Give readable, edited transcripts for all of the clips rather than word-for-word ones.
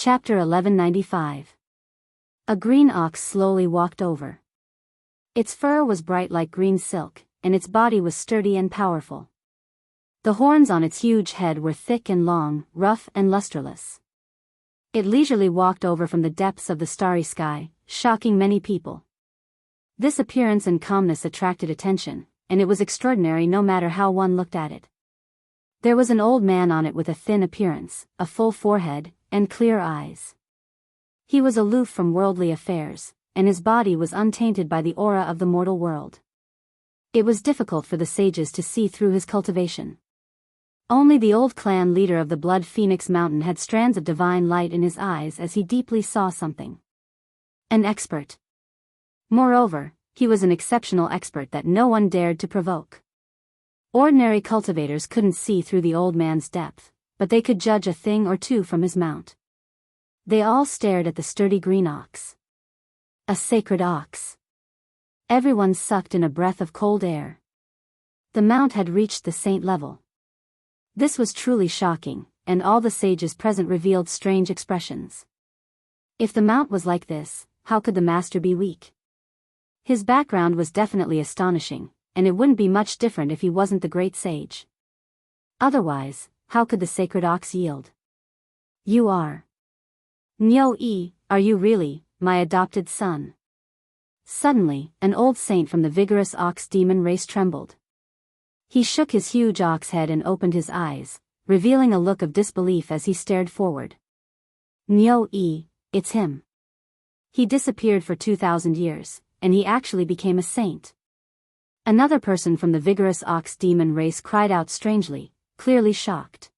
Chapter 1195. A green ox slowly walked over. Its fur was bright like green silk, and its body was sturdy and powerful. The horns on its huge head were thick and long, rough and lustreless. It leisurely walked over from the depths of the starry sky, shocking many people. This appearance and calmness attracted attention, and it was extraordinary no matter how one looked at it. There was an old man on it with a thin appearance, a full forehead, and clear eyes. He was aloof from worldly affairs, and his body was untainted by the aura of the mortal world. It was difficult for the sages to see through his cultivation. Only the old clan leader of the Blood Phoenix Mountain had strands of divine light in his eyes as he deeply saw something. An expert. Moreover, he was an exceptional expert that no one dared to provoke. Ordinary cultivators couldn't see through the old man's depth, but they could judge a thing or two from his mount. They all stared at the sturdy green ox. A sacred ox. Everyone sucked in a breath of cold air. The mount had reached the saint level. This was truly shocking, and all the sages present revealed strange expressions. If the mount was like this, how could the master be weak? His background was definitely astonishing, and it wouldn't be much different if he wasn't the great sage. Otherwise, how could the sacred ox yield? You are. Niu-yi, are you really, my adopted son? Suddenly, an old saint from the vigorous ox demon race trembled. He shook his huge ox head and opened his eyes, revealing a look of disbelief as he stared forward. Niu-yi, it's him. He disappeared for 2,000 years, and he actually became a saint. Another person from the vigorous ox demon race cried out strangely, clearly shocked.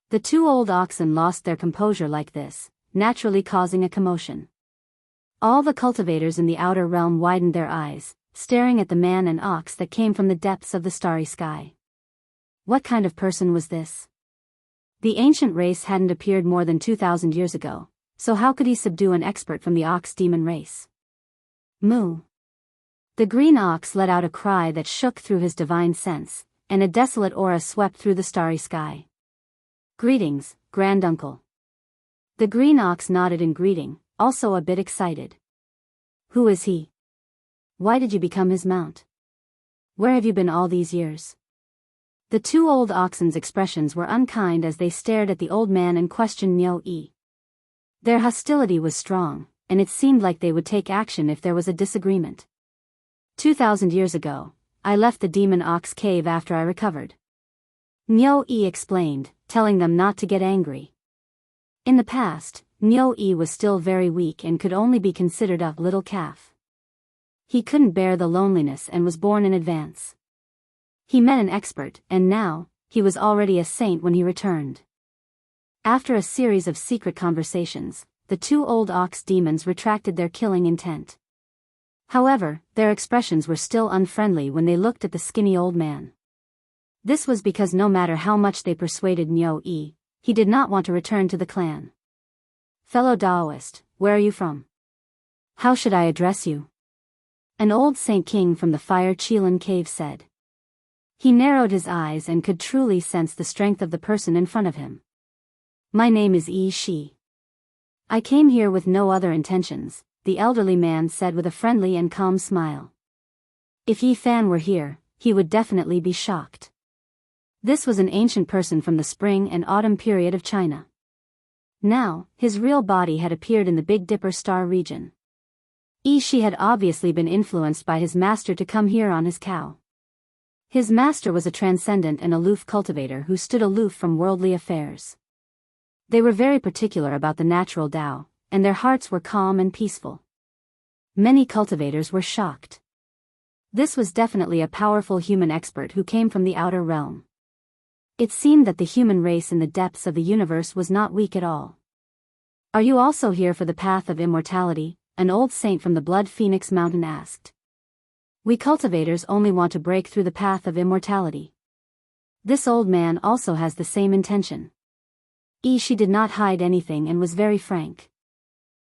The two old oxen lost their composure like this, naturally causing a commotion. All the cultivators in the outer realm widened their eyes, staring at the man and ox that came from the depths of the starry sky. What kind of person was this? The ancient race hadn't appeared more than 2,000 years ago, so how could he subdue an expert from the ox demon race? Moo. The green ox let out a cry that shook through his divine sense, and a desolate aura swept through the starry sky. Greetings, granduncle. The green ox nodded in greeting, also a bit excited. Who is he? Why did you become his mount? Where have you been all these years? The two old oxen's expressions were unkind as they stared at the old man and questioned Niu-yi. Their hostility was strong, and it seemed like they would take action if there was a disagreement. 2,000 years ago, I left the demon ox cave after I recovered. Niu-yi explained, telling them not to get angry. In the past, Niu-yi was still very weak and could only be considered a little calf. He couldn't bear the loneliness and was born in advance. He met an expert, and now, he was already a saint when he returned. After a series of secret conversations, the two old ox demons retracted their killing intent. However, their expressions were still unfriendly when they looked at the skinny old man. This was because no matter how much they persuaded Niu-yi, he did not want to return to the clan. Fellow Daoist, where are you from? How should I address you? An old Saint King from the Fire Qilin cave said. He narrowed his eyes and could truly sense the strength of the person in front of him. My name is Yi Shi. I came here with no other intentions, the elderly man said with a friendly and calm smile. If Yi Fan were here, he would definitely be shocked. This was an ancient person from the spring and autumn period of China. Now, his real body had appeared in the Big Dipper star region. Yi Shi had obviously been influenced by his master to come here on his cow. His master was a transcendent and aloof cultivator who stood aloof from worldly affairs. They were very particular about the natural Tao, and their hearts were calm and peaceful. Many cultivators were shocked. This was definitely a powerful human expert who came from the outer realm. It seemed that the human race in the depths of the universe was not weak at all. Are you also here for the path of immortality? An old saint from the Blood Phoenix Mountain asked. We cultivators only want to break through the path of immortality. This old man also has the same intention. Yi Shi did not hide anything and was very frank.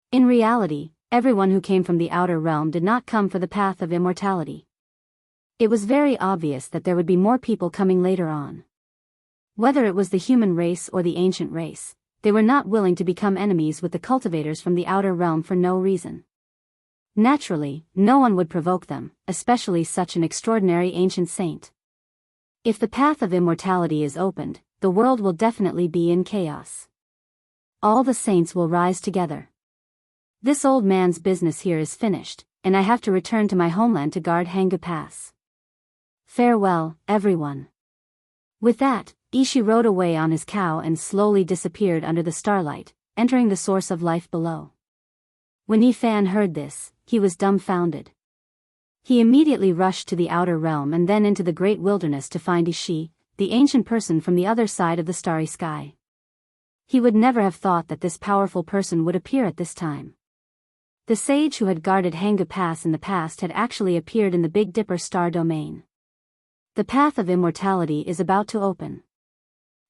In reality, everyone who came from the outer realm did not come for the path of immortality. It was very obvious that there would be more people coming later on. Whether it was the human race or the ancient race, they were not willing to become enemies with the cultivators from the outer realm for no reason. Naturally, no one would provoke them, especially such an extraordinary ancient saint. If the path of immortality is opened, the world will definitely be in chaos. All the saints will rise together. This old man's business here is finished, and I have to return to my homeland to guard Hanggu Pass. Farewell, everyone. With that, Ishi rode away on his cow and slowly disappeared under the starlight, entering the source of life below. When Yifan heard this, he was dumbfounded. He immediately rushed to the outer realm and then into the great wilderness to find Ishi, the ancient person from the other side of the starry sky. He would never have thought that this powerful person would appear at this time. The sage who had guarded Hanggu Pass in the past had actually appeared in the Big Dipper star domain. The path of immortality is about to open.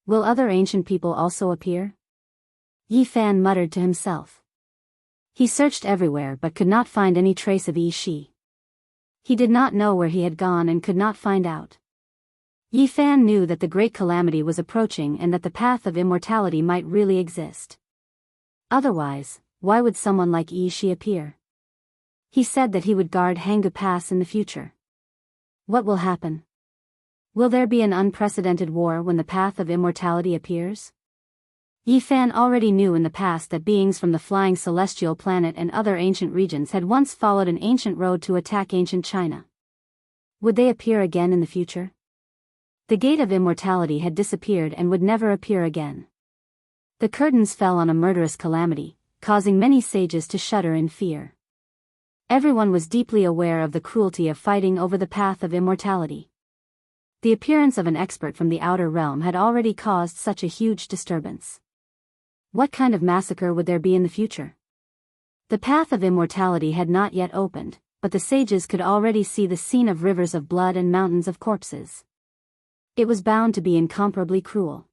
Will other ancient people also appear? Yifan muttered to himself. He searched everywhere but could not find any trace of Ishi. He did not know where he had gone and could not find out. Yifan knew that the great calamity was approaching and that the path of immortality might really exist. Otherwise, why would someone like Ishi appear? He said that he would guard Hanggu Pass in the future. What will happen? Will there be an unprecedented war when the path of immortality appears? Yifan already knew in the past that beings from the flying celestial planet and other ancient regions had once followed an ancient road to attack ancient China. Would they appear again in the future? The gate of immortality had disappeared and would never appear again. The curtains fell on a murderous calamity, causing many sages to shudder in fear. Everyone was deeply aware of the cruelty of fighting over the path of immortality. The appearance of an expert from the outer realm had already caused such a huge disturbance. What kind of massacre would there be in the future? The path of immortality had not yet opened, but the sages could already see the scene of rivers of blood and mountains of corpses. It was bound to be incomparably cruel.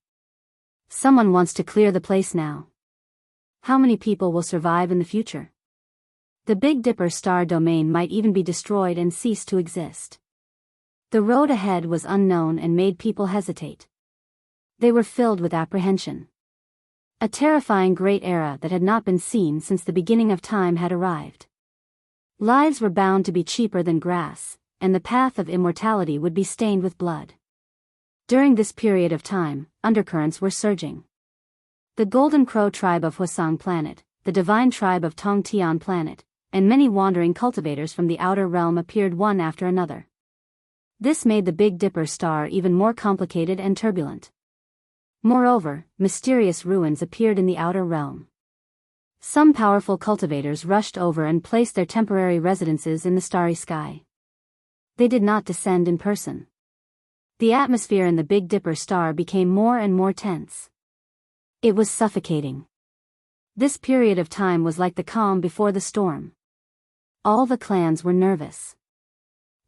Someone wants to clear the place now. How many people will survive in the future? The Big Dipper star domain might even be destroyed and cease to exist. The road ahead was unknown and made people hesitate. They were filled with apprehension. A terrifying great era that had not been seen since the beginning of time had arrived. Lives were bound to be cheaper than grass, and the path of immortality would be stained with blood. During this period of time, undercurrents were surging. The Golden Crow tribe of Huasong planet, the divine tribe of Tongtian planet, and many wandering cultivators from the outer realm appeared one after another. This made the Big Dipper star even more complicated and turbulent. Moreover, mysterious ruins appeared in the outer realm. Some powerful cultivators rushed over and placed their temporary residences in the starry sky. They did not descend in person. The atmosphere in the Big Dipper star became more and more tense. It was suffocating. This period of time was like the calm before the storm. All the clans were nervous.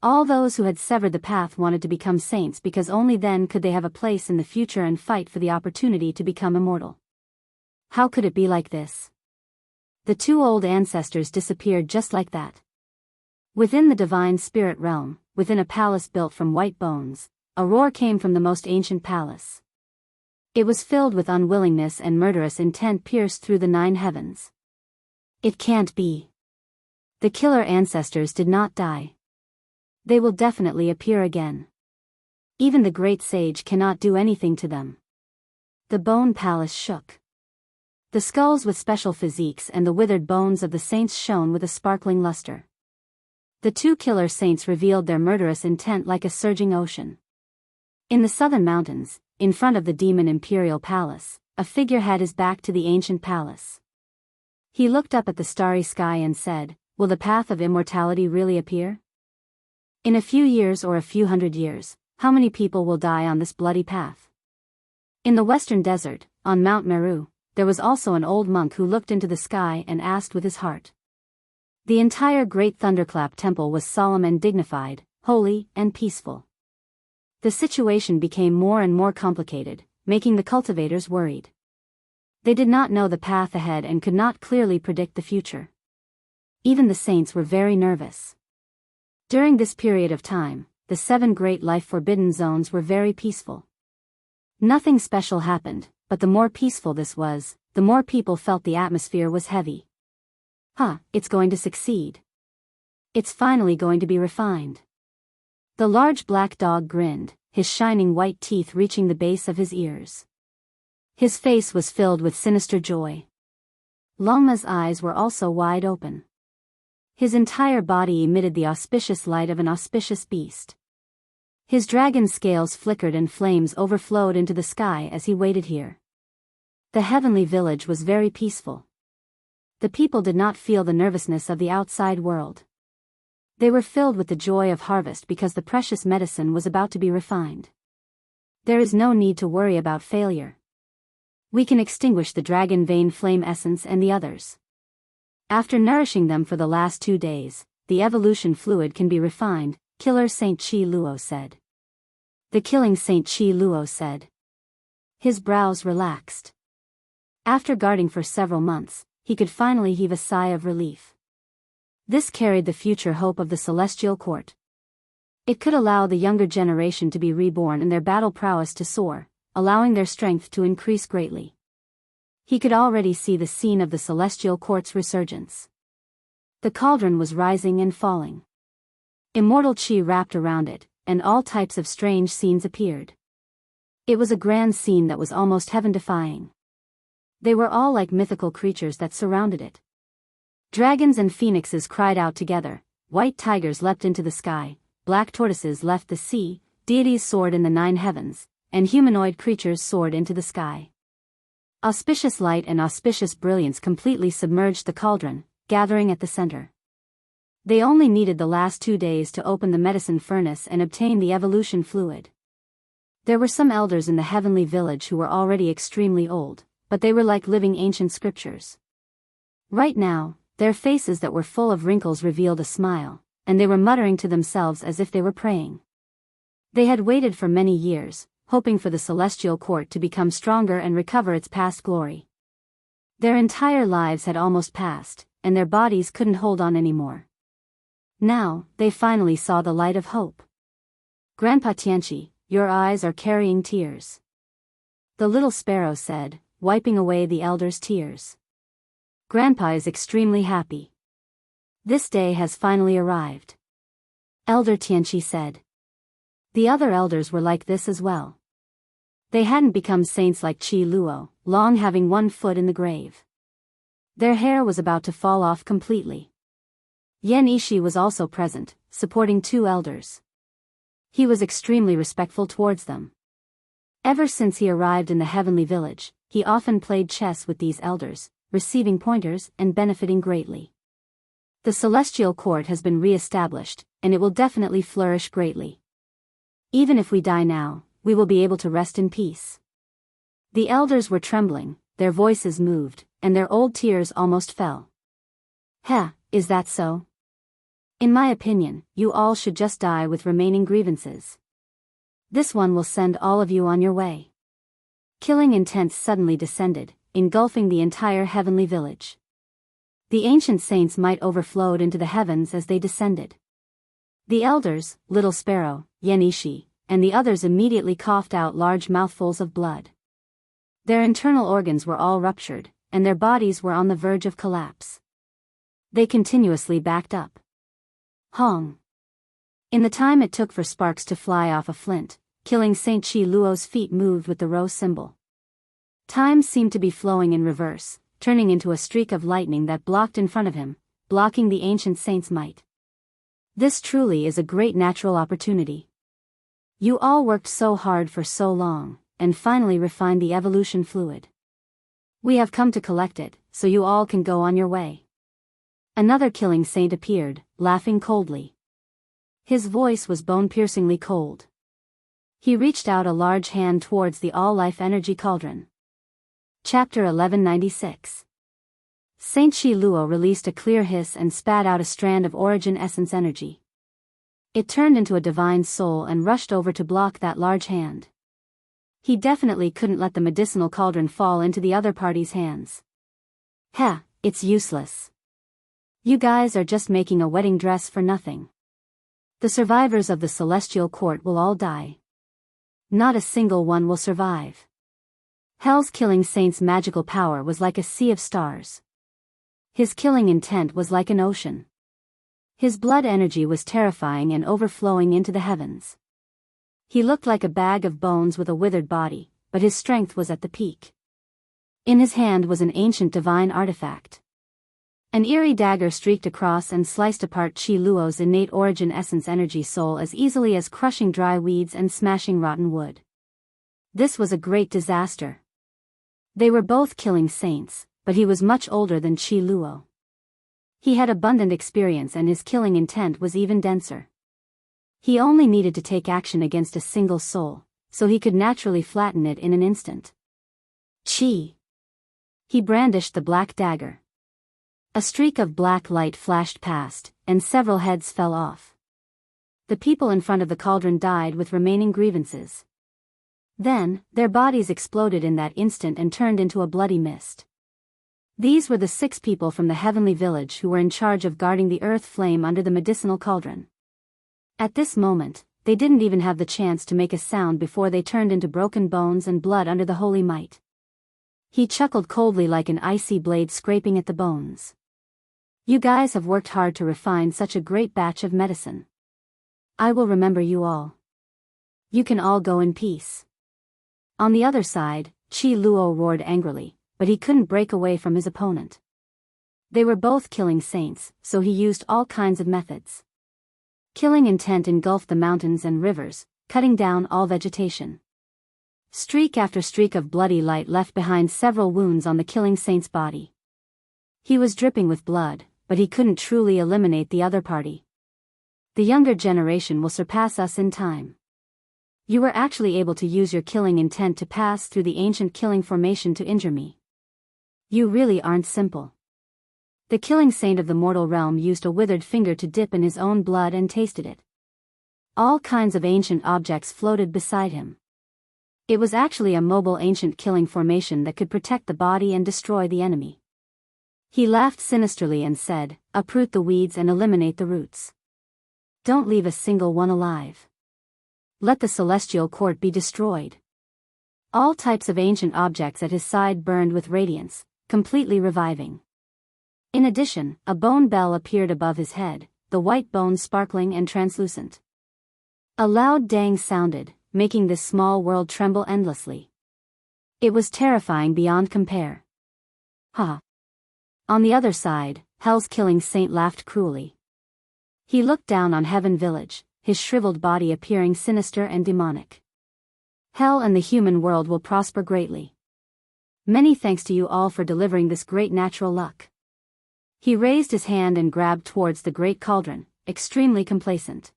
All those who had severed the path wanted to become saints because only then could they have a place in the future and fight for the opportunity to become immortal. How could it be like this? The two old ancestors disappeared just like that. Within the divine spirit realm, within a palace built from white bones, a roar came from the most ancient palace. It was filled with unwillingness and murderous intent pierced through the 9 heavens. It can't be. The killer ancestors did not die. They will definitely appear again. Even the great sage cannot do anything to them. The bone palace shook. The skulls with special physiques and the withered bones of the saints shone with a sparkling luster. The 2 killer saints revealed their murderous intent like a surging ocean. In the southern mountains, in front of the demon imperial palace, a figure had his back to the ancient palace. He looked up at the starry sky and said, "Will the path of immortality really appear? In a few years or a few hundred years, how many people will die on this bloody path?" In the western desert, on Mount Meru, there was also an old monk who looked into the sky and asked with his heart. The entire great thunderclap temple was solemn and dignified, holy and peaceful. The situation became more and more complicated, making the cultivators worried. They did not know the path ahead and could not clearly predict the future. Even the saints were very nervous. During this period of time, the 7 great life-forbidden zones were very peaceful. Nothing special happened, but the more peaceful this was, the more people felt the atmosphere was heavy. It's going to succeed. It's finally going to be refined. The large black dog grinned, his shining white teeth reaching the base of his ears. His face was filled with sinister joy. Longma's eyes were also wide open. His entire body emitted the auspicious light of an auspicious beast. His dragon scales flickered and flames overflowed into the sky as he waited here. The heavenly village was very peaceful. The people did not feel the nervousness of the outside world. They were filled with the joy of harvest because the precious medicine was about to be refined. There is no need to worry about failure. We can extinguish the dragon vein flame essence and the others. After nourishing them for the last 2 days, the evolution fluid can be refined, Killer Saint Chi Luo said. The killing Saint Chi Luo said. His brows relaxed. After guarding for several months, he could finally heave a sigh of relief. This carried the future hope of the Celestial Court. It could allow the younger generation to be reborn and their battle prowess to soar, allowing their strength to increase greatly. He could already see the scene of the Celestial Court's resurgence. The cauldron was rising and falling. Immortal chi wrapped around it, and all types of strange scenes appeared. It was a grand scene that was almost heaven-defying. They were all like mythical creatures that surrounded it. Dragons and phoenixes cried out together, white tigers leapt into the sky, black tortoises left the sea, deities soared in the 9 heavens, and humanoid creatures soared into the sky. Auspicious light and auspicious brilliance completely submerged the cauldron, gathering at the center. They only needed the last 2 days to open the medicine furnace and obtain the evolution fluid. There were some elders in the heavenly village who were already extremely old, but they were like living ancient scriptures. Right now, their faces that were full of wrinkles revealed a smile, and they were muttering to themselves as if they were praying. They had waited for many years, hoping for the Celestial Court to become stronger and recover its past glory. Their entire lives had almost passed, and their bodies couldn't hold on anymore. Now, they finally saw the light of hope. Grandpa Tianqi, your eyes are carrying tears. The little sparrow said, wiping away the elder's tears. Grandpa is extremely happy. This day has finally arrived. Elder Tianqi said. The other elders were like this as well. They hadn't become saints like Chi Luo, long having 1 foot in the grave. Their hair was about to fall off completely. Yan Ishi was also present, supporting 2 elders. He was extremely respectful towards them. Ever since he arrived in the heavenly village, he often played chess with these elders, receiving pointers and benefiting greatly. The Celestial Court has been re-established, and it will definitely flourish greatly. Even if we die now, we will be able to rest in peace. The elders were trembling, their voices moved, and their old tears almost fell. Is that so? In my opinion, you all should just die with remaining grievances. This one will send all of you on your way. Killing intent suddenly descended, engulfing the entire heavenly village. The ancient saints' might overflowed into the heavens as they descended. The elders, Little Sparrow, Yenishi, and the others immediately coughed out large mouthfuls of blood. Their internal organs were all ruptured, and their bodies were on the verge of collapse. They continuously backed up. Hong. In the time it took for sparks to fly off a flint, killing Saint Chi Luo's feet moved with the rose symbol. Time seemed to be flowing in reverse, turning into a streak of lightning that blocked in front of him, blocking the ancient saint's might. This truly is a great natural opportunity. You all worked so hard for so long, and finally refined the evolution fluid. We have come to collect it, so you all can go on your way. Another killing saint appeared, laughing coldly. His voice was bone-piercingly cold. He reached out a large hand towards the all-life energy cauldron. Chapter 1196. Saint Chi Luo released a clear hiss and spat out a strand of origin essence energy. It turned into a divine soul and rushed over to block that large hand. He definitely couldn't let the medicinal cauldron fall into the other party's hands. It's useless. You guys are just making a wedding dress for nothing. The survivors of the Celestial Court will all die. Not a single one will survive. Hell's killing saint's magical power was like a sea of stars. His killing intent was like an ocean. His blood energy was terrifying and overflowing into the heavens. He looked like a bag of bones with a withered body, but his strength was at the peak. In his hand was an ancient divine artifact. An eerie dagger streaked across and sliced apart Qi Luo's innate origin essence energy soul as easily as crushing dry weeds and smashing rotten wood. This was a great disaster. They were both killing saints, but he was much older than Qi Luo. He had abundant experience and his killing intent was even denser. He only needed to take action against a single soul, so he could naturally flatten it in an instant. Qi. He brandished the black dagger. A streak of black light flashed past, and several heads fell off. The people in front of the cauldron died with remaining grievances. Then, their bodies exploded in that instant and turned into a bloody mist. These were the 6 people from the heavenly village who were in charge of guarding the earth flame under the medicinal cauldron. At this moment, they didn't even have the chance to make a sound before they turned into broken bones and blood under the holy might. He chuckled coldly like an icy blade scraping at the bones. You guys have worked hard to refine such a great batch of medicine. I will remember you all. You can all go in peace. On the other side, Qi Luo roared angrily, but he couldn't break away from his opponent. They were both killing saints, so he used all kinds of methods. Killing intent engulfed the mountains and rivers, cutting down all vegetation. Streak after streak of bloody light left behind several wounds on the killing saint's body. He was dripping with blood, but he couldn't truly eliminate the other party. The younger generation will surpass us in time. You were actually able to use your killing intent to pass through the ancient killing formation to injure me. You really aren't simple. The killing saint of the mortal realm used a withered finger to dip in his own blood and tasted it. All kinds of ancient objects floated beside him. It was actually a mobile ancient killing formation that could protect the body and destroy the enemy. He laughed sinisterly and said, "Uproot the weeds and eliminate the roots. Don't leave a single one alive. Let the celestial court be destroyed." All types of ancient objects at his side burned with radiance, completely reviving. In addition, a bone bell appeared above his head, the white bones sparkling and translucent. A loud dang sounded, making this small world tremble endlessly. It was terrifying beyond compare. Ha! On the other side, Hell's killing saint laughed cruelly. He looked down on Heaven Village, his shriveled body appearing sinister and demonic. Hell and the human world will prosper greatly. Many thanks to you all for delivering this great natural luck. He raised his hand and grabbed towards the great cauldron, extremely complacent.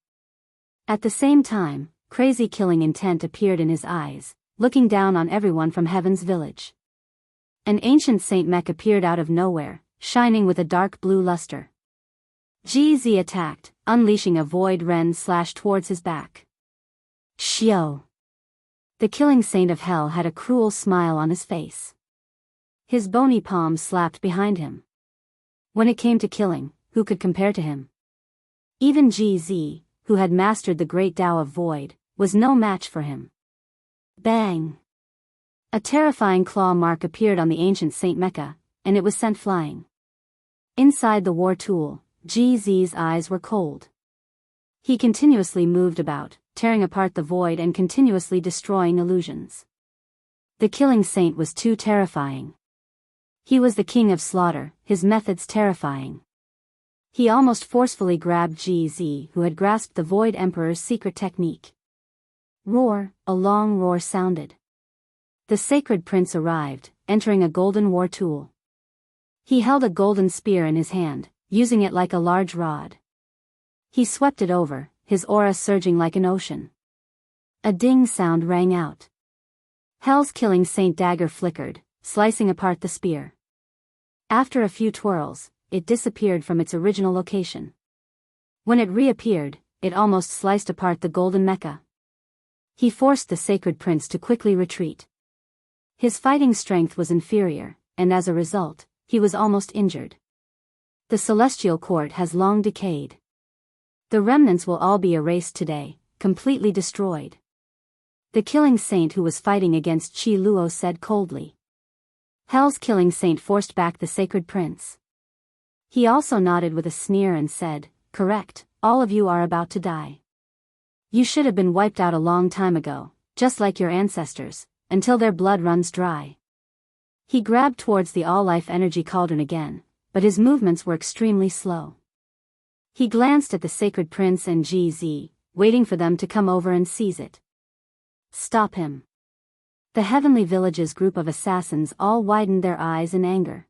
At the same time, crazy killing intent appeared in his eyes, looking down on everyone from Heaven's village. An ancient saint mech appeared out of nowhere, shining with a dark blue luster. GZ attacked, unleashing a void ren slash towards his back. Xiao! The killing saint of hell had a cruel smile on his face. His bony palms slapped behind him. When it came to killing, who could compare to him? Even GZ, who had mastered the great Tao of Void, was no match for him. Bang! A terrifying claw mark appeared on the ancient Saint Mecha, and it was sent flying. Inside the war tool, GZ's eyes were cold. He continuously moved about, tearing apart the void and continuously destroying illusions. The killing saint was too terrifying. He was the king of slaughter, his methods terrifying. He almost forcefully grabbed GZ, who had grasped the Void Emperor's secret technique. Roar, a long roar sounded. The sacred prince arrived, entering a golden war tool. He held a golden spear in his hand, using it like a large rod. He swept it over, his aura surging like an ocean. A ding sound rang out. Hell's killing saint dagger flickered, slicing apart the spear. After a few twirls, it disappeared from its original location. When it reappeared, it almost sliced apart the golden mecha. He forced the sacred prince to quickly retreat. His fighting strength was inferior, and as a result, he was almost injured. The celestial court has long decayed. The remnants will all be erased today, completely destroyed. The killing saint who was fighting against Qi Luo said coldly. Hell's killing saint forced back the sacred prince. He also nodded with a sneer and said, correct, all of you are about to die. You should have been wiped out a long time ago, just like your ancestors, until their blood runs dry. He grabbed towards the all-life energy cauldron again, but his movements were extremely slow. He glanced at the sacred prince and GZ, waiting for them to come over and seize it. Stop him. The Heavenly Village's group of assassins all widened their eyes in anger.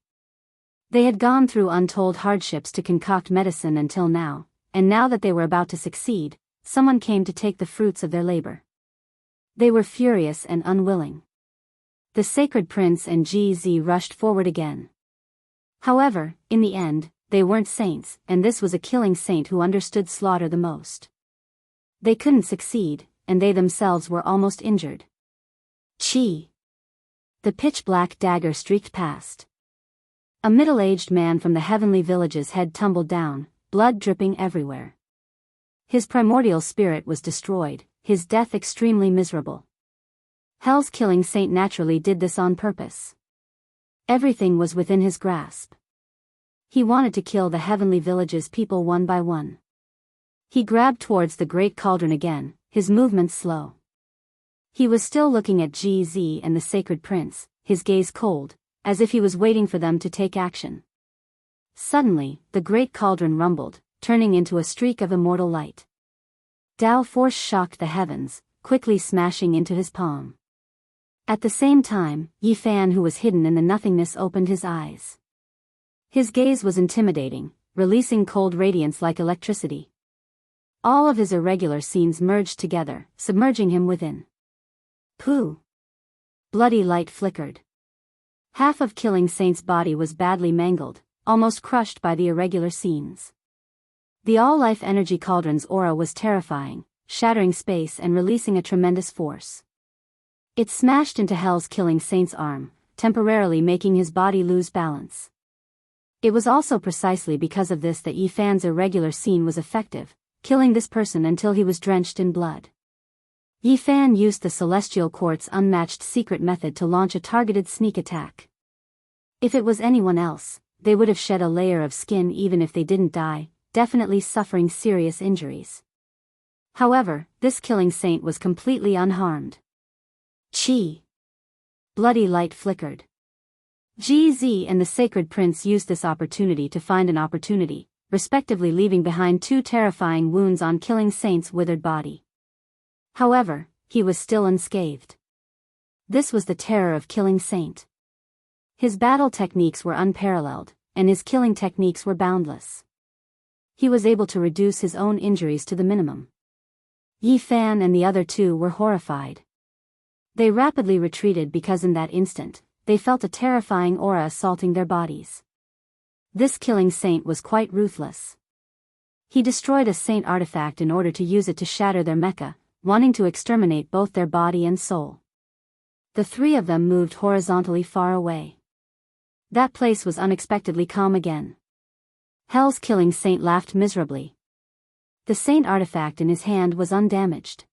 They had gone through untold hardships to concoct medicine until now, and now that they were about to succeed, someone came to take the fruits of their labor. They were furious and unwilling. The sacred prince and GZ rushed forward again. However, in the end, they weren't saints, and this was a killing saint who understood slaughter the most. They couldn't succeed, and they themselves were almost injured. Chi! The pitch-black dagger streaked past. A middle-aged man from the Heavenly Village's head tumbled down, blood dripping everywhere. His primordial spirit was destroyed, his death extremely miserable. Hell's killing saint naturally did this on purpose. Everything was within his grasp. He wanted to kill the Heavenly Village's people one by one. He grabbed towards the great cauldron again, his movements slow. He was still looking at GZ and the sacred prince, his gaze cold, as if he was waiting for them to take action. Suddenly, the great cauldron rumbled, turning into a streak of immortal light. Dao force shocked the heavens, quickly smashing into his palm. At the same time, Yi Fan, who was hidden in the nothingness, opened his eyes. His gaze was intimidating, releasing cold radiance like electricity. All of his irregular scenes merged together, submerging him within. Pooh! Bloody light flickered. Half of Killing Saint's body was badly mangled, almost crushed by the irregular scenes. The all-life energy cauldron's aura was terrifying, shattering space and releasing a tremendous force. It smashed into Hell's Killing Saint's arm, temporarily making his body lose balance. It was also precisely because of this that Yi Fan's irregular scene was effective, killing this person until he was drenched in blood. Yi Fan used the Celestial Court's unmatched secret method to launch a targeted sneak attack. If it was anyone else, they would have shed a layer of skin even if they didn't die, definitely suffering serious injuries. However, this killing saint was completely unharmed. Chi! Bloody light flickered. GZ and the sacred prince used this opportunity to find an opportunity, respectively leaving behind 2 terrifying wounds on Killing Saint's withered body. However, he was still unscathed. This was the terror of Killing Saint. His battle techniques were unparalleled, and his killing techniques were boundless. He was able to reduce his own injuries to the minimum. Yi Fan and the other 2 were horrified. They rapidly retreated because in that instant, they felt a terrifying aura assaulting their bodies. This killing saint was quite ruthless. He destroyed a saint artifact in order to use it to shatter their mecha, wanting to exterminate both their body and soul. The 3 of them moved horizontally far away. That place was unexpectedly calm again. Hell's killing saint laughed miserably. The saint artifact in his hand was undamaged.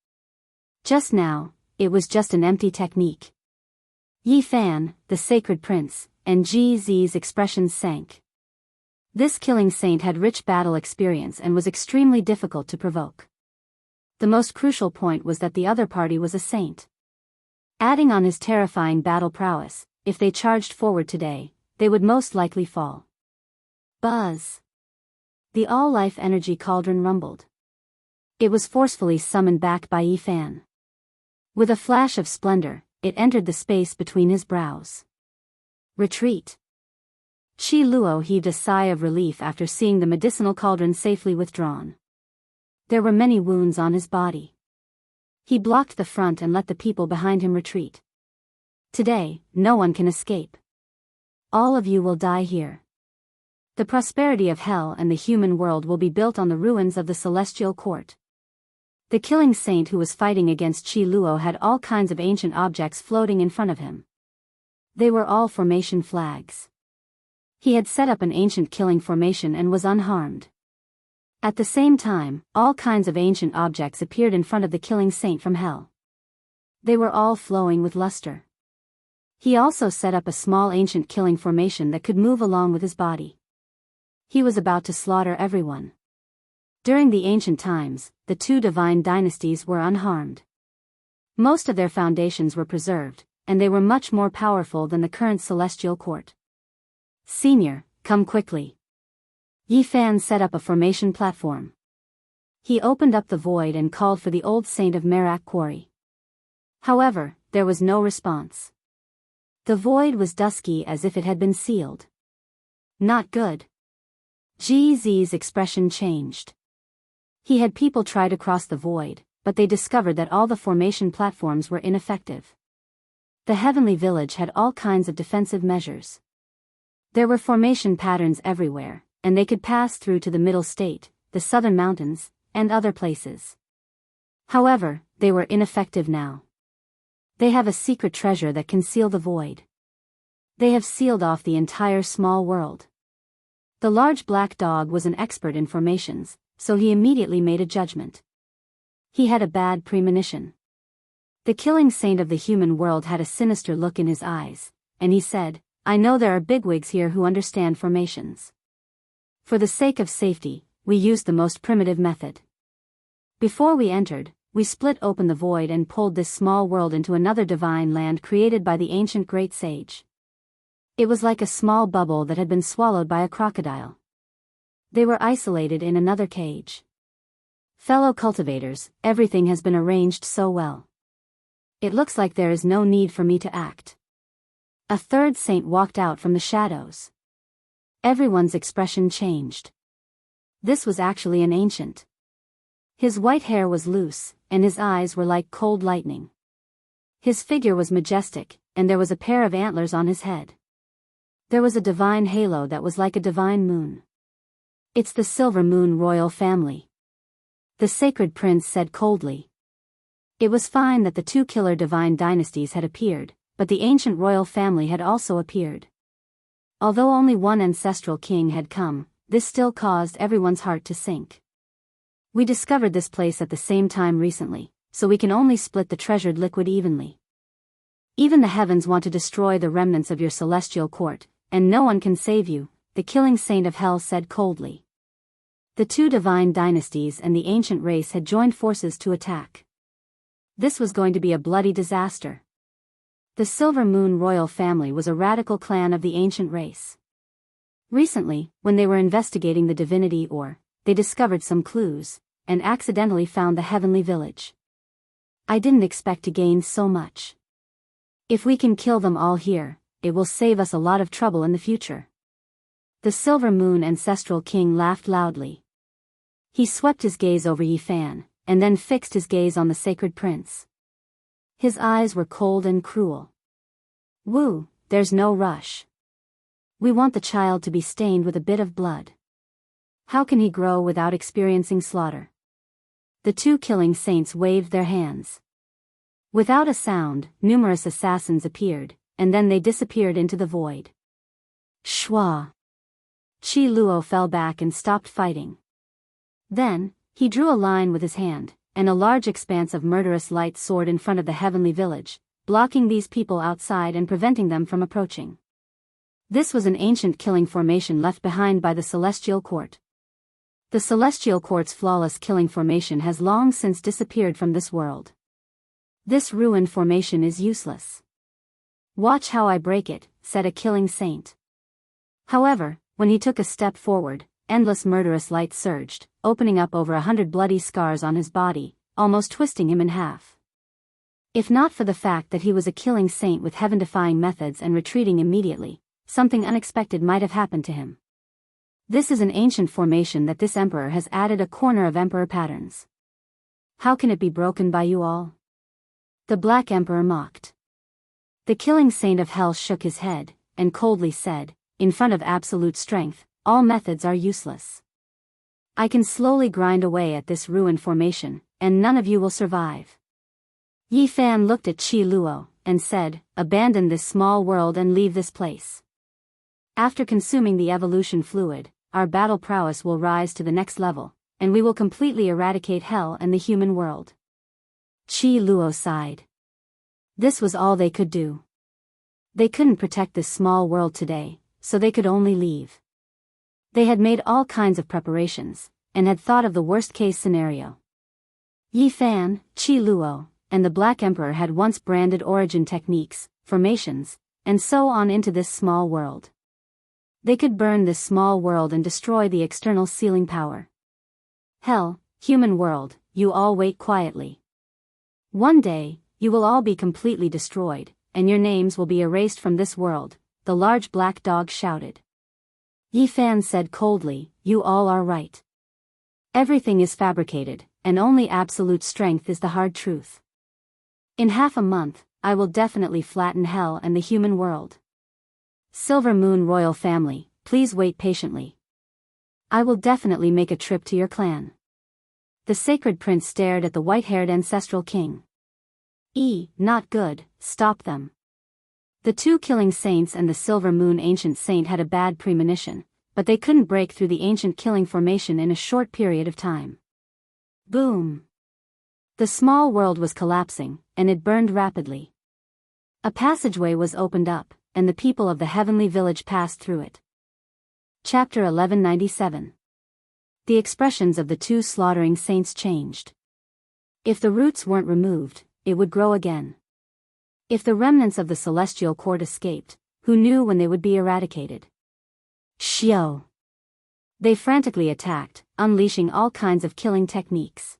Just now, it was just an empty technique. Yi Fan, the sacred prince, and GZ's expressions sank. This killing saint had rich battle experience and was extremely difficult to provoke. The most crucial point was that the other party was a saint. Adding on his terrifying battle prowess, if they charged forward today, they would most likely fall. Buzz! The all-life energy cauldron rumbled. It was forcefully summoned back by Yi Fan. With a flash of splendor, it entered the space between his brows. Retreat! Qi Luo heaved a sigh of relief after seeing the medicinal cauldron safely withdrawn. There were many wounds on his body. He blocked the front and let the people behind him retreat. Today, no one can escape. All of you will die here. The prosperity of Hell and the human world will be built on the ruins of the Celestial Court. The killing saint who was fighting against Qi Luo had all kinds of ancient objects floating in front of him. They were all formation flags. He had set up an ancient killing formation and was unharmed. At the same time, all kinds of ancient objects appeared in front of the killing saint from Hell. They were all flowing with luster. He also set up a small ancient killing formation that could move along with his body. He was about to slaughter everyone. During the ancient times, the two divine dynasties were unharmed. Most of their foundations were preserved, and they were much more powerful than the current celestial court. Senior, come quickly. Yi Fan set up a formation platform. He opened up the void and called for the old saint of Merak Quarry. However, there was no response. The void was dusky as if it had been sealed. Not good. GZ's expression changed. He had people try to cross the void, but they discovered that all the formation platforms were ineffective. The heavenly village had all kinds of defensive measures. There were formation patterns everywhere, and they could pass through to the middle state, the southern mountains, and other places. However, they were ineffective now. They have a secret treasure that can seal the void. They have sealed off the entire small world. The large black dog was an expert in formations, so he immediately made a judgment. He had a bad premonition. The killing saint of the human world had a sinister look in his eyes, and he said, "I know there are bigwigs here who understand formations. For the sake of safety, we used the most primitive method. Before we entered, we split open the void and pulled this small world into another divine land created by the ancient great sage. It was like a small bubble that had been swallowed by a crocodile. They were isolated in another cage. Fellow cultivators, everything has been arranged so well. It looks like there is no need for me to act." A third saint walked out from the shadows. Everyone's expression changed. This was actually an ancient. His white hair was loose, and his eyes were like cold lightning. His figure was majestic, and there was a pair of antlers on his head. There was a divine halo that was like a divine moon. "It's the Silver Moon royal family," the sacred prince said coldly. It was fine that the two killer divine dynasties had appeared, but the ancient royal family had also appeared. Although only one ancestral king had come, this still caused everyone's heart to sink. "We discovered this place at the same time recently, so we can only split the treasured liquid evenly. Even the heavens want to destroy the remnants of your celestial court, and no one can save you," the killing saint of hell said coldly. The two divine dynasties and the ancient race had joined forces to attack. This was going to be a bloody disaster. The Silver Moon royal family was a radical clan of the ancient race. Recently, when they were investigating the divinity ore, they discovered some clues, and accidentally found the heavenly village. "I didn't expect to gain so much. If we can kill them all here, it will save us a lot of trouble in the future." The Silver Moon ancestral king laughed loudly. He swept his gaze over Yi Fan, and then fixed his gaze on the sacred prince. His eyes were cold and cruel. "Wu, there's no rush. We want the child to be stained with a bit of blood. How can he grow without experiencing slaughter?" The two killing saints waved their hands. Without a sound, numerous assassins appeared, and then they disappeared into the void. Shwa! Qi Luo fell back and stopped fighting. Then, he drew a line with his hand, and a large expanse of murderous light soared in front of the heavenly village, blocking these people outside and preventing them from approaching. This was an ancient killing formation left behind by the Celestial Court. The Celestial Court's flawless killing formation has long since disappeared from this world. This ruined formation is useless. "Watch how I break it," said a killing saint. However, when he took a step forward, endless murderous light surged, opening up over 100 bloody scars on his body, almost twisting him in half. If not for the fact that he was a killing saint with heaven-defying methods and retreating immediately, something unexpected might have happened to him. This is an ancient formation that this emperor has added a corner of emperor patterns. How can it be broken by you all? The Black Emperor mocked. The killing saint of hell shook his head, and coldly said, "In front of absolute strength, all methods are useless. I can slowly grind away at this ruined formation, and none of you will survive." Yi Fan looked at Qi Luo, and said, "Abandon this small world and leave this place. After consuming the evolution fluid, our battle prowess will rise to the next level, and we will completely eradicate hell and the human world." Qi Luo sighed. This was all they could do. They couldn't protect this small world today, so they could only leave. They had made all kinds of preparations, and had thought of the worst-case scenario. Yi Fan, Qi Luo, and the Black Emperor had once branded origin techniques, formations, and so on into this small world. They could burn this small world and destroy the external sealing power. Hell, human world, you all wait quietly. One day, you will all be completely destroyed, and your names will be erased from this world, the large black dog shouted. Yi Fan said coldly, you all are right. Everything is fabricated, and only absolute strength is the hard truth. In half a month, I will definitely flatten hell and the human world. Silver Moon royal family, please wait patiently. I will definitely make a trip to your clan. The sacred prince stared at the white-haired ancestral king. Not good, stop them. The two killing saints and the Silver Moon ancient saint had a bad premonition, but they couldn't break through the ancient killing formation in a short period of time. Boom! The small world was collapsing, and it burned rapidly. A passageway was opened up, and the people of the heavenly village passed through it. Chapter 1197. The expressions of the two slaughtering saints changed. If the roots weren't removed, it would grow again. If the remnants of the celestial court escaped, who knew when they would be eradicated? Xiao! They frantically attacked, unleashing all kinds of killing techniques.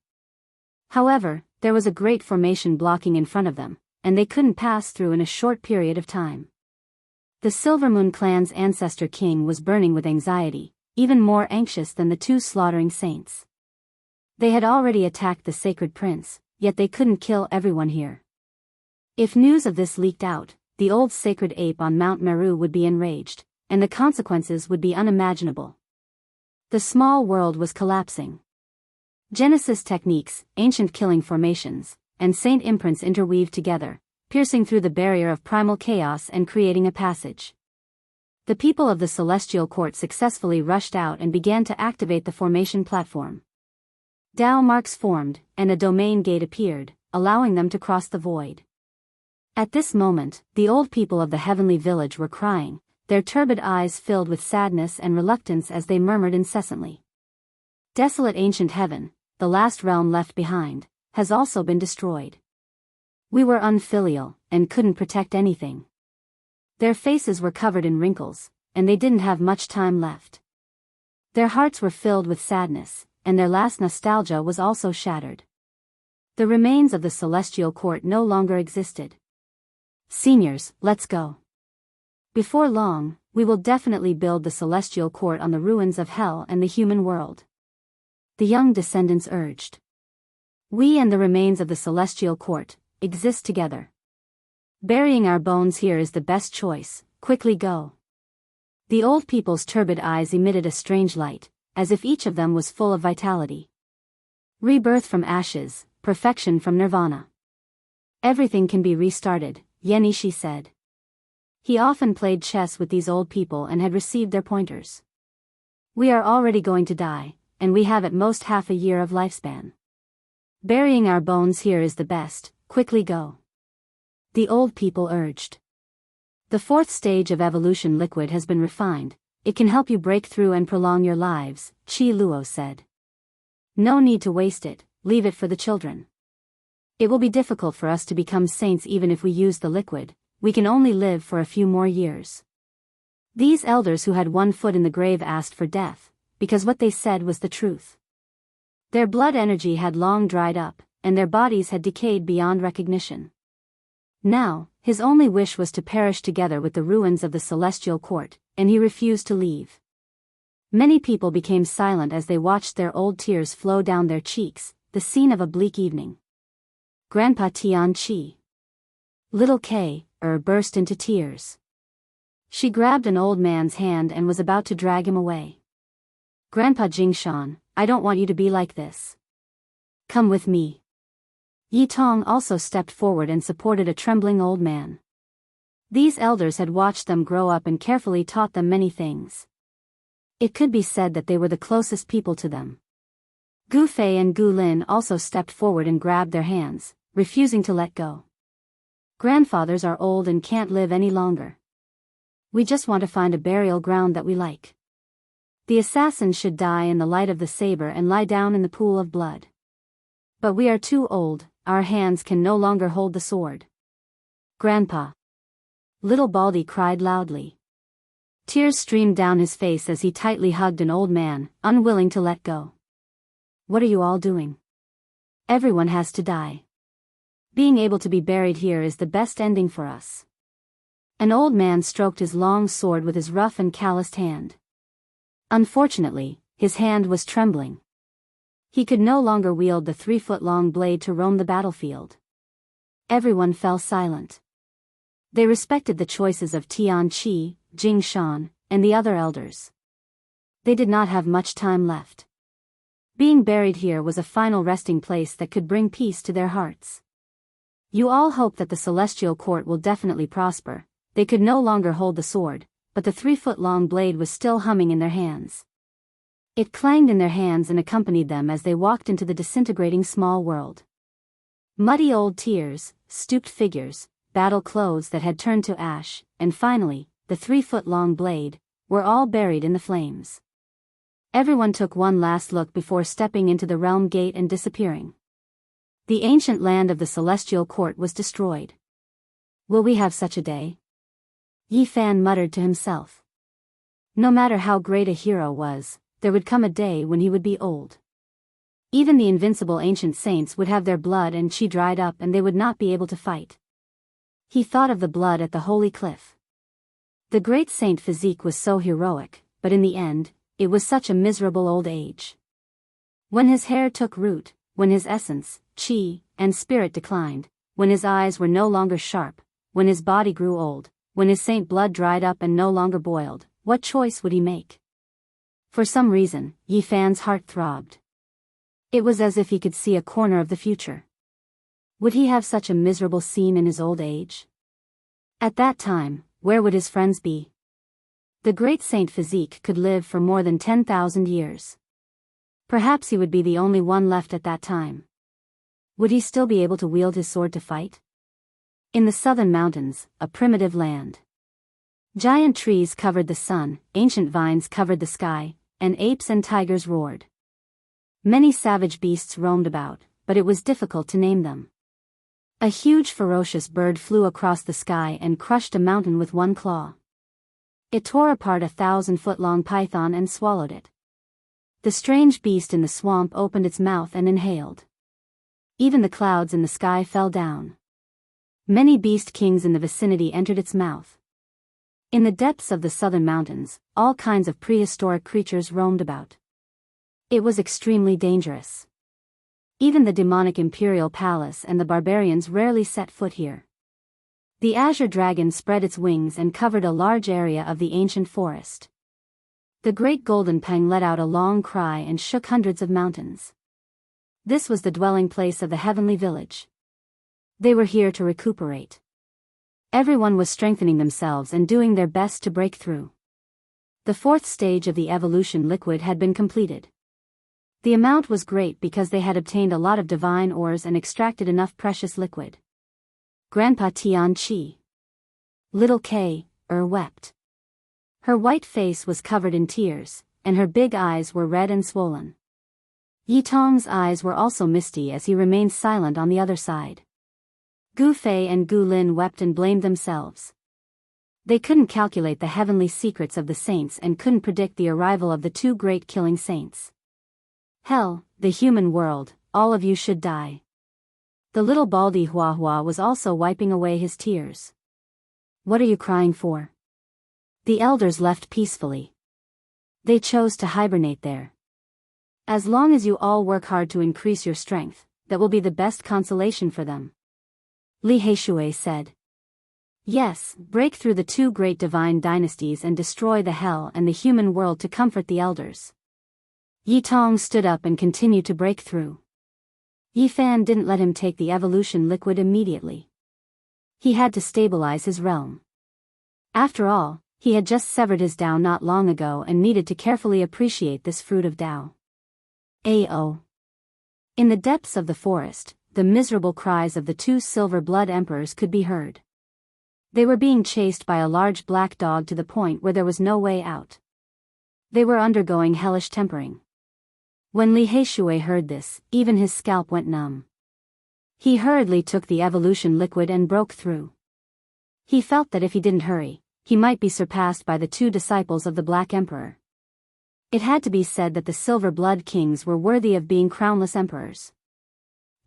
However, there was a great formation blocking in front of them, and they couldn't pass through in a short period of time. The Silver Moon clan's ancestor king was burning with anxiety, even more anxious than the two slaughtering saints. They had already attacked the sacred prince, yet they couldn't kill everyone here. If news of this leaked out, the old sacred ape on Mount Meru would be enraged, and the consequences would be unimaginable. The small world was collapsing. Genesis techniques, ancient killing formations, and saint imprints interweaved together, piercing through the barrier of primal chaos and creating a passage. The people of the celestial court successfully rushed out and began to activate the formation platform. Dao marks formed, and a domain gate appeared, allowing them to cross the void. At this moment, the old people of the heavenly village were crying, their turbid eyes filled with sadness and reluctance as they murmured incessantly. Desolate ancient heaven, the last realm left behind, has also been destroyed. We were unfilial, and couldn't protect anything. Their faces were covered in wrinkles, and they didn't have much time left. Their hearts were filled with sadness, and their last nostalgia was also shattered. The remains of the celestial court no longer existed. Seniors, let's go. Before long, we will definitely build the celestial court on the ruins of hell and the human world. The young descendants urged. We and the remains of the celestial court exist together. Burying our bones here is the best choice, quickly go. The old people's turbid eyes emitted a strange light, as if each of them was full of vitality. Rebirth from ashes, perfection from nirvana. Everything can be restarted, Yenishi said. He often played chess with these old people and had received their pointers. We are already going to die, and we have at most half a year of lifespan. Burying our bones here is the best, quickly go. The old people urged. The fourth stage of evolution liquid has been refined, it can help you break through and prolong your lives, Qi Luo said. No need to waste it, leave it for the children. It will be difficult for us to become saints even if we use the liquid, we can only live for a few more years. These elders who had one foot in the grave asked for death, because what they said was the truth. Their blood energy had long dried up, and their bodies had decayed beyond recognition. Now, his only wish was to perish together with the ruins of the celestial court, and he refused to leave. Many people became silent as they watched their old tears flow down their cheeks, the scene of a bleak evening. Grandpa Tian Chi. Little Kay, burst into tears. She grabbed an old man's hand and was about to drag him away. Grandpa Jingshan, I don't want you to be like this. Come with me. Yi Tong also stepped forward and supported a trembling old man. These elders had watched them grow up and carefully taught them many things. It could be said that they were the closest people to them. Gu Fei and Gu Lin also stepped forward and grabbed their hands, refusing to let go. Grandfathers are old and can't live any longer. We just want to find a burial ground that we like. The assassin should die in the light of the saber and lie down in the pool of blood. But we are too old, our hands can no longer hold the sword. Grandpa. Little Baldy cried loudly. Tears streamed down his face as he tightly hugged an old man, unwilling to let go. What are you all doing? Everyone has to die. Being able to be buried here is the best ending for us. An old man stroked his long sword with his rough and calloused hand. Unfortunately, his hand was trembling. He could no longer wield the 3-foot-long blade to roam the battlefield. Everyone fell silent. They respected the choices of Tian Qi, Jing Shan, and the other elders. They did not have much time left. Being buried here was a final resting place that could bring peace to their hearts. You all hope that the celestial court will definitely prosper. They could no longer hold the sword, but the 3-foot-long blade was still humming in their hands. It clanged in their hands and accompanied them as they walked into the disintegrating small world. Muddy old tears, stooped figures, battle clothes that had turned to ash, and finally, the 3-foot-long blade, were all buried in the flames. Everyone took one last look before stepping into the realm gate and disappearing. The ancient land of the celestial court was destroyed. Will we have such a day? Yi Fan muttered to himself. No matter how great a hero was, there would come a day when he would be old. Even the invincible ancient saints would have their blood and qi dried up and they would not be able to fight. He thought of the blood at the holy cliff. The great saint physique was so heroic, but in the end, it was such a miserable old age. When his hair took root, when his essence, qi, and spirit declined, when his eyes were no longer sharp, when his body grew old, when his saint blood dried up and no longer boiled, what choice would he make? For some reason, Yi Fan's heart throbbed. It was as if he could see a corner of the future. Would he have such a miserable scene in his old age? At that time, where would his friends be? The great saint physique could live for more than 10,000 years. Perhaps he would be the only one left at that time. Would he still be able to wield his sword to fight? In the southern mountains, a primitive land. Giant trees covered the sun, ancient vines covered the sky, and apes and tigers roared. Many savage beasts roamed about, but it was difficult to name them. A huge ferocious bird flew across the sky and crushed a mountain with one claw. It tore apart a 1,000-foot-long python and swallowed it. The strange beast in the swamp opened its mouth and inhaled. Even the clouds in the sky fell down. Many beast kings in the vicinity entered its mouth. In the depths of the southern mountains, all kinds of prehistoric creatures roamed about. It was extremely dangerous. Even the demonic imperial palace and the barbarians rarely set foot here. The azure dragon spread its wings and covered a large area of the ancient forest. The great golden peng let out a long cry and shook hundreds of mountains. This was the dwelling place of the heavenly village. They were here to recuperate. Everyone was strengthening themselves and doing their best to break through. The 4th stage of the evolution liquid had been completed. The amount was great because they had obtained a lot of divine ores and extracted enough precious liquid. Grandpa Tian Qi. Little K. Wept. Her white face was covered in tears, and her big eyes were red and swollen. Yi Tong's eyes were also misty as he remained silent on the other side. Gu Fei and Gu Lin wept and blamed themselves. They couldn't calculate the heavenly secrets of the saints and couldn't predict the arrival of the 2 great killing saints. Hell, the human world, all of you should die. The little Baldy Hua Hua was also wiping away his tears. What are you crying for? The elders left peacefully. They chose to hibernate there. As long as you all work hard to increase your strength, that will be the best consolation for them. Li Heishui said. Yes, break through the 2 great divine dynasties and destroy the hell and the human world to comfort the elders. Yi Tong stood up and continued to break through. Yi Fan didn't let him take the evolution liquid immediately. He had to stabilize his realm. After all, he had just severed his Dao not long ago and needed to carefully appreciate this fruit of Dao. In the depths of the forest, the miserable cries of the two silver blood emperors could be heard. They were being chased by a large black dog to the point where there was no way out. They were undergoing hellish tempering. When Li Heishui heard this, even his scalp went numb. He hurriedly took the evolution liquid and broke through. He felt that if he didn't hurry, he might be surpassed by the two disciples of the Black Emperor. It had to be said that the Silver Blood Kings were worthy of being crownless emperors.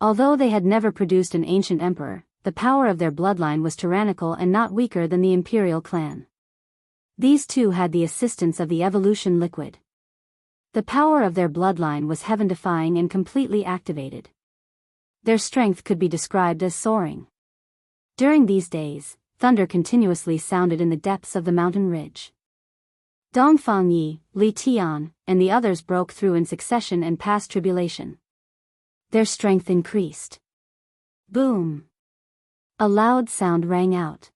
Although they had never produced an ancient emperor, the power of their bloodline was tyrannical and not weaker than the imperial clan. These two had the assistance of the evolution liquid. The power of their bloodline was heaven-defying and completely activated. Their strength could be described as soaring. During these days, thunder continuously sounded in the depths of the mountain ridge. Dongfang Yi, Li Tian, and the others broke through in succession and passed tribulation. Their strength increased. Boom! A loud sound rang out.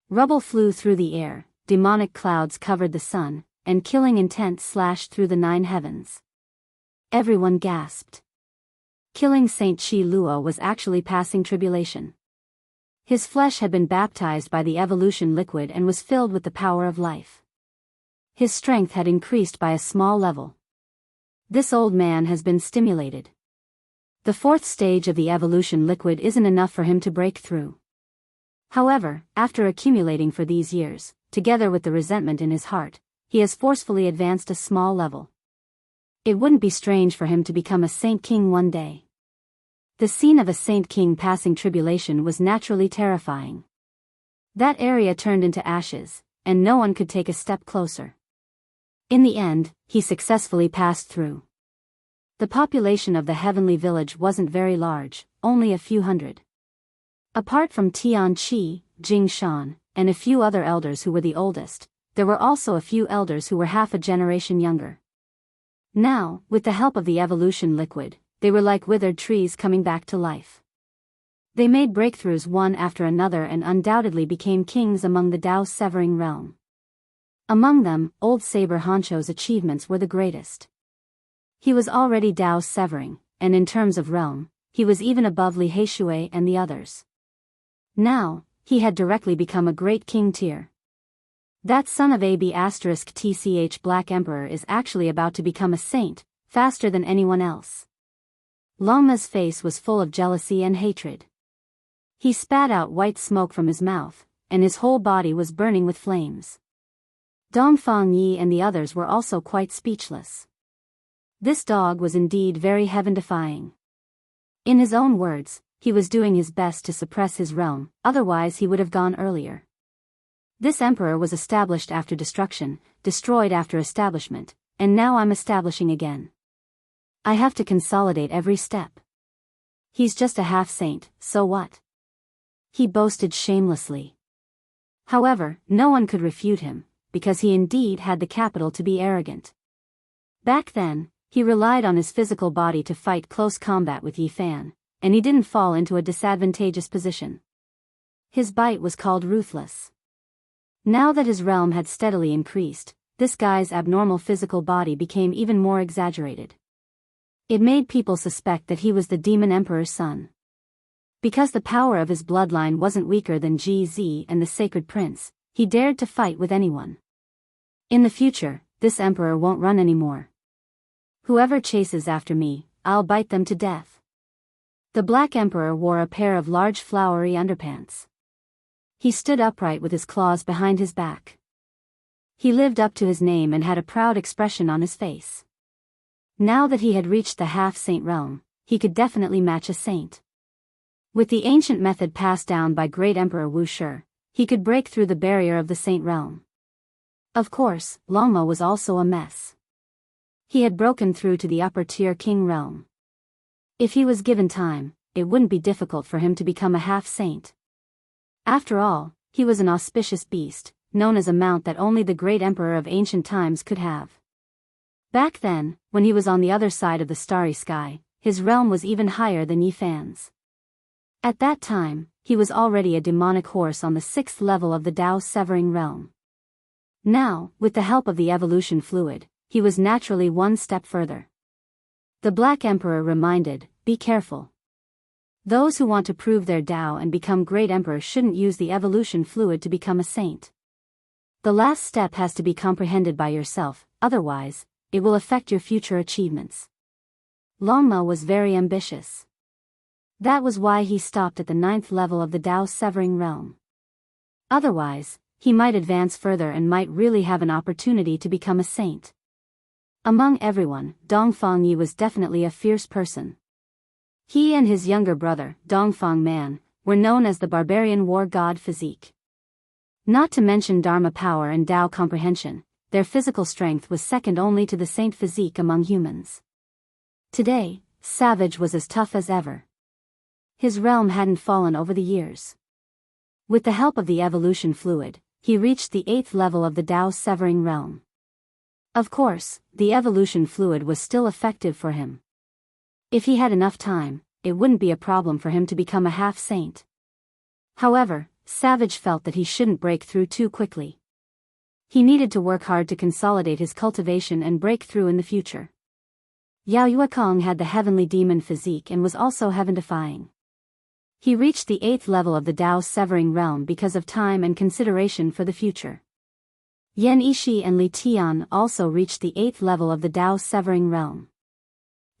Rubble flew through the air, demonic clouds covered the sun, and killing intent slashed through the 9 heavens. Everyone gasped. Killing Saint Chi Luo was actually passing tribulation. His flesh had been baptized by the evolution liquid and was filled with the power of life. His strength had increased by a small level. This old man has been stimulated. The 4th stage of the evolution liquid isn't enough for him to break through. However, after accumulating for these years, together with the resentment in his heart, he has forcefully advanced a small level. It wouldn't be strange for him to become a Saint King one day. The scene of a Saint King passing tribulation was naturally terrifying. That area turned into ashes, and no one could take a step closer. In the end, he successfully passed through. The population of the heavenly village wasn't very large, only a few hundred. Apart from Tian Qi, Jing Shan, and a few other elders who were the oldest, there were also a few elders who were half a generation younger. Now, with the help of the evolution liquid, they were like withered trees coming back to life. They made breakthroughs one after another and undoubtedly became kings among the Daoist severing realm. Among them, old Saber Honcho's achievements were the greatest. He was already Daoist severing, and in terms of realm, he was even above Li Heishui and the others. Now, he had directly become a great king tier. That son of AB *TCH Black Emperor is actually about to become a saint, faster than anyone else. Longma's face was full of jealousy and hatred. He spat out white smoke from his mouth, and his whole body was burning with flames. Dongfang Yi and the others were also quite speechless. This dog was indeed very heaven-defying. In his own words, he was doing his best to suppress his realm, otherwise he would have gone earlier. This emperor was established after destruction, destroyed after establishment, and now I'm establishing again. I have to consolidate every step. He's just a half-saint, so what? He boasted shamelessly. However, no one could refute him, because he indeed had the capital to be arrogant. Back then, he relied on his physical body to fight close combat with Yi Fan, and he didn't fall into a disadvantageous position. His bite was called ruthless. Now that his realm had steadily increased, this guy's abnormal physical body became even more exaggerated. It made people suspect that he was the Demon Emperor's son. Because the power of his bloodline wasn't weaker than GZ and the Sacred Prince, he dared to fight with anyone. In the future, this emperor won't run anymore. Whoever chases after me, I'll bite them to death. The Black Emperor wore a pair of large flowery underpants. He stood upright with his claws behind his back. He lived up to his name and had a proud expression on his face. Now that he had reached the half-saint realm, he could definitely match a saint. With the ancient method passed down by great Emperor Wu Shi, he could break through the barrier of the saint realm. Of course, Longma was also a mess. He had broken through to the upper-tier king realm. If he was given time, it wouldn't be difficult for him to become a half-saint. After all, he was an auspicious beast, known as a mount that only the great emperor of ancient times could have. Back then, when he was on the other side of the starry sky, his realm was even higher than Yi Fan's. At that time, he was already a demonic horse on the 6th level of the Dao severing realm. Now, with the help of the evolution fluid, he was naturally one step further. The Black Emperor reminded, "Be careful. Those who want to prove their Dao and become great emperors shouldn't use the evolution fluid to become a saint. The last step has to be comprehended by yourself, otherwise, it will affect your future achievements. Longma was very ambitious. That was why he stopped at the 9th level of the Dao Severing Realm. Otherwise, he might advance further and might really have an opportunity to become a saint. Among everyone, Dongfang Yi was definitely a fierce person. He and his younger brother, Dongfang Man, were known as the barbarian war god physique. Not to mention Dharma power and Dao comprehension, their physical strength was second only to the saint physique among humans. Today, Savage was as tough as ever. His realm hadn't fallen over the years. With the help of the evolution fluid, he reached the 8th level of the Dao Severing Realm. Of course, the evolution fluid was still effective for him. If he had enough time, it wouldn't be a problem for him to become a half-saint. However, Savage felt that he shouldn't break through too quickly. He needed to work hard to consolidate his cultivation and break through in the future. Yao Yuekong had the heavenly demon physique and was also heaven-defying. He reached the 8th level of the Dao Severing Realm because of time and consideration for the future. Yan Yishi and Li Tian also reached the 8th level of the Dao Severing Realm.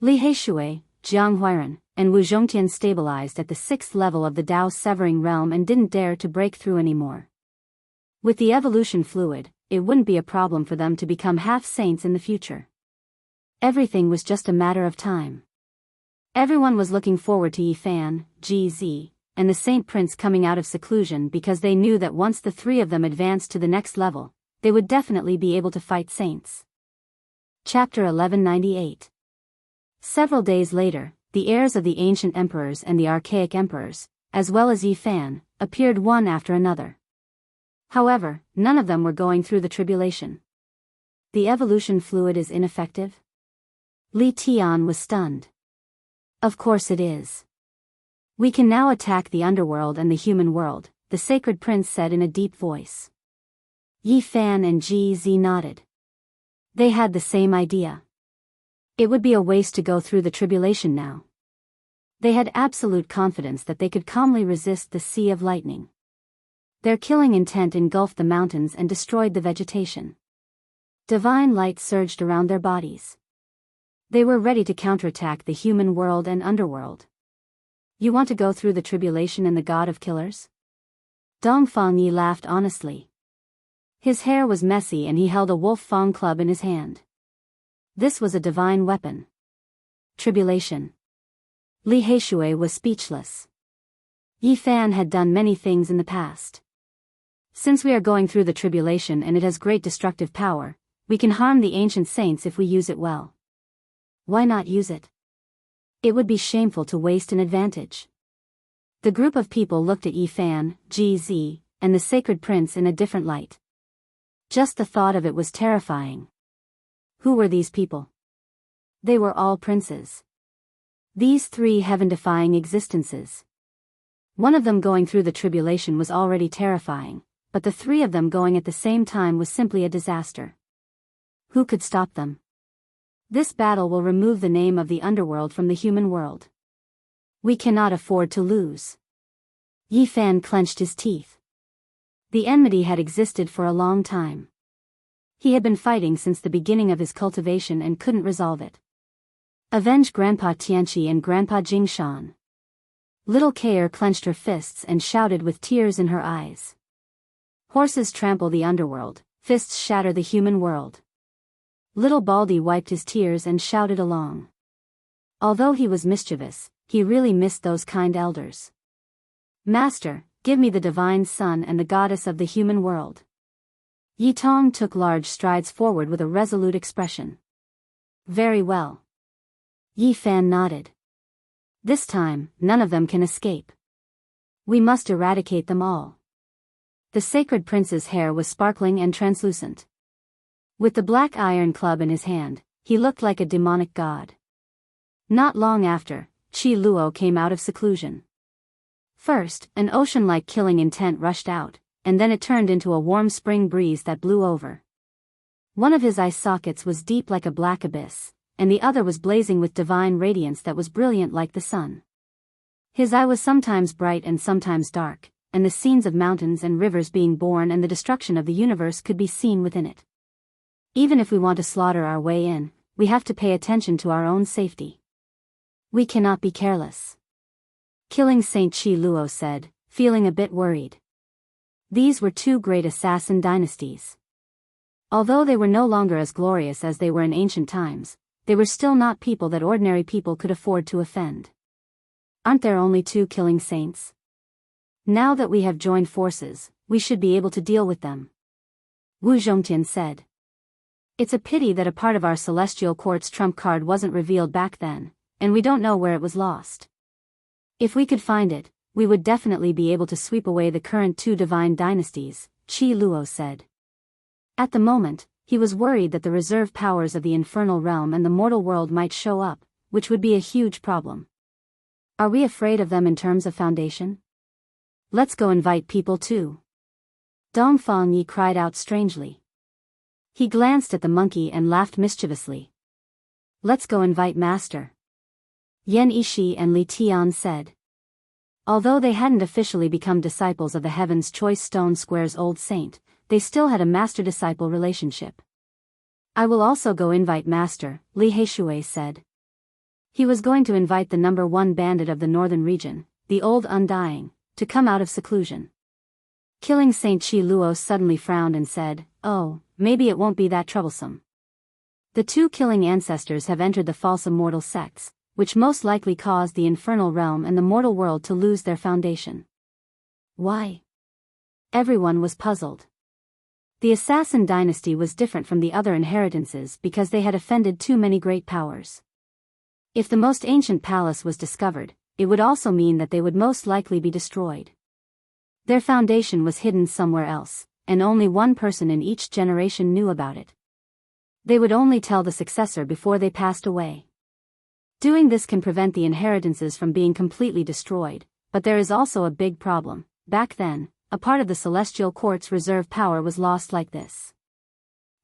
Li Heishui, Jiang Huiran, and Wu Zhongtian stabilized at the 6th level of the Dao Severing Realm and didn't dare to break through anymore. With the evolution fluid, it wouldn't be a problem for them to become half-saints in the future. Everything was just a matter of time. Everyone was looking forward to Yifan, GZ, and the Saint Prince coming out of seclusion because they knew that once the three of them advanced to the next level, they would definitely be able to fight saints. Chapter 1198. Several days later, the heirs of the ancient emperors and the archaic emperors, as well as Yifan, appeared one after another. However, none of them were going through the tribulation. The evolution fluid is ineffective? Li Tian was stunned. Of course it is. We can now attack the underworld and the human world, the sacred prince said in a deep voice. Yifan and GZ nodded. They had the same idea. It would be a waste to go through the tribulation now. They had absolute confidence that they could calmly resist the sea of lightning. Their killing intent engulfed the mountains and destroyed the vegetation. Divine light surged around their bodies. They were ready to counterattack the human world and underworld. You want to go through the tribulation and the god of killers? Dongfang Yi laughed honestly. His hair was messy and he held a wolf fang club in his hand. This was a divine weapon. Tribulation. Li Heishui was speechless. Yifan had done many things in the past. Since we are going through the tribulation and it has great destructive power, we can harm the ancient saints if we use it well. Why not use it? It would be shameful to waste an advantage. The group of people looked at Yifan, GZ, and the sacred prince in a different light. Just the thought of it was terrifying. Who were these people? They were all princes. These three heaven-defying existences. One of them going through the tribulation was already terrifying, but the three of them going at the same time was simply a disaster. Who could stop them? This battle will remove the name of the underworld from the human world. We cannot afford to lose. Yifan clenched his teeth. The enmity had existed for a long time. He had been fighting since the beginning of his cultivation and couldn't resolve it. Avenge Grandpa Tianqi and Grandpa Jingshan. Little Kair clenched her fists and shouted with tears in her eyes. Horses trample the underworld, fists shatter the human world. Little Baldy wiped his tears and shouted along. Although he was mischievous, he really missed those kind elders. Master, give me the divine sun and the goddess of the human world. Yi Tong took large strides forward with a resolute expression. Very well. Yifan nodded. This time, none of them can escape. We must eradicate them all. The sacred prince's hair was sparkling and translucent. With the black iron club in his hand, he looked like a demonic god. Not long after, Qi Luo came out of seclusion. First, an ocean-like killing intent rushed out, and then it turned into a warm spring breeze that blew over. One of his eye sockets was deep like a black abyss, and the other was blazing with divine radiance that was brilliant like the sun. His eye was sometimes bright and sometimes dark, and the scenes of mountains and rivers being born and the destruction of the universe could be seen within it. Even if we want to slaughter our way in, we have to pay attention to our own safety. We cannot be careless. Killing Saint Chi Luo said, feeling a bit worried. These were two great assassin dynasties. Although they were no longer as glorious as they were in ancient times, they were still not people that ordinary people could afford to offend. Aren't there only two killing saints? Now that we have joined forces, we should be able to deal with them. Wu Zhongtian said. It's a pity that a part of our celestial court's trump card wasn't revealed back then, and we don't know where it was lost. If we could find it, we would definitely be able to sweep away the current two divine dynasties, Chi Luo said. At the moment, he was worried that the reserve powers of the infernal realm and the mortal world might show up, which would be a huge problem. Are we afraid of them in terms of foundation? Let's go invite people too. Dong Fangyi cried out strangely. He glanced at the monkey and laughed mischievously. Let's go invite Master. Yan Yishi and Li Tian said. Although they hadn't officially become disciples of the Heaven's Choice Stone Square's old saint, they still had a master-disciple relationship. I will also go invite Master, Li Heishui said. He was going to invite the number one bandit of the northern region, the Old Undying, to come out of seclusion. Killing Saint Chi Luo suddenly frowned and said, "Oh, maybe it won't be that troublesome. The two killing ancestors have entered the false immortal sects, which most likely caused the infernal realm and the mortal world to lose their foundation." Why? Everyone was puzzled. The assassin dynasty was different from the other inheritances because they had offended too many great powers. If the most ancient palace was discovered, it would also mean that they would most likely be destroyed. Their foundation was hidden somewhere else, and only one person in each generation knew about it. They would only tell the successor before they passed away. Doing this can prevent the inheritances from being completely destroyed, but there is also a big problem. Back then, a part of the celestial court's reserve power was lost like this.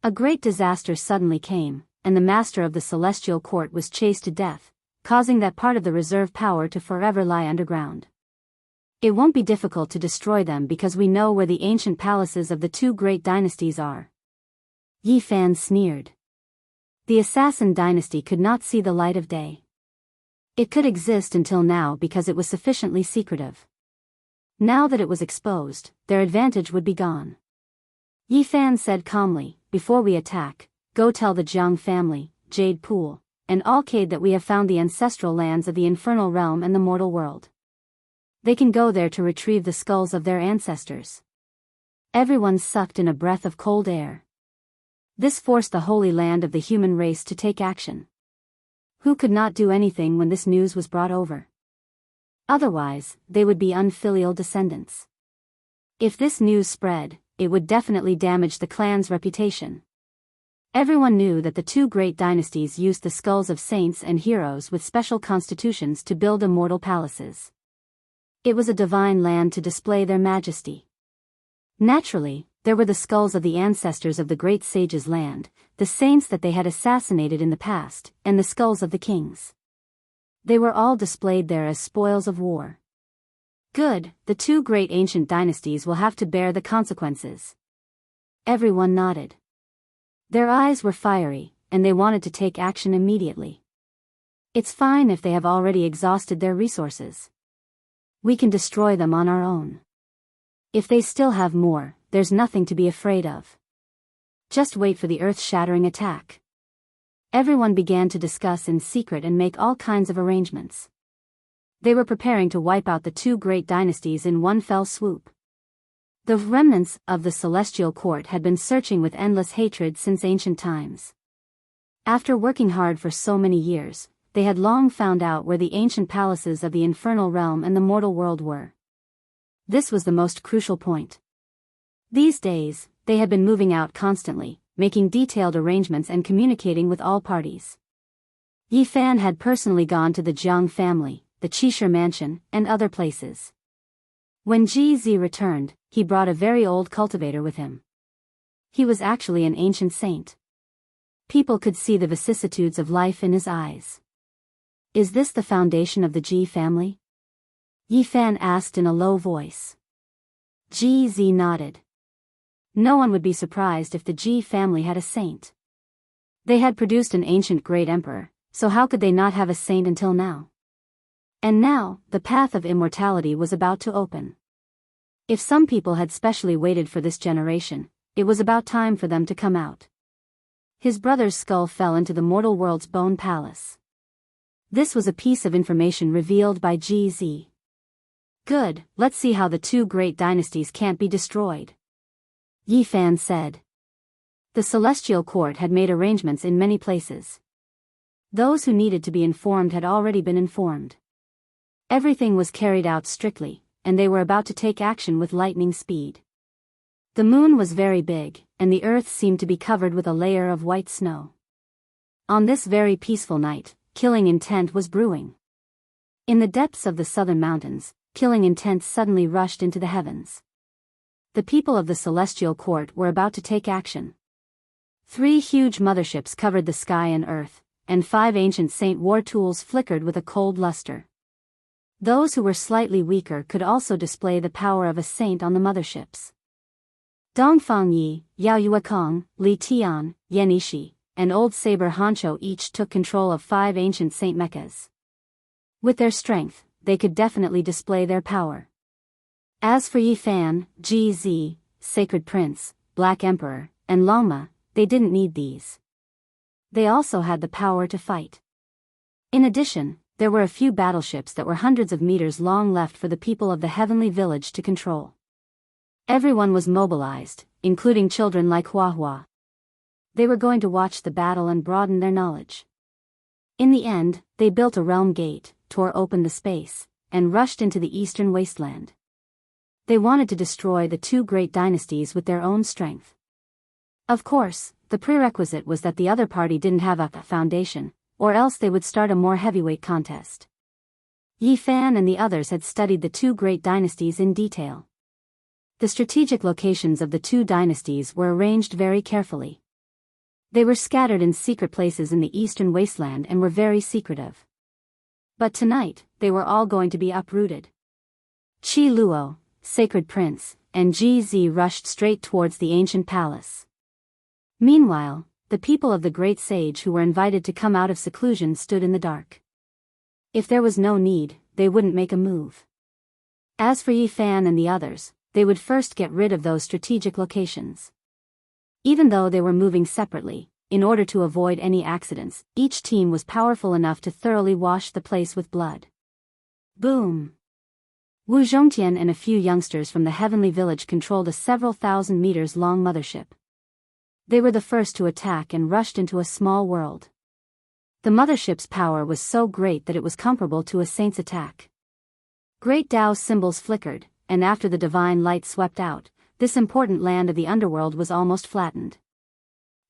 A great disaster suddenly came, and the master of the celestial court was chased to death, causing that part of the reserve power to forever lie underground. It won't be difficult to destroy them because we know where the ancient palaces of the two great dynasties are. Yi Fan sneered. The assassin dynasty could not see the light of day. It could exist until now because it was sufficiently secretive. Now that it was exposed, their advantage would be gone. Yi Fan said calmly, "Before we attack, go tell the Jiang family, Jade Pool, and Alcade that we have found the ancestral lands of the infernal realm and the mortal world. They can go there to retrieve the skulls of their ancestors." Everyone sucked in a breath of cold air. This forced the holy land of the human race to take action. Who could not do anything when this news was brought over? Otherwise, they would be unfilial descendants. If this news spread, it would definitely damage the clan's reputation. Everyone knew that the two great dynasties used the skulls of saints and heroes with special constitutions to build immortal palaces. It was a divine land to display their majesty. Naturally, there were the skulls of the ancestors of the great sage's land, the saints that they had assassinated in the past, and the skulls of the kings. They were all displayed there as spoils of war. Good, the two great ancient dynasties will have to bear the consequences. Everyone nodded. Their eyes were fiery, and they wanted to take action immediately. It's fine if they have already exhausted their resources. We can destroy them on our own. If they still have more, there's nothing to be afraid of. Just wait for the earth-shattering attack. Everyone began to discuss in secret and make all kinds of arrangements. They were preparing to wipe out the two great dynasties in one fell swoop. The remnants of the celestial court had been searching with endless hatred since ancient times. After working hard for so many years, they had long found out where the ancient palaces of the infernal realm and the mortal world were. This was the most crucial point. These days, they had been moving out constantly, making detailed arrangements and communicating with all parties. Yi Fan had personally gone to the Jiang family, the Qisher mansion, and other places. When Ji Zi returned, he brought a very old cultivator with him. He was actually an ancient saint. People could see the vicissitudes of life in his eyes. Is this the foundation of the Ji family? Yi Fan asked in a low voice. GZ nodded. No one would be surprised if the Ji family had a saint. They had produced an ancient great emperor, so how could they not have a saint until now? And now, the path of immortality was about to open. If some people had specially waited for this generation, it was about time for them to come out. His brother's skull fell into the mortal world's bone palace. This was a piece of information revealed by GZ. Good, let's see how the two great dynasties can't be destroyed. Yi Fan said. The celestial court had made arrangements in many places. Those who needed to be informed had already been informed. Everything was carried out strictly, and they were about to take action with lightning speed. The moon was very big, and the earth seemed to be covered with a layer of white snow. On this very peaceful night, killing intent was brewing. In the depths of the southern mountains, killing intent suddenly rushed into the heavens. The people of the celestial court were about to take action. 3 huge motherships covered the sky and earth, and 5 ancient saint war tools flickered with a cold luster. Those who were slightly weaker could also display the power of a saint on the motherships. Dongfang Yi, Yao Yuekong, Li Tian, Yan Ishi, and Old Saber Hancho each took control of 5 ancient saint mechas. With their strength, they could definitely display their power. As for Yi Fan, GZ, Sacred Prince, Black Emperor, and Longma, they didn't need these. They also had the power to fight. In addition, there were a few battleships that were hundreds of meters long left for the people of the heavenly village to control. Everyone was mobilized, including children like Hua Hua. They were going to watch the battle and broaden their knowledge. In the end, they built a realm gate, tore open the space, and rushed into the eastern wasteland. They wanted to destroy the 2 great dynasties with their own strength. Of course, the prerequisite was that the other party didn't have a foundation, or else they would start a more heavyweight contest. Yi Fan and the others had studied the 2 great dynasties in detail. The strategic locations of the 2 dynasties were arranged very carefully. They were scattered in secret places in the eastern wasteland and were very secretive. But tonight, they were all going to be uprooted. Qi Luo, Sacred Prince, and GZ rushed straight towards the ancient palace. Meanwhile, the people of the great sage who were invited to come out of seclusion stood in the dark. If there was no need, they wouldn't make a move. As for Yi Fan and the others, they would first get rid of those strategic locations. Even though they were moving separately, in order to avoid any accidents, each team was powerful enough to thoroughly wash the place with blood. Boom! Wu Zhongtian and a few youngsters from the heavenly village controlled a several thousand meters long mothership. They were the first to attack and rushed into a small world. The mothership's power was so great that it was comparable to a saint's attack. Great Dao symbols flickered, and after the divine light swept out, this important land of the underworld was almost flattened.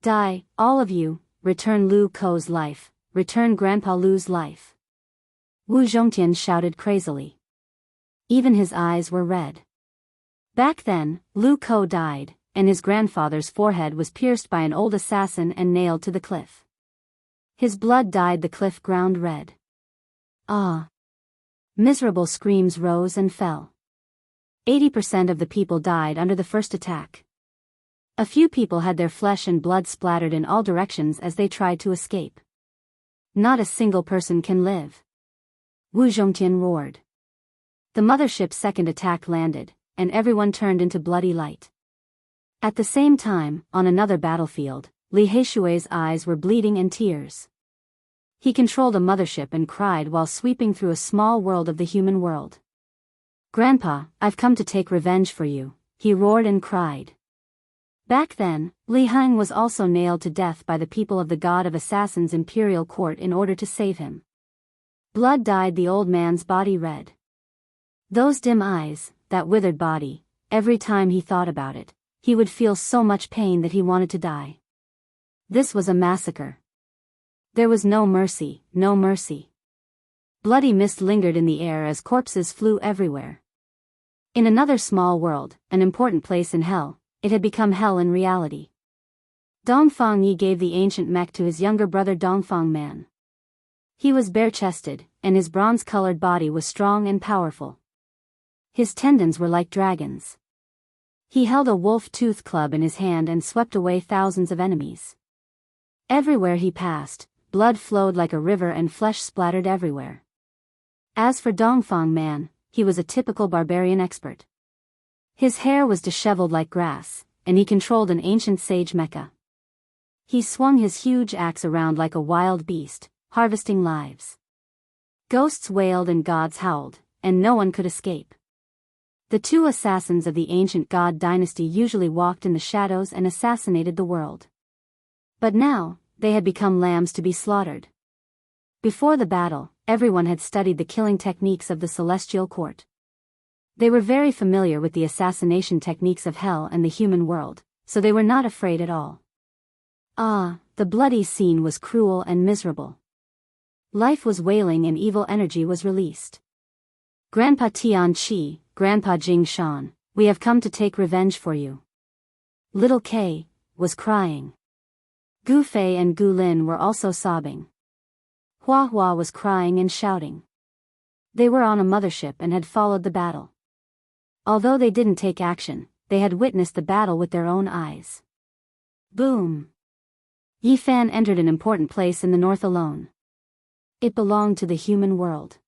Die, all of you, return Lu Ko's life, return Grandpa Lu's life. Wu Zhongtian shouted crazily. Even his eyes were red. Back then, Lu Ko died, and his grandfather's forehead was pierced by an old assassin and nailed to the cliff. His blood dyed the cliff ground red. Ah! Miserable screams rose and fell. 80% of the people died under the first attack. A few people had their flesh and blood splattered in all directions as they tried to escape. Not a single person can live. Wu Zhongtian roared. The mothership's second attack landed, and everyone turned into bloody light. At the same time, on another battlefield, Li Heishui's eyes were bleeding and tears. He controlled a mothership and cried while sweeping through a small world of the human world. Grandpa, I've come to take revenge for you, he roared and cried. Back then, Li Heng was also nailed to death by the people of the God of Assassins' imperial court in order to save him. Blood dyed the old man's body red. Those dim eyes, that withered body, every time he thought about it, he would feel so much pain that he wanted to die. This was a massacre. There was no mercy, no mercy. Bloody mist lingered in the air as corpses flew everywhere. In another small world, an important place in hell, it had become hell in reality. Dongfang Yi gave the ancient mech to his younger brother Dongfang Man. He was bare-chested, and his bronze-colored body was strong and powerful. His tendons were like dragons. He held a wolf-tooth club in his hand and swept away thousands of enemies. Everywhere he passed, blood flowed like a river and flesh splattered everywhere. As for Dongfang Man, he was a typical barbarian expert. His hair was disheveled like grass, and he controlled an ancient sage mecha. He swung his huge axe around like a wild beast, harvesting lives. Ghosts wailed and gods howled, and no one could escape. The two assassins of the ancient god dynasty usually walked in the shadows and assassinated the world. But now, they had become lambs to be slaughtered. Before the battle, everyone had studied the killing techniques of the celestial court. They were very familiar with the assassination techniques of hell and the human world, so they were not afraid at all. Ah, the bloody scene was cruel and miserable. Life was wailing and evil energy was released. Grandpa Tian Qi, Grandpa Jing Shan, we have come to take revenge for you. Little Kay was crying. Gu Fei and Gu Lin were also sobbing. Hua Hua was crying and shouting. They were on a mothership and had followed the battle. Although they didn't take action, they had witnessed the battle with their own eyes. Boom! Yi Fan entered an important place in the north alone. It belonged to the human world.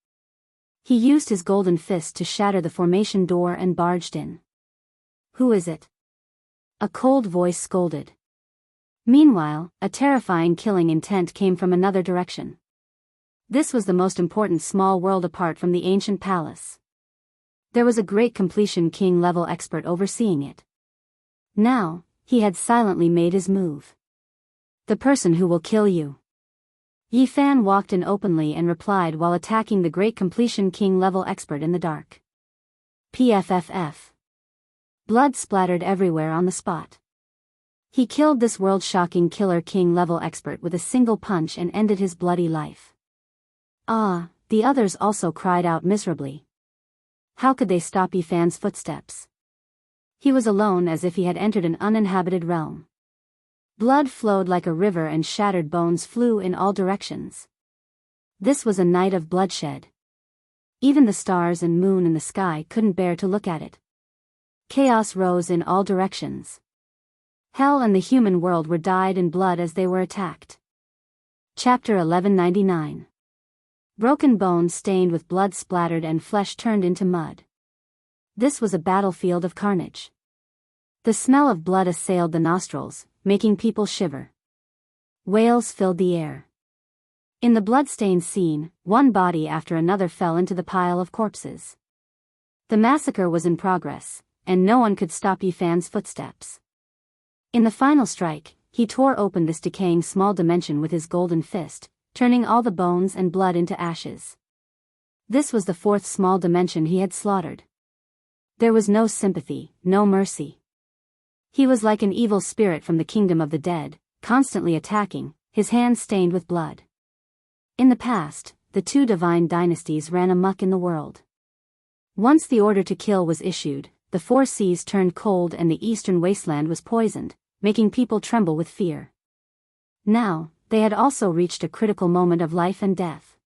He used his golden fist to shatter the formation door and barged in. Who is it? A cold voice scolded. Meanwhile, a terrifying killing intent came from another direction. This was the most important small world apart from the ancient palace. There was a great completion king-level expert overseeing it. Now, he had silently made his move. The person who will kill you. Yi Fan walked in openly and replied while attacking the great completion king-level expert in the dark. PFFF. Blood splattered everywhere on the spot. He killed this world-shocking killer king-level expert with a single punch and ended his bloody life. Ah, the others also cried out miserably. How could they stop Yi Fan's footsteps? He was alone as if he had entered an uninhabited realm. Blood flowed like a river and shattered bones flew in all directions. This was a night of bloodshed. Even the stars and moon in the sky couldn't bear to look at it. Chaos rose in all directions. Hell and the human world were dyed in blood as they were attacked. Chapter 1199. Broken bones stained with blood splattered and flesh turned into mud. This was a battlefield of carnage. The smell of blood assailed the nostrils, making people shiver. Wails filled the air. In the blood-stained scene, one body after another fell into the pile of corpses. The massacre was in progress, and no one could stop Yi Fan's footsteps. In the final strike, he tore open this decaying small dimension with his golden fist, turning all the bones and blood into ashes. This was the fourth small dimension he had slaughtered. There was no sympathy, no mercy. He was like an evil spirit from the kingdom of the dead, constantly attacking, his hands stained with blood. In the past, the two divine dynasties ran amok in the world. Once the order to kill was issued, the four seas turned cold and the eastern wasteland was poisoned, making people tremble with fear. Now, they had also reached a critical moment of life and death.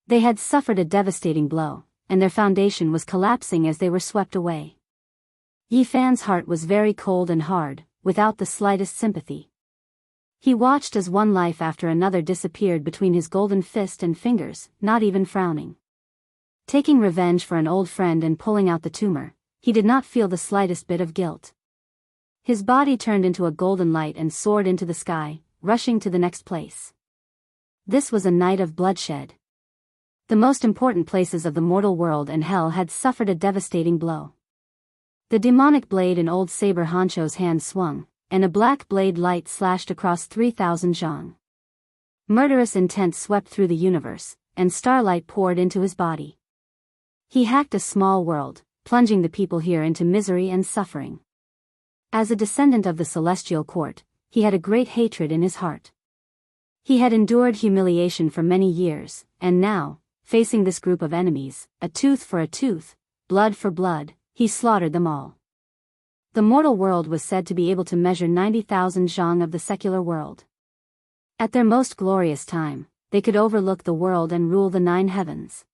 They had suffered a devastating blow, and their foundation was collapsing as they were swept away. Yi Fan's heart was very cold and hard, without the slightest sympathy. He watched as one life after another disappeared between his golden fist and fingers, not even frowning. Taking revenge for an old friend and pulling out the tumor, he did not feel the slightest bit of guilt. His body turned into a golden light and soared into the sky, rushing to the next place. This was a night of bloodshed. The most important places of the mortal world and hell had suffered a devastating blow. The demonic blade in old Saber Honcho's hand swung, and a black blade light slashed across 3,000 zhang. Murderous intent swept through the universe, and starlight poured into his body. He hacked a small world, plunging the people here into misery and suffering. As a descendant of the celestial court, he had a great hatred in his heart. He had endured humiliation for many years, and now, facing this group of enemies, a tooth for a tooth, blood for blood, he slaughtered them all. The mortal world was said to be able to measure 90,000 zhang of the secular world. At their most glorious time, they could overlook the world and rule the 9 heavens.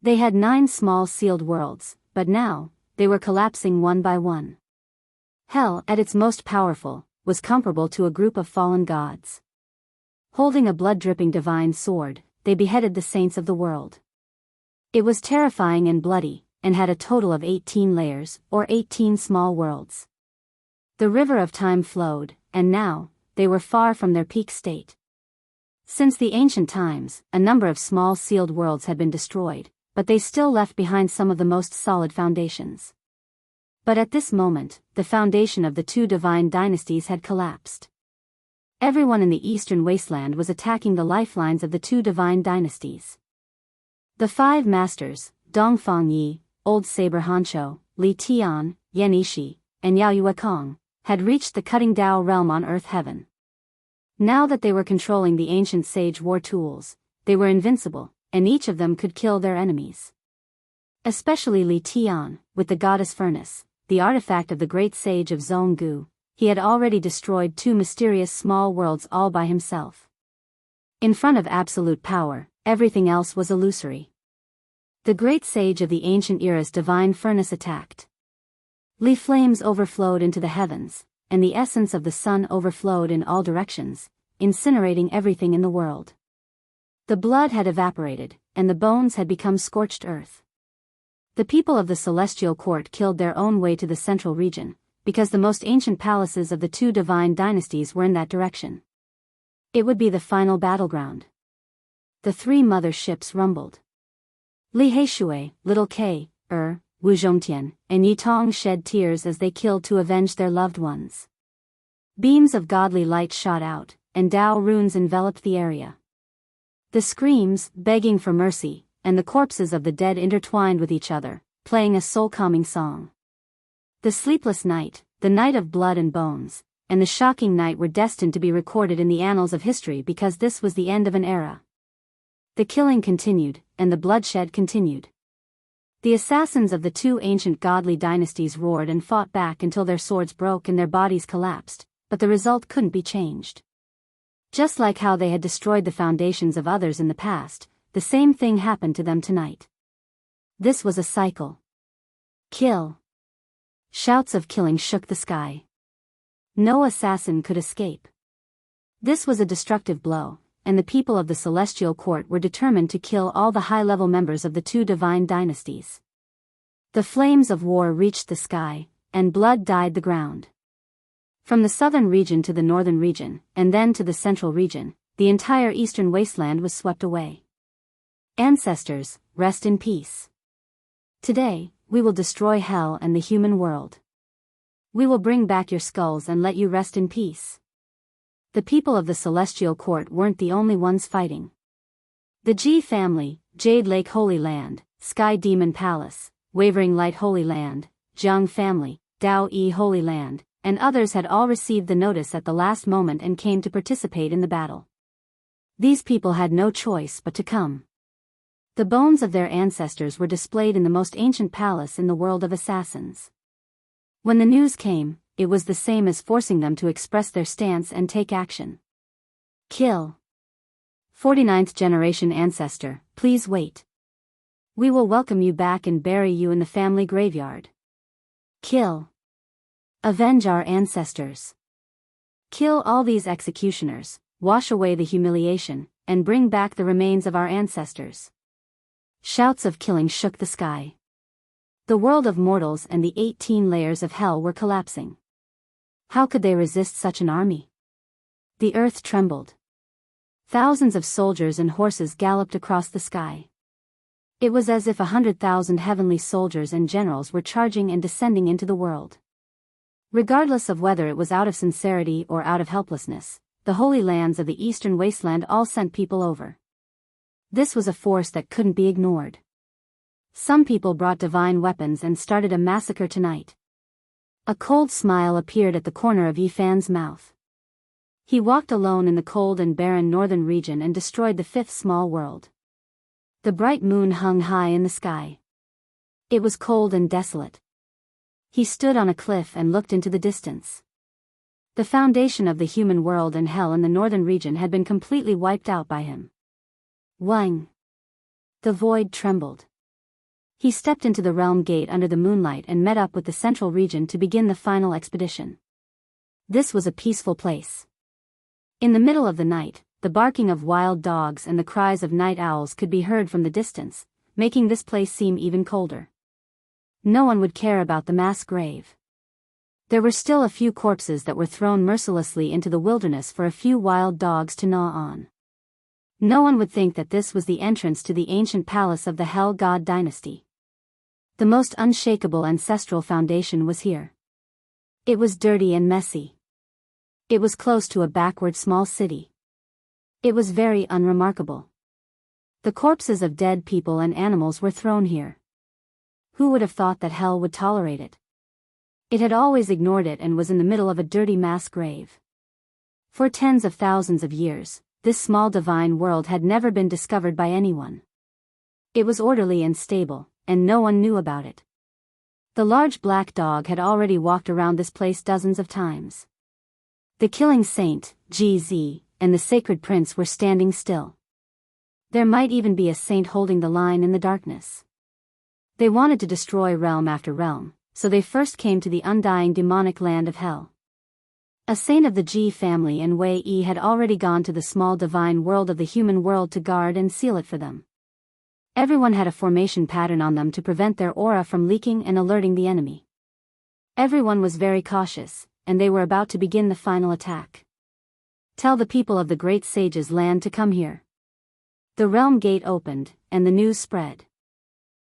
They had 9 small sealed worlds, but now, they were collapsing one by one. Hell, at its most powerful, was comparable to a group of fallen gods. Holding a blood-dripping divine sword, they beheaded the saints of the world. It was terrifying and bloody, and had a total of 18 layers, or 18 small worlds. The river of time flowed, and now, they were far from their peak state. Since the ancient times, a number of small sealed worlds had been destroyed, but they still left behind some of the most solid foundations. But at this moment, the foundation of the two divine dynasties had collapsed. Everyone in the eastern wasteland was attacking the lifelines of the two divine dynasties. The five masters, Dongfang Yi, Old Saber Hancho, Li Tian, Yan Yishi, and Yao Yuekong, had reached the cutting Dao realm on Earth Heaven. Now that they were controlling the ancient sage war tools, they were invincible, and each of them could kill their enemies. Especially Li Tian, with the goddess furnace, the artifact of the great sage of Zhonggu, he had already destroyed two mysterious small worlds all by himself. In front of absolute power, everything else was illusory. The great sage of the ancient era's divine furnace attacked. Li flames overflowed into the heavens, and the essence of the sun overflowed in all directions, incinerating everything in the world. The blood had evaporated, and the bones had become scorched earth. The people of the celestial court killed their own way to the central region, because the most ancient palaces of the two divine dynasties were in that direction. It would be the final battleground. The three mother ships rumbled. Li Heishui, Little K, Wu Zhongtian, and Yi Tong shed tears as they killed to avenge their loved ones. Beams of godly light shot out, and Dao runes enveloped the area. The screams, begging for mercy, and the corpses of the dead intertwined with each other, playing a soul-calming song. The sleepless night, the night of blood and bones, and the shocking night were destined to be recorded in the annals of history because this was the end of an era. The killing continued, and the bloodshed continued. The assassins of the two ancient godly dynasties roared and fought back until their swords broke and their bodies collapsed, but the result couldn't be changed. Just like how they had destroyed the foundations of others in the past, the same thing happened to them tonight. This was a cycle. Kill. Shouts of killing shook the sky. No assassin could escape. This was a destructive blow, and the people of the celestial court were determined to kill all the high-level members of the two divine dynasties. The flames of war reached the sky, and blood dyed the ground. From the southern region to the northern region, and then to the central region, the entire eastern wasteland was swept away. Ancestors, rest in peace. Today, we will destroy hell and the human world. We will bring back your skulls and let you rest in peace. The people of the celestial court weren't the only ones fighting. The Ji family, Jade Lake Holy Land, Sky Demon Palace, Wavering Light Holy Land, Jianghu family, Dao Yi Holy Land, and others had all received the notice at the last moment and came to participate in the battle. These people had no choice but to come. The bones of their ancestors were displayed in the most ancient palace in the world of assassins. When the news came, it was the same as forcing them to express their stance and take action. Kill. 49th generation ancestor, please wait. We will welcome you back and bury you in the family graveyard. Kill. Avenge our ancestors. Kill all these executioners, wash away the humiliation, and bring back the remains of our ancestors. Shouts of killing shook the sky. The world of mortals and the 18 layers of hell were collapsing. How could they resist such an army? The earth trembled. Thousands of soldiers and horses galloped across the sky. It was as if 100,000 heavenly soldiers and generals were charging and descending into the world. Regardless of whether it was out of sincerity or out of helplessness, the holy lands of the eastern wasteland all sent people over. This was a force that couldn't be ignored. Some people brought divine weapons and started a massacre tonight. A cold smile appeared at the corner of Yifan's mouth. He walked alone in the cold and barren northern region and destroyed the fifth small world. The bright moon hung high in the sky. It was cold and desolate. He stood on a cliff and looked into the distance. The foundation of the human world and hell in the northern region had been completely wiped out by him. Wang. The void trembled. He stepped into the realm gate under the moonlight and met up with the central region to begin the final expedition. This was a peaceful place. In the middle of the night, the barking of wild dogs and the cries of night owls could be heard from the distance, making this place seem even colder. No one would care about the mass grave. There were still a few corpses that were thrown mercilessly into the wilderness for a few wild dogs to gnaw on. No one would think that this was the entrance to the ancient palace of the Hell God dynasty. The most unshakable ancestral foundation was here. It was dirty and messy. It was close to a backward small city. It was very unremarkable. The corpses of dead people and animals were thrown here. Who would have thought that hell would tolerate it? It had always ignored it and was in the middle of a dirty mass grave. For tens of thousands of years, this small divine world had never been discovered by anyone. It was orderly and stable, and no one knew about it. The large black dog had already walked around this place dozens of times. The killing saint, GZ, and the sacred prince were standing still. There might even be a saint holding the line in the darkness. They wanted to destroy realm after realm, so they first came to the undying demonic land of hell. A saint of the Ji family and Wei Yi had already gone to the small divine world of the human world to guard and seal it for them. Everyone had a formation pattern on them to prevent their aura from leaking and alerting the enemy. Everyone was very cautious, and they were about to begin the final attack. Tell the people of the great sages' land to come here. The realm gate opened, and the news spread.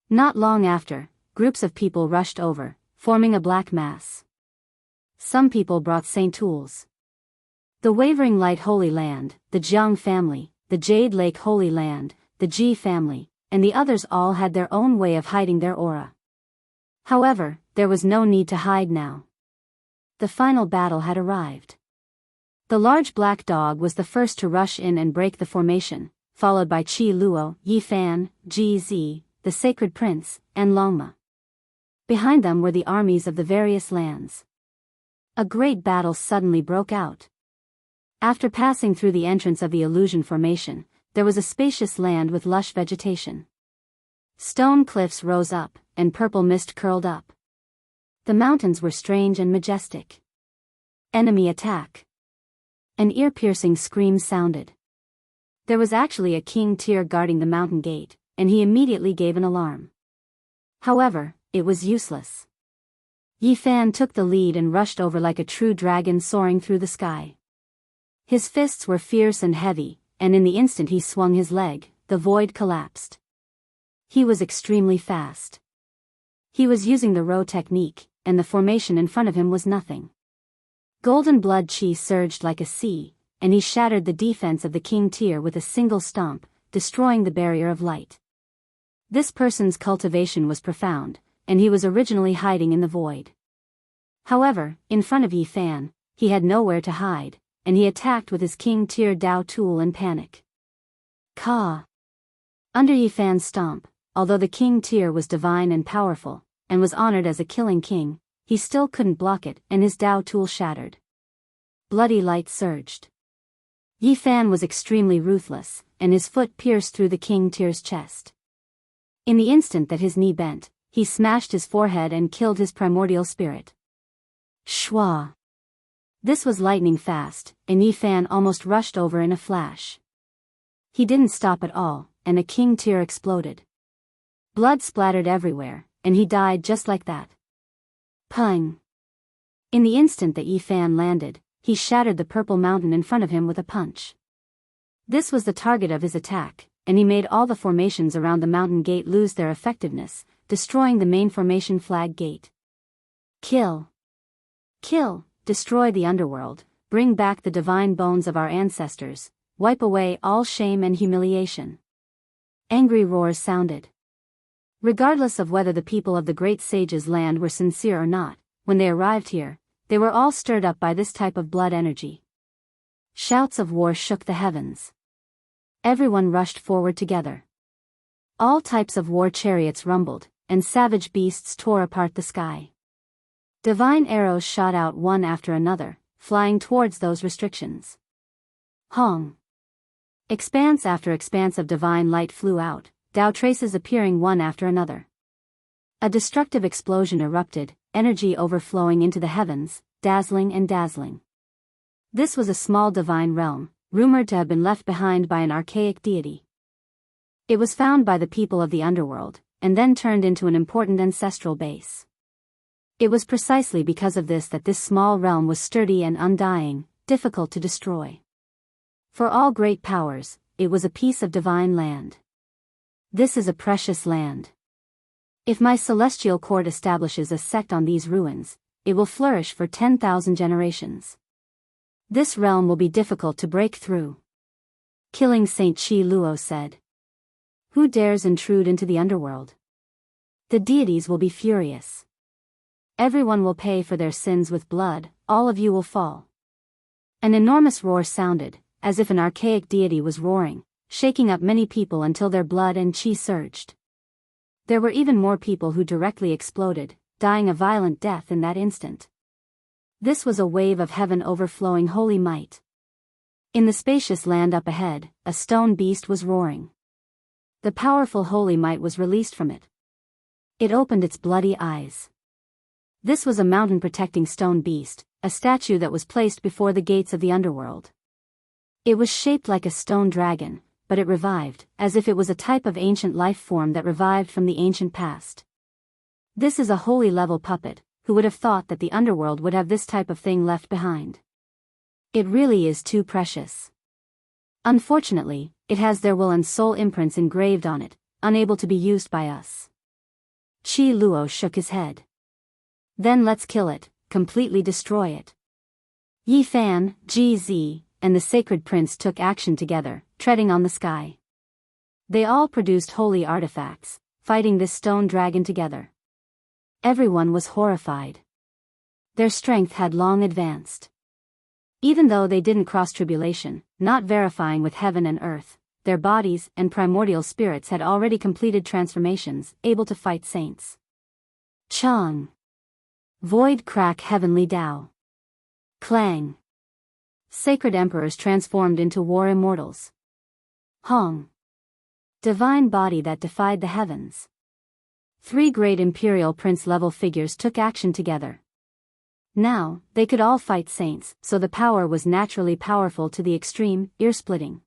Not long after, groups of people rushed over, forming a black mass. Some people brought saint tools. The Wavering Light Holy Land, the Jiang family, the Jade Lake Holy Land, the Ji family, and the others all had their own way of hiding their aura. However, there was no need to hide now. The final battle had arrived. The large black dog was the first to rush in and break the formation, followed by Qi Luo, Yi Fan, Ji Zi, the Sacred Prince, and Longma. Behind them were the armies of the various lands. A great battle suddenly broke out. After passing through the entrance of the illusion formation, there was a spacious land with lush vegetation. Stone cliffs rose up, and purple mist curled up. The mountains were strange and majestic. Enemy attack. An ear-piercing scream sounded. There was actually a king tier guarding the mountain gate, and he immediately gave an alarm. However, it was useless. Yi Fan took the lead and rushed over like a true dragon soaring through the sky. His fists were fierce and heavy, and in the instant he swung his leg, the void collapsed. He was extremely fast. He was using the row technique, and the formation in front of him was nothing. Golden blood chi surged like a sea, and he shattered the defense of the king tier with a single stomp, destroying the barrier of light. This person's cultivation was profound, and he was originally hiding in the void. However, in front of Yi Fan, he had nowhere to hide, and he attacked with his king tier Dao tool in panic. Ka! Under Yi Fan's stomp, although the king tier was divine and powerful, and was honored as a killing king, he still couldn't block it, and his Dao tool shattered. Bloody light surged. Yi Fan was extremely ruthless, and his foot pierced through the king tier's chest. In the instant that his knee bent, he smashed his forehead and killed his primordial spirit. Shwa! This was lightning fast, and Yi Fan almost rushed over in a flash. He didn't stop at all, and the king tier exploded. Blood splattered everywhere, and he died just like that. Pung! In the instant that Yi Fan landed, he shattered the purple mountain in front of him with a punch. This was the target of his attack, and he made all the formations around the mountain gate lose their effectiveness, destroying the main formation flag gate. Kill! Kill! Destroy the underworld, bring back the divine bones of our ancestors, wipe away all shame and humiliation. Angry roars sounded. Regardless of whether the people of the great sage's land were sincere or not, when they arrived here, they were all stirred up by this type of blood energy. Shouts of war shook the heavens. Everyone rushed forward together. All types of war chariots rumbled, and savage beasts tore apart the sky. Divine arrows shot out one after another, flying towards those restrictions. Hong! Expanse after expanse of divine light flew out, Dao traces appearing one after another. A destructive explosion erupted, energy overflowing into the heavens, dazzling and dazzling. This was a small divine realm, rumored to have been left behind by an archaic deity. It was found by the people of the underworld, and then turned into an important ancestral base. It was precisely because of this that this small realm was sturdy and undying, difficult to destroy. For all great powers, it was a piece of divine land. This is a precious land. If my celestial court establishes a sect on these ruins, it will flourish for 10,000 generations. This realm will be difficult to break through. Killing Saint Chi Luo said. Who dares intrude into the underworld? The deities will be furious. Everyone will pay for their sins with blood, all of you will fall. An enormous roar sounded, as if an archaic deity was roaring, shaking up many people until their blood and chi surged. There were even more people who directly exploded, dying a violent death in that instant. This was a wave of heaven overflowing holy might. In the spacious land up ahead, a stone beast was roaring. The powerful holy might was released from it. It opened its bloody eyes. This was a mountain-protecting stone beast, a statue that was placed before the gates of the underworld. It was shaped like a stone dragon, but it revived, as if it was a type of ancient life form that revived from the ancient past. This is a holy level puppet, who would have thought that the underworld would have this type of thing left behind? It really is too precious. Unfortunately, it has their will and soul imprints engraved on it, unable to be used by us. Chi Luo shook his head. Then let's kill it, completely destroy it. Yi Fan, GZ, and the sacred prince took action together, treading on the sky. They all produced holy artifacts, fighting this stone dragon together. Everyone was horrified. Their strength had long advanced. Even though they didn't cross tribulation, not verifying with heaven and earth, their bodies and primordial spirits had already completed transformations, able to fight saints. Chang. Void crack heavenly Tao. Clang. Sacred emperors transformed into war immortals. Hong. Divine body that defied the heavens. 3 great imperial prince-level figures took action together. Now, they could all fight saints, so the power was naturally powerful to the extreme, ear-splitting.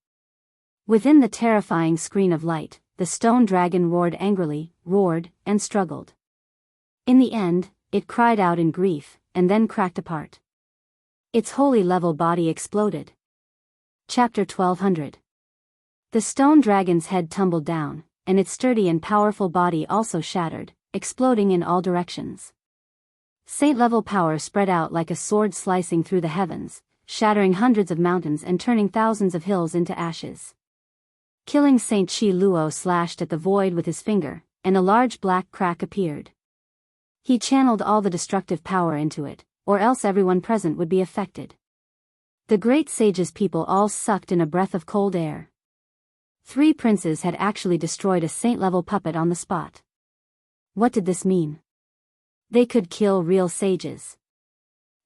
Within the terrifying screen of light, the stone dragon roared angrily, roared, and struggled. In the end, it cried out in grief, and then cracked apart. Its holy level body exploded. Chapter 1200. The stone dragon's head tumbled down, and its sturdy and powerful body also shattered, exploding in all directions. Saint-level power spread out like a sword slicing through the heavens, shattering hundreds of mountains and turning thousands of hills into ashes. Killing Saint Chi Luo slashed at the void with his finger, and a large black crack appeared. He channeled all the destructive power into it, or else everyone present would be affected. The great sage's people all sucked in a breath of cold air. 3 princes had actually destroyed a saint-level puppet on the spot. What did this mean? They could kill real sages.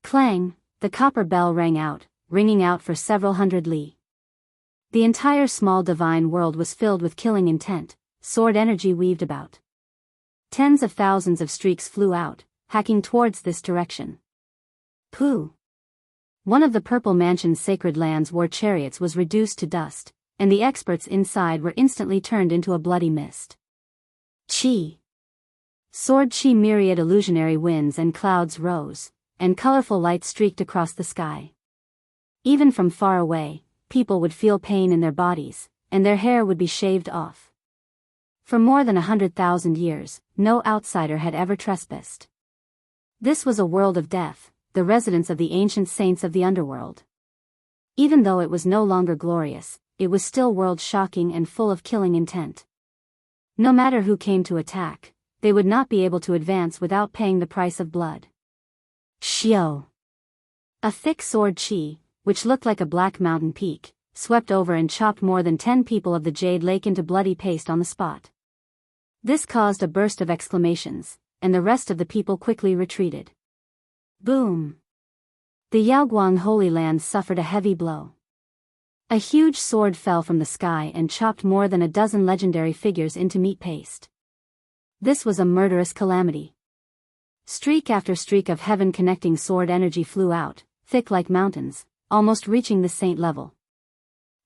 Clang, the copper bell rang out, ringing out for several hundred li. The entire small divine world was filled with killing intent, sword energy weaved about. Tens of thousands of streaks flew out, hacking towards this direction. Pooh! One of the Purple Mansion's sacred lands war chariots was reduced to dust, and the experts inside were instantly turned into a bloody mist. Chi! Sword chi myriad illusionary winds and clouds rose, and colorful light streaked across the sky. Even from far away, people would feel pain in their bodies, and their hair would be shaved off. For more than 100,000 years, no outsider had ever trespassed. This was a world of death, the residence of the ancient saints of the underworld. Even though it was no longer glorious, it was still world-shocking and full of killing intent. No matter who came to attack, they would not be able to advance without paying the price of blood. Xiao. A thick sword chi, which looked like a black mountain peak, swept over and chopped more than 10 people of the Jade Lake into bloody paste on the spot. This caused a burst of exclamations, and the rest of the people quickly retreated. Boom! The Yaoguang Holy Land suffered a heavy blow. A huge sword fell from the sky and chopped more than a dozen legendary figures into meat paste. This was a murderous calamity. Streak after streak of heaven-connecting sword energy flew out, thick like mountains, almost reaching the saint level.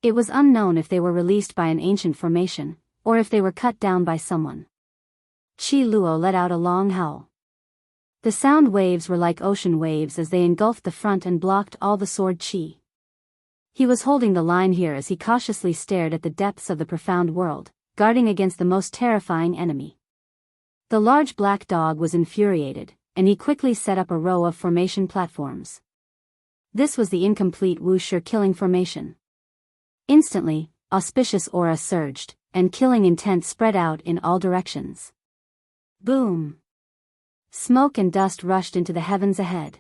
It was unknown if they were released by an ancient formation, or if they were cut down by someone. Qi Luo let out a long howl. The sound waves were like ocean waves as they engulfed the front and blocked all the sword qi. He was holding the line here as he cautiously stared at the depths of the profound world, guarding against the most terrifying enemy. The large black dog was infuriated, and he quickly set up a row of formation platforms. This was the incomplete Wuxia killing formation. Instantly, auspicious aura surged, and killing intent spread out in all directions. Boom! Smoke and dust rushed into the heavens ahead.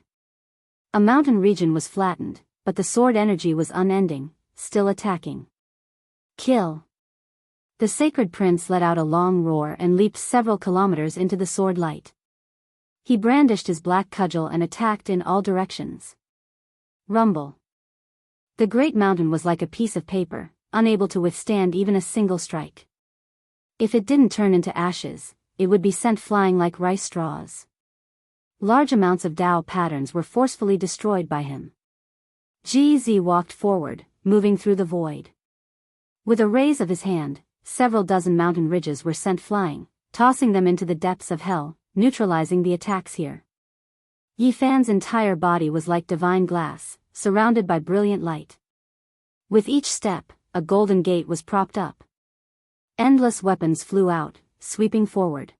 A mountain region was flattened, but the sword energy was unending, still attacking. Kill! The sacred prince let out a long roar and leaped several kilometers into the sword light. He brandished his black cudgel and attacked in all directions. Rumble. The great mountain was like a piece of paper, unable to withstand even a single strike. If it didn't turn into ashes, it would be sent flying like rice straws. Large amounts of Dao patterns were forcefully destroyed by him. GZ walked forward, moving through the void. With a raise of his hand, several dozen mountain ridges were sent flying, tossing them into the depths of hell, neutralizing the attacks here. Yi Fan's entire body was like divine glass, surrounded by brilliant light. With each step, a golden gate was propped up. Endless weapons flew out, sweeping forward.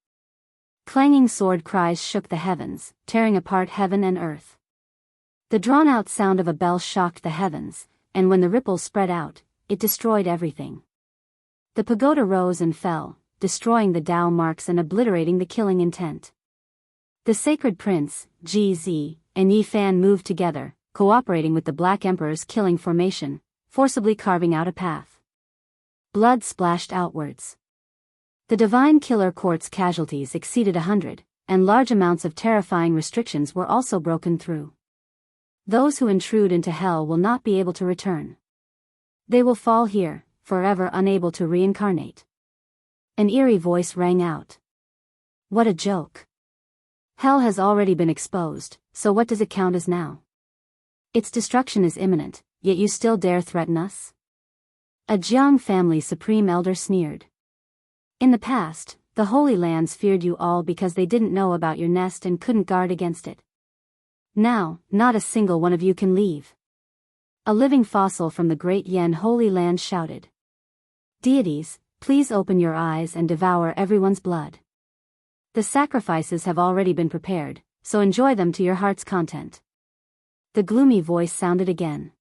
Clanging sword cries shook the heavens, tearing apart heaven and earth. The drawn-out sound of a bell shocked the heavens, and when the ripples spread out, it destroyed everything. The pagoda rose and fell, destroying the Dao marks and obliterating the killing intent. The sacred prince, GZ, and Yi Fan moved together, cooperating with the Black Emperor's killing formation, forcibly carving out a path. Blood splashed outwards. The divine killer court's casualties exceeded 100, and large amounts of terrifying restrictions were also broken through. Those who intrude into hell will not be able to return. They will fall here, forever unable to reincarnate. An eerie voice rang out. What a joke. Hell has already been exposed, so what does it count as now? Its destruction is imminent, yet you still dare threaten us? A Jianghu family supreme elder sneered. In the past, the Holy Lands feared you all because they didn't know about your nest and couldn't guard against it. Now, not a single one of you can leave. A living fossil from the great Yen Holy Land shouted. Deities, please open your eyes and devour everyone's blood. The sacrifices have already been prepared, so enjoy them to your heart's content. The gloomy voice sounded again.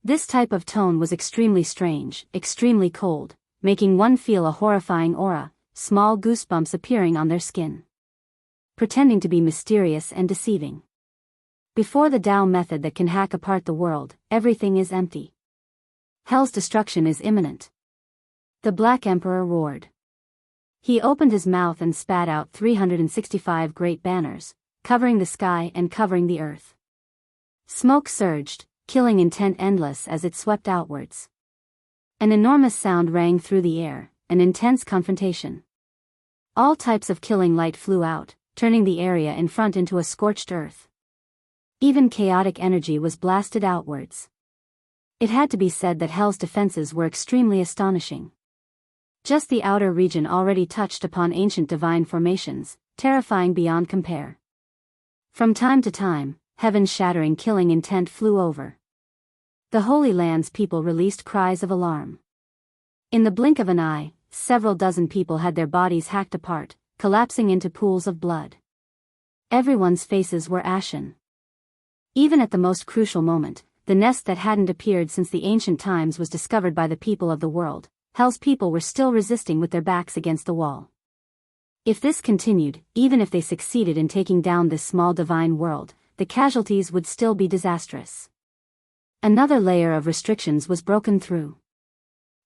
This type of tone was extremely strange, extremely cold, making one feel a horrifying aura, small goosebumps appearing on their skin. Pretending to be mysterious and deceiving. Before the Dao method that can hack apart the world, everything is empty. Hell's destruction is imminent. The Black Emperor roared. He opened his mouth and spat out 365 great banners, covering the sky and covering the earth. Smoke surged, killing intent endless as it swept outwards. An enormous sound rang through the air, an intense confrontation. All types of killing light flew out, turning the area in front into a scorched earth. Even chaotic energy was blasted outwards. It had to be said that Hell's defenses were extremely astonishing. Just the outer region already touched upon ancient divine formations, terrifying beyond compare. From time to time, heaven-shattering killing intent flew over. The Holy Land's people released cries of alarm. In the blink of an eye, several dozen people had their bodies hacked apart, collapsing into pools of blood. Everyone's faces were ashen. Even at the most crucial moment, the nest that hadn't appeared since the ancient times was discovered by the people of the world. Hell's people were still resisting with their backs against the wall. If this continued, even if they succeeded in taking down this small divine world, the casualties would still be disastrous. Another layer of restrictions was broken through.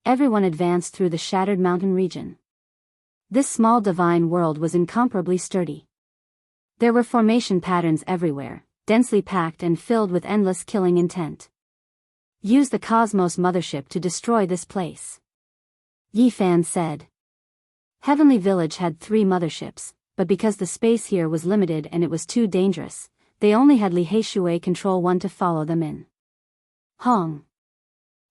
Everyone advanced through the shattered mountain region. This small divine world was incomparably sturdy. There were formation patterns everywhere, densely packed and filled with endless killing intent. Use the Cosmos Mothership to destroy this place. Yi Fan said. Heavenly Village had 3 motherships, but because the space here was limited and it was too dangerous, they only had Li Heishui control one to follow them in. Hong.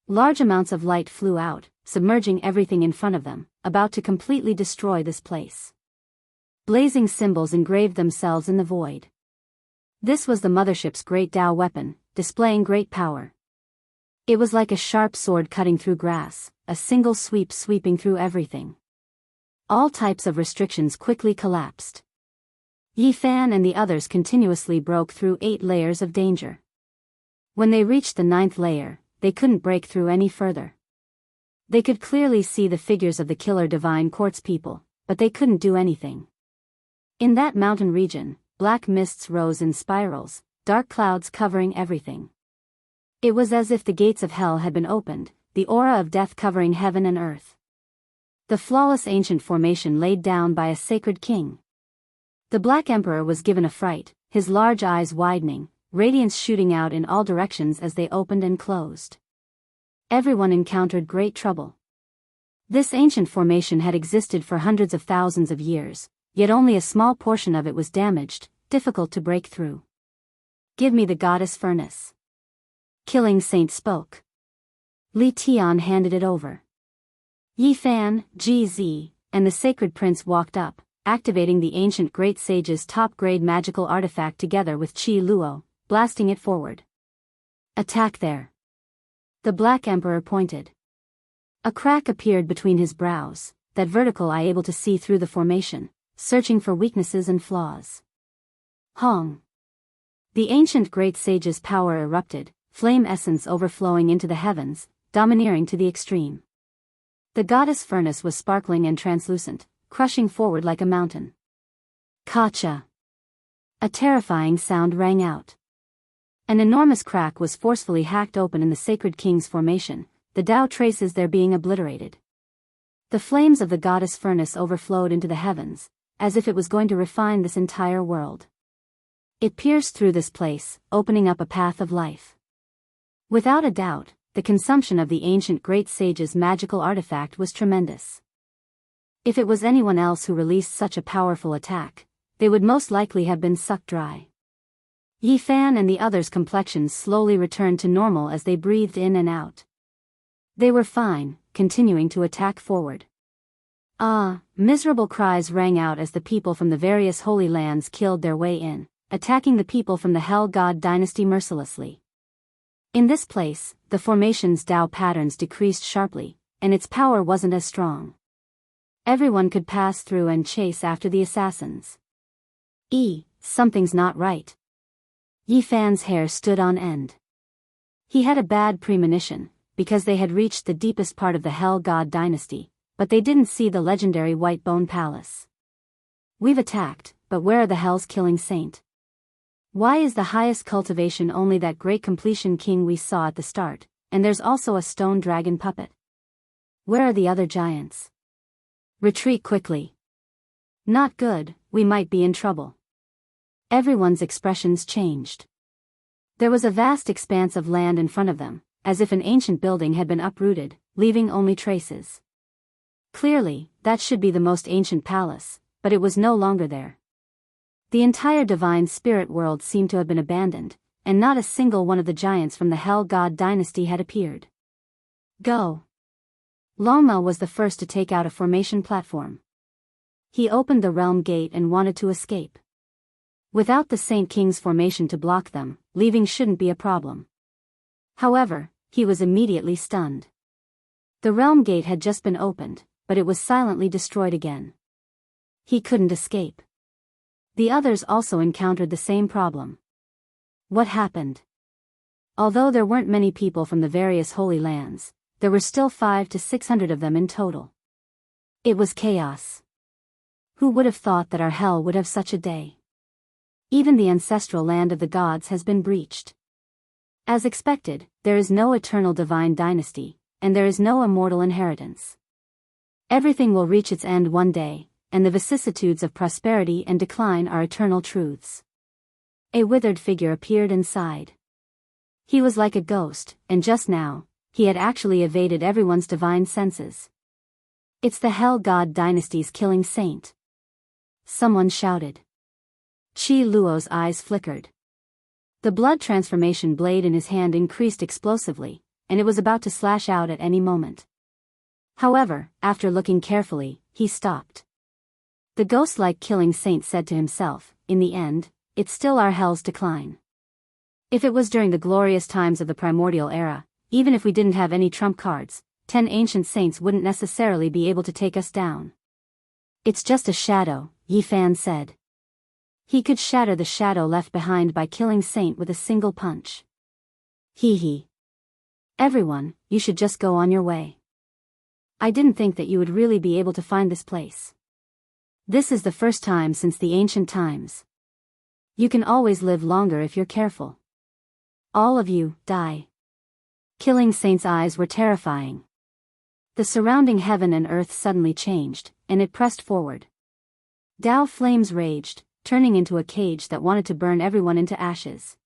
Large amounts of light flew out, submerging everything in front of them, about to completely destroy this place. Blazing symbols engraved themselves in the void. This was the mothership's great Dao weapon, displaying great power. It was like a sharp sword cutting through grass, a single sweep sweeping through everything. All types of restrictions quickly collapsed. Yi Fan and the others continuously broke through 8 layers of danger. When they reached the 9th layer, they couldn't break through any further. They could clearly see the figures of the killer divine quartz people, but they couldn't do anything. In that mountain region, black mists rose in spirals, dark clouds covering everything. It was as if the gates of hell had been opened, the aura of death covering heaven and earth. The flawless ancient formation laid down by a sacred king. The Black Emperor was given a fright, his large eyes widening, radiance shooting out in all directions as they opened and closed. Everyone encountered great trouble. This ancient formation had existed for hundreds of thousands of years, yet only a small portion of it was damaged, difficult to break through. "Give me the goddess furnace." Killing Saint spoke. Li Tian handed it over. Yi Fan, GZ, and the sacred prince walked up, activating the ancient great sage's top-grade magical artifact together with Qi Luo, blasting it forward. "Attack there." The Black Emperor pointed. A crack appeared between his brows, that vertical eye able to see through the formation, searching for weaknesses and flaws. Hong. The ancient great sage's power erupted, flame essence overflowing into the heavens, domineering to the extreme. The goddess furnace was sparkling and translucent, crushing forward like a mountain. Kacha. A terrifying sound rang out. An enormous crack was forcefully hacked open in the sacred king's formation, the Tao traces there being obliterated. The flames of the goddess furnace overflowed into the heavens, as if it was going to refine this entire world. It pierced through this place, opening up a path of life. Without a doubt, the consumption of the ancient great sage's magical artifact was tremendous. If it was anyone else who released such a powerful attack, they would most likely have been sucked dry. Yi Fan and the others' complexions slowly returned to normal as they breathed in and out. They were fine, continuing to attack forward. Miserable cries rang out as the people from the various holy lands killed their way in, attacking the people from the Hell God dynasty mercilessly. In this place, the formation's Tao patterns decreased sharply, and its power wasn't as strong. Everyone could pass through and chase after the assassins. Something's not right. Yi Fan's hair stood on end. He had a bad premonition, because they had reached the deepest part of the Hell God dynasty, but they didn't see the legendary White Bone Palace. "We've attacked, but where are the Hell's killing saint? Why is the highest cultivation only that great completion king we saw at the start, and there's also a stone dragon puppet? Where are the other giants? Retreat quickly. Not good, we might be in trouble." Everyone's expressions changed. There was a vast expanse of land in front of them, as if an ancient building had been uprooted, leaving only traces. Clearly, that should be the most ancient palace, but it was no longer there. The entire divine spirit world seemed to have been abandoned, and not a single one of the giants from the Hell God dynasty had appeared. "Go." Longma was the first to take out a formation platform. He opened the realm gate and wanted to escape. Without the Saint King's formation to block them, leaving shouldn't be a problem. However, he was immediately stunned. The realm gate had just been opened, but it was silently destroyed again. He couldn't escape. The others also encountered the same problem. What happened? Although there weren't many people from the various holy lands, there were still 500 to 600 of them in total. It was chaos. Who would have thought that our hell would have such a day? Even the ancestral land of the gods has been breached. As expected, there is no eternal divine dynasty, and there is no immortal inheritance. Everything will reach its end one day, and the vicissitudes of prosperity and decline are eternal truths. A withered figure appeared inside. He was like a ghost, and just now, he had actually evaded everyone's divine senses. It's the Hell God Dynasty's killing saint. Someone shouted. Qi Luo's eyes flickered. The blood transformation blade in his hand increased explosively, and it was about to slash out at any moment. However, after looking carefully, he stopped. The ghost-like killing saint said to himself, in the end, it's still our hell's decline. If it was during the glorious times of the primordial era, even if we didn't have any trump cards, 10 ancient saints wouldn't necessarily be able to take us down. It's just a shadow, Yi Fan said. He could shatter the shadow left behind by killing Saint with a single punch. Hee hee. Everyone, you should just go on your way. I didn't think that you would really be able to find this place. This is the first time since the ancient times. You can always live longer if you're careful. All of you, die. Killing Saint's eyes were terrifying. The surrounding heaven and earth suddenly changed, and it pressed forward. Dao flames raged, turning into a cage that wanted to burn everyone into ashes.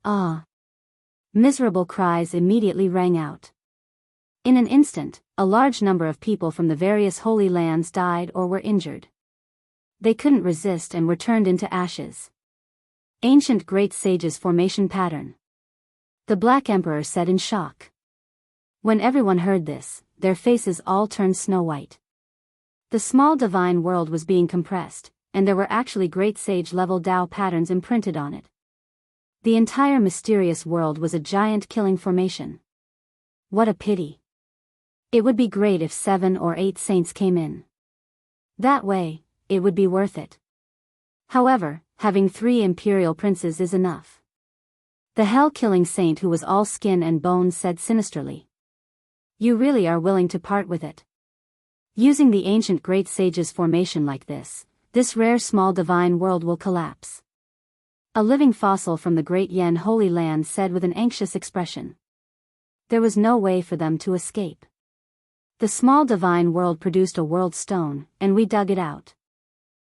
Ah! Miserable cries immediately rang out. In an instant, a large number of people from the various holy lands died or were injured. They couldn't resist and were turned into ashes. Ancient Great Sage's formation pattern. The Black Emperor said in shock. When everyone heard this, their faces all turned snow-white. The small divine world was being compressed, and there were actually Great Sage-level Dao patterns imprinted on it. The entire mysterious world was a giant killing formation. What a pity. It would be great if 7 or 8 saints came in. That way, it would be worth it. However, having 3 imperial princes is enough. The hell-killing saint who was all skin and bones said sinisterly. You really are willing to part with it. Using the ancient Great Sage's formation like this rare small divine world will collapse. A living fossil from the Great Yen Holy Land said with an anxious expression. There was no way for them to escape. The small divine world produced a world stone, and we dug it out.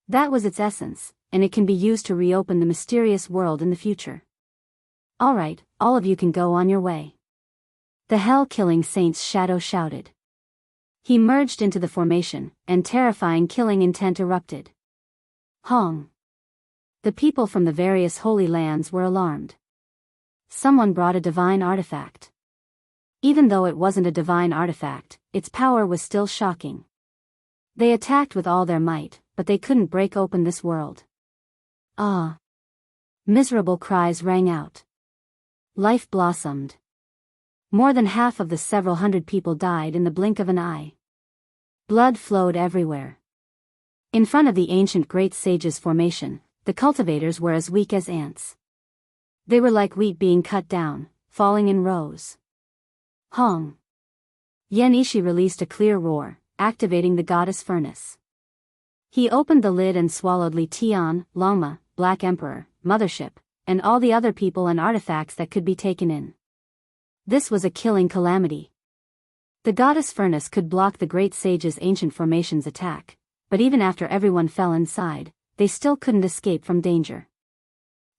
That was its essence, and it can be used to reopen the mysterious world in the future. Alright, all of you can go on your way. The hell-killing saint's shadow shouted. He merged into the formation, and terrifying killing intent erupted. Hong. The people from the various holy lands were alarmed. Someone brought a divine artifact. Even though it wasn't a divine artifact, its power was still shocking. They attacked with all their might, but they couldn't break open this world. Ah! Miserable cries rang out. Life blossomed. More than half of the several hundred people died in the blink of an eye. Blood flowed everywhere. In front of the ancient Great Sage's formation, the cultivators were as weak as ants. They were like wheat being cut down, falling in rows. Hong. Yen Ishi released a clear roar, activating the goddess furnace. He opened the lid and swallowed Li Tian, Longma, Black Emperor, Mothership, and all the other people and artifacts that could be taken in. This was a killing calamity. The goddess furnace could block the Great Sage's ancient formation's attack, but even after everyone fell inside, they still couldn't escape from danger.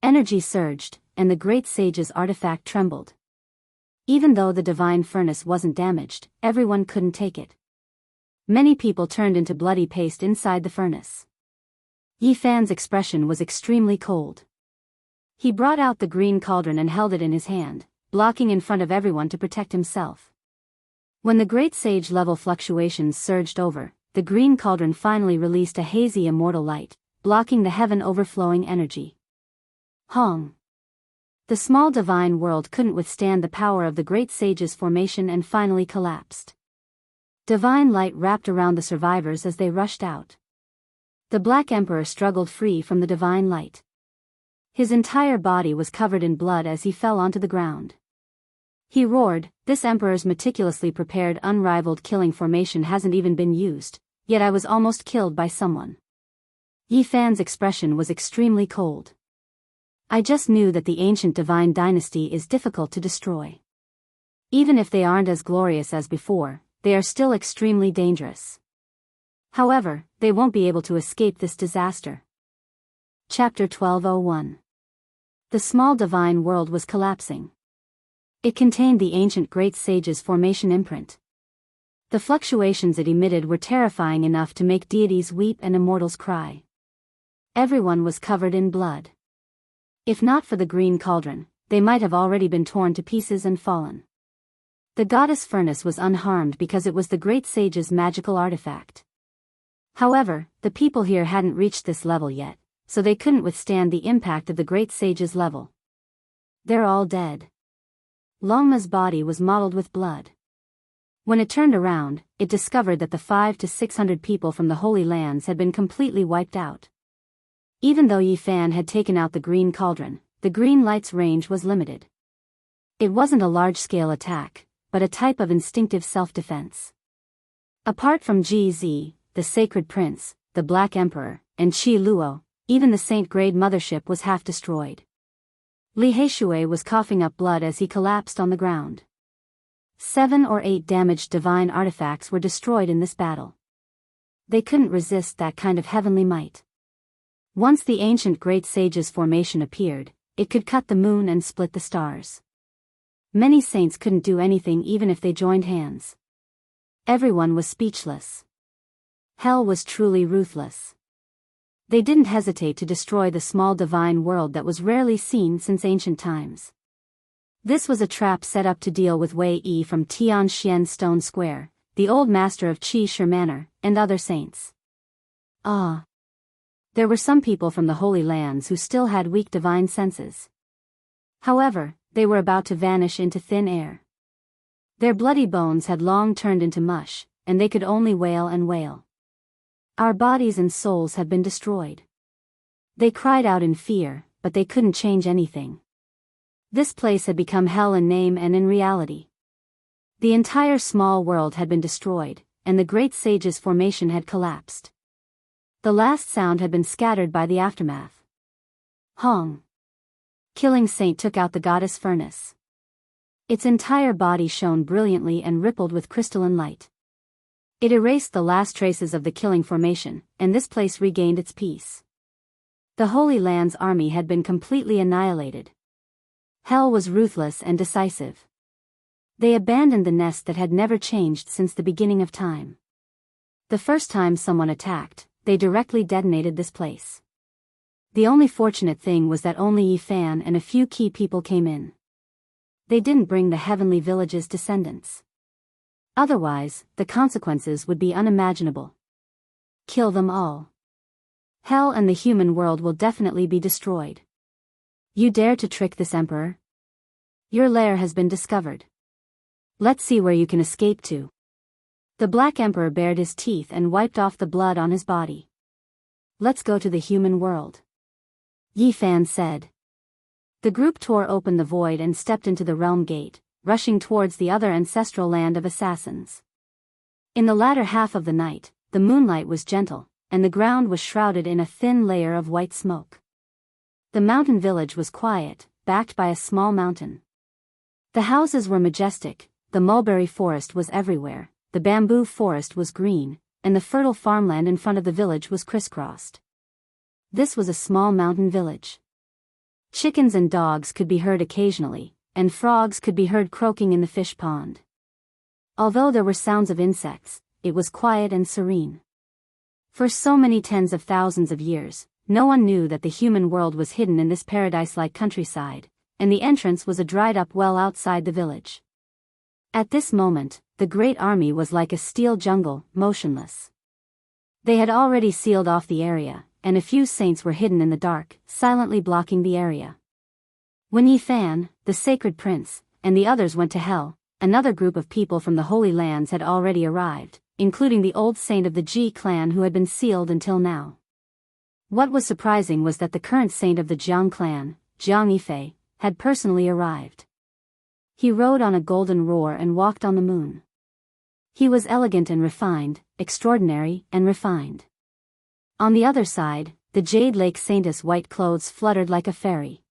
Energy surged, and the Great Sage's artifact trembled. Even though the divine furnace wasn't damaged, everyone couldn't take it. Many people turned into bloody paste inside the furnace. Yi Fan's expression was extremely cold. He brought out the green cauldron and held it in his hand, blocking in front of everyone to protect himself. When the Great Sage level fluctuations surged over, the green cauldron finally released a hazy immortal light, blocking the heaven overflowing energy. Hong. The small divine world couldn't withstand the power of the Great Sage's formation and finally collapsed. Divine light wrapped around the survivors as they rushed out. The Black Emperor struggled free from the divine light. His entire body was covered in blood as he fell onto the ground. He roared, "This Emperor's meticulously prepared unrivaled killing formation hasn't even been used, yet I was almost killed by someone." Yi Fan's expression was extremely cold. I just knew that the ancient divine dynasty is difficult to destroy. Even if they aren't as glorious as before, they are still extremely dangerous. However, they won't be able to escape this disaster. Chapter 1201. The small divine world was collapsing. It contained the ancient Great Sage's formation imprint. The fluctuations it emitted were terrifying enough to make deities weep and immortals cry. Everyone was covered in blood. If not for the green cauldron, they might have already been torn to pieces and fallen. The goddess furnace was unharmed because it was the great sage's magical artifact. However, the people here hadn't reached this level yet, so they couldn't withstand the impact of the great sage's level. They're all dead. Longma's body was mottled with blood. When it turned around, it discovered that the 500 to 600 people from the Holy Lands had been completely wiped out. Even though Yi Fan had taken out the green cauldron, the green light's range was limited. It wasn't a large-scale attack, but a type of instinctive self-defense. Apart from GZ, the Sacred Prince, the Black Emperor, and Qi Luo, even the Saint-grade mothership was half destroyed. Li Heishui was coughing up blood as he collapsed on the ground. 7 or 8 damaged divine artifacts were destroyed in this battle. They couldn't resist that kind of heavenly might. Once the ancient great sage's formation appeared, it could cut the moon and split the stars. Many saints couldn't do anything even if they joined hands. Everyone was speechless. Hell was truly ruthless. They didn't hesitate to destroy the small divine world that was rarely seen since ancient times. This was a trap set up to deal with Wei Yi from Tianxian Stone Square, the old master of Qi Shi Manor, and other saints. There were some people from the Holy Lands who still had weak divine senses. However, they were about to vanish into thin air. Their bloody bones had long turned into mush, and they could only wail and wail. Our bodies and souls have been destroyed. They cried out in fear, but they couldn't change anything. This place had become hell in name and in reality. The entire small world had been destroyed, and the great sage's formation had collapsed. The last sound had been scattered by the aftermath. Hong. Killing Saint took out the goddess furnace. Its entire body shone brilliantly and rippled with crystalline light. It erased the last traces of the killing formation, and this place regained its peace. The Holy Land's army had been completely annihilated. Hell was ruthless and decisive. They abandoned the nest that had never changed since the beginning of time. The first time someone attacked, they directly detonated this place. The only fortunate thing was that only Yi Fan and a few key people came in. They didn't bring the Heavenly Village's descendants. Otherwise, the consequences would be unimaginable. Kill them all. Hell and the human world will definitely be destroyed. You dare to trick this emperor? Your lair has been discovered. Let's see where you can escape to. The Black Emperor bared his teeth and wiped off the blood on his body. Let's go to the human world. Yi Fan said. The group tore open the void and stepped into the realm gate, rushing towards the other ancestral land of assassins. In the latter half of the night, the moonlight was gentle, and the ground was shrouded in a thin layer of white smoke. The mountain village was quiet, backed by a small mountain. The houses were majestic, the mulberry forest was everywhere, the bamboo forest was green, and the fertile farmland in front of the village was crisscrossed. This was a small mountain village. Chickens and dogs could be heard occasionally, and frogs could be heard croaking in the fish pond. Although there were sounds of insects, it was quiet and serene. For so many tens of thousands of years, no one knew that the human world was hidden in this paradise-like countryside, and the entrance was a dried-up well outside the village. At this moment, the great army was like a steel jungle, motionless. They had already sealed off the area, and a few saints were hidden in the dark, silently blocking the area. When Yi Fan, the Sacred Prince, and the others went to hell, another group of people from the Holy Lands had already arrived, including the old saint of the Ji clan who had been sealed until now. What was surprising was that the current saint of the Jiang clan, Jiang Yifei, had personally arrived. He rode on a golden roar and walked on the moon. He was elegant and refined, extraordinary and refined. On the other side, the Jade Lake Saintess' white clothes fluttered like a fairy.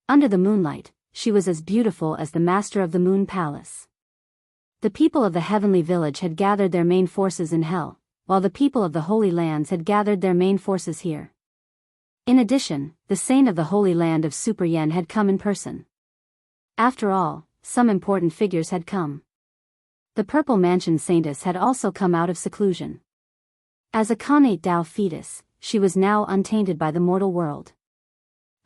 Under the moonlight, she was as beautiful as the master of the Moon Palace. The people of the Heavenly Village had gathered their main forces in hell, while the people of the Holy Lands had gathered their main forces here. In addition, the saint of the Holy Land of Super Yen had come in person. After all, some important figures had come. The Purple Mansion Saintess had also come out of seclusion. As a connate Dao fetus, she was now untainted by the mortal world.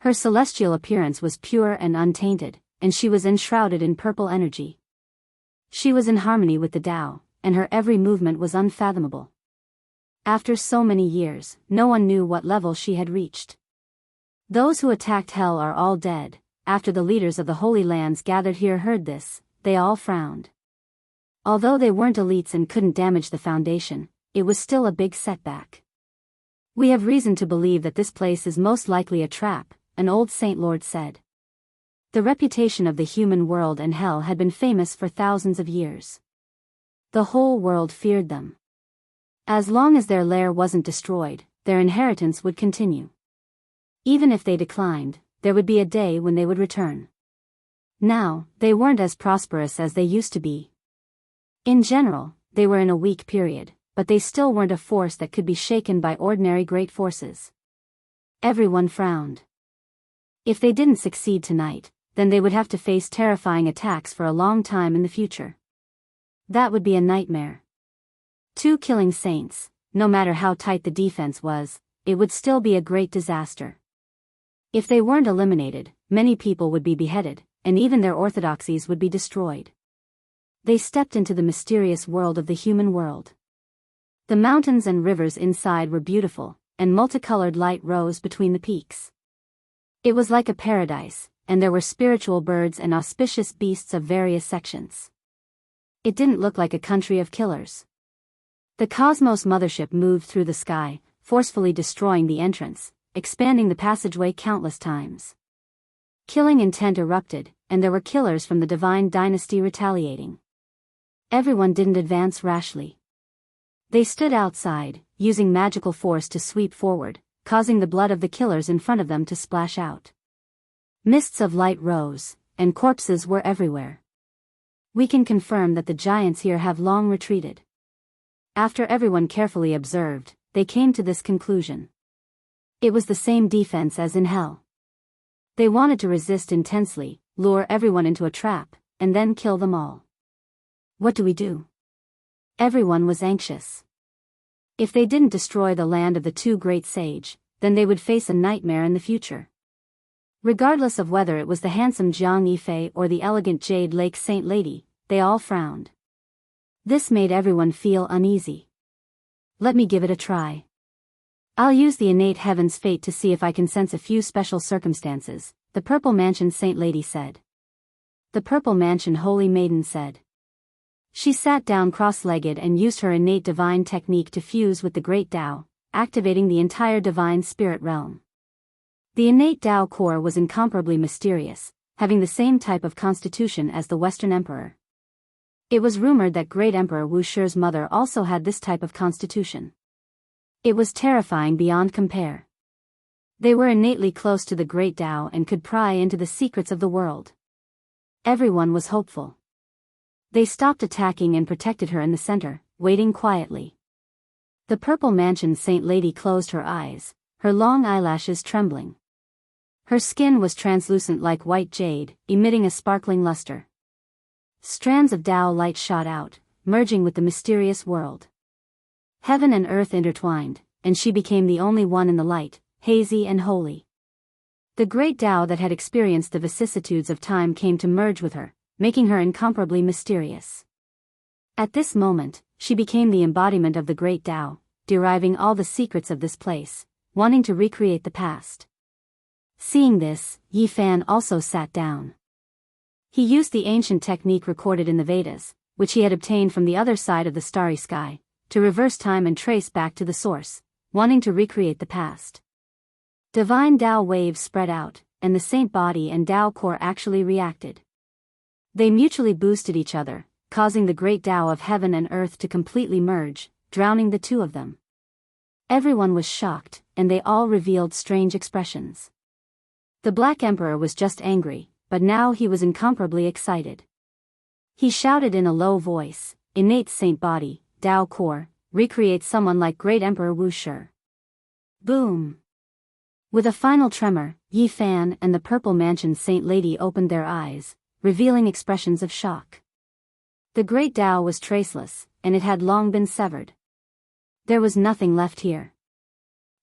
Her celestial appearance was pure and untainted, and she was enshrouded in purple energy. She was in harmony with the Dao, and her every movement was unfathomable. After so many years, no one knew what level she had reached. Those who attacked hell are all dead. After the leaders of the Holy Lands gathered here heard this, they all frowned. Although they weren't elites and couldn't damage the foundation, it was still a big setback. We have reason to believe that this place is most likely a trap, an old saint lord said. The reputation of the human world and hell had been famous for thousands of years. The whole world feared them. As long as their lair wasn't destroyed, their inheritance would continue. Even if they declined, there would be a day when they would return. Now, they weren't as prosperous as they used to be. In general, they were in a weak period, but they still weren't a force that could be shaken by ordinary great forces. Everyone frowned. If they didn't succeed tonight, then they would have to face terrifying attacks for a long time in the future. That would be a nightmare. 2 killing saints, no matter how tight the defense was, it would still be a great disaster. If they weren't eliminated, many people would be beheaded, and even their orthodoxies would be destroyed. They stepped into the mysterious world of the human world. The mountains and rivers inside were beautiful, and multicolored light rose between the peaks. It was like a paradise, and there were spiritual birds and auspicious beasts of various sections. It didn't look like a country of killers. The Cosmos mothership moved through the sky, forcefully destroying the entrance, expanding the passageway countless times. Killing intent erupted, and there were killers from the divine dynasty retaliating. Everyone didn't advance rashly. They stood outside, using magical force to sweep forward, causing the blood of the killers in front of them to splash out. Mists of light rose, and corpses were everywhere. We can confirm that the giants here have long retreated. After everyone carefully observed, they came to this conclusion. It was the same defense as in hell. They wanted to resist intensely, lure everyone into a trap, and then kill them all. What do we do? Everyone was anxious. If they didn't destroy the land of the 2 great sage, then they would face a nightmare in the future. Regardless of whether it was the handsome Jianghu or the elegant Jade Lake Saint Lady, they all frowned. This made everyone feel uneasy. Let me give it a try. I'll use the innate heaven's fate to see if I can sense a few special circumstances, the Purple Mansion Saint Lady said. The Purple Mansion Holy Maiden said. She sat down cross-legged and used her innate divine technique to fuse with the great Tao, activating the entire divine spirit realm. The innate Tao core was incomparably mysterious, having the same type of constitution as the Western Emperor. It was rumored that Great Emperor Wuxia's mother also had this type of constitution. It was terrifying beyond compare. They were innately close to the great Tao and could pry into the secrets of the world. Everyone was hopeful. They stopped attacking and protected her in the center, waiting quietly. The Purple Mansion Saint Lady closed her eyes, her long eyelashes trembling. Her skin was translucent like white jade, emitting a sparkling luster. Strands of Tao light shot out, merging with the mysterious world. Heaven and earth intertwined, and she became the only one in the light, hazy and holy. The great Tao that had experienced the vicissitudes of time came to merge with her, making her incomparably mysterious. At this moment, she became the embodiment of the great Tao, deriving all the secrets of this place, wanting to recreate the past. Seeing this, Yi Fan also sat down. He used the ancient technique recorded in the Vedas, which he had obtained from the other side of the starry sky, to reverse time and trace back to the source, wanting to recreate the past. Divine Tao waves spread out, and the saint body and Tao core actually reacted. They mutually boosted each other, causing the great Tao of heaven and earth to completely merge, drowning the 2 of them. Everyone was shocked, and they all revealed strange expressions. The Black Emperor was just angry, but now he was incomparably excited. He shouted in a low voice, "Innate saint body, Tao core, recreate someone like Great Emperor Wuxia." Boom! With a final tremor, Yi Fan and the Purple Mansion Saint Lady opened their eyes, revealing expressions of shock. The great Tao was traceless, and it had long been severed. There was nothing left here.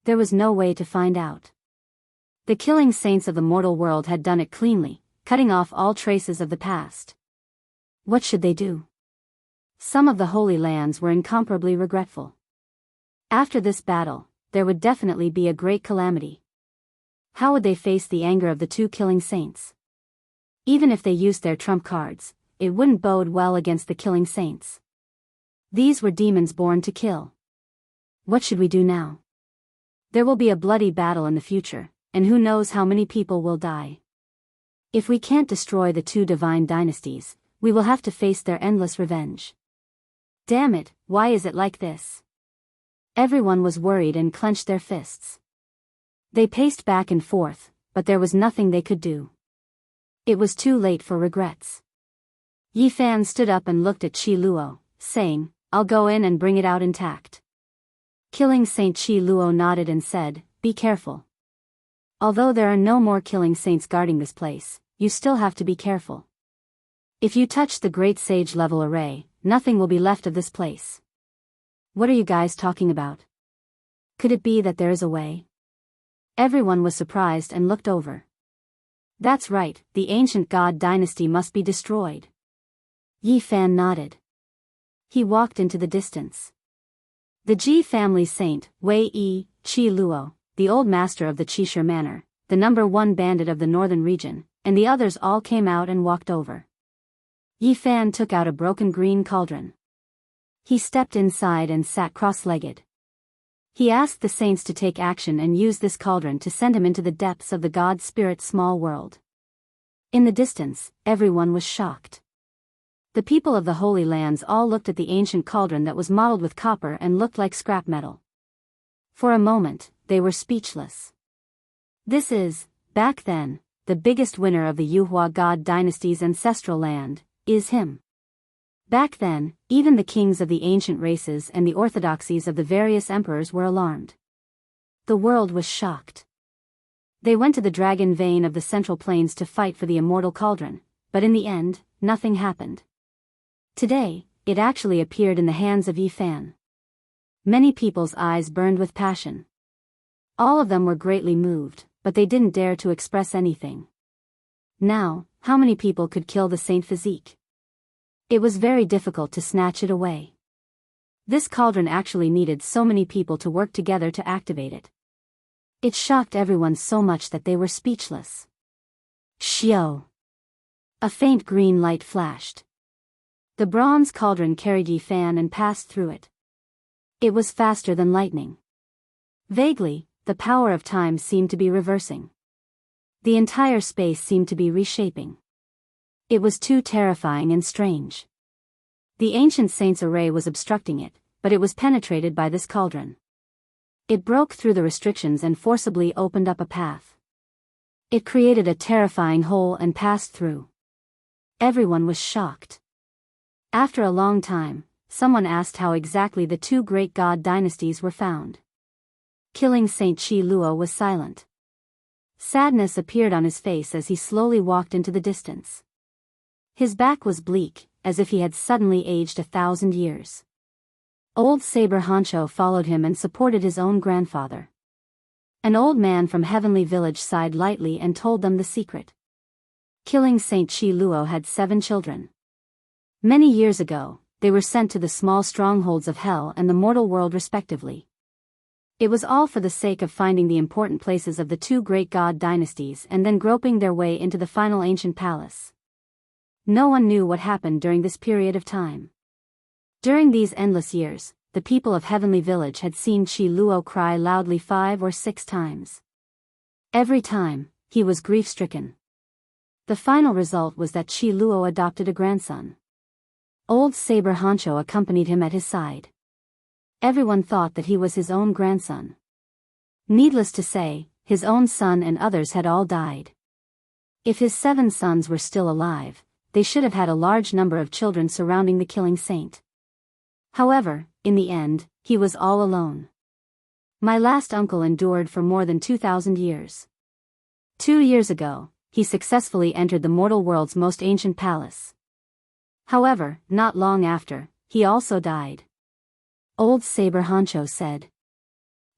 There was no way to find out. The killing saints of the mortal world had done it cleanly, cutting off all traces of the past. What should they do? Some of the Holy Lands were incomparably regretful. After this battle, there would definitely be a great calamity. How would they face the anger of the two killing saints? Even if they used their trump cards, it wouldn't bode well against the killing saints. These were demons born to kill. What should we do now? There will be a bloody battle in the future, and who knows how many people will die. If we can't destroy the two divine dynasties, we will have to face their endless revenge. Damn it, why is it like this? Everyone was worried and clenched their fists. They paced back and forth, but there was nothing they could do. It was too late for regrets. Yi Fan stood up and looked at Qi Luo, saying, "I'll go in and bring it out intact." Killing Saint Qi Luo nodded and said, "Be careful. Although there are no more killing saints guarding this place, you still have to be careful. If you touch the great sage level array, nothing will be left of this place." What are you guys talking about? Could it be that there is a way? Everyone was surprised and looked over. That's right, the ancient god dynasty must be destroyed. Yi Fan nodded. He walked into the distance. The Ji family saint, Wei Yi, Qi Luo, the old master of the Qisher Manor, the #1 bandit of the northern region, and the others all came out and walked over. Yi Fan took out a broken green cauldron. He stepped inside and sat cross-legged. He asked the saints to take action and use this cauldron to send him into the depths of the god spirit's small world. In the distance, everyone was shocked. The people of the Holy Lands all looked at the ancient cauldron that was modeled with copper and looked like scrap metal. For a moment, they were speechless. This is, back then, the biggest winner of the Yuhua god dynasty's ancestral land, is him. Back then, even the kings of the ancient races and the orthodoxies of the various emperors were alarmed. The world was shocked. They went to the dragon vein of the Central Plains to fight for the immortal cauldron, but in the end, nothing happened. Today, it actually appeared in the hands of Yi Fan. Many people's eyes burned with passion. All of them were greatly moved, but they didn't dare to express anything. Now, how many people could kill the saint physique? It was very difficult to snatch it away. This cauldron actually needed so many people to work together to activate it. It shocked everyone so much that they were speechless. Xiao! A faint green light flashed. The bronze cauldron carried Yi Fan and passed through it. It was faster than lightning. Vaguely, the power of time seemed to be reversing. The entire space seemed to be reshaping. It was too terrifying and strange. The ancient saint's array was obstructing it, but it was penetrated by this cauldron. It broke through the restrictions and forcibly opened up a path. It created a terrifying hole and passed through. Everyone was shocked. After a long time, someone asked how exactly the two great god dynasties were found. Killing Saint Qi Luo was silent. Sadness appeared on his face as he slowly walked into the distance. His back was bleak, as if he had suddenly aged 1,000 years. Old Saber Hancho followed him and supported his own grandfather. An old man from Heavenly Village sighed lightly and told them the secret. Killing Saint Qi Luo had 7 children. Many years ago, they were sent to the small strongholds of hell and the mortal world respectively. It was all for the sake of finding the important places of the two great god dynasties and then groping their way into the final ancient palace. No one knew what happened during this period of time. During these endless years, the people of Heavenly Village had seen Qi Luo cry loudly 5 or 6 times. Every time, he was grief-stricken. The final result was that Qi Luo adopted a grandson. Old Saber Hancho accompanied him at his side. Everyone thought that he was his own grandson. Needless to say, his own son and others had all died. If his 7 sons were still alive, they should have had a large number of children surrounding the killing saint. However, in the end, he was all alone. My last uncle endured for more than 2,000 years. 2 years ago, he successfully entered the mortal world's most ancient palace. However, not long after, he also died. Old Saber Honcho said.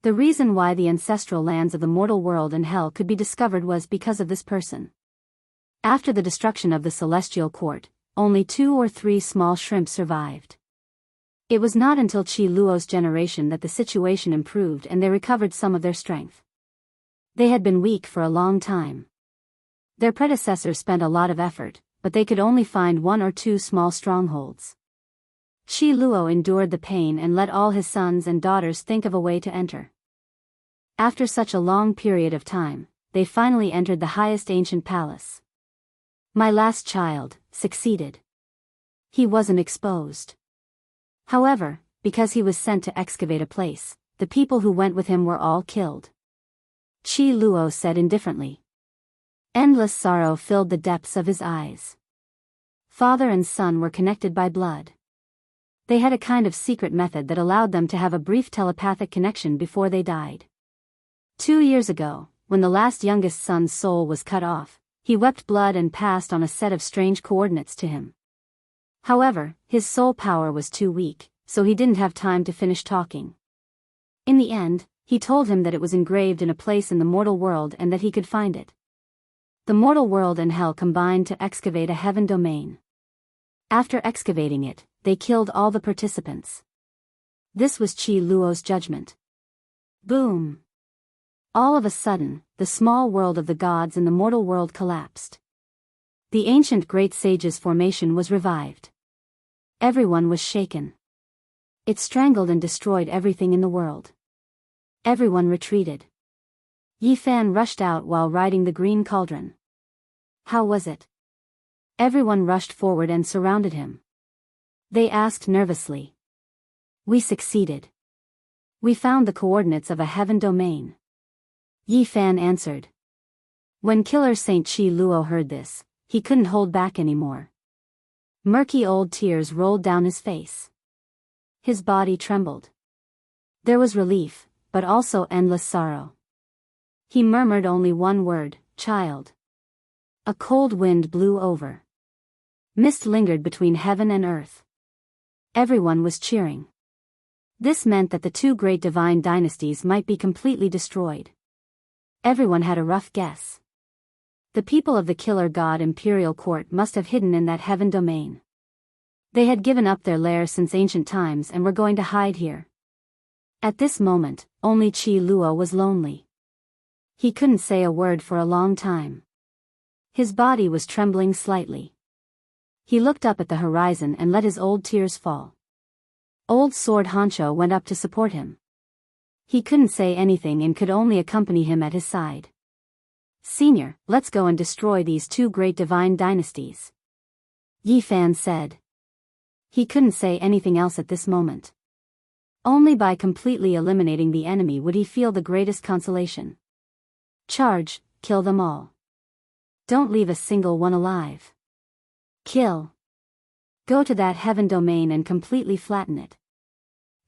The reason why the ancestral lands of the mortal world and hell could be discovered was because of this person. After the destruction of the celestial court, only 2 or 3 small shrimps survived. It was not until Qi Luo's generation that the situation improved and they recovered some of their strength. They had been weak for a long time. Their predecessors spent a lot of effort, but they could only find 1 or 2 small strongholds. Qi Luo endured the pain and let all his sons and daughters think of a way to enter. After such a long period of time, they finally entered the highest ancient palace. My last child succeeded. He wasn't exposed. However, because he was sent to excavate a place, the people who went with him were all killed. Qi Luo said indifferently. Endless sorrow filled the depths of his eyes. Father and son were connected by blood. They had a kind of secret method that allowed them to have a brief telepathic connection before they died. 2 years ago, when the last youngest son's soul was cut off, he wept blood and passed on a set of strange coordinates to him. However, his soul power was too weak, so he didn't have time to finish talking. In the end, he told him that it was engraved in a place in the mortal world and that he could find it. The mortal world and hell combined to excavate a heaven domain. After excavating it, they killed all the participants. This was Qi Luo's judgment. Boom! All of a sudden, the small world of the gods and the mortal world collapsed. The ancient great sage's formation was revived. Everyone was shaken. It strangled and destroyed everything in the world. Everyone retreated. Yi Fan rushed out while riding the green cauldron. How was it? Everyone rushed forward and surrounded him. They asked nervously. We succeeded. We found the coordinates of a heaven domain. Yi Fan answered. When Killer Saint Qi Luo heard this, he couldn't hold back anymore. Murky old tears rolled down his face. His body trembled. There was relief, but also endless sorrow. He murmured only one word, child. A cold wind blew over. Mist lingered between heaven and earth. Everyone was cheering. This meant that the 2 great divine dynasties might be completely destroyed. Everyone had a rough guess. The people of the killer god imperial court must have hidden in that heaven domain. They had given up their lair since ancient times and were going to hide here. At this moment, only Qi Luo was lonely. He couldn't say a word for a long time. His body was trembling slightly. He looked up at the horizon and let his old tears fall. Old Sword Honcho went up to support him. He couldn't say anything and could only accompany him at his side. Senior, let's go and destroy these 2 great divine dynasties. Yi Fan said. He couldn't say anything else at this moment. Only by completely eliminating the enemy would he feel the greatest consolation. Charge, kill them all. Don't leave a single one alive. Kill. Go to that heaven domain and completely flatten it.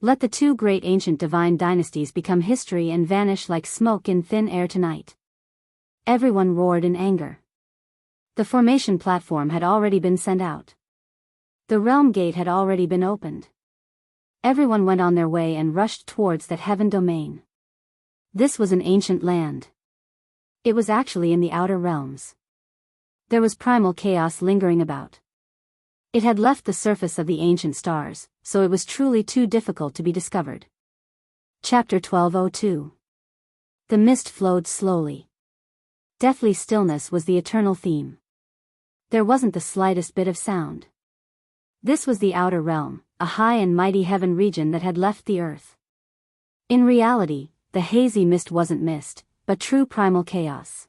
Let the 2 great ancient divine dynasties become history and vanish like smoke in thin air tonight. Everyone roared in anger. The formation platform had already been sent out. The realm gate had already been opened. Everyone went on their way and rushed towards that heaven domain. This was an ancient land. It was actually in the outer realms. There was primal chaos lingering about. It had left the surface of the ancient stars, so it was truly too difficult to be discovered. Chapter 1202. The mist flowed slowly. Deathly stillness was the eternal theme. There wasn't the slightest bit of sound. This was the outer realm, a high and mighty heaven region that had left the earth. In reality, the hazy mist wasn't mist, but true primal chaos.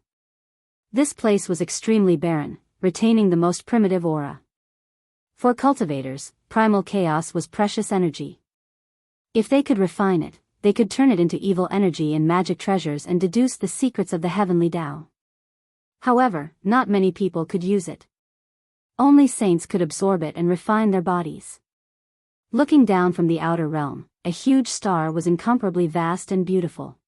This place was extremely barren, retaining the most primitive aura. For cultivators, primal chaos was precious energy. If they could refine it, they could turn it into evil energy and magic treasures and deduce the secrets of the heavenly Tao. However, not many people could use it. Only saints could absorb it and refine their bodies. Looking down from the outer realm, a huge star was incomparably vast and beautiful.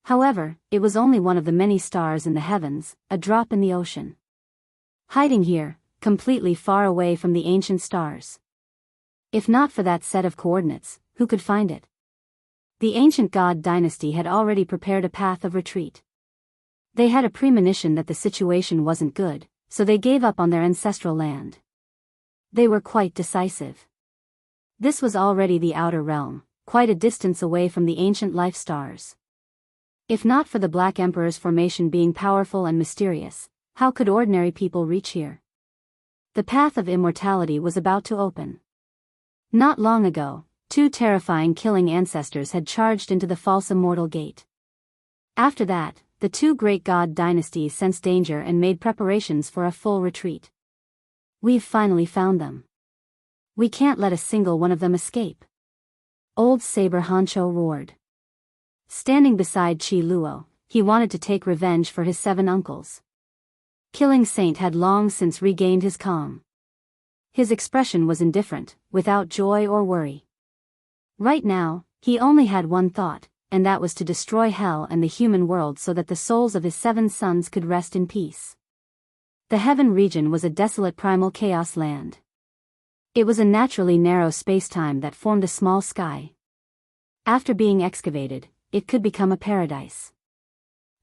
However, it was only one of the many stars in the heavens, a drop in the ocean. Hiding here, completely far away from the ancient stars. If not for that set of coordinates, who could find it? The ancient god dynasty had already prepared a path of retreat. They had a premonition that the situation wasn't good, so they gave up on their ancestral land. They were quite decisive. This was already the outer realm, quite a distance away from the ancient life stars. If not for the Black Emperor's formation being powerful and mysterious, how could ordinary people reach here? The path of immortality was about to open. Not long ago, two terrifying killing ancestors had charged into the false immortal gate. After that, the two great god dynasties sensed danger and made preparations for a full retreat. We've finally found them. We can't let a single one of them escape. Old Saber Hancho roared. Standing beside Qi Luo, he wanted to take revenge for his 7 uncles. Killing Saint had long since regained his calm. His expression was indifferent, without joy or worry. Right now, he only had one thought, and that was to destroy hell and the human world so that the souls of his 7 sons could rest in peace. The heaven region was a desolate primal chaos land. It was a naturally narrow space-time that formed a small sky. After being excavated, it could become a paradise.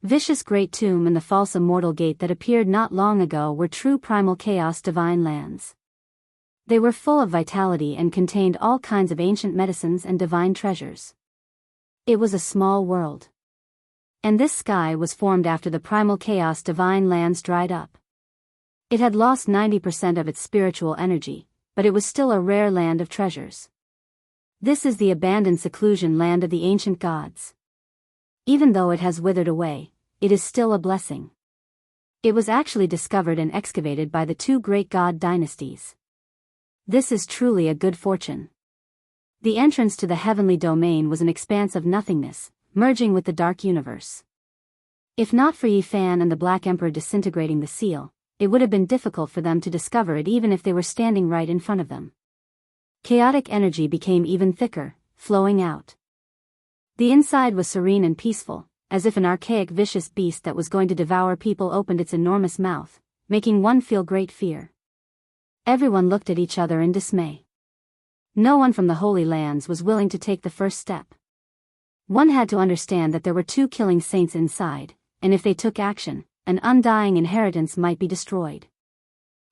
Vicious Great Tomb and the false immortal gate that appeared not long ago were true primal chaos divine lands. They were full of vitality and contained all kinds of ancient medicines and divine treasures. It was a small world. And this sky was formed after the primal chaos divine lands dried up. It had lost 90% of its spiritual energy, but it was still a rare land of treasures. This is the abandoned seclusion land of the ancient gods. Even though it has withered away, it is still a blessing. It was actually discovered and excavated by the two great god dynasties. This is truly a good fortune. The entrance to the heavenly domain was an expanse of nothingness, merging with the dark universe. If not for Yi Fan and the Black Emperor disintegrating the seal, it would have been difficult for them to discover it even if they were standing right in front of them. Chaotic energy became even thicker, flowing out. The inside was serene and peaceful, as if an archaic vicious beast that was going to devour people opened its enormous mouth, making one feel great fear. Everyone looked at each other in dismay. No one from the Holy Lands was willing to take the first step. One had to understand that there were 2 killing saints inside, and if they took action, an undying inheritance might be destroyed.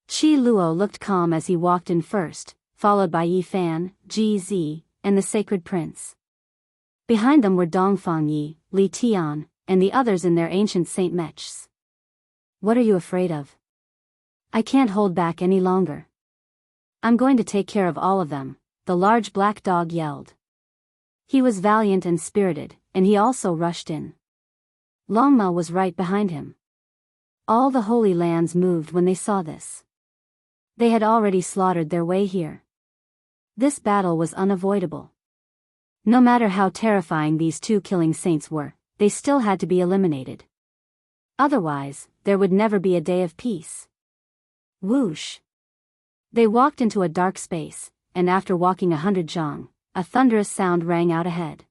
Qi Luo looked calm as he walked in first, followed by Yi Fan, Ji Zi, and the Sacred Prince. Behind them were Dongfang Yi, Li Tian, and the others in their ancient saint mechs. What are you afraid of? I can't hold back any longer. I'm going to take care of all of them, the large black dog yelled. He was valiant and spirited, and he also rushed in. Longma was right behind him. All the Holy Lands moved when they saw this. They had already slaughtered their way here. This battle was unavoidable. No matter how terrifying these 2 killing saints were, they still had to be eliminated. Otherwise, there would never be a day of peace. Whoosh! They walked into a dark space, and after walking 100 zhang, a thunderous sound rang out ahead.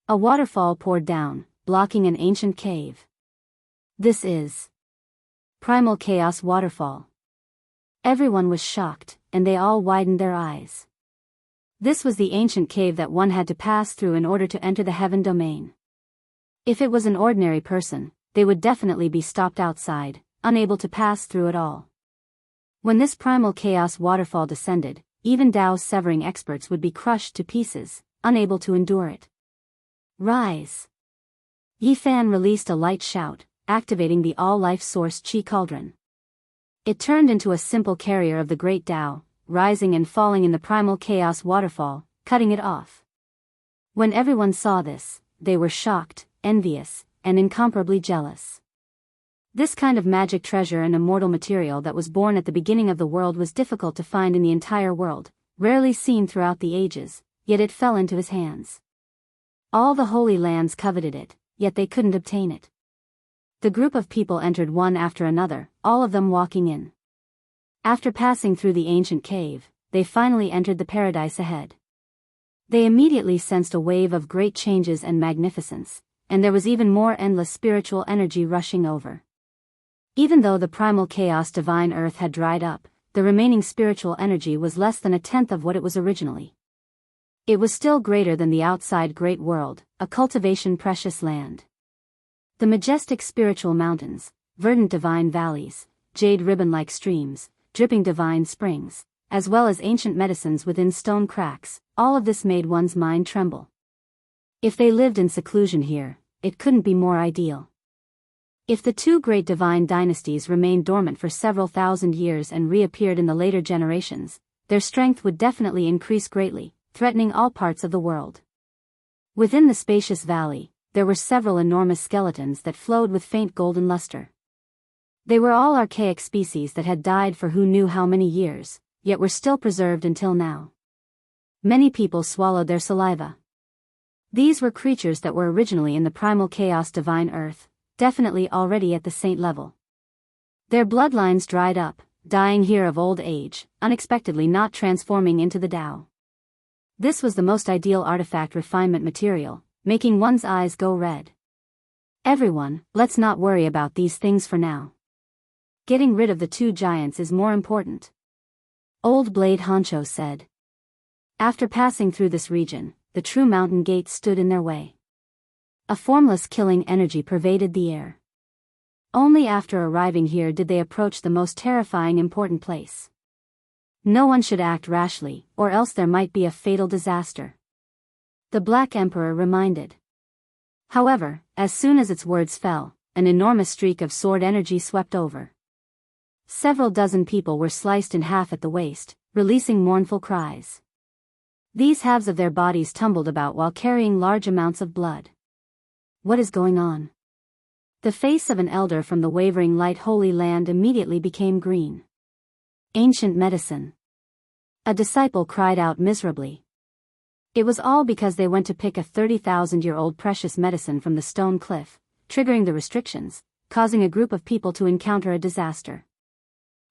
A waterfall poured down, blocking an ancient cave. This is Primal Chaos Waterfall. Everyone was shocked, and they all widened their eyes. This was the ancient cave that one had to pass through in order to enter the heaven domain. If it was an ordinary person, they would definitely be stopped outside, unable to pass through at all. When this primal chaos waterfall descended, even Dao's severing experts would be crushed to pieces, unable to endure it. Rise! Yi Fan released a light shout, activating the all-life source Qi Cauldron. It turned into a simple carrier of the great Dao, rising and falling in the primal chaos waterfall, cutting it off. When everyone saw this, they were shocked, envious, and incomparably jealous. This kind of magic treasure and immortal material that was born at the beginning of the world was difficult to find in the entire world, rarely seen throughout the ages, yet it fell into his hands. All the Holy Lands coveted it, yet they couldn't obtain it. The group of people entered one after another, all of them walking in. After passing through the ancient cave, they finally entered the paradise ahead. They immediately sensed a wave of great changes and magnificence, and there was even more endless spiritual energy rushing over. Even though the primal chaos divine earth had dried up, the remaining spiritual energy was less than a tenth of what it was originally. It was still greater than the outside great world, a cultivation precious land. The majestic spiritual mountains, verdant divine valleys, jade ribbon-like streams, dripping divine springs, as well as ancient medicines within stone cracks, all of this made one's mind tremble. If they lived in seclusion here, it couldn't be more ideal. If the two great divine dynasties remained dormant for several thousand years and reappeared in the later generations, their strength would definitely increase greatly, threatening all parts of the world. Within the spacious valley, there were several enormous skeletons that flowed with faint golden luster. They were all archaic species that had died for who knew how many years, yet were still preserved until now. Many people swallowed their saliva. These were creatures that were originally in the primal chaos divine earth, definitely already at the saint level. Their bloodlines dried up, dying here of old age, unexpectedly not transforming into the Tao. This was the most ideal artifact refinement material, making one's eyes go red. Everyone, let's not worry about these things for now. Getting rid of the two giants is more important. Old Blade Honcho said. After passing through this region, the true mountain gates stood in their way. A formless killing energy pervaded the air. Only after arriving here did they approach the most terrifying important place. No one should act rashly, or else there might be a fatal disaster. The Black Emperor reminded. However, as soon as its words fell, an enormous streak of sword energy swept over. Several dozen people were sliced in half at the waist, releasing mournful cries. These halves of their bodies tumbled about while carrying large amounts of blood. What is going on? The face of an elder from the wavering light holy land immediately became green. Ancient medicine. A disciple cried out miserably. It was all because they went to pick a 30,000-year-old precious medicine from the stone cliff, triggering the restrictions, causing a group of people to encounter a disaster.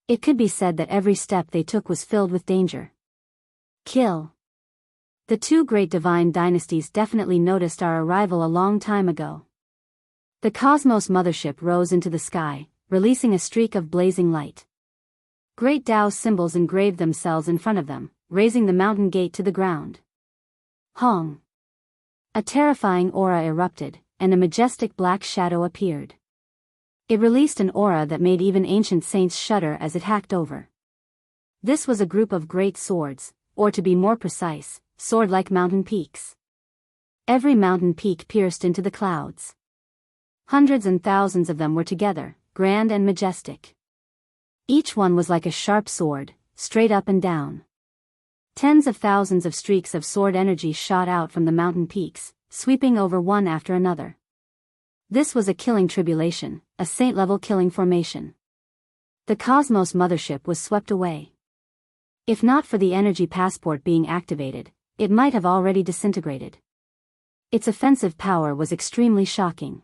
It could be said that every step they took was filled with danger. Kill. The two great divine dynasties definitely noticed our arrival a long time ago. The Cosmos Mothership rose into the sky, releasing a streak of blazing light. Great Tao symbols engraved themselves in front of them, raising the mountain gate to the ground. Hong. A terrifying aura erupted, and a majestic black shadow appeared. It released an aura that made even ancient saints shudder as it hacked over. This was a group of great swords, or to be more precise, sword-like mountain peaks. Every mountain peak pierced into the clouds. Hundreds and thousands of them were together, grand and majestic. Each one was like a sharp sword, straight up and down. Tens of thousands of streaks of sword energy shot out from the mountain peaks, sweeping over one after another. This was a killing tribulation, a saint-level killing formation. The Cosmos Mothership was swept away. If not for the energy passport being activated, it might have already disintegrated. Its offensive power was extremely shocking.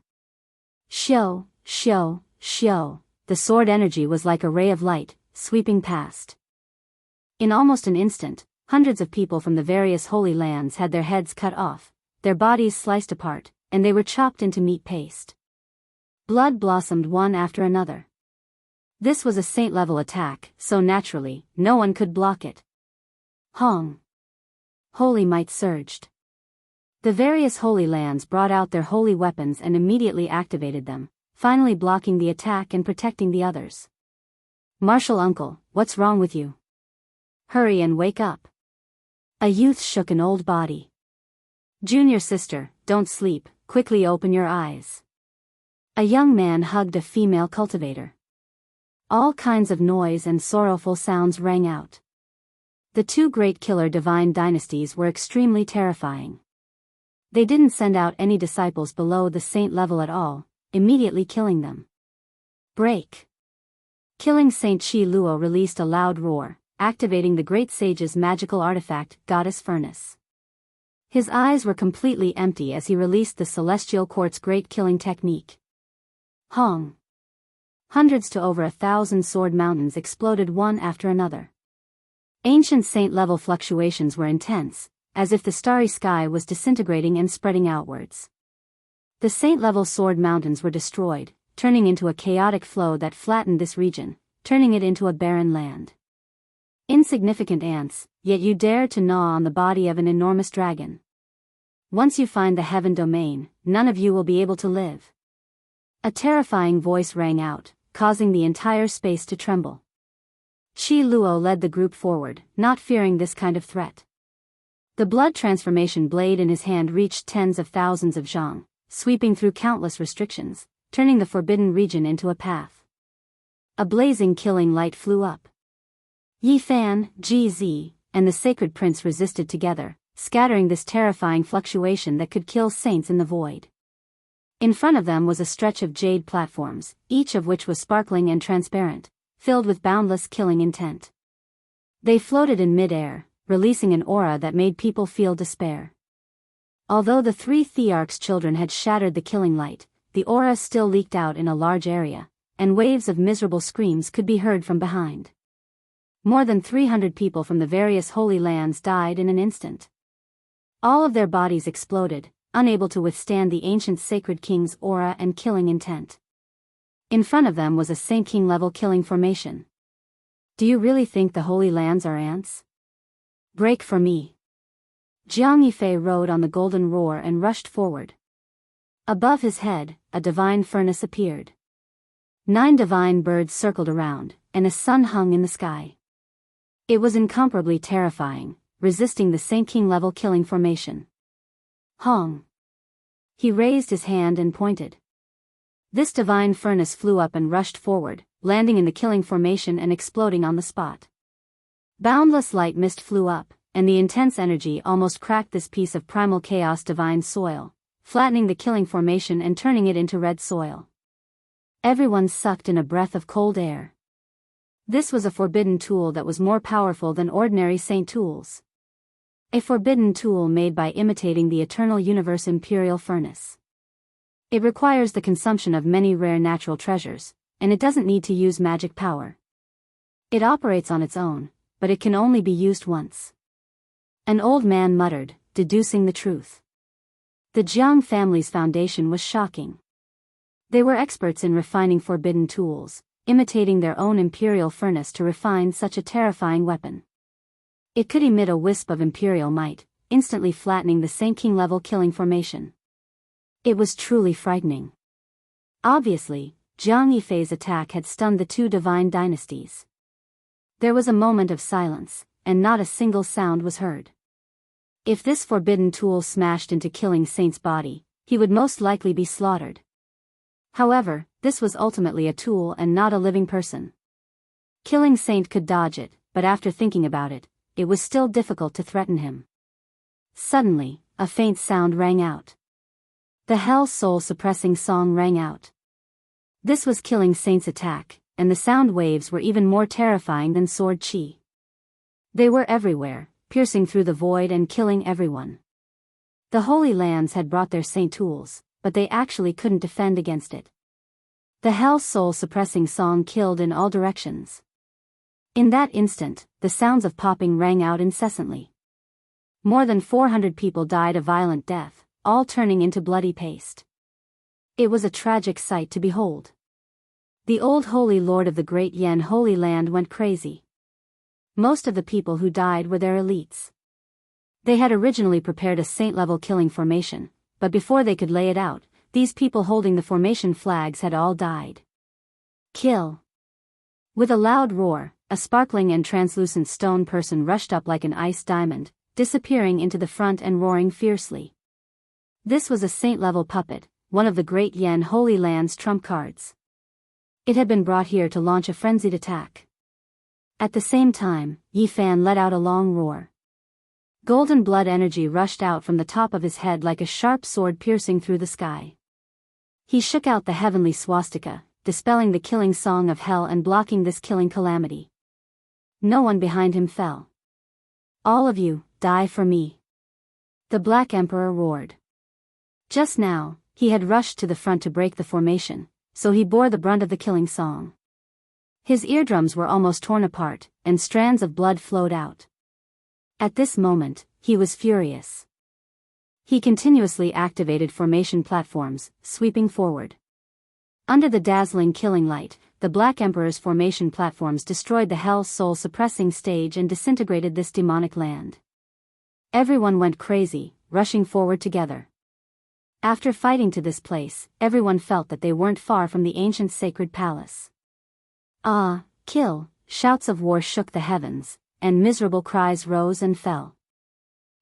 Shio, shio, shio, the sword energy was like a ray of light, sweeping past. In almost an instant, hundreds of people from the various holy lands had their heads cut off, their bodies sliced apart, and they were chopped into meat paste. Blood blossomed one after another. This was a saint-level attack, so naturally, no one could block it. Hong. Holy might surged. The various holy lands brought out their holy weapons and immediately activated them, finally blocking the attack and protecting the others. Martial uncle, what's wrong with you? Hurry and wake up. A youth shook an old body. Junior sister, don't sleep, quickly open your eyes. A young man hugged a female cultivator. All kinds of noise and sorrowful sounds rang out. The two great killer divine dynasties were extremely terrifying. They didn't send out any disciples below the saint level at all, immediately killing them. Break. Killing Saint Chi Luo released a loud roar, activating the great sage's magical artifact, Goddess Furnace. His eyes were completely empty as he released the celestial quartz great killing technique. Hong. Hundreds to over 1,000 sword mountains exploded one after another. Ancient saint-level fluctuations were intense, as if the starry sky was disintegrating and spreading outwards. The saint-level sword mountains were destroyed, turning into a chaotic flow that flattened this region, turning it into a barren land. Insignificant ants, yet you dare to gnaw on the body of an enormous dragon. Once you find the heaven domain, none of you will be able to live. A terrifying voice rang out, causing the entire space to tremble. Shi Luo led the group forward, not fearing this kind of threat. The blood transformation blade in his hand reached tens of thousands of zhang, sweeping through countless restrictions, turning the forbidden region into a path. A blazing killing light flew up. Yi Fan, GZ, and the sacred prince resisted together, scattering this terrifying fluctuation that could kill saints in the void. In front of them was a stretch of jade platforms, each of which was sparkling and transparent, filled with boundless killing intent. They floated in mid-air, releasing an aura that made people feel despair. Although the three Thearch's children had shattered the killing light, the aura still leaked out in a large area, and waves of miserable screams could be heard from behind. More than 300 people from the various holy lands died in an instant. All of their bodies exploded, unable to withstand the ancient sacred king's aura and killing intent. In front of them was a Saint King level killing formation. Do you really think the holy lands are ants? Break for me. Jiang Yifei rode on the golden roar and rushed forward. Above his head, a divine furnace appeared. 9 divine birds circled around, and a sun hung in the sky. It was incomparably terrifying, resisting the Saint King level killing formation. Hong. He raised his hand and pointed. This divine furnace flew up and rushed forward, landing in the killing formation and exploding on the spot. Boundless light mist flew up, and the intense energy almost cracked this piece of primal chaos divine soil, flattening the killing formation and turning it into red soil. Everyone sucked in a breath of cold air. This was a forbidden tool that was more powerful than ordinary saint tools. A forbidden tool made by imitating the eternal universe imperial furnace. It requires the consumption of many rare natural treasures, and it doesn't need to use magic power. It operates on its own, but it can only be used once. An old man muttered, deducing the truth. The Jiang family's foundation was shocking. They were experts in refining forbidden tools, imitating their own imperial furnace to refine such a terrifying weapon. It could emit a wisp of imperial might, instantly flattening the Saint King level killing formation. It was truly frightening. Obviously, Jiang Yifei's attack had stunned the 2 divine dynasties. There was a moment of silence, and not a single sound was heard. If this forbidden tool smashed into Killing Saint's body, he would most likely be slaughtered. However, this was ultimately a tool and not a living person. Killing Saint could dodge it, but after thinking about it, it was still difficult to threaten him. Suddenly, a faint sound rang out. The hell soul-suppressing song rang out. This was Killing Saint's attack, and the sound waves were even more terrifying than sword chi. They were everywhere, piercing through the void and killing everyone. The Holy Lands had brought their saint tools, but they actually couldn't defend against it. The hell soul-suppressing song killed in all directions. In that instant, the sounds of popping rang out incessantly. More than 400 people died a violent death, all turning into bloody paste. It was a tragic sight to behold. The old holy lord of the Great Yen Holy Land went crazy. Most of the people who died were their elites. They had originally prepared a saint-level killing formation, but before they could lay it out, these people holding the formation flags had all died. Kill. With a loud roar, a sparkling and translucent stone person rushed up like an ice diamond, disappearing into the front and roaring fiercely. This was a saint-level puppet, one of the Great Yen Holy Land's trump cards. It had been brought here to launch a frenzied attack. At the same time, Yi Fan let out a long roar. Golden blood energy rushed out from the top of his head like a sharp sword piercing through the sky. He shook out the heavenly swastika, dispelling the killing song of hell and blocking this killing calamity. No one behind him fell. All of you, die for me. The Black Emperor roared. Just now, he had rushed to the front to break the formation, so he bore the brunt of the killing song. His eardrums were almost torn apart, and strands of blood flowed out. At this moment, he was furious. He continuously activated formation platforms, sweeping forward. Under the dazzling killing light, the Black Emperor's formation platforms destroyed the Hell Soul suppressing stage and disintegrated this demonic land. Everyone went crazy, rushing forward together. After fighting to this place, everyone felt that they weren't far from the ancient sacred palace. Ah, kill! Shouts of war shook the heavens, and miserable cries rose and fell.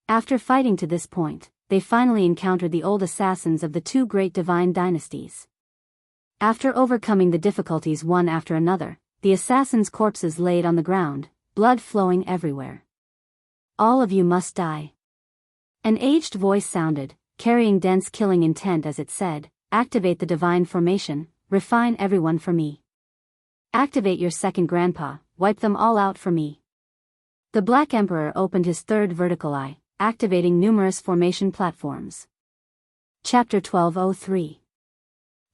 After fighting to this point, they finally encountered the old assassins of the two great divine dynasties. After overcoming the difficulties one after another, the assassins' corpses laid on the ground, blood flowing everywhere. All of you must die. An aged voice sounded, carrying dense killing intent as it said, activate the divine formation, refine everyone for me. Activate your second grandpa, wipe them all out for me. The Black Emperor opened his third vertical eye, activating numerous formation platforms. Chapter 1203.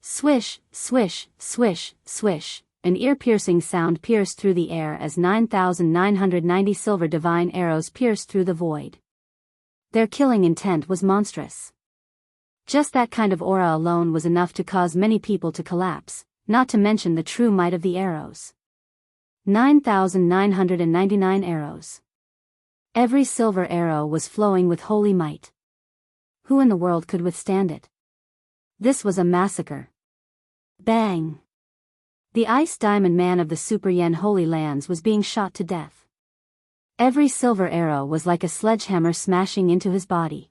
Swish, swish, swish, swish, an ear-piercing sound pierced through the air as 9,990 silver divine arrows pierced through the void. Their killing intent was monstrous. Just that kind of aura alone was enough to cause many people to collapse, not to mention the true might of the arrows. 9,999 arrows. Every silver arrow was flowing with holy might. Who in the world could withstand it? This was a massacre. Bang! The Ice Diamond Man of the Super Yen Holy Lands was being shot to death. Every silver arrow was like a sledgehammer smashing into his body.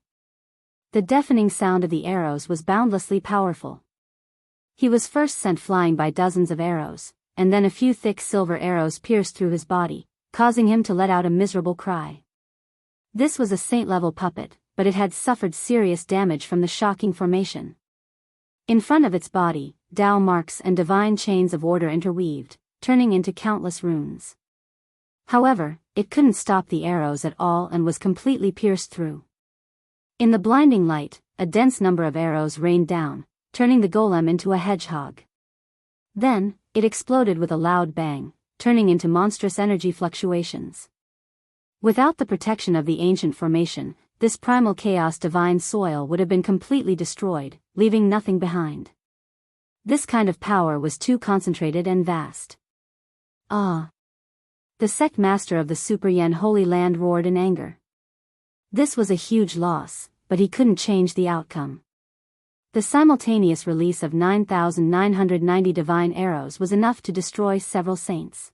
The deafening sound of the arrows was boundlessly powerful. He was first sent flying by dozens of arrows, and then a few thick silver arrows pierced through his body, causing him to let out a miserable cry. This was a saint-level puppet, but it had suffered serious damage from the shocking formation. In front of its body, Tao marks and divine chains of order interweaved, turning into countless runes. However, it couldn't stop the arrows at all and was completely pierced through. In the blinding light, a dense number of arrows rained down, turning the golem into a hedgehog. Then, it exploded with a loud bang, turning into monstrous energy fluctuations. Without the protection of the ancient formation, this primal chaos divine soil would have been completely destroyed, leaving nothing behind. This kind of power was too concentrated and vast. Ah! The sect master of the Super Yen Holy Land roared in anger. This was a huge loss, but he couldn't change the outcome. The simultaneous release of 9,990 divine arrows was enough to destroy several saints.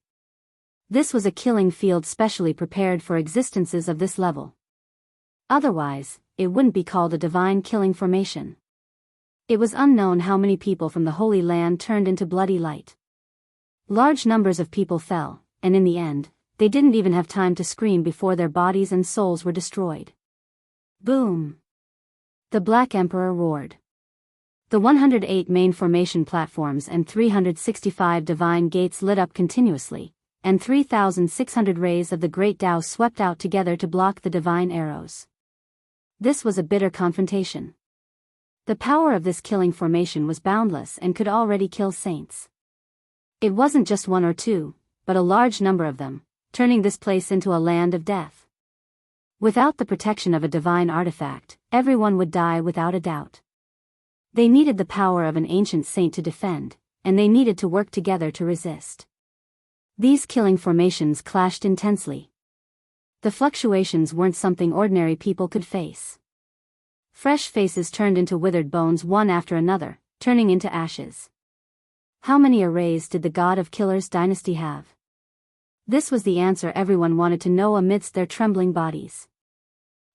This was a killing field specially prepared for existences of this level. Otherwise, it wouldn't be called a divine killing formation. It was unknown how many people from the Holy Land turned into bloody light. Large numbers of people fell, and in the end, they didn't even have time to scream before their bodies and souls were destroyed. Boom! The Black Emperor roared. The 108 main formation platforms and 365 divine gates lit up continuously, and 3,600 rays of the Great Tao swept out together to block the divine arrows. This was a bitter confrontation. The power of this killing formation was boundless and could already kill saints. It wasn't just one or two, but a large number of them, turning this place into a land of death. Without the protection of a divine artifact, everyone would die without a doubt. They needed the power of an ancient saint to defend, and they needed to work together to resist. These killing formations clashed intensely. The fluctuations weren't something ordinary people could face. Fresh faces turned into withered bones one after another, turning into ashes. How many arrays did the God of Killers dynasty have? This was the answer everyone wanted to know amidst their trembling bodies.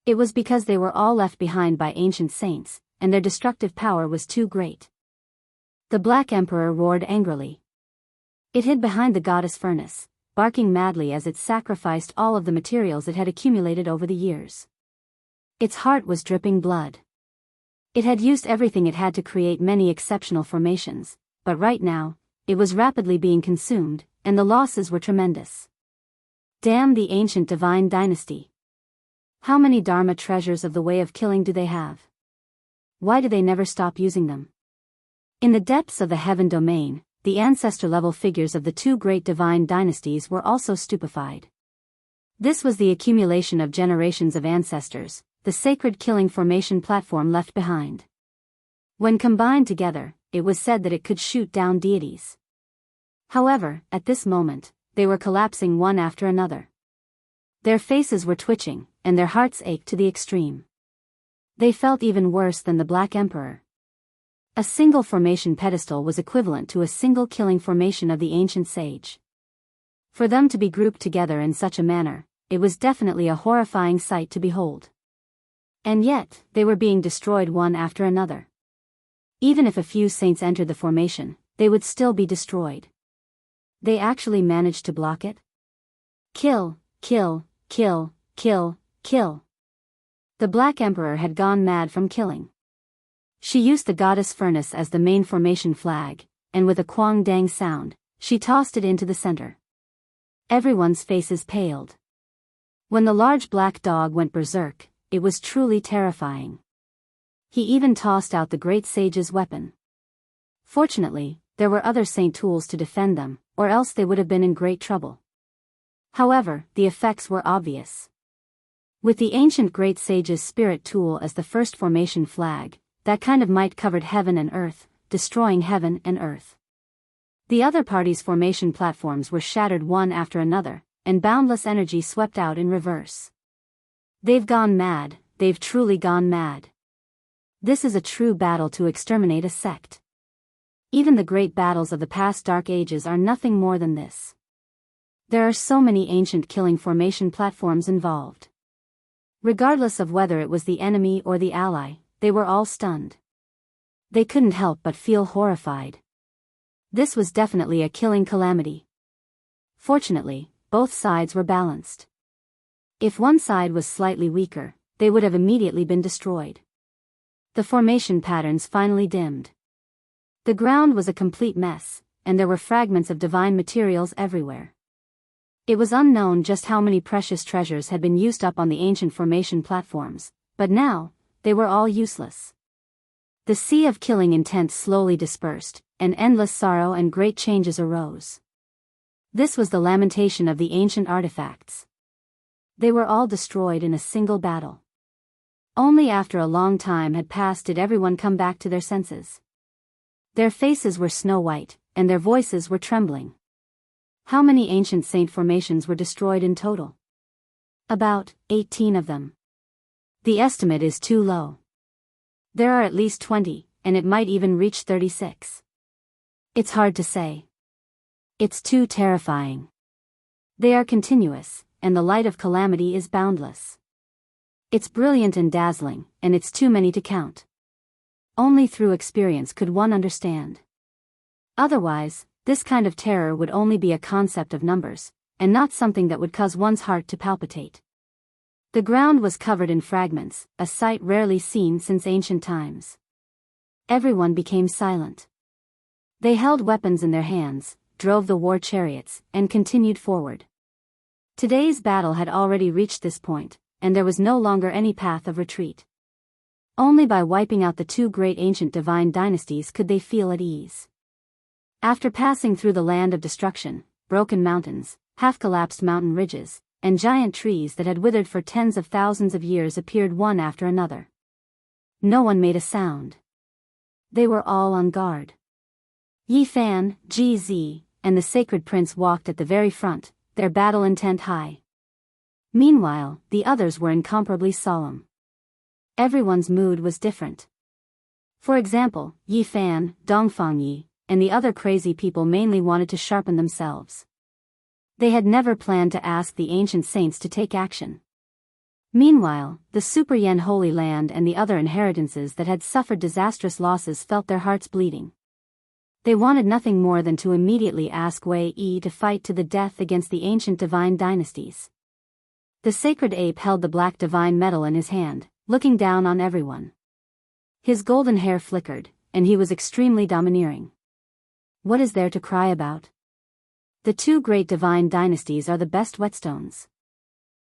It was because they were all left behind by ancient saints, and their destructive power was too great. The Black Emperor roared angrily. It hid behind the goddess furnace, barking madly as it sacrificed all of the materials it had accumulated over the years. Its heart was dripping blood. It had used everything it had to create many exceptional formations, but right now, it was rapidly being consumed, and the losses were tremendous. Damn the ancient divine dynasty. How many Dharma treasures of the way of killing do they have? Why do they never stop using them? In the depths of the heaven domain, the ancestor-level figures of the two great divine dynasties were also stupefied. This was the accumulation of generations of ancestors, the sacred killing formation platform left behind. When combined together, it was said that it could shoot down deities. However, at this moment, they were collapsing one after another. Their faces were twitching, and their hearts ached to the extreme. They felt even worse than the Black Emperor. A single formation pedestal was equivalent to a single killing formation of the ancient sage. For them to be grouped together in such a manner, it was definitely a horrifying sight to behold. And yet, they were being destroyed one after another. Even if a few saints entered the formation, they would still be destroyed. They actually managed to block it? Kill, kill, kill, kill, kill. The Black Emperor had gone mad from killing. She used the goddess furnace as the main formation flag, and with a quang dang sound, she tossed it into the center. Everyone's faces paled. When the large black dog went berserk, it was truly terrifying. He even tossed out the great sage's weapon. Fortunately, there were other saint tools to defend them, or else they would have been in great trouble. However, the effects were obvious. With the ancient great sage's spirit tool as the first formation flag, that kind of might covered heaven and earth, destroying heaven and earth. The other party's formation platforms were shattered one after another, and boundless energy swept out in reverse. They've gone mad, they've truly gone mad. This is a true battle to exterminate a sect. Even the great battles of the past dark ages are nothing more than this. There are so many ancient killing formation platforms involved. Regardless of whether it was the enemy or the ally, they were all stunned. They couldn't help but feel horrified. This was definitely a killing calamity. Fortunately, both sides were balanced. If one side was slightly weaker, they would have immediately been destroyed. The formation patterns finally dimmed. The ground was a complete mess, and there were fragments of divine materials everywhere. It was unknown just how many precious treasures had been used up on the ancient formation platforms, but now, they were all useless. The sea of killing intent slowly dispersed, and endless sorrow and great changes arose. This was the lamentation of the ancient artifacts. They were all destroyed in a single battle. Only after a long time had passed did everyone come back to their senses. Their faces were snow-white, and their voices were trembling. How many ancient saint formations were destroyed in total? About 18 of them. The estimate is too low. There are at least 20, and it might even reach 36. It's hard to say. It's too terrifying. They are continuous, and the light of calamity is boundless. It's brilliant and dazzling, and it's too many to count. Only through experience could one understand. Otherwise, this kind of terror would only be a concept of numbers, and not something that would cause one's heart to palpitate. The ground was covered in fragments, a sight rarely seen since ancient times. Everyone became silent. They held weapons in their hands, drove the war chariots, and continued forward. Today's battle had already reached this point, and there was no longer any path of retreat. Only by wiping out the two great ancient divine dynasties could they feel at ease. After passing through the land of destruction, broken mountains, half-collapsed mountain ridges, and giant trees that had withered for tens of thousands of years appeared one after another. No one made a sound. They were all on guard. Yi Fan, GZ, and the sacred prince walked at the very front, their battle intent high. Meanwhile, the others were incomparably solemn. Everyone's mood was different. For example, Yi Fan, Dongfang Yi, and the other crazy people mainly wanted to sharpen themselves. They had never planned to ask the ancient saints to take action. Meanwhile, the Super Yen Holy Land and the other inheritances that had suffered disastrous losses felt their hearts bleeding. They wanted nothing more than to immediately ask Wei Yi to fight to the death against the ancient divine dynasties. The sacred ape held the black divine metal in his hand, looking down on everyone. His golden hair flickered, and he was extremely domineering. What is there to cry about? The two great divine dynasties are the best whetstones.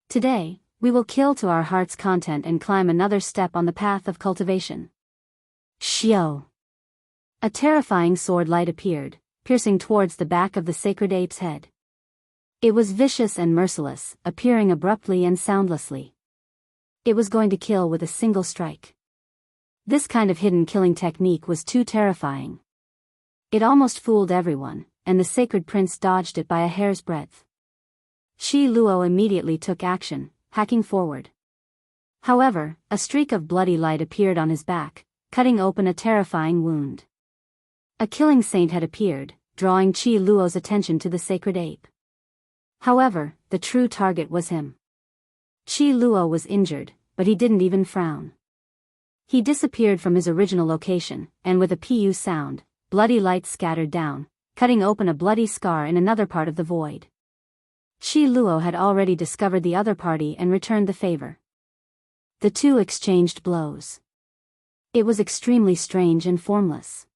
Today, we will kill to our heart's content and climb another step on the path of cultivation. Xiao. A terrifying sword light appeared, piercing towards the back of the sacred ape's head. It was vicious and merciless, appearing abruptly and soundlessly. It was going to kill with a single strike. This kind of hidden killing technique was too terrifying. It almost fooled everyone, and the sacred prince dodged it by a hair's breadth. Qi Luo immediately took action, hacking forward. However, a streak of bloody light appeared on his back, cutting open a terrifying wound. A killing saint had appeared, drawing Qi Luo's attention to the sacred ape. However, the true target was him. Qi Luo was injured, but he didn't even frown. He disappeared from his original location, and with a pu sound, bloody light scattered down, cutting open a bloody scar in another part of the void. Qi Luo had already discovered the other party and returned the favor. The two exchanged blows. It was extremely strange and formless.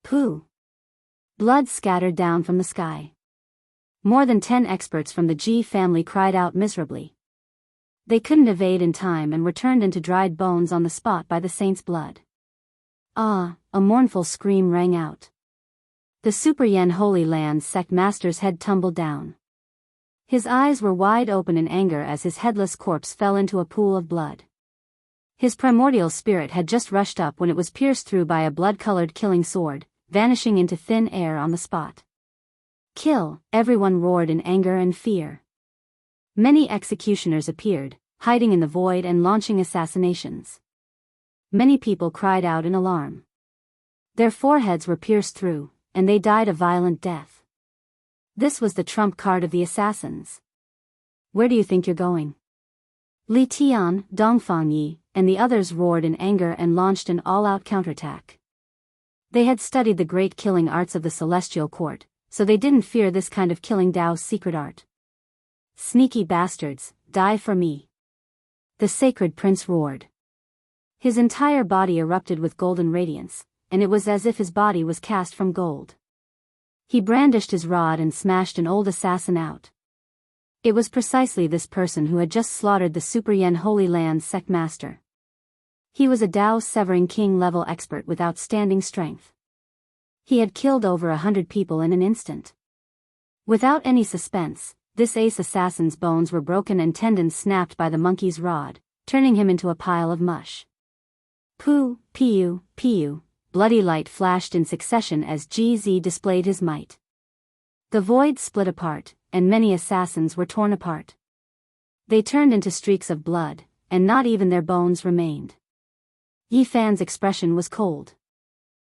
Pooh! Blood scattered down from the sky. More than 10 experts from the Ji family cried out miserably. They couldn't evade in time and were turned into dried bones on the spot by the saint's blood. Ah! A mournful scream rang out. The Super Yen Holy Land sect master's head tumbled down. His eyes were wide open in anger as his headless corpse fell into a pool of blood. His primordial spirit had just rushed up when it was pierced through by a blood-colored killing sword, vanishing into thin air on the spot. Kill! Everyone roared in anger and fear. Many executioners appeared, hiding in the void and launching assassinations. Many people cried out in alarm. Their foreheads were pierced through, and they died a violent death. This was the trump card of the assassins. Where do you think you're going? Li Tian, Dongfang Yi, and the others roared in anger and launched an all-out counterattack. They had studied the great killing arts of the Celestial Court, so they didn't fear this kind of killing Dao's secret art. Sneaky bastards, die for me! The sacred prince roared. His entire body erupted with golden radiance, and it was as if his body was cast from gold. He brandished his rod and smashed an old assassin out. It was precisely this person who had just slaughtered the Super Yen Holy Land sect master. He was a Dao-severing king-level expert with outstanding strength. He had killed over 100 people in an instant. Without any suspense, this ace assassin's bones were broken and tendons snapped by the monkey's rod, turning him into a pile of mush. Pooh, piu, piu. Bloody light flashed in succession as GZ displayed his might. The void split apart, and many assassins were torn apart. They turned into streaks of blood, and not even their bones remained. Yi Fan's expression was cold.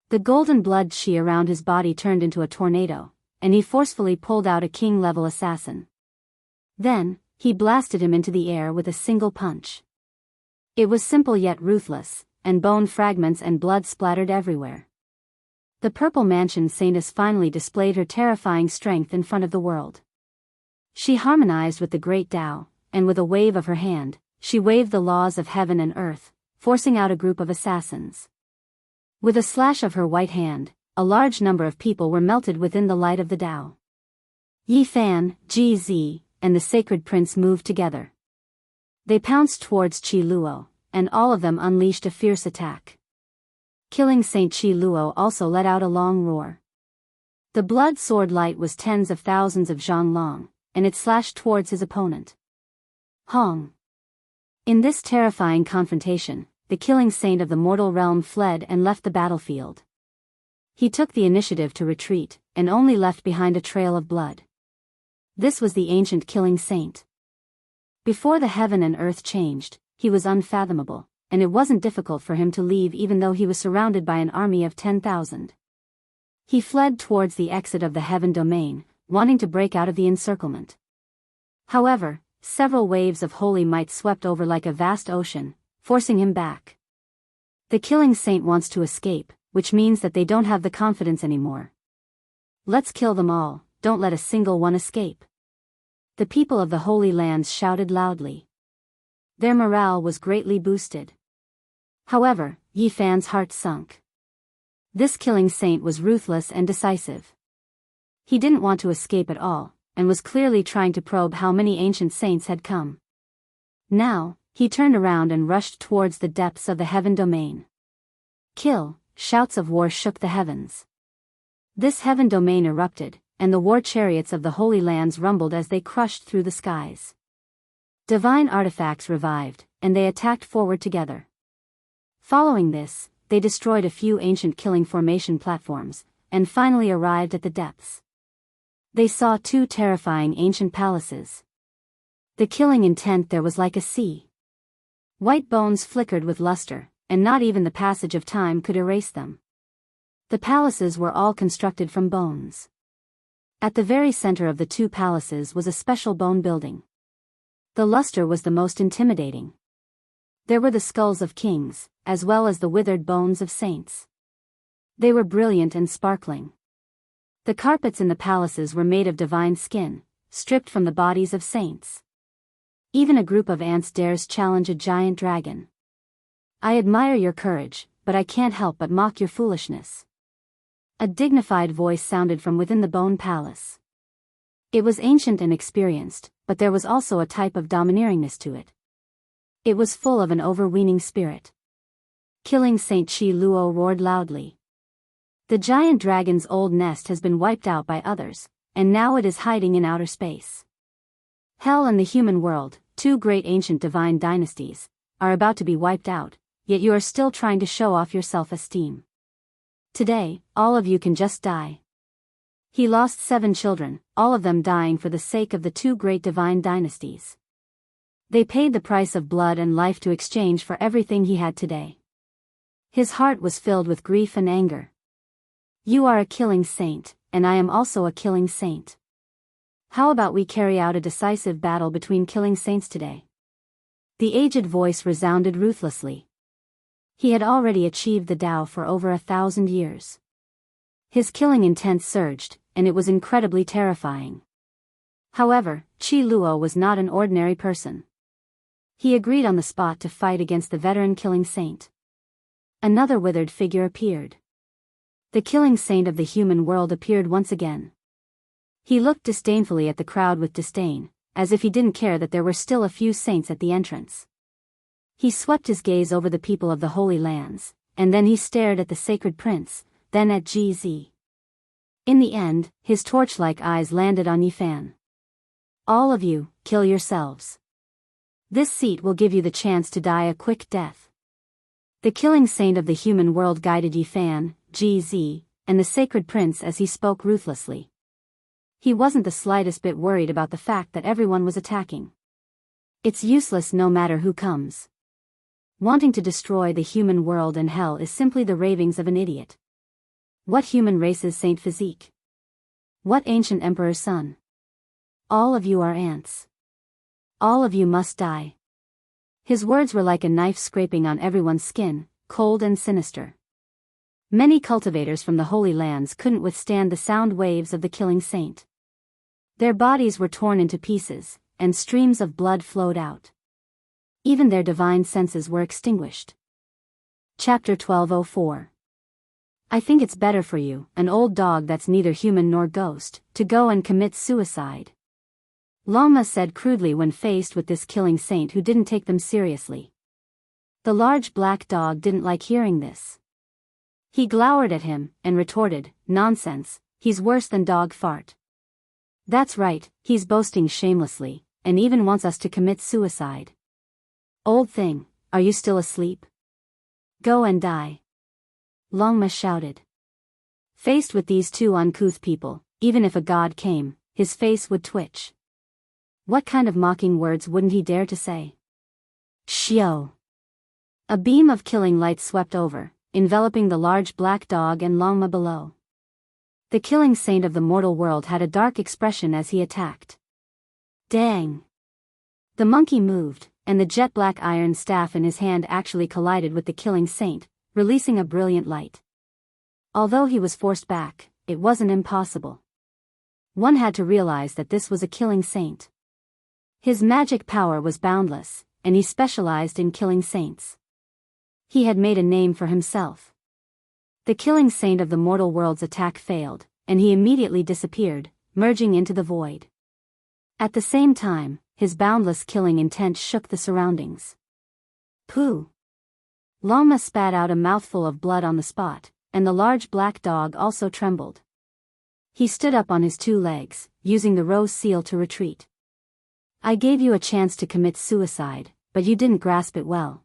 The golden blood qi around his body turned into a tornado, and he forcefully pulled out a king-level assassin. Then, he blasted him into the air with a single punch. It was simple yet ruthless, and bone fragments and blood splattered everywhere. The Purple Mansion Saintess finally displayed her terrifying strength in front of the world. She harmonized with the great Tao, and with a wave of her hand, she waved the laws of heaven and earth, forcing out a group of assassins. With a slash of her white hand, a large number of people were melted within the light of the Tao. Yi Fan, GZ, and the sacred prince moved together. They pounced towards Qi Luo, and all of them unleashed a fierce attack. Killing Saint Qi Luo also let out a long roar. The blood sword light was tens of thousands of zhang long, and it slashed towards his opponent. Hong! In this terrifying confrontation, the killing saint of the mortal realm fled and left the battlefield. He took the initiative to retreat, and only left behind a trail of blood. This was the ancient killing saint. Before the heaven and earth changed, he was unfathomable, and it wasn't difficult for him to leave even though he was surrounded by an army of 10,000. He fled towards the exit of the heaven domain, wanting to break out of the encirclement. However, several waves of holy might swept over like a vast ocean, forcing him back. The killing saint wants to escape, which means that they don't have the confidence anymore. Let's kill them all, don't let a single one escape. The people of the Holy Lands shouted loudly. Their morale was greatly boosted. However, Yi Fan's heart sunk. This killing saint was ruthless and decisive. He didn't want to escape at all, and was clearly trying to probe how many ancient saints had come. Now, he turned around and rushed towards the depths of the heaven domain. Kill! Shouts of war shook the heavens. This heaven domain erupted, and the war chariots of the Holy Lands rumbled as they crushed through the skies. Divine artifacts revived, and they attacked forward together. Following this, they destroyed a few ancient killing formation platforms, and finally arrived at the depths. They saw two terrifying ancient palaces. The killing intent there was like a sea. White bones flickered with luster, and not even the passage of time could erase them. The palaces were all constructed from bones. At the very center of the two palaces was a special bone building. The luster was the most intimidating. There were the skulls of kings, as well as the withered bones of saints. They were brilliant and sparkling. The carpets in the palaces were made of divine skin, stripped from the bodies of saints. Even a group of ants dares challenge a giant dragon. I admire your courage, but I can't help but mock your foolishness. A dignified voice sounded from within the bone palace. It was ancient and experienced, but there was also a type of domineeringness to it. It was full of an overweening spirit. Killing Saint Chi Luo roared loudly. The giant dragon's old nest has been wiped out by others, and now it is hiding in outer space. Hell and the human world, two great ancient divine dynasties, are about to be wiped out, yet you are still trying to show off your self-esteem. Today, all of you can just die. He lost 7 children, all of them dying for the sake of the two great divine dynasties. They paid the price of blood and life to exchange for everything he had today. His heart was filled with grief and anger. You are a killing saint, and I am also a killing saint. How about we carry out a decisive battle between killing saints today? The aged voice resounded ruthlessly. He had already achieved the Tao for over 1,000 years. His killing intent surged, and it was incredibly terrifying. However, Chi Luo was not an ordinary person. He agreed on the spot to fight against the veteran killing saint. Another withered figure appeared. The killing saint of the human world appeared once again. He looked disdainfully at the crowd with disdain, as if he didn't care that there were still a few saints at the entrance. He swept his gaze over the people of the Holy Lands, and then he stared at the sacred prince, then at GZ. In the end, his torch-like eyes landed on Yifan. All of you, kill yourselves. This seat will give you the chance to die a quick death. The killing saint of the human world guided Yifan, GZ, and the sacred prince as he spoke ruthlessly. He wasn't the slightest bit worried about the fact that everyone was attacking. It's useless no matter who comes. Wanting to destroy the human world and hell is simply the ravings of an idiot. What human race is Saint Physique? What ancient emperor's son? All of you are ants. All of you must die. His words were like a knife scraping on everyone's skin, cold and sinister. Many cultivators from the Holy Lands couldn't withstand the sound waves of the killing saint. Their bodies were torn into pieces, and streams of blood flowed out. Even their divine senses were extinguished. Chapter 1204. I think it's better for you, an old dog that's neither human nor ghost, to go and commit suicide. Lama said crudely when faced with this killing saint who didn't take them seriously. The large black dog didn't like hearing this. He glowered at him, and retorted, "Nonsense, he's worse than dog fart." That's right, he's boasting shamelessly, and even wants us to commit suicide. Old thing, are you still asleep? Go and die. Longma shouted. Faced with these two uncouth people, even if a god came, his face would twitch. What kind of mocking words wouldn't he dare to say? Xiao. A beam of killing light swept over, enveloping the large black dog and Longma below. The killing saint of the mortal world had a dark expression as he attacked. Dang! The monkey moved, and the jet-black iron staff in his hand actually collided with the killing saint, releasing a brilliant light. Although he was forced back, it wasn't impossible. One had to realize that this was a killing saint. His magic power was boundless, and he specialized in killing saints. He had made a name for himself. The killing saint of the mortal world's attack failed, and he immediately disappeared, merging into the void. At the same time, his boundless killing intent shook the surroundings. Pooh! Lama spat out a mouthful of blood on the spot, and the large black dog also trembled. He stood up on his 2 legs, using the rose seal to retreat. I gave you a chance to commit suicide, but you didn't grasp it well.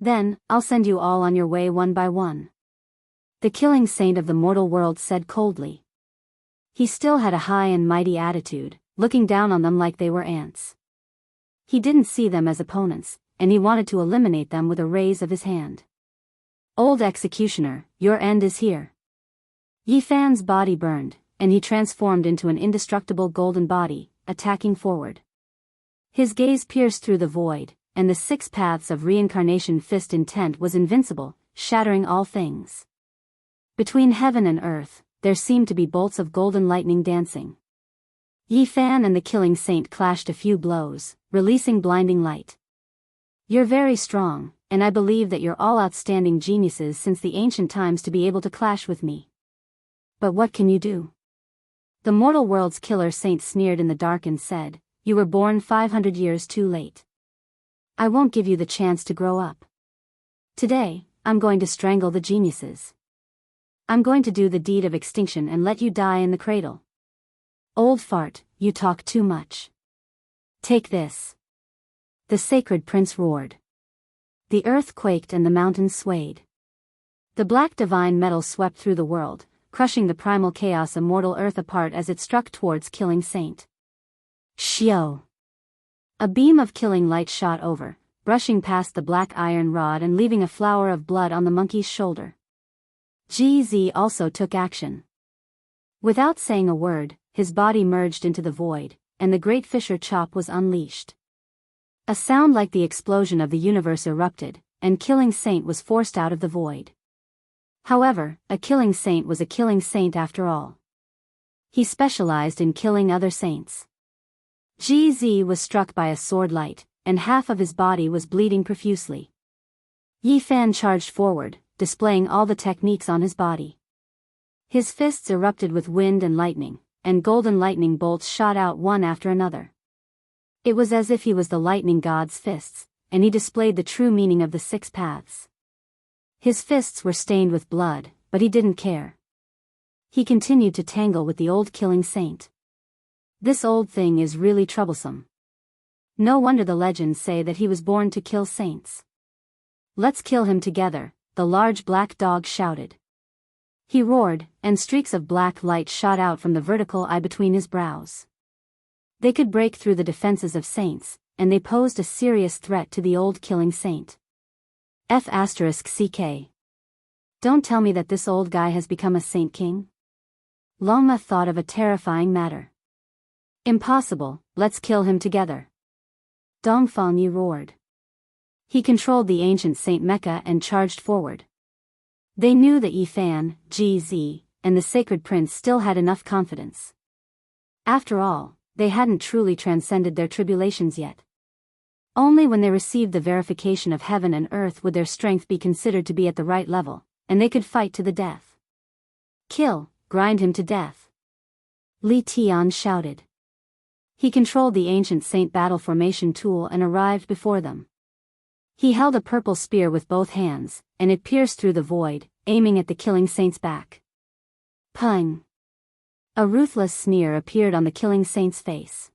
Then, I'll send you all on your way one by one. the killing saint of the mortal world said coldly. He still had a high and mighty attitude, looking down on them like they were ants. He didn't see them as opponents, and he wanted to eliminate them with a raise of his hand. Old executioner, your end is here. Yi Fan's body burned, and he transformed into an indestructible golden body, attacking forward. His gaze pierced through the void, and the 6 paths of reincarnation fist intent was invincible, shattering all things. Between heaven and earth, there seemed to be bolts of golden lightning dancing. Yi Fan and the killing saint clashed a few blows, releasing blinding light. You're very strong, and I believe that you're all outstanding geniuses since the ancient times to be able to clash with me. But what can you do? The mortal world's killer saint sneered in the dark and said, you were born 500 years too late. I won't give you the chance to grow up. Today, I'm going to strangle the geniuses. I'm going to do the deed of extinction and let you die in the cradle. Old fart, you talk too much. Take this. The sacred prince roared. The earth quaked and the mountains swayed. The black divine metal swept through the world, crushing the primal chaos immortal earth apart as it struck towards killing saint. Shio! A beam of killing light shot over, brushing past the black iron rod and leaving a flower of blood on the monkey's shoulder. GZ also took action. Without saying a word, his body merged into the void, and the great fisher chop was unleashed. A sound like the explosion of the universe erupted, and killing saint was forced out of the void. However, a killing saint was a killing saint after all. He specialized in killing other saints. GZ was struck by a sword light, and half of his body was bleeding profusely. Yi Fan charged forward, displaying all the techniques on his body. His fists erupted with wind and lightning, and golden lightning bolts shot out one after another. It was as if he was the lightning god's fists, and he displayed the true meaning of the 6 paths. His fists were stained with blood, but he didn't care. He continued to tangle with the old killing saint. This old thing is really troublesome. No wonder the legends say that he was born to kill saints. Let's kill him together, the large black dog shouted. He roared, and streaks of black light shot out from the vertical eye between his brows. They could break through the defenses of saints, and they posed a serious threat to the old killing saint. F***CK. Don't tell me that this old guy has become a saint king? Longma thought of a terrifying matter. Impossible, let's kill him together. Dongfang Yi roared. He controlled the ancient Saint Mecha and charged forward. They knew that Yi Fan, GZ, and the Sacred Prince still had enough confidence. After all, they hadn't truly transcended their tribulations yet. Only when they received the verification of heaven and earth would their strength be considered to be at the right level, and they could fight to the death. Kill, grind him to death. Li Tian shouted. He controlled the ancient saint battle formation tool and arrived before them. He held a purple spear with both hands, and it pierced through the void, aiming at the killing saint's back. Pung! A ruthless sneer appeared on the killing saint's face.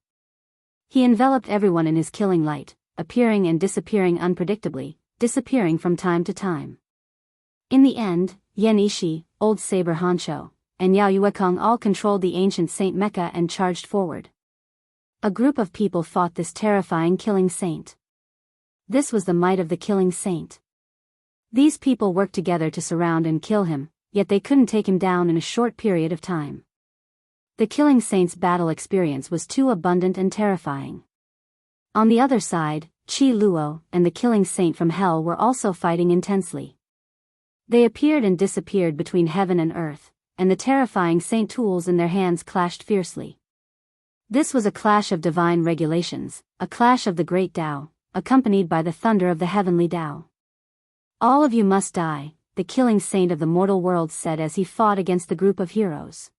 He enveloped everyone in his killing light, appearing and disappearing unpredictably, disappearing from time to time. In the end, Yan Ishi, Old Saber Hancho, and Yao Yuekong all controlled the ancient Saint Mecha and charged forward. A group of people fought this terrifying killing saint. This was the might of the killing saint. These people worked together to surround and kill him, yet they couldn't take him down in a short period of time. The killing saint's battle experience was too abundant and terrifying. On the other side, Qi Luo and the killing saint from hell were also fighting intensely. They appeared and disappeared between heaven and earth, and the terrifying saint tools in their hands clashed fiercely. This was a clash of divine regulations, a clash of the great Tao, accompanied by the thunder of the heavenly Tao. All of you must die, the killing saint of the mortal world said as he fought against the group of heroes.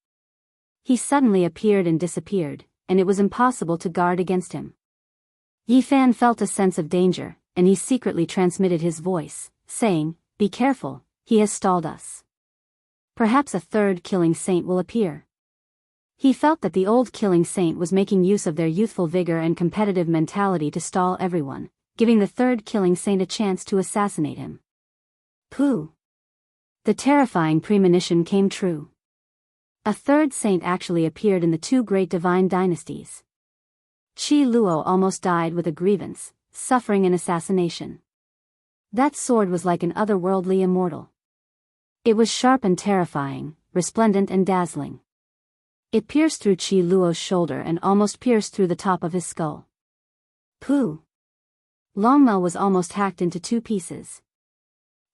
He suddenly appeared and disappeared, and it was impossible to guard against him. Yi Fan felt a sense of danger, and he secretly transmitted his voice, saying, "Be careful, he has stalled us. Perhaps a third killing saint will appear." He felt that the old killing saint was making use of their youthful vigor and competitive mentality to stall everyone, giving the third killing saint a chance to assassinate him. Pooh! The terrifying premonition came true. A third saint actually appeared in the two great divine dynasties. Qi Luo almost died with a grievance, suffering an assassination. That sword was like an otherworldly immortal. It was sharp and terrifying, resplendent and dazzling. It pierced through Qi Luo's shoulder and almost pierced through the top of his skull. Pooh! Longma was almost hacked into two pieces.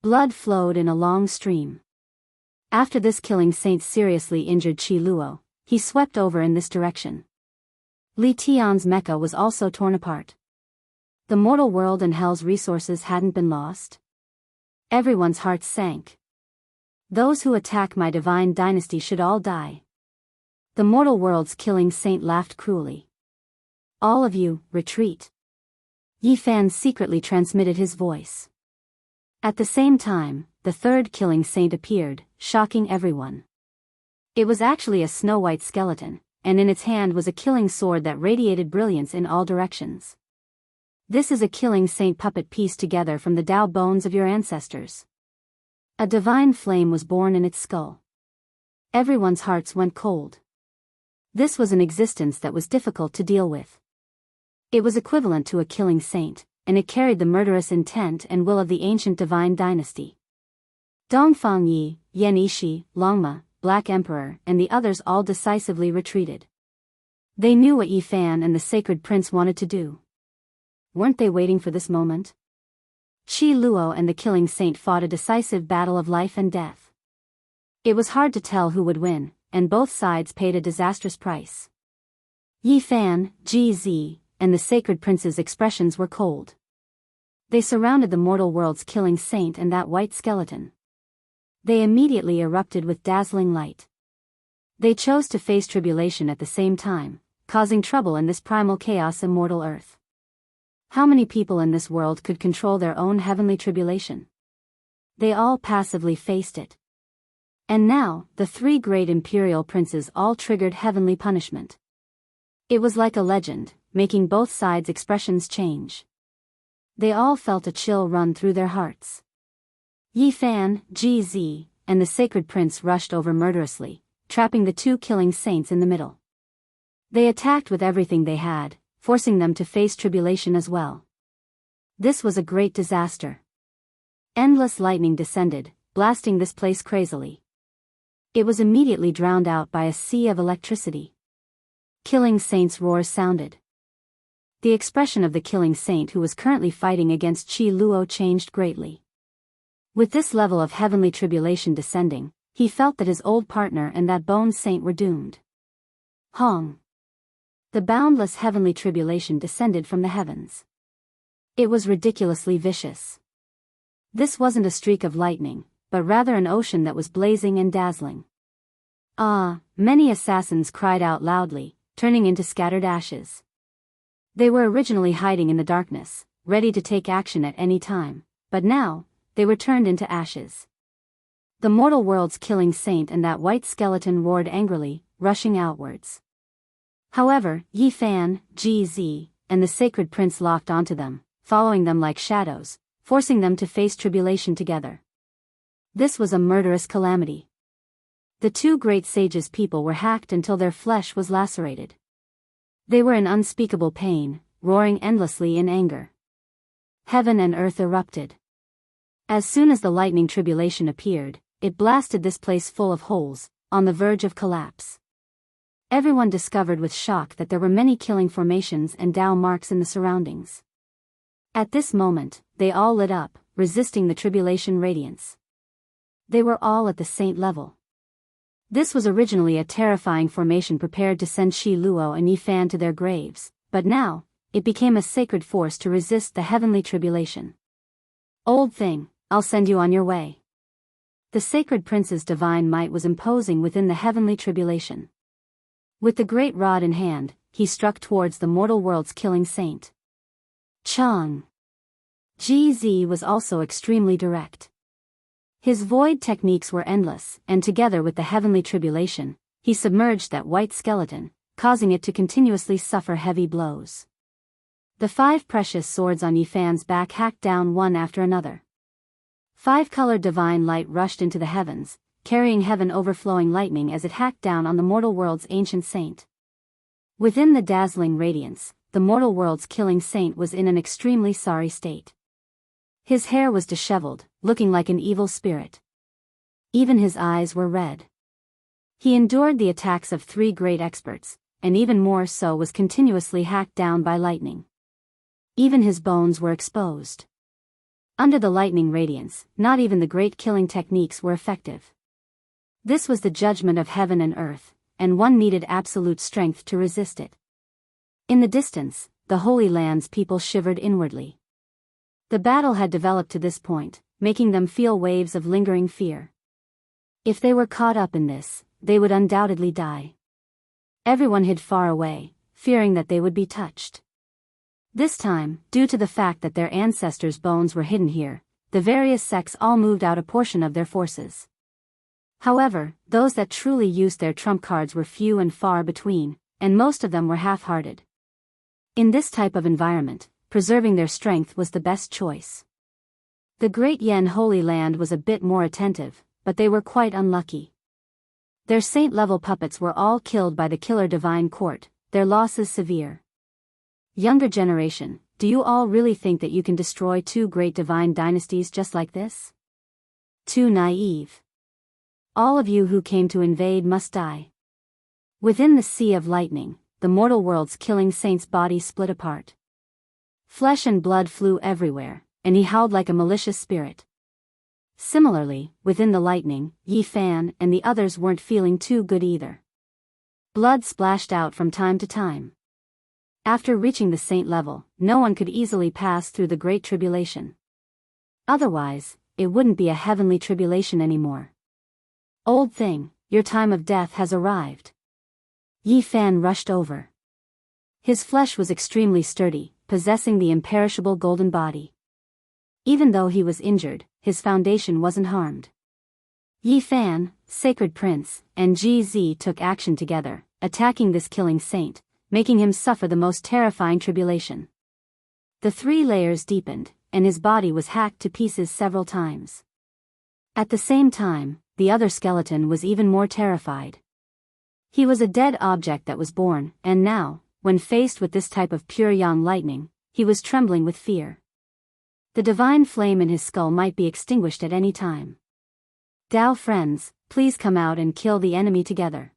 Blood flowed in a long stream. After this killing saint seriously injured Qi Luo, he swept over in this direction. Li Tian's mecha was also torn apart. The mortal world and hell's resources hadn't been lost. Everyone's hearts sank. Those who attack my divine dynasty should all die. The mortal world's killing saint laughed cruelly. All of you, retreat. Yi Fan secretly transmitted his voice. At the same time, the third killing saint appeared, shocking everyone. It was actually a snow-white skeleton, and in its hand was a killing sword that radiated brilliance in all directions. This is a killing saint puppet pieced together from the Dao bones of your ancestors. A divine flame was born in its skull. Everyone's hearts went cold. This was an existence that was difficult to deal with. It was equivalent to a killing saint, and it carried the murderous intent and will of the ancient divine dynasty. Dongfang Yi, Yan Yishi, Longma, Black Emperor, and the others all decisively retreated. They knew what Yi Fan and the Sacred Prince wanted to do. Weren't they waiting for this moment? Qi Luo and the killing saint fought a decisive battle of life and death. It was hard to tell who would win, and both sides paid a disastrous price. Yi Fan, Ji Zi, and the Sacred Prince's expressions were cold. They surrounded the mortal world's killing saint and that white skeleton. They immediately erupted with dazzling light. They chose to face tribulation at the same time, causing trouble in this primal chaos immortal earth. How many people in this world could control their own heavenly tribulation? They all passively faced it. And now, the three great imperial princes all triggered heavenly punishment. It was like a legend, making both sides' expressions change. They all felt a chill run through their hearts. Yi Fan, Ji Zi, and the Sacred Prince rushed over murderously, trapping the two killing saints in the middle. They attacked with everything they had, forcing them to face tribulation as well. This was a great disaster. Endless lightning descended, blasting this place crazily. It was immediately drowned out by a sea of electricity. Killing saints' roars sounded. The expression of the killing saint who was currently fighting against Qi Luo changed greatly. With this level of heavenly tribulation descending, he felt that his old partner and that bone saint were doomed. Hong. The boundless heavenly tribulation descended from the heavens. It was ridiculously vicious. This wasn't a streak of lightning, but rather an ocean that was blazing and dazzling. Ah, many assassins cried out loudly, turning into scattered ashes. They were originally hiding in the darkness, ready to take action at any time, but now, they were turned into ashes. The mortal world's killing saint and that white skeleton roared angrily, rushing outwards. However, Yi Fan, Ji Zi, and the Sacred Prince locked onto them, following them like shadows, forcing them to face tribulation together. This was a murderous calamity. The two great sages' people were hacked until their flesh was lacerated. They were in unspeakable pain, roaring endlessly in anger. Heaven and earth erupted. As soon as the lightning tribulation appeared, it blasted this place full of holes, on the verge of collapse. Everyone discovered with shock that there were many killing formations and Dao marks in the surroundings. At this moment, they all lit up, resisting the tribulation radiance. They were all at the saint level. This was originally a terrifying formation prepared to send Qi Luo and Yi Fan to their graves, but now, it became a sacred force to resist the heavenly tribulation. Old thing, I'll send you on your way. The Sacred Prince's divine might was imposing within the heavenly tribulation. With the great rod in hand, he struck towards the mortal world's killing saint. Chang. Ji Zi was also extremely direct. His void techniques were endless, and together with the heavenly tribulation, he submerged that white skeleton, causing it to continuously suffer heavy blows. The 5 precious swords on Yi Fan's back hacked down one after another. Five-colored divine light rushed into the heavens, carrying heaven-overflowing lightning as it hacked down on the mortal world's ancient saint. Within the dazzling radiance, the mortal world's killing saint was in an extremely sorry state. His hair was disheveled, looking like an evil spirit. Even his eyes were red. He endured the attacks of three great experts, and even more so was continuously hacked down by lightning. Even his bones were exposed. Under the lightning radiance, not even the great killing techniques were effective. This was the judgment of heaven and earth, and one needed absolute strength to resist it. In the distance, the Holy Land's people shivered inwardly. The battle had developed to this point, making them feel waves of lingering fear. If they were caught up in this, they would undoubtedly die. Everyone hid far away, fearing that they would be touched. This time, due to the fact that their ancestors' bones were hidden here, the various sects all moved out a portion of their forces. However, those that truly used their trump cards were few and far between, and most of them were half-hearted. In this type of environment, preserving their strength was the best choice. The Great Yen Holy Land was a bit more attentive, but they were quite unlucky. Their saint-level puppets were all killed by the killer divine court, their losses severe. Younger generation, do you all really think that you can destroy two great divine dynasties just like this? Too naive. All of you who came to invade must die. Within the sea of lightning, the mortal world's killing saint's body split apart. Flesh and blood flew everywhere, and he howled like a malicious spirit. Similarly, within the lightning, Yi Fan and the others weren't feeling too good either. Blood splashed out from time to time. After reaching the saint level, no one could easily pass through the Great Tribulation. Otherwise, it wouldn't be a heavenly tribulation anymore. Old thing, your time of death has arrived. Yi Fan rushed over. His flesh was extremely sturdy, possessing the imperishable golden body. Even though he was injured, his foundation wasn't harmed. Yi Fan, Sacred Prince, and GZ took action together, attacking this killing saint, making him suffer the most terrifying tribulation. The 3 layers deepened, and his body was hacked to pieces several times. At the same time, the other skeleton was even more terrified. He was a dead object that was born, and now, when faced with this type of pure yang lightning, he was trembling with fear. The divine flame in his skull might be extinguished at any time. Dao friends, please come out and kill the enemy together.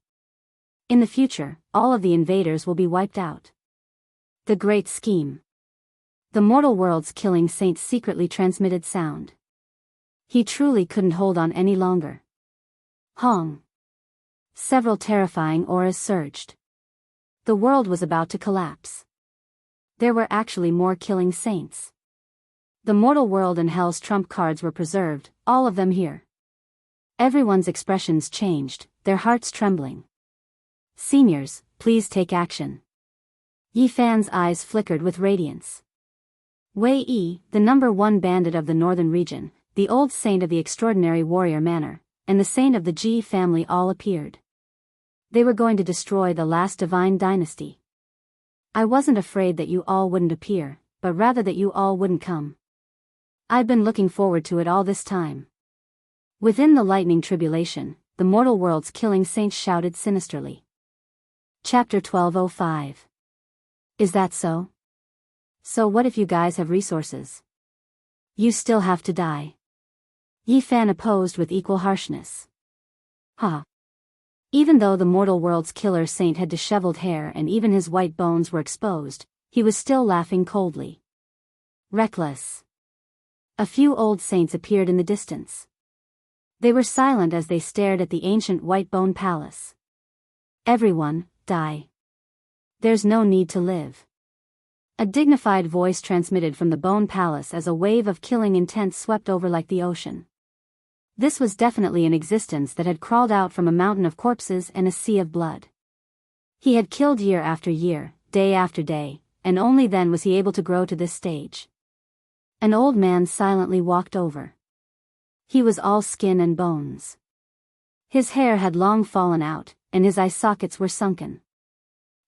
In the future, all of the invaders will be wiped out. The Great Scheme. The mortal world's killing saint secretly transmitted sound. He truly couldn't hold on any longer. Hong. Several terrifying auras surged. The world was about to collapse. There were actually more killing saints. The mortal world and hell's trump cards were preserved, all of them here. Everyone's expressions changed, their hearts trembling. Seniors, please take action. Yi Fan's eyes flickered with radiance. Wei Yi, the #1 bandit of the northern region, the old saint of the extraordinary warrior manner, and the saint of the Ji family all appeared. They were going to destroy the last divine dynasty. I wasn't afraid that you all wouldn't appear, but rather that you all wouldn't come. I've been looking forward to it all this time. Within the lightning tribulation, the mortal world's killing saints shouted sinisterly. Chapter 1205. Is that so? So what if you guys have resources? You still have to die. Yi Fan opposed with equal harshness. Ha. Even though the mortal world's killer saint had disheveled hair and even his white bones were exposed, he was still laughing coldly. Reckless. A few old saints appeared in the distance. They were silent as they stared at the ancient white bone palace. Everyone, die. There's no need to live. A dignified voice transmitted from the bone palace as a wave of killing intent swept over like the ocean. This was definitely an existence that had crawled out from a mountain of corpses and a sea of blood. He had killed year after year, day after day, and only then was he able to grow to this stage. An old man silently walked over. He was all skin and bones. His hair had long fallen out, and his eye sockets were sunken.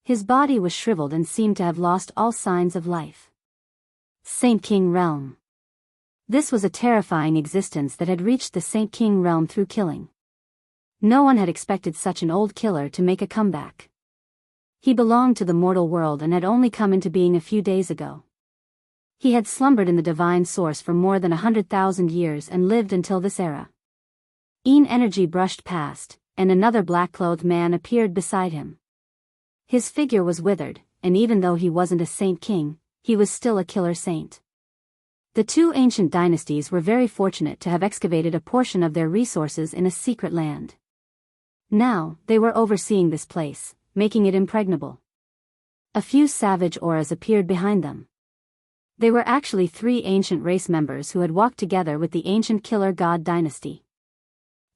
His body was shriveled and seemed to have lost all signs of life. Saint King Realm. This was a terrifying existence that had reached the Saint King realm through killing. No one had expected such an old killer to make a comeback. He belonged to the mortal world and had only come into being a few days ago. He had slumbered in the divine source for more than 100,000 years and lived until this era. Energy brushed past, and another black-clothed man appeared beside him. His figure was withered, and even though he wasn't a Saint King, he was still a killer saint. The two ancient dynasties were very fortunate to have excavated a portion of their resources in a secret land. Now, they were overseeing this place, making it impregnable. A few savage auras appeared behind them. They were actually 3 ancient race members who had walked together with the ancient killer god dynasty.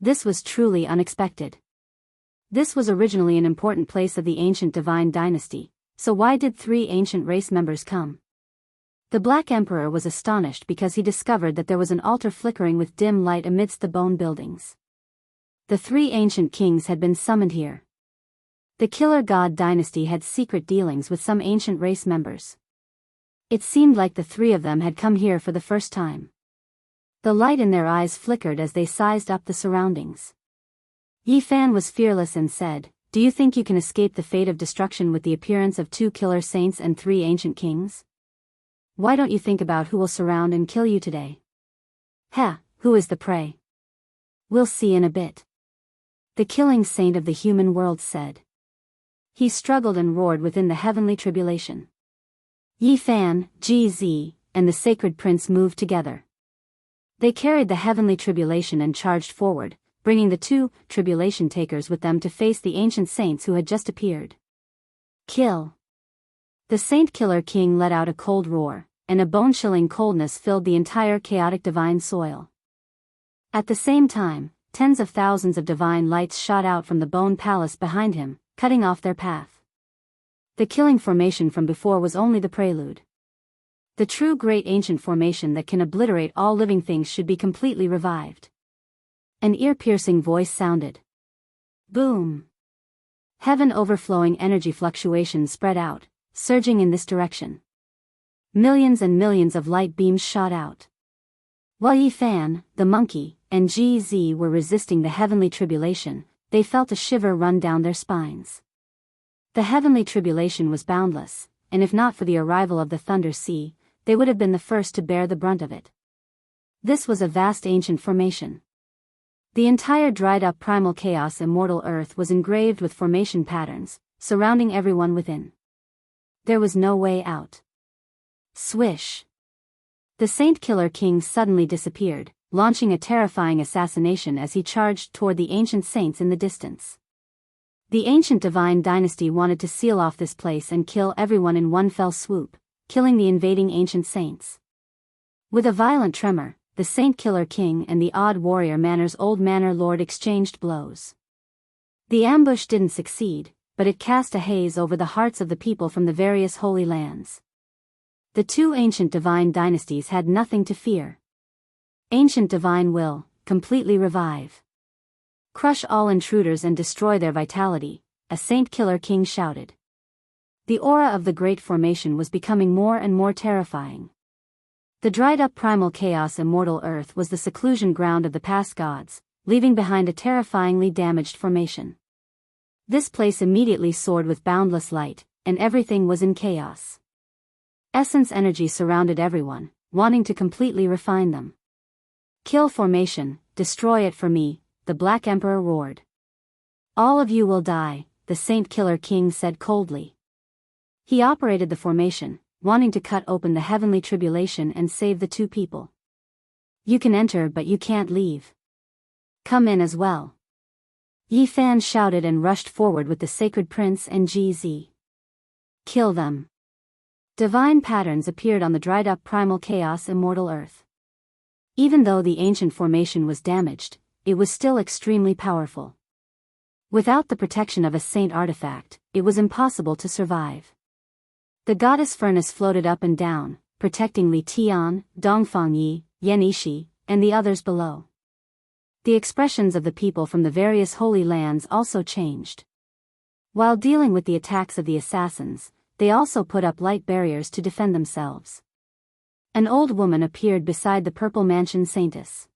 This was truly unexpected. This was originally an important place of the ancient divine dynasty, so why did 3 ancient race members come? The Black Emperor was astonished because he discovered that there was an altar flickering with dim light amidst the bone buildings. The 3 ancient kings had been summoned here. The killer god dynasty had secret dealings with some ancient race members. It seemed like the 3 of them had come here for the first time. The light in their eyes flickered as they sized up the surroundings. Yi Fan was fearless and said, "Do you think you can escape the fate of destruction with the appearance of 2 killer saints and 3 ancient kings? Why don't you think about who will surround and kill you today?" "Heh, who is the prey? We'll see in a bit," the killing saint of the human world said. He struggled and roared within the heavenly tribulation. Yi Fan, GZ, and the sacred prince moved together. They carried the heavenly tribulation and charged forward, bringing the 2 tribulation takers with them to face the ancient saints who had just appeared. "Kill!" The Saint Killer King let out a cold roar, and a bone-chilling coldness filled the entire chaotic divine soil. At the same time, tens of thousands of divine lights shot out from the bone palace behind him, cutting off their path. The killing formation from before was only the prelude. The true great ancient formation that can obliterate all living things should be completely revived. An ear-piercing voice sounded. Boom! Heaven overflowing energy fluctuations spread out, surging in this direction. Millions and millions of light beams shot out. While Yi Fan, the monkey, and GZ were resisting the heavenly tribulation, they felt a shiver run down their spines. The heavenly tribulation was boundless, and if not for the arrival of the Thunder Sea, they would have been the first to bear the brunt of it. This was a vast ancient formation. The entire dried-up primal chaos immortal earth was engraved with formation patterns, surrounding everyone within. There was no way out. Swish! The Saint Killer King suddenly disappeared, launching a terrifying assassination as he charged toward the ancient saints in the distance. The ancient divine dynasty wanted to seal off this place and kill everyone in one fell swoop, killing the invading ancient saints. With a violent tremor, the Saint Killer King and the odd warrior Manor's old Manor Lord exchanged blows. The ambush didn't succeed, but it cast a haze over the hearts of the people from the various holy lands. The 2 ancient divine dynasties had nothing to fear. Ancient divine will, completely revive. Crush all intruders and destroy their vitality, a Saint Killer King shouted. The aura of the great formation was becoming more and more terrifying. The dried-up primal chaos immortal earth was the seclusion ground of the past gods, leaving behind a terrifyingly damaged formation. This place immediately soared with boundless light, and everything was in chaos. Essence energy surrounded everyone, wanting to completely refine them. Kill formation, destroy it for me, the Black Emperor roared. All of you will die, the Saint Killer King said coldly. He operated the formation, wanting to cut open the heavenly tribulation and save the 2 people. You can enter but you can't leave. Come in as well. Yi Fan shouted and rushed forward with the sacred prince and GZ. Kill them. Divine patterns appeared on the dried-up primal chaos immortal earth. Even though the ancient formation was damaged, it was still extremely powerful. Without the protection of a saint artifact, it was impossible to survive. The goddess furnace floated up and down, protecting Li Tian, Dongfang Yi, Yan Yishi, and the others below. The expressions of the people from the various holy lands also changed. While dealing with the attacks of the assassins, they also put up light barriers to defend themselves. An old woman appeared beside the purple mansion saintess.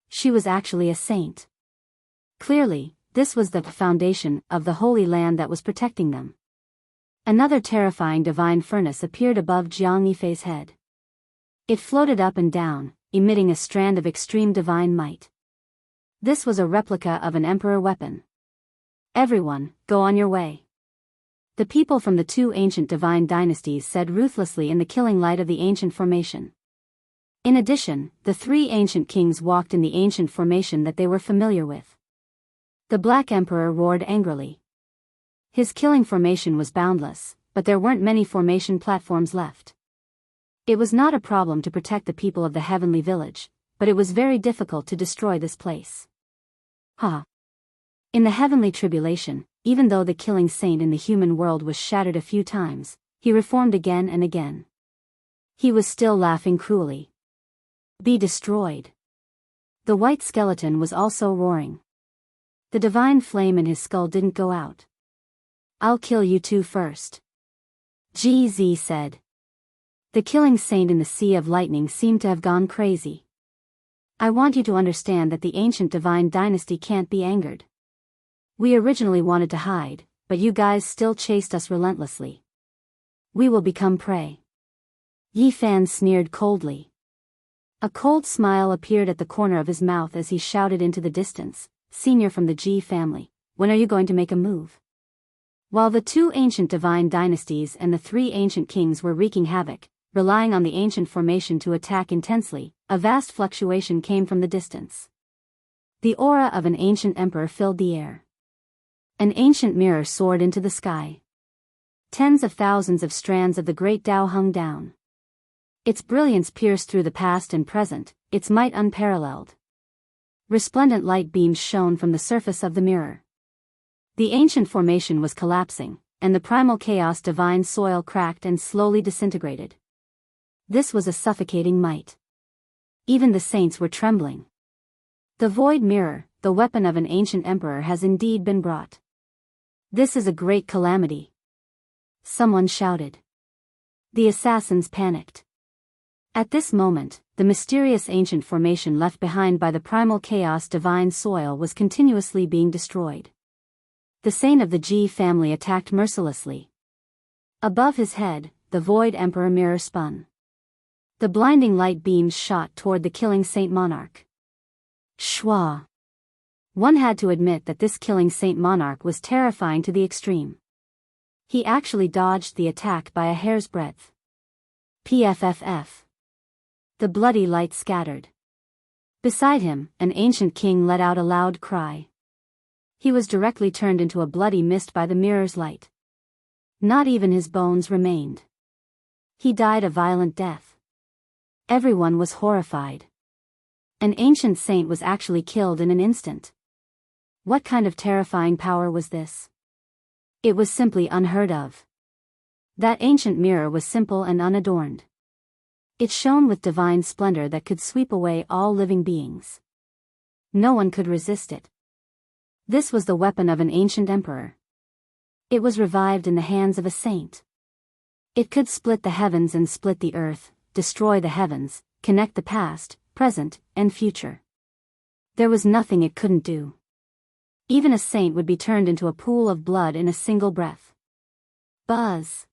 She was actually a saint. Clearly, this was the foundation of the Holy Land that was protecting them. Another terrifying divine furnace appeared above Jiang Yifei's head. It floated up and down, emitting a strand of extreme divine might. This was a replica of an emperor weapon. Everyone, go on your way. The people from the two ancient divine dynasties said ruthlessly in the killing light of the ancient formation. In addition, the three ancient kings walked in the ancient formation that they were familiar with. The Black Emperor roared angrily. His killing formation was boundless, but there weren't many formation platforms left. It was not a problem to protect the people of the heavenly village, but it was very difficult to destroy this place. In the heavenly tribulation, even though the killing saint in the human world was shattered a few times, he reformed again and again. He was still laughing cruelly. Be destroyed. The white skeleton was also roaring. The divine flame in his skull didn't go out. I'll kill you two first. GZ said. The killing saint in the sea of lightning seemed to have gone crazy. I want you to understand that the ancient divine dynasty can't be angered. We originally wanted to hide, but you guys still chased us relentlessly. We will become prey. Yi Fan sneered coldly. A cold smile appeared at the corner of his mouth as he shouted into the distance, Senior from the Ji family, when are you going to make a move? While the two ancient divine dynasties and the three ancient kings were wreaking havoc, relying on the ancient formation to attack intensely, a vast fluctuation came from the distance. The aura of an ancient emperor filled the air. An ancient mirror soared into the sky. Tens of thousands of strands of the great Tao hung down. Its brilliance pierced through the past and present, its might unparalleled. Resplendent light beams shone from the surface of the mirror. The ancient formation was collapsing, and the primal chaos divine soil cracked and slowly disintegrated. This was a suffocating might. Even the saints were trembling. The void mirror, the weapon of an ancient emperor, has indeed been brought. This is a great calamity. Someone shouted. The assassins panicked. At this moment, the mysterious ancient formation left behind by the primal chaos divine soil was continuously being destroyed. The saint of the Ji family attacked mercilessly. Above his head, the void emperor mirror spun. The blinding light beams shot toward the killing saint monarch. Shwa. One had to admit that this killing saint monarch was terrifying to the extreme. He actually dodged the attack by a hair's breadth. PFFF. The bloody light scattered. Beside him, an ancient king let out a loud cry. He was directly turned into a bloody mist by the mirror's light. Not even his bones remained. He died a violent death. Everyone was horrified. An ancient saint was actually killed in an instant. What kind of terrifying power was this? It was simply unheard of. That ancient mirror was simple and unadorned. It shone with divine splendor that could sweep away all living beings. No one could resist it. This was the weapon of an ancient emperor. It was revived in the hands of a saint. It could split the heavens and split the earth, destroy the heavens, connect the past, present, and future. There was nothing it couldn't do. Even a saint would be turned into a pool of blood in a single breath. Buzz.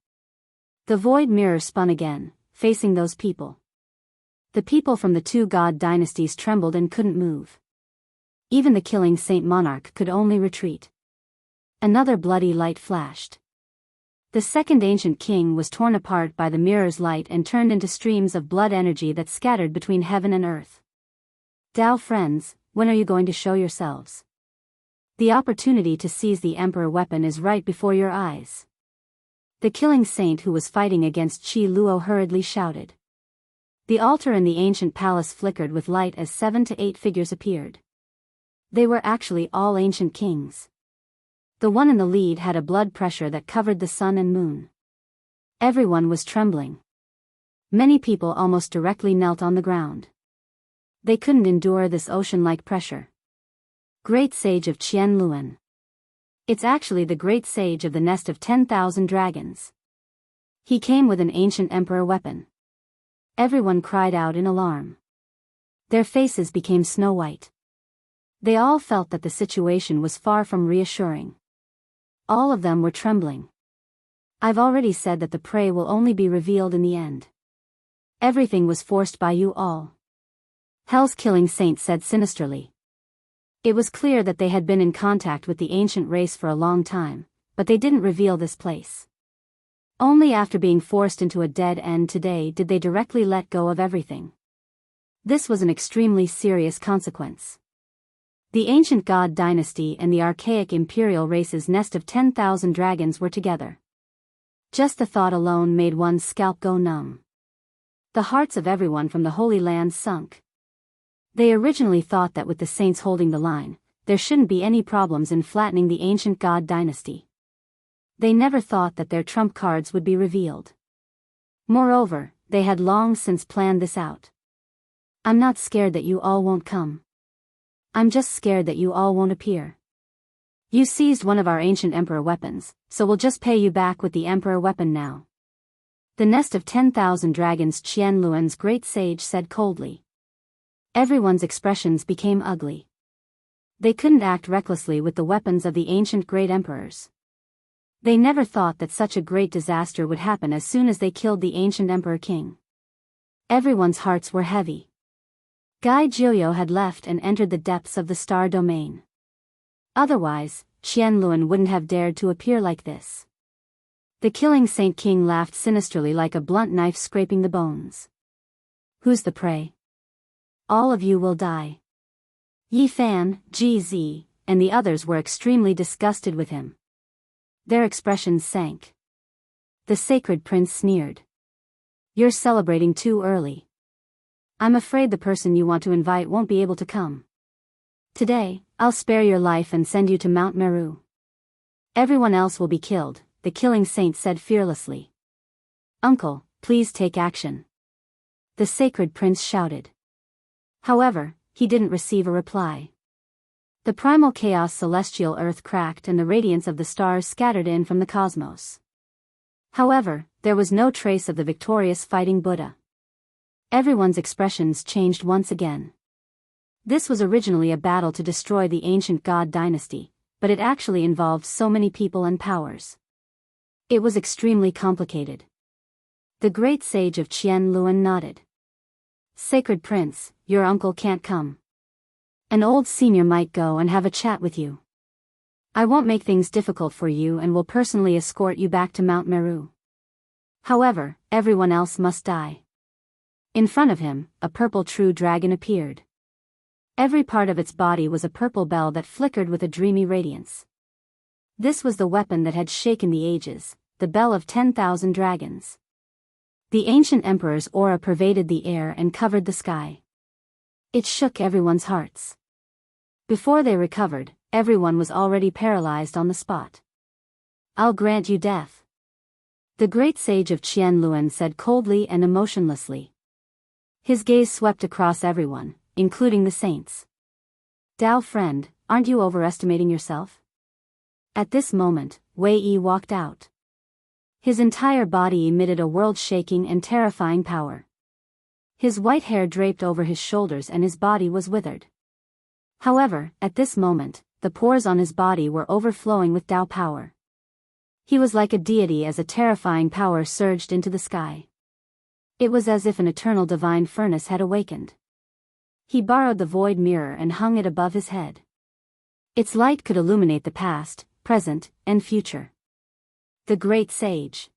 The void mirror spun again, facing those people. The people from the two god dynasties trembled and couldn't move. Even the killing saint monarch could only retreat. Another bloody light flashed. The second ancient king was torn apart by the mirror's light and turned into streams of blood energy that scattered between heaven and earth. Dao friends, when are you going to show yourselves? The opportunity to seize the emperor weapon is right before your eyes. The killing saint who was fighting against Qi Luo hurriedly shouted. The altar in the ancient palace flickered with light as 7 to 8 figures appeared. They were actually all ancient kings. The one in the lead had a blood pressure that covered the sun and moon. Everyone was trembling. Many people almost directly knelt on the ground. They couldn't endure this ocean-like pressure. Great Sage of Qian Luan. It's actually the Great Sage of the Nest of 10,000 Dragons. He came with an ancient emperor weapon. Everyone cried out in alarm. Their faces became snow white. They all felt that the situation was far from reassuring. All of them were trembling. I've already said that the prey will only be revealed in the end. Everything was forced by you all. Hell's killing saint said sinisterly. It was clear that they had been in contact with the ancient race for a long time, but they didn't reveal this place. Only after being forced into a dead end today did they directly let go of everything. This was an extremely serious consequence. The ancient god dynasty and the archaic imperial race's nest of 10,000 dragons were together. Just the thought alone made one's scalp go numb. The hearts of everyone from the Holy Land sunk. They originally thought that with the saints holding the line, there shouldn't be any problems in flattening the ancient god dynasty. They never thought that their trump cards would be revealed. Moreover, they had long since planned this out. I'm not scared that you all won't come. I'm just scared that you all won't appear. You seized one of our ancient emperor weapons, so we'll just pay you back with the emperor weapon now. The nest of 10,000 dragons, Qianluan's great sage said coldly. Everyone's expressions became ugly. They couldn't act recklessly with the weapons of the ancient great emperors. They never thought that such a great disaster would happen as soon as they killed the ancient emperor king. Everyone's hearts were heavy. Gai Jiuyo had left and entered the depths of the star domain. Otherwise, Qianluan wouldn't have dared to appear like this. The killing Saint King laughed sinisterly like a blunt knife scraping the bones. Who's the prey? All of you will die. Yi Fan, Ji Zi, and the others were extremely disgusted with him. Their expressions sank. The sacred prince sneered. You're celebrating too early. I'm afraid the person you want to invite won't be able to come. Today, I'll spare your life and send you to Mount Meru. Everyone else will be killed, the killing saint said fearlessly. Uncle, please take action. The sacred prince shouted. However, he didn't receive a reply. The primal chaos celestial earth cracked and the radiance of the stars scattered in from the cosmos. However, there was no trace of the victorious fighting Buddha. Everyone's expressions changed once again. This was originally a battle to destroy the ancient god dynasty, but it actually involved so many people and powers. It was extremely complicated. The great sage of Qianluan nodded. Sacred Prince, your uncle can't come. An old senior might go and have a chat with you. I won't make things difficult for you and will personally escort you back to Mount Meru. However, everyone else must die. In front of him, a purple true dragon appeared. Every part of its body was a purple bell that flickered with a dreamy radiance. This was the weapon that had shaken the ages, the bell of 10,000 dragons. The ancient emperor's aura pervaded the air and covered the sky. It shook everyone's hearts. Before they recovered, everyone was already paralyzed on the spot. I'll grant you death. The great sage of Qianluan said coldly and emotionlessly. His gaze swept across everyone, including the saints. Dao friend, aren't you overestimating yourself? At this moment, Wei Yi walked out. His entire body emitted a world-shaking and terrifying power. His white hair draped over his shoulders and his body was withered. However, at this moment, the pores on his body were overflowing with Dao power. He was like a deity as a terrifying power surged into the sky. It was as if an eternal divine furnace had awakened. He borrowed the void mirror and hung it above his head. Its light could illuminate the past, present, and future. The great sage.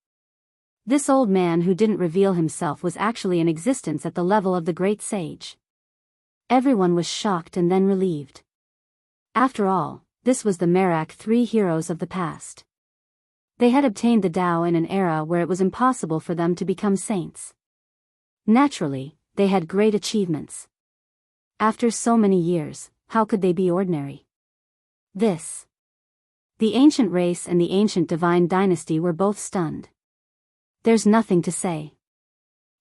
This old man who didn't reveal himself was actually in existence at the level of the great sage. Everyone was shocked and then relieved. After all, this was the Merak three heroes of the past. They had obtained the Tao in an era where it was impossible for them to become saints. Naturally, they had great achievements. After so many years, how could they be ordinary? The ancient race and the ancient divine dynasty were both stunned. There's nothing to say.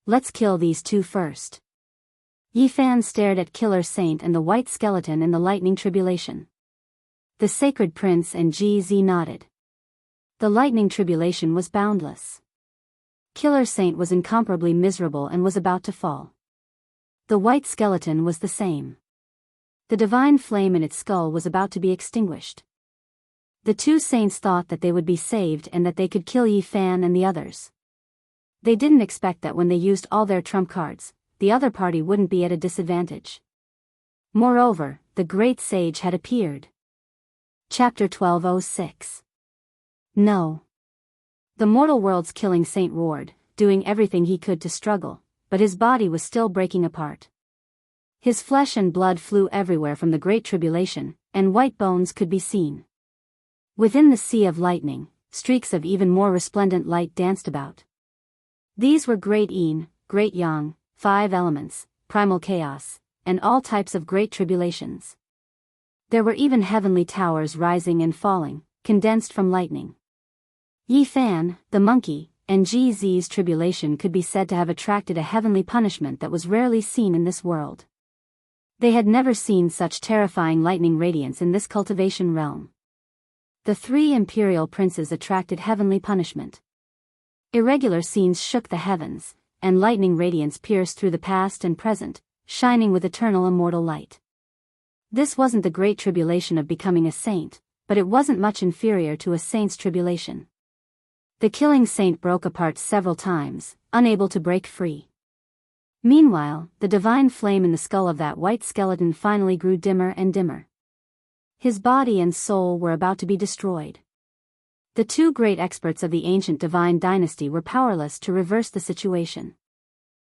Let's kill these two first. Yi Fan stared at Killer Saint and the white skeleton in the lightning tribulation. The sacred prince and Ji Zi nodded. The lightning tribulation was boundless. Killer Saint was incomparably miserable and was about to fall. The white skeleton was the same. The divine flame in its skull was about to be extinguished. The two saints thought that they would be saved and that they could kill Yi Fan and the others. They didn't expect that when they used all their trump cards, the other party wouldn't be at a disadvantage. Moreover, the great sage had appeared. Chapter 1206. No. The mortal world's killing saint roared, doing everything he could to struggle, but his body was still breaking apart. His flesh and blood flew everywhere from the great tribulation, and white bones could be seen. Within the sea of lightning, streaks of even more resplendent light danced about. These were Great Yin, Great Yang, 5 elements, primal chaos, and all types of great tribulations. There were even heavenly towers rising and falling, condensed from lightning. Yi Fan, the monkey, and GZ's tribulation could be said to have attracted a heavenly punishment that was rarely seen in this world. They had never seen such terrifying lightning radiance in this cultivation realm. The 3 imperial princes attracted heavenly punishment. Irregular scenes shook the heavens, and lightning radiance pierced through the past and present, shining with eternal immortal light. This wasn't the great tribulation of becoming a saint, but it wasn't much inferior to a saint's tribulation. The killing saint broke apart several times, unable to break free. Meanwhile, the divine flame in the skull of that white skeleton finally grew dimmer and dimmer. His body and soul were about to be destroyed. The 2 great experts of the ancient divine dynasty were powerless to reverse the situation.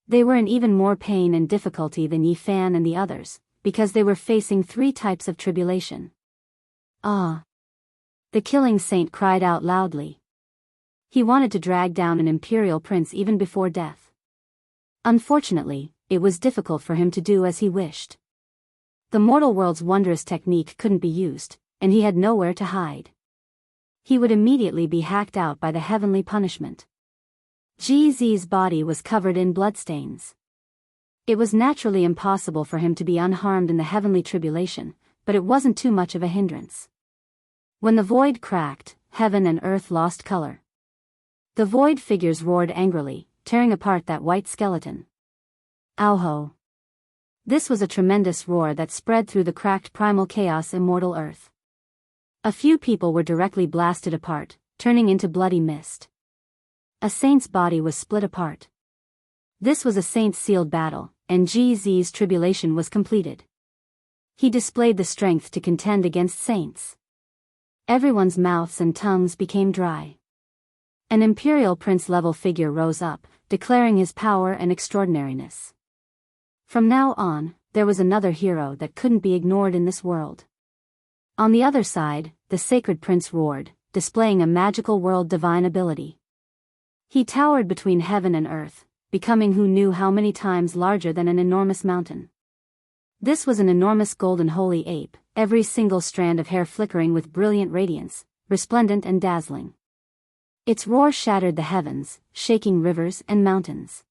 They were in even more pain and difficulty than Yi Fan and the others, because they were facing 3 types of tribulation. Ah! The killing saint cried out loudly. He wanted to drag down an imperial prince even before death. Unfortunately, it was difficult for him to do as he wished. The mortal world's wondrous technique couldn't be used, and he had nowhere to hide. He would immediately be hacked out by the heavenly punishment. GZ's body was covered in bloodstains. It was naturally impossible for him to be unharmed in the heavenly tribulation, but it wasn't too much of a hindrance. When the void cracked, heaven and earth lost color. The void figures roared angrily, tearing apart that white skeleton. Ow-ho! This was a tremendous roar that spread through the cracked primal chaos immortal earth. A few people were directly blasted apart, turning into bloody mist. A saint's body was split apart. This was a saint's sealed battle, and GZ's tribulation was completed. He displayed the strength to contend against saints. Everyone's mouths and tongues became dry. An imperial prince-level figure rose up, declaring his power and extraordinariness. From now on, there was another hero that couldn't be ignored in this world. On the other side, the sacred prince roared, displaying a magical world divine ability. He towered between heaven and earth, becoming who knew how many times larger than an enormous mountain. This was an enormous golden holy ape, every single strand of hair flickering with brilliant radiance, resplendent and dazzling. Its roar shattered the heavens, shaking rivers and mountains.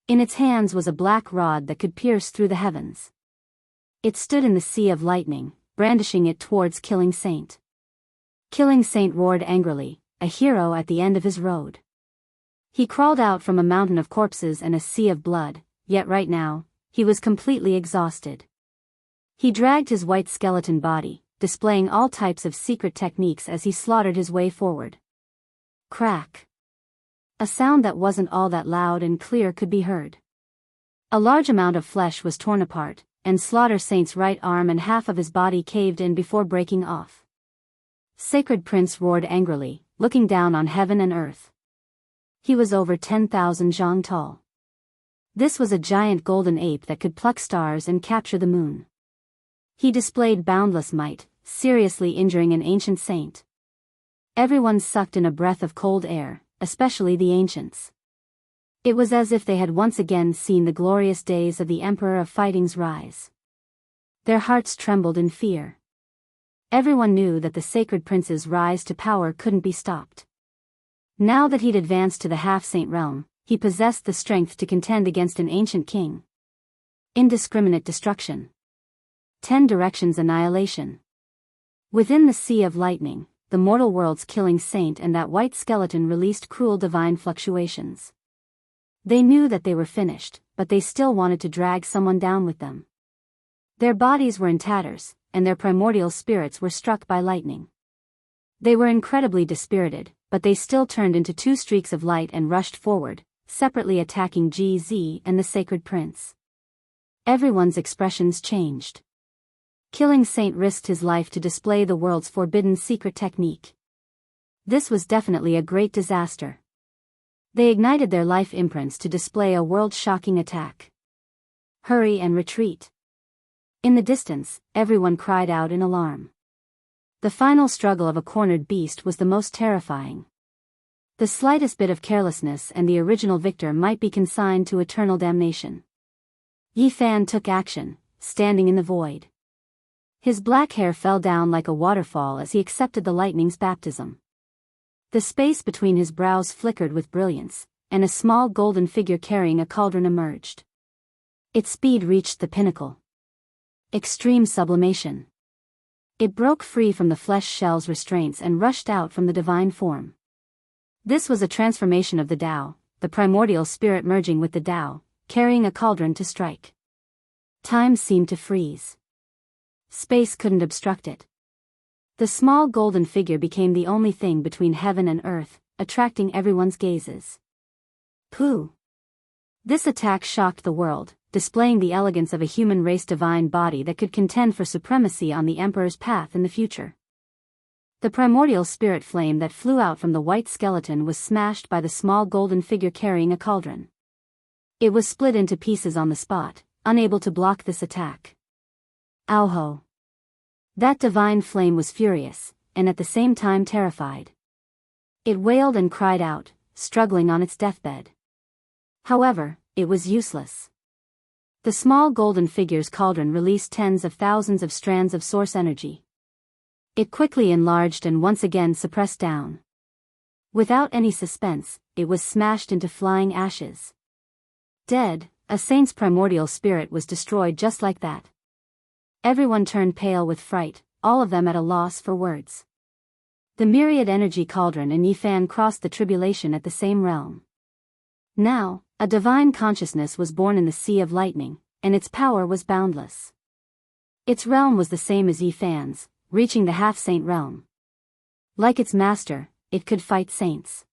In its hands was a black rod that could pierce through the heavens. It stood in the sea of lightning, brandishing it towards Killing Saint. Killing Saint roared angrily, a hero at the end of his road. He crawled out from a mountain of corpses and a sea of blood, yet right now, he was completely exhausted. He dragged his white skeleton body, displaying all types of secret techniques as he slaughtered his way forward. Crack. A sound that wasn't all that loud and clear could be heard. A large amount of flesh was torn apart, and Slaughter Saint's right arm and half of his body caved in before breaking off. Sacred Prince roared angrily, looking down on heaven and earth. He was over 10,000 zhang tall. This was a giant golden ape that could pluck stars and capture the moon. He displayed boundless might, seriously injuring an ancient saint. Everyone sucked in a breath of cold air, especially the ancients. It was as if they had once again seen the glorious days of the Emperor of Fighting's rise. Their hearts trembled in fear. Everyone knew that the sacred prince's rise to power couldn't be stopped. Now that he'd advanced to the half-saint realm, he possessed the strength to contend against an ancient king. Indiscriminate destruction. 10 directions annihilation. Within the sea of lightning, the mortal world's killing saint and that white skeleton released cruel divine fluctuations. They knew that they were finished, but they still wanted to drag someone down with them. Their bodies were in tatters, and their primordial spirits were struck by lightning. They were incredibly dispirited, but they still turned into two streaks of light and rushed forward, separately attacking GZ and the Sacred Prince. Everyone's expressions changed. Killing Saint risked his life to display the world's forbidden secret technique. This was definitely a great disaster. They ignited their life imprints to display a world-shocking attack. Hurry and retreat. In the distance, everyone cried out in alarm. The final struggle of a cornered beast was the most terrifying. The slightest bit of carelessness and the original victor might be consigned to eternal damnation. Yi Fan took action, standing in the void. His black hair fell down like a waterfall as he accepted the lightning's baptism. The space between his brows flickered with brilliance, and a small golden figure carrying a cauldron emerged. Its speed reached the pinnacle. Extreme sublimation. It broke free from the flesh shell's restraints and rushed out from the divine form. This was a transformation of the Tao, the primordial spirit merging with the Tao, carrying a cauldron to strike. Time seemed to freeze. Space couldn't obstruct it. The small golden figure became the only thing between heaven and earth, attracting everyone's gazes. Pooh! This attack shocked the world, displaying the elegance of a human race divine body that could contend for supremacy on the Emperor's path in the future. The primordial spirit flame that flew out from the white skeleton was smashed by the small golden figure carrying a cauldron. It was split into pieces on the spot, unable to block this attack. Ow-ho! That divine flame was furious, and at the same time terrified. It wailed and cried out, struggling on its deathbed. However, it was useless. The small golden figure's cauldron released tens of thousands of strands of source energy. It quickly enlarged and once again suppressed down. Without any suspense, it was smashed into flying ashes. Dead, a saint's primordial spirit was destroyed just like that. Everyone turned pale with fright, all of them at a loss for words. The myriad energy cauldron and Yi Fan crossed the tribulation at the same realm. Now, a divine consciousness was born in the sea of lightning, and its power was boundless. Its realm was the same as Yi Fan's, reaching the half-saint realm. Like its master, it could fight saints.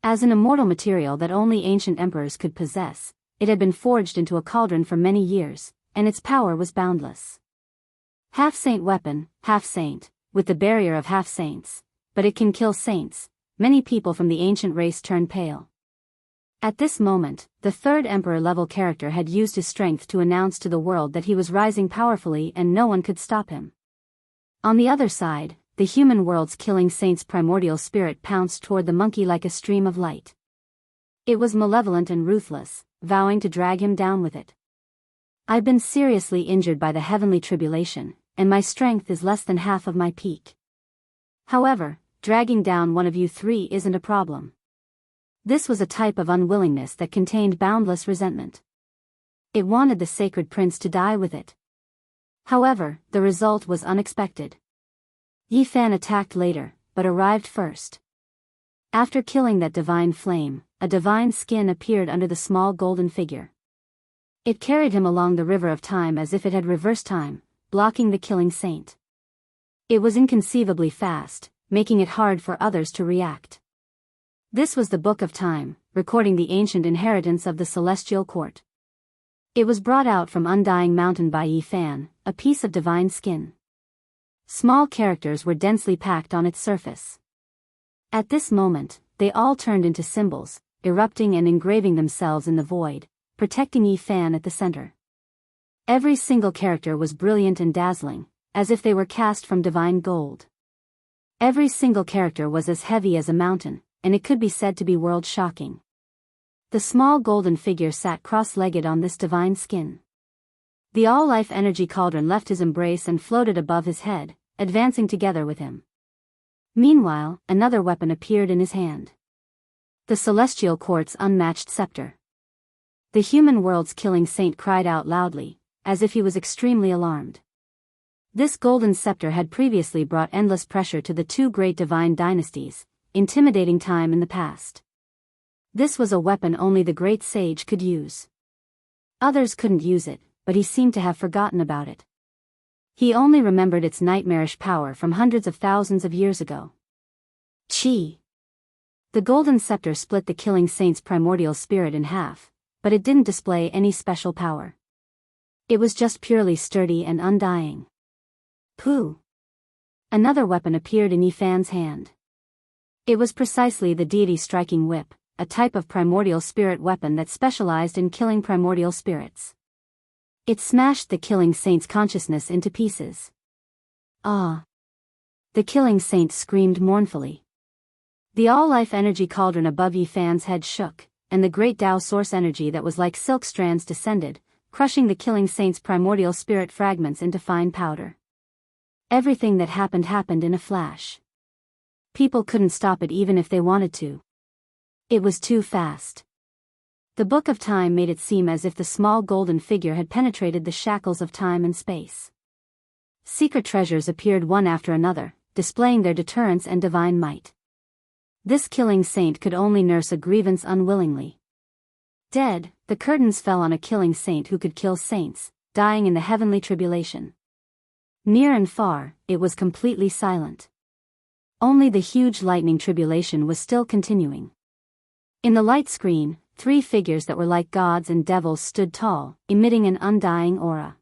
As an immortal material that only ancient emperors could possess, it had been forged into a cauldron for many years, and its power was boundless. Half-saint weapon, half-saint, with the barrier of half-saints, but it can kill saints. Many people from the ancient race turned pale. At this moment, the third emperor-level character had used his strength to announce to the world that he was rising powerfully and no one could stop him. On the other side, the human world's killing saint's primordial spirit pounced toward the monkey like a stream of light. It was malevolent and ruthless, vowing to drag him down with it. I've been seriously injured by the heavenly tribulation, and my strength is less than half of my peak. However, dragging down one of you three isn't a problem. This was a type of unwillingness that contained boundless resentment. It wanted the Sacred Prince to die with it. However, the result was unexpected. Yi Fan attacked later, but arrived first. After killing that divine flame, a divine skin appeared under the small golden figure. It carried him along the river of time as if it had reversed time, blocking the killing saint. It was inconceivably fast, making it hard for others to react. This was the Book of Time, recording the ancient inheritance of the Celestial Court. It was brought out from Undying Mountain by Yi Fan, a piece of divine skin. Small characters were densely packed on its surface. At this moment, they all turned into symbols, erupting and engraving themselves in the void, protecting Yi Fan at the center. Every single character was brilliant and dazzling, as if they were cast from divine gold. Every single character was as heavy as a mountain, and it could be said to be world-shocking. The small golden figure sat cross-legged on this divine skin. The all-life energy cauldron left his embrace and floated above his head, advancing together with him. Meanwhile, another weapon appeared in his hand. The Celestial Court's unmatched scepter. The human world's killing saint cried out loudly, as if he was extremely alarmed. This golden scepter had previously brought endless pressure to the two great divine dynasties, intimidating time in the past. This was a weapon only the great sage could use. Others couldn't use it, but he seemed to have forgotten about it. He only remembered its nightmarish power from hundreds of thousands of years ago. Chi. The golden scepter split the killing saint's primordial spirit in half, but it didn't display any special power. It was just purely sturdy and undying. Pooh! Another weapon appeared in Yi Fan's hand. It was precisely the deity striking whip, a type of primordial spirit weapon that specialized in killing primordial spirits. It smashed the killing saint's consciousness into pieces. Ah! The killing saint screamed mournfully. The all-life energy cauldron above Yi Fan's head shook, and the great Tao source energy that was like silk strands descended, crushing the killing saint's primordial spirit fragments into fine powder. Everything that happened in a flash. People couldn't stop it even if they wanted to. It was too fast. The Book of Time made it seem as if the small golden figure had penetrated the shackles of time and space. Secret treasures appeared one after another, displaying their deterrence and divine might. This killing saint could only nurse a grievance unwillingly. Dead, the curtains fell on a killing saint who could kill saints, dying in the heavenly tribulation. Near and far, it was completely silent. Only the huge lightning tribulation was still continuing. In the light screen, three figures that were like gods and devils stood tall, emitting an undying aura.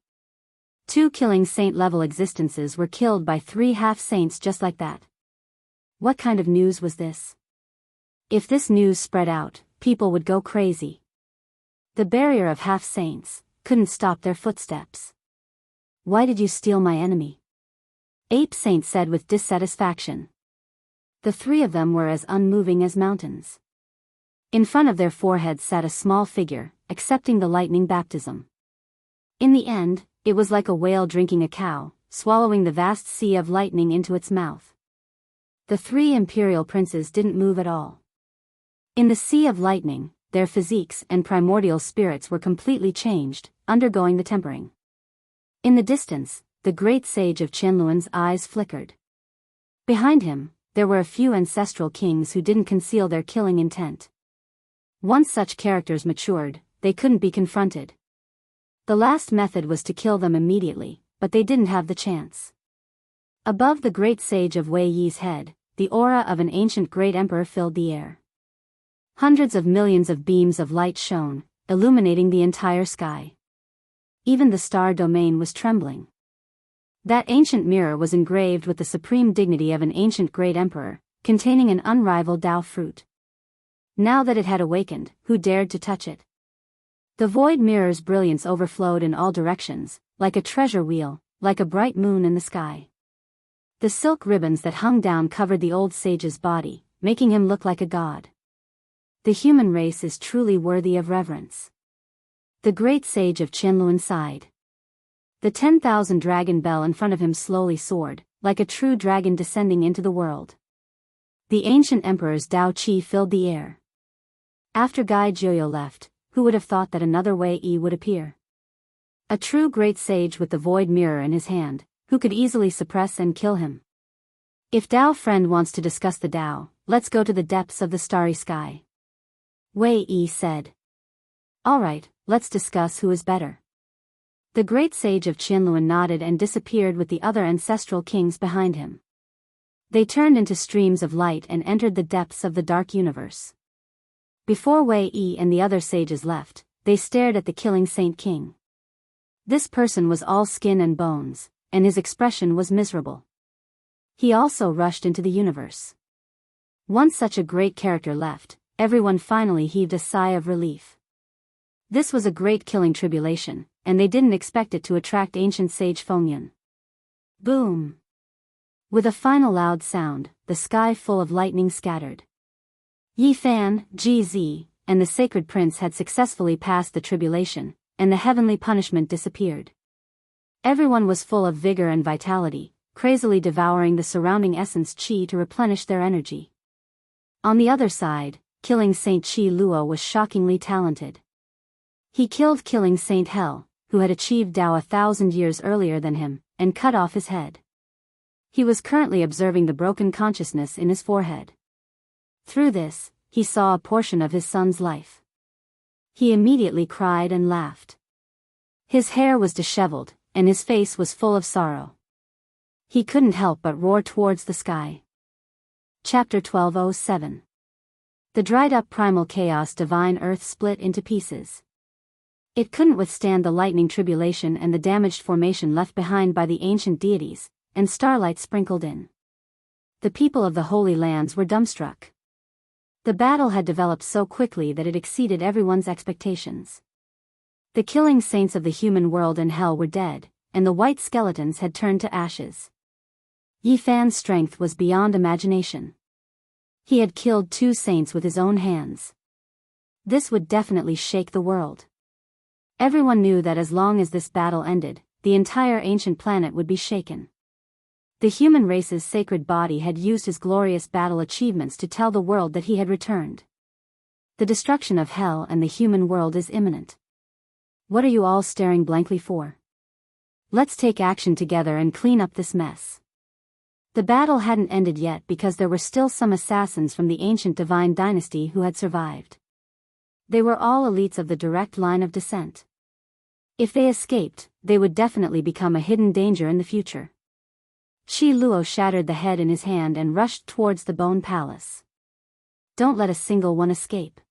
Two killing saint-level existences were killed by three half-saints just like that. What kind of news was this? If this news spread out, people would go crazy. The barrier of half-saints couldn't stop their footsteps. Why did you steal my enemy? Ape Saint said with dissatisfaction. The three of them were as unmoving as mountains. In front of their foreheads sat a small figure, accepting the lightning baptism. In the end, it was like a whale drinking a cow, swallowing the vast sea of lightning into its mouth. The three imperial princes didn't move at all. In the sea of lightning, their physiques and primordial spirits were completely changed, undergoing the tempering. In the distance, the great sage of Qianluan's eyes flickered. Behind him, there were a few ancestral kings who didn't conceal their killing intent. Once such characters matured, they couldn't be confronted. The last method was to kill them immediately, but they didn't have the chance. Above the great sage of Wei Yi's head, the aura of an ancient great emperor filled the air. Hundreds of millions of beams of light shone, illuminating the entire sky. Even the star domain was trembling. That ancient mirror was engraved with the supreme dignity of an ancient great emperor, containing an unrivaled Tao fruit. Now that it had awakened, who dared to touch it? The void mirror's brilliance overflowed in all directions, like a treasure wheel, like a bright moon in the sky. The silk ribbons that hung down covered the old sage's body, making him look like a god. The human race is truly worthy of reverence. The great sage of Qianluan sighed. The 10,000 dragon bell in front of him slowly soared, like a true dragon descending into the world. The ancient emperor's Dao Qi filled the air. After Gai Jiuyo left, who would have thought that another Wei Yi would appear? A true great sage with the void mirror in his hand, who could easily suppress and kill him. If Dao friend wants to discuss the Dao, let's go to the depths of the starry sky. Wei Yi said. All right, let's discuss who is better. The great sage of Qianluan nodded and disappeared with the other ancestral kings behind him. They turned into streams of light and entered the depths of the dark universe. Before Wei Yi and the other sages left, they stared at the killing Saint King. This person was all skin and bones, and his expression was miserable. He also rushed into the universe. Once such a great character left, everyone finally heaved a sigh of relief. This was a great killing tribulation, and they didn't expect it to attract ancient sage Fengyan. Boom! With a final loud sound, the sky full of lightning scattered. Yi Fan, GZ, and the sacred prince had successfully passed the tribulation, and the heavenly punishment disappeared. Everyone was full of vigor and vitality, crazily devouring the surrounding essence Qi to replenish their energy. On the other side, killing Saint Qi Luo was shockingly talented. He killed killing Saint Hell, who had achieved Dao 1,000 years earlier than him, and cut off his head. He was currently observing the broken consciousness in his forehead. Through this, he saw a portion of his son's life. He immediately cried and laughed. His hair was disheveled, and his face was full of sorrow. He couldn't help but roar towards the sky. Chapter 1207. The dried-up primal chaos divine earth split into pieces. It couldn't withstand the lightning tribulation and the damaged formation left behind by the ancient deities, and starlight sprinkled in. The people of the Holy Lands were dumbstruck. The battle had developed so quickly that it exceeded everyone's expectations. The killing saints of the human world and hell were dead, and the white skeletons had turned to ashes. Yi Fan's strength was beyond imagination. He had killed 2 saints with his own hands. This would definitely shake the world. Everyone knew that as long as this battle ended, the entire ancient planet would be shaken. The human race's sacred body had used his glorious battle achievements to tell the world that he had returned. The destruction of hell and the human world is imminent. What are you all staring blankly for? Let's take action together and clean up this mess. The battle hadn't ended yet because there were still some assassins from the ancient divine dynasty who had survived. They were all elites of the direct line of descent. If they escaped, they would definitely become a hidden danger in the future. Shi Luo shattered the head in his hand and rushed towards the bone palace. Don't let a single one escape.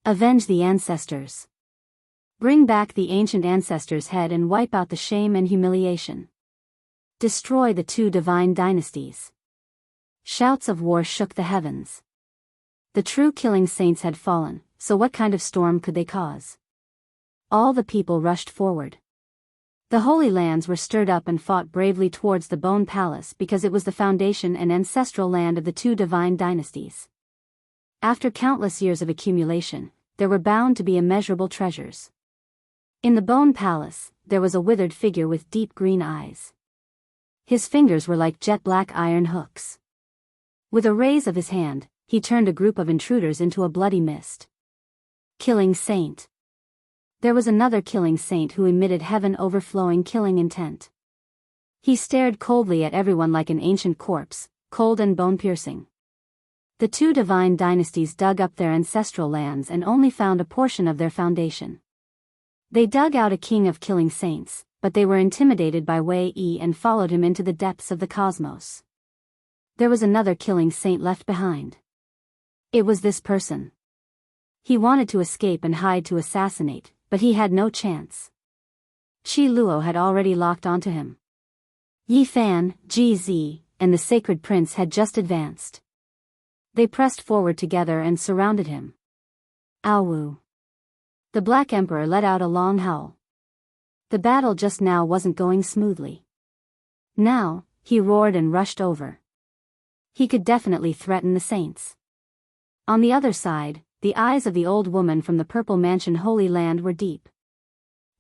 Avenge the ancestors. Bring back the ancient ancestors' head and wipe out the shame and humiliation. Destroy the 2 divine dynasties. Shouts of war shook the heavens. The true killing saints had fallen, so what kind of storm could they cause? All the people rushed forward. The Holy Lands were stirred up and fought bravely towards the Bone Palace because it was the foundation and ancestral land of the 2 divine dynasties. After countless years of accumulation, there were bound to be immeasurable treasures. In the Bone Palace, there was a withered figure with deep green eyes. His fingers were like jet-black iron hooks. With a raise of his hand, he turned a group of intruders into a bloody mist. Killing Saint. There was another killing saint who emitted heaven-overflowing killing intent. He stared coldly at everyone like an ancient corpse, cold and bone-piercing. The 2 divine dynasties dug up their ancestral lands and only found a portion of their foundation. They dug out a king of killing saints, but they were intimidated by Wei Yi and followed him into the depths of the cosmos. There was another killing saint left behind. It was this person. He wanted to escape and hide to assassinate, but he had no chance. Shi Luo had already locked onto him. Yi Fan, GZ, and the Sacred Prince had just advanced. They pressed forward together and surrounded him. Awu. The Black Emperor let out a long howl. The battle just now wasn't going smoothly. Now, he roared and rushed over. He could definitely threaten the saints. On the other side, the eyes of the old woman from the Purple Mansion Holy Land were deep.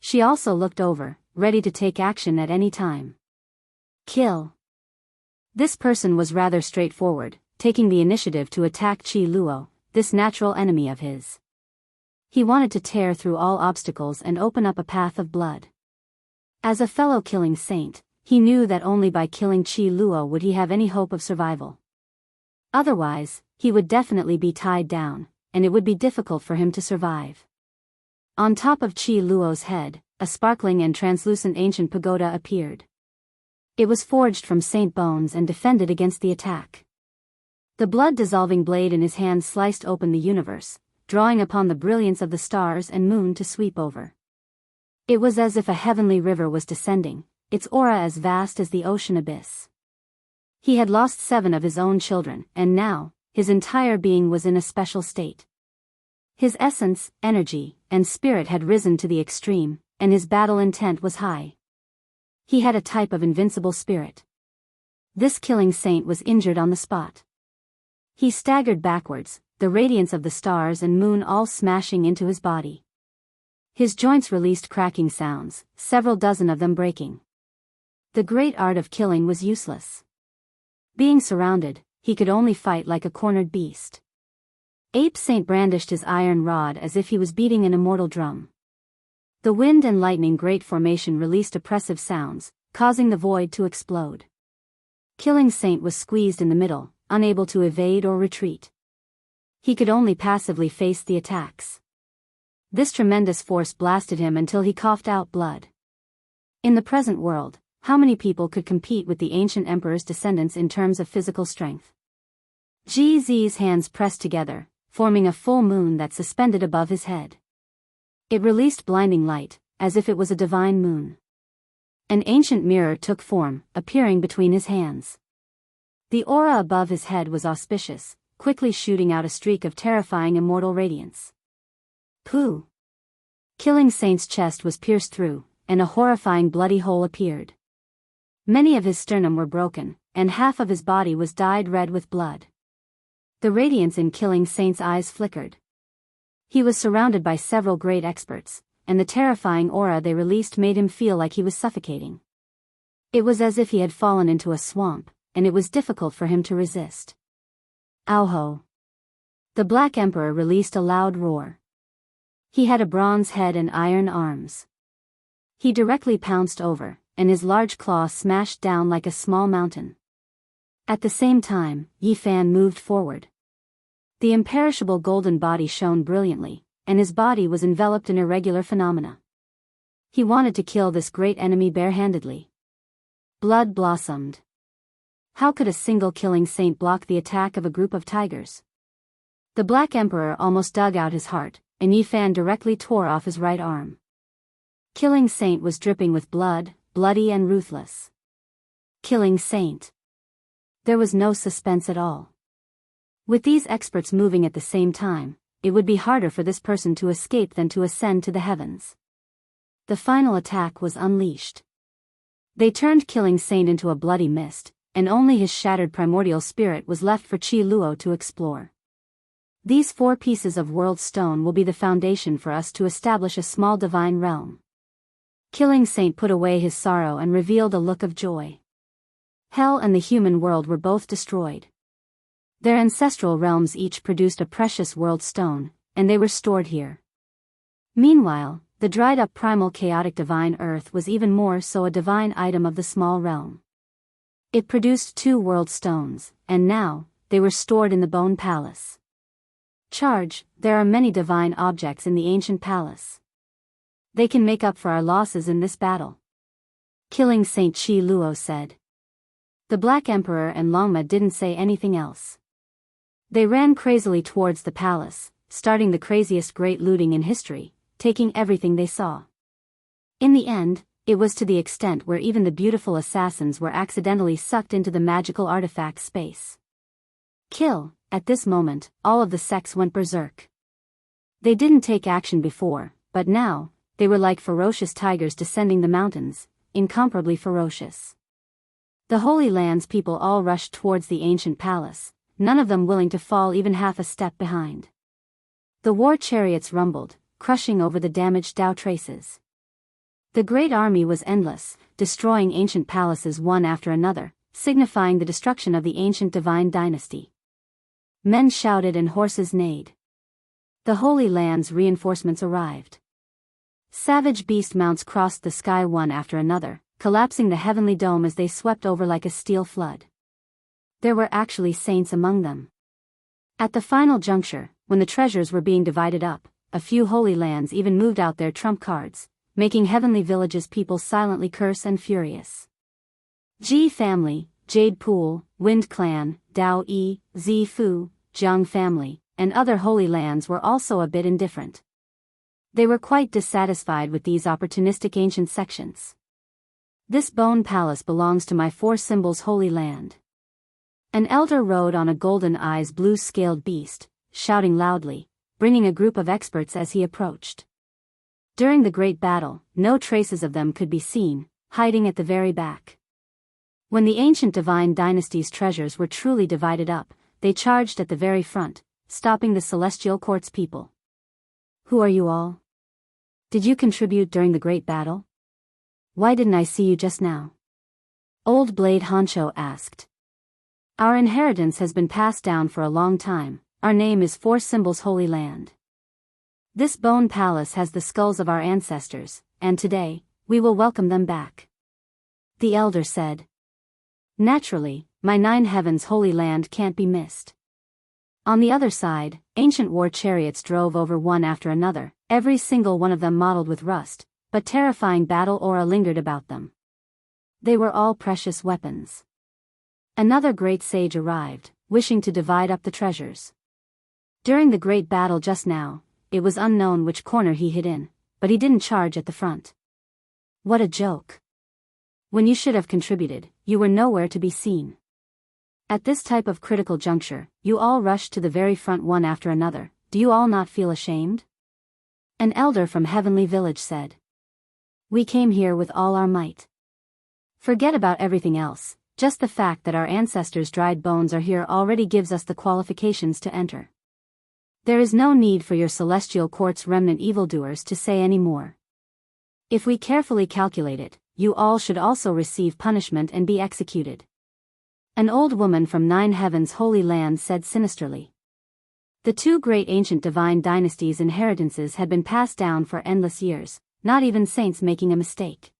She also looked over, ready to take action at any time. Kill. This person was rather straightforward, taking the initiative to attack Shi Luo, this natural enemy of his. He wanted to tear through all obstacles and open up a path of blood. As a fellow killing saint, he knew that only by killing Shi Luo would he have any hope of survival. Otherwise, he would definitely be tied down, and it would be difficult for him to survive. On top of Shi Luo's head, a sparkling and translucent ancient pagoda appeared. It was forged from saint bones and defended against the attack. The blood-dissolving blade in his hand sliced open the universe, drawing upon the brilliance of the stars and moon to sweep over. It was as if a heavenly river was descending, its aura as vast as the ocean abyss. He had lost 7 of his own children, and now, his entire being was in a special state. His essence, energy, and spirit had risen to the extreme, and his battle intent was high. He had a type of invincible spirit. This killing saint was injured on the spot. He staggered backwards, the radiance of the stars and moon all smashing into his body. His joints released cracking sounds, several dozen of them breaking. The great art of killing was useless. Being surrounded, he could only fight like a cornered beast. Ape Saint brandished his iron rod as if he was beating an immortal drum. The The wind and lightning great formation released oppressive sounds, causing the void to explode. Killing Saint was squeezed in the middle, unable to evade or retreat. He could only passively face the attacks. This tremendous force blasted him until he coughed out blood. In the present world, how many people could compete with the ancient emperor's descendants in terms of physical strength? GZ's hands pressed together, forming a full moon that suspended above his head. It released blinding light, as if it was a divine moon. An ancient mirror took form, appearing between his hands. The aura above his head was auspicious, quickly shooting out a streak of terrifying immortal radiance. Pooh! Killing Saint's chest was pierced through, and a horrifying bloody hole appeared. Many of his sternum were broken, and half of his body was dyed red with blood. The radiance in Killing Saint's eyes flickered. He was surrounded by several great experts, and the terrifying aura they released made him feel like he was suffocating. It was as if he had fallen into a swamp, and it was difficult for him to resist. Auho! The Black Emperor released a loud roar. He had a bronze head and iron arms. He directly pounced over, and his large claw smashed down like a small mountain. At the same time, Yi Fan moved forward. The imperishable golden body shone brilliantly, and his body was enveloped in irregular phenomena. He wanted to kill this great enemy barehandedly. Blood blossomed. How could a single Killing Saint block the attack of a group of tigers? The Black Emperor almost dug out his heart, and Yi Fan directly tore off his right arm. Killing Saint was dripping with blood, bloody and ruthless. Killing Saint. There was no suspense at all. With these experts moving at the same time, it would be harder for this person to escape than to ascend to the heavens. The final attack was unleashed. They turned Killing Saint into a bloody mist, and only his shattered primordial spirit was left for Qi Luo to explore. These 4 pieces of world stone will be the foundation for us to establish a small divine realm. Killing Saint put away his sorrow and revealed a look of joy. Hell and the human world were both destroyed. Their ancestral realms each produced a precious world stone, and they were stored here. Meanwhile, the dried-up primal chaotic divine earth was even more so a divine item of the small realm. It produced 2 world stones, and now, they were stored in the Bone Palace. Charge, there are many divine objects in the ancient palace. They can make up for our losses in this battle. Killing Saint Qi Luo said. The Black Emperor and Longma didn't say anything else. They ran crazily towards the palace, starting the craziest great looting in history, taking everything they saw. In the end, it was to the extent where even the beautiful assassins were accidentally sucked into the magical artifact space. Kill, at this moment, all of the sects went berserk. They didn't take action before, but now, they were like ferocious tigers descending the mountains, incomparably ferocious. The Holy Land's people all rushed towards the ancient palace, none of them willing to fall even half a step behind. The war chariots rumbled, crushing over the damaged Dao traces. The great army was endless, destroying ancient palaces one after another, signifying the destruction of the ancient divine dynasty. Men shouted and horses neighed. The Holy Land's reinforcements arrived. Savage beast mounts crossed the sky one after another, collapsing the heavenly dome as they swept over like a steel flood. There were actually saints among them. At the final juncture, when the treasures were being divided up, a few Holy Lands even moved out their trump cards, making heavenly villages people silently curse and furious. Ji family, Jade Pool, Wind Clan, Dao Yi, Zi Fu, Jiang family, and other Holy Lands were also a bit indifferent. They were quite dissatisfied with these opportunistic ancient sections. This bone palace belongs to my 4 symbols Holy Land. An elder rode on a golden eyes blue-scaled beast, shouting loudly, bringing a group of experts as he approached. During the great battle, no traces of them could be seen, hiding at the very back. When the ancient divine dynasty's treasures were truly divided up, they charged at the very front, stopping the celestial court's people. Who are you all? Did you contribute during the great battle? Why didn't I see you just now? Old Blade Honcho asked. Our inheritance has been passed down for a long time, our name is 4 Symbols Holy Land. This bone palace has the skulls of our ancestors, and today, we will welcome them back. The elder said. Naturally, my 9 heavens holy land can't be missed. On the other side, ancient war chariots drove over one after another, every single one of them mottled with rust, but terrifying battle aura lingered about them. They were all precious weapons. Another great sage arrived, wishing to divide up the treasures. During the great battle just now, it was unknown which corner he hid in, but he didn't charge at the front. What a joke. When you should have contributed, you were nowhere to be seen. At this type of critical juncture, you all rushed to the very front one after another. Do you all not feel ashamed? An elder from Heavenly Village said. We came here with all our might. Forget about everything else, just the fact that our ancestors' dried bones are here already gives us the qualifications to enter. There is no need for your celestial court's remnant evildoers to say any more. If we carefully calculate it, you all should also receive punishment and be executed. An old woman from 9 heavens holy land said sinisterly. The 2 great ancient divine dynasties' inheritances had been passed down for endless years, not even saints making a mistake.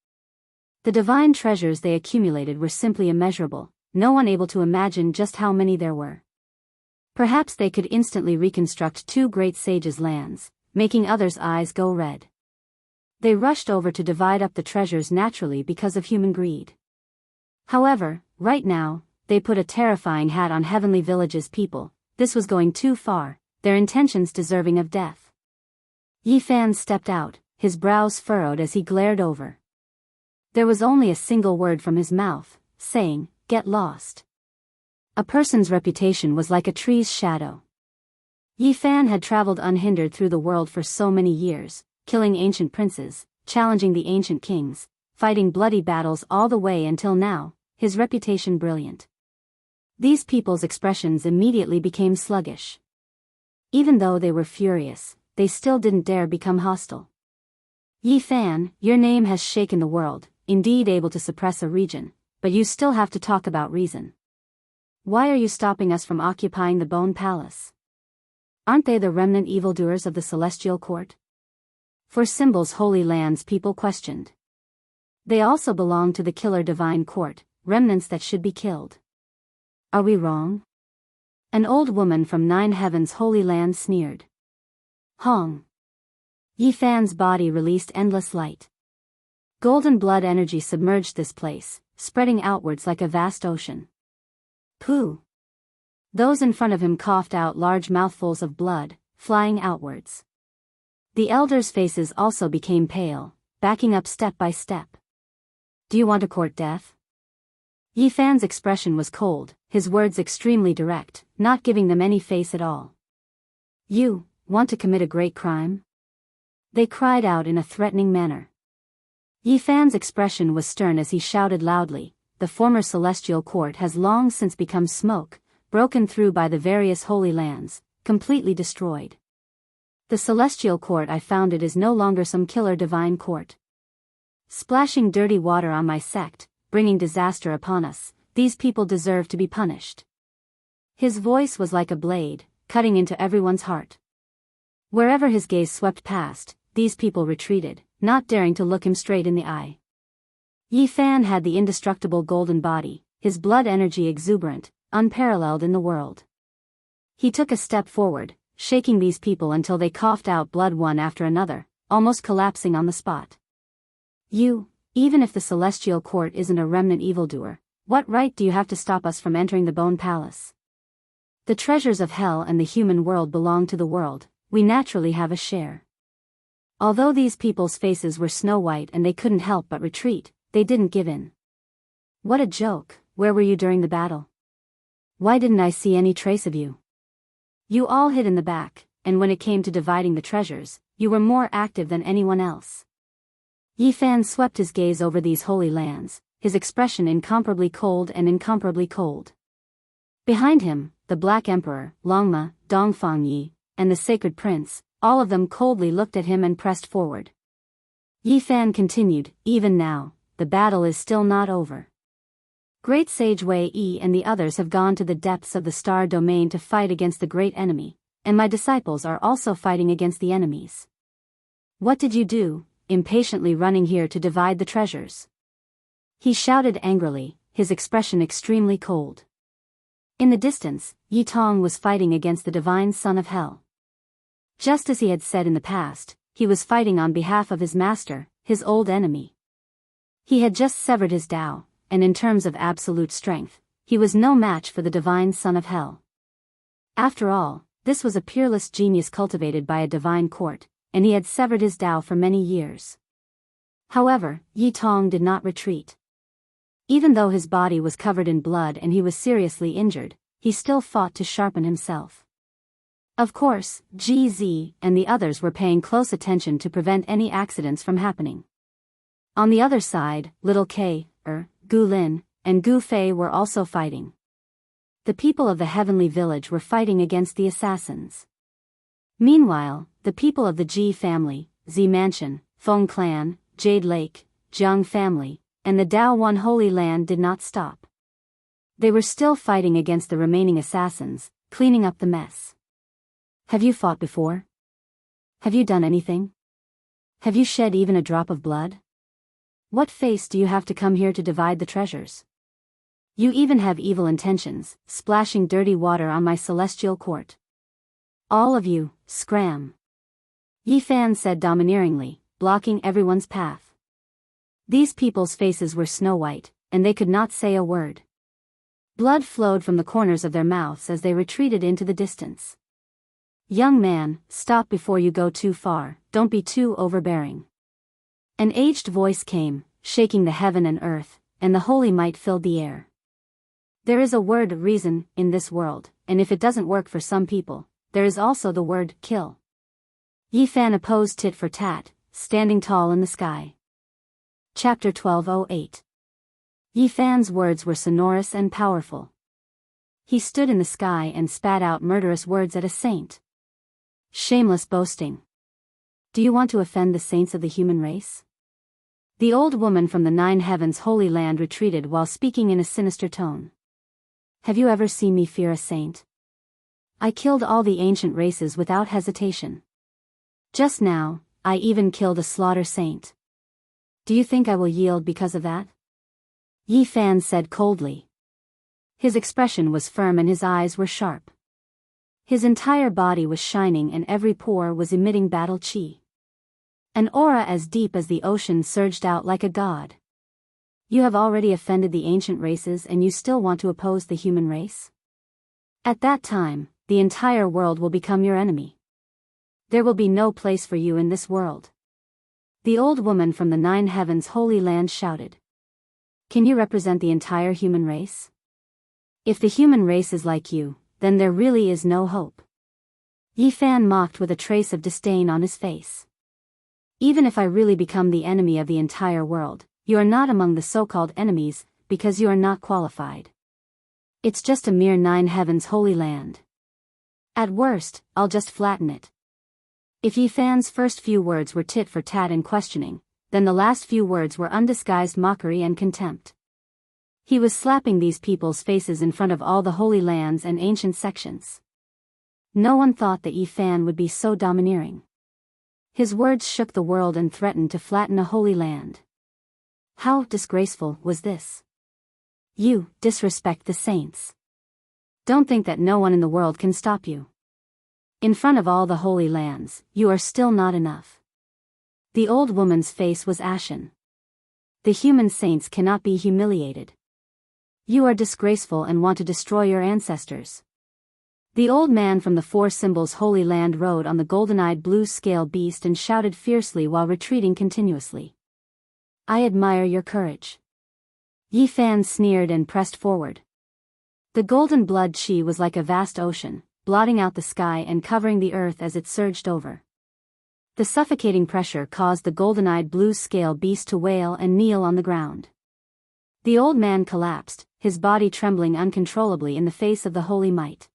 The divine treasures they accumulated were simply immeasurable, no one able to imagine just how many there were. Perhaps they could instantly reconstruct 2 great sages' lands, making others' eyes go red. They rushed over to divide up the treasures naturally because of human greed. However, right now, they put a terrifying hat on Heavenly Village's people. This was going too far, their intentions deserving of death. Yi Fan stepped out, his brows furrowed as he glared over. There was only a single word from his mouth, saying, "Get lost." A person's reputation was like a tree's shadow. Yi Fan had traveled unhindered through the world for so many years, killing ancient princes, challenging the ancient kings, fighting bloody battles all the way until now, his reputation brilliant. These people's expressions immediately became sluggish. Even though they were furious, they still didn't dare become hostile. Yi Fan, your name has shaken the world, indeed able to suppress a region, but you still have to talk about reason. Why are you stopping us from occupying the Bone Palace? Aren't they the remnant evildoers of the Celestial Court? For Symbol's holy lands people questioned. They also belong to the Killer Divine Court, remnants that should be killed. Are we wrong? An old woman from 9 heavens holy land sneered. Hong. Yi Fan's body released endless light. Golden blood energy submerged this place, spreading outwards like a vast ocean. Pooh. Those in front of him coughed out large mouthfuls of blood, flying outwards. The elders' faces also became pale, backing up step by step. Do you want to court death? Yi Fan's expression was cold, his words extremely direct, not giving them any face at all. You want to commit a great crime? They cried out in a threatening manner. Yi Fan's expression was stern as he shouted loudly, the former celestial court has long since become smoke, broken through by the various holy lands, completely destroyed. The celestial court I founded is no longer some killer divine court. Splashing dirty water on my sect, bringing disaster upon us, these people deserve to be punished. His voice was like a blade, cutting into everyone's heart. Wherever his gaze swept past, these people retreated, not daring to look him straight in the eye. Yi Fan had the indestructible golden body, his blood energy exuberant, unparalleled in the world. He took a step forward, shaking these people until they coughed out blood one after another, almost collapsing on the spot. Even if the Celestial Court isn't a remnant evildoer, what right do you have to stop us from entering the Bone Palace? The treasures of hell and the human world belong to the world, we naturally have a share. Although these people's faces were snow white and they couldn't help but retreat, they didn't give in. What a joke, where were you during the battle? Why didn't I see any trace of you? You all hid in the back, and when it came to dividing the treasures, you were more active than anyone else. Yi Fan swept his gaze over these holy lands, his expression incomparably cold and incomparably cold. Behind him, the Black Emperor, Longma, Dongfangyi, and the Sacred Prince, all of them coldly looked at him and pressed forward. Yi Fan continued, even now, the battle is still not over. Great Sage Wei Yi and the others have gone to the depths of the star domain to fight against the great enemy, and my disciples are also fighting against the enemies. What did you do, impatiently running here to divide the treasures?" he shouted angrily, his expression extremely cold. In the distance, Yi Tong was fighting against the divine son of hell. Just as he had said in the past, he was fighting on behalf of his master, his old enemy. He had just severed his Tao, and in terms of absolute strength, he was no match for the divine son of hell. After all, this was a peerless genius cultivated by a divine court, and he had severed his Tao for many years. However, Yi Tong did not retreat. Even though his body was covered in blood and he was seriously injured, he still fought to sharpen himself. Of course, GZ and the others were paying close attention to prevent any accidents from happening. On the other side, Little K, Gu Lin, and Gu Fei were also fighting. The people of the heavenly village were fighting against the assassins. Meanwhile, the people of the Ji family, Z Mansion, Feng Clan, Jade Lake, Jiang family, and the Dao One Holy Land did not stop. They were still fighting against the remaining assassins, cleaning up the mess. Have you fought before? Have you done anything? Have you shed even a drop of blood? What face do you have to come here to divide the treasures? You even have evil intentions, splashing dirty water on my celestial court. All of you, scram! Yi Fan said domineeringly, blocking everyone's path. These people's faces were snow white, and they could not say a word. Blood flowed from the corners of their mouths as they retreated into the distance. "Young man, stop before you go too far, don't be too overbearing." An aged voice came, shaking the heaven and earth, and the holy might filled the air. There is a word reason in this world, and if it doesn't work for some people, there is also the word kill. Yi Fan opposed tit for tat, standing tall in the sky. Chapter 1208. Yi Fan's words were sonorous and powerful. He stood in the sky and spat out murderous words at a saint. Shameless boasting. Do you want to offend the saints of the human race? The old woman from the Nine Heavens Holy Land retreated while speaking in a sinister tone. Have you ever seen me fear a saint? I killed all the ancient races without hesitation. Just now, I even killed a slaughter saint. Do you think I will yield because of that? Yi Fan said coldly. His expression was firm and his eyes were sharp. His entire body was shining and every pore was emitting battle chi. An aura as deep as the ocean surged out like a god. You have already offended the ancient races and you still want to oppose the human race? At that time, the entire world will become your enemy. There will be no place for you in this world. The old woman from the Nine Heavens Holy Land shouted. Can you represent the entire human race? If the human race is like you, then there really is no hope. Yi Fan mocked with a trace of disdain on his face. Even if I really become the enemy of the entire world, you are not among the so-called enemies, because you are not qualified. It's just a mere Nine Heavens Holy Land. At worst, I'll just flatten it. If Yi Fan's first few words were tit for tat and questioning, then the last few words were undisguised mockery and contempt. He was slapping these people's faces in front of all the holy lands and ancient sections. No one thought that Yi Fan would be so domineering. His words shook the world and threatened to flatten a holy land. How disgraceful was this? You disrespect the saints. Don't think that no one in the world can stop you. In front of all the holy lands, you are still not enough. The old woman's face was ashen. The human saints cannot be humiliated. You are disgraceful and want to destroy your ancestors. The old man from the Four Symbols Holy Land rode on the golden-eyed blue scale beast and shouted fiercely while retreating continuously. I admire your courage. Yi Fan sneered and pressed forward. The golden blood chi was like a vast ocean, blotting out the sky and covering the earth as it surged over. The suffocating pressure caused the golden-eyed blue scale beast to wail and kneel on the ground. The old man collapsed, his body trembling uncontrollably in the face of the holy might.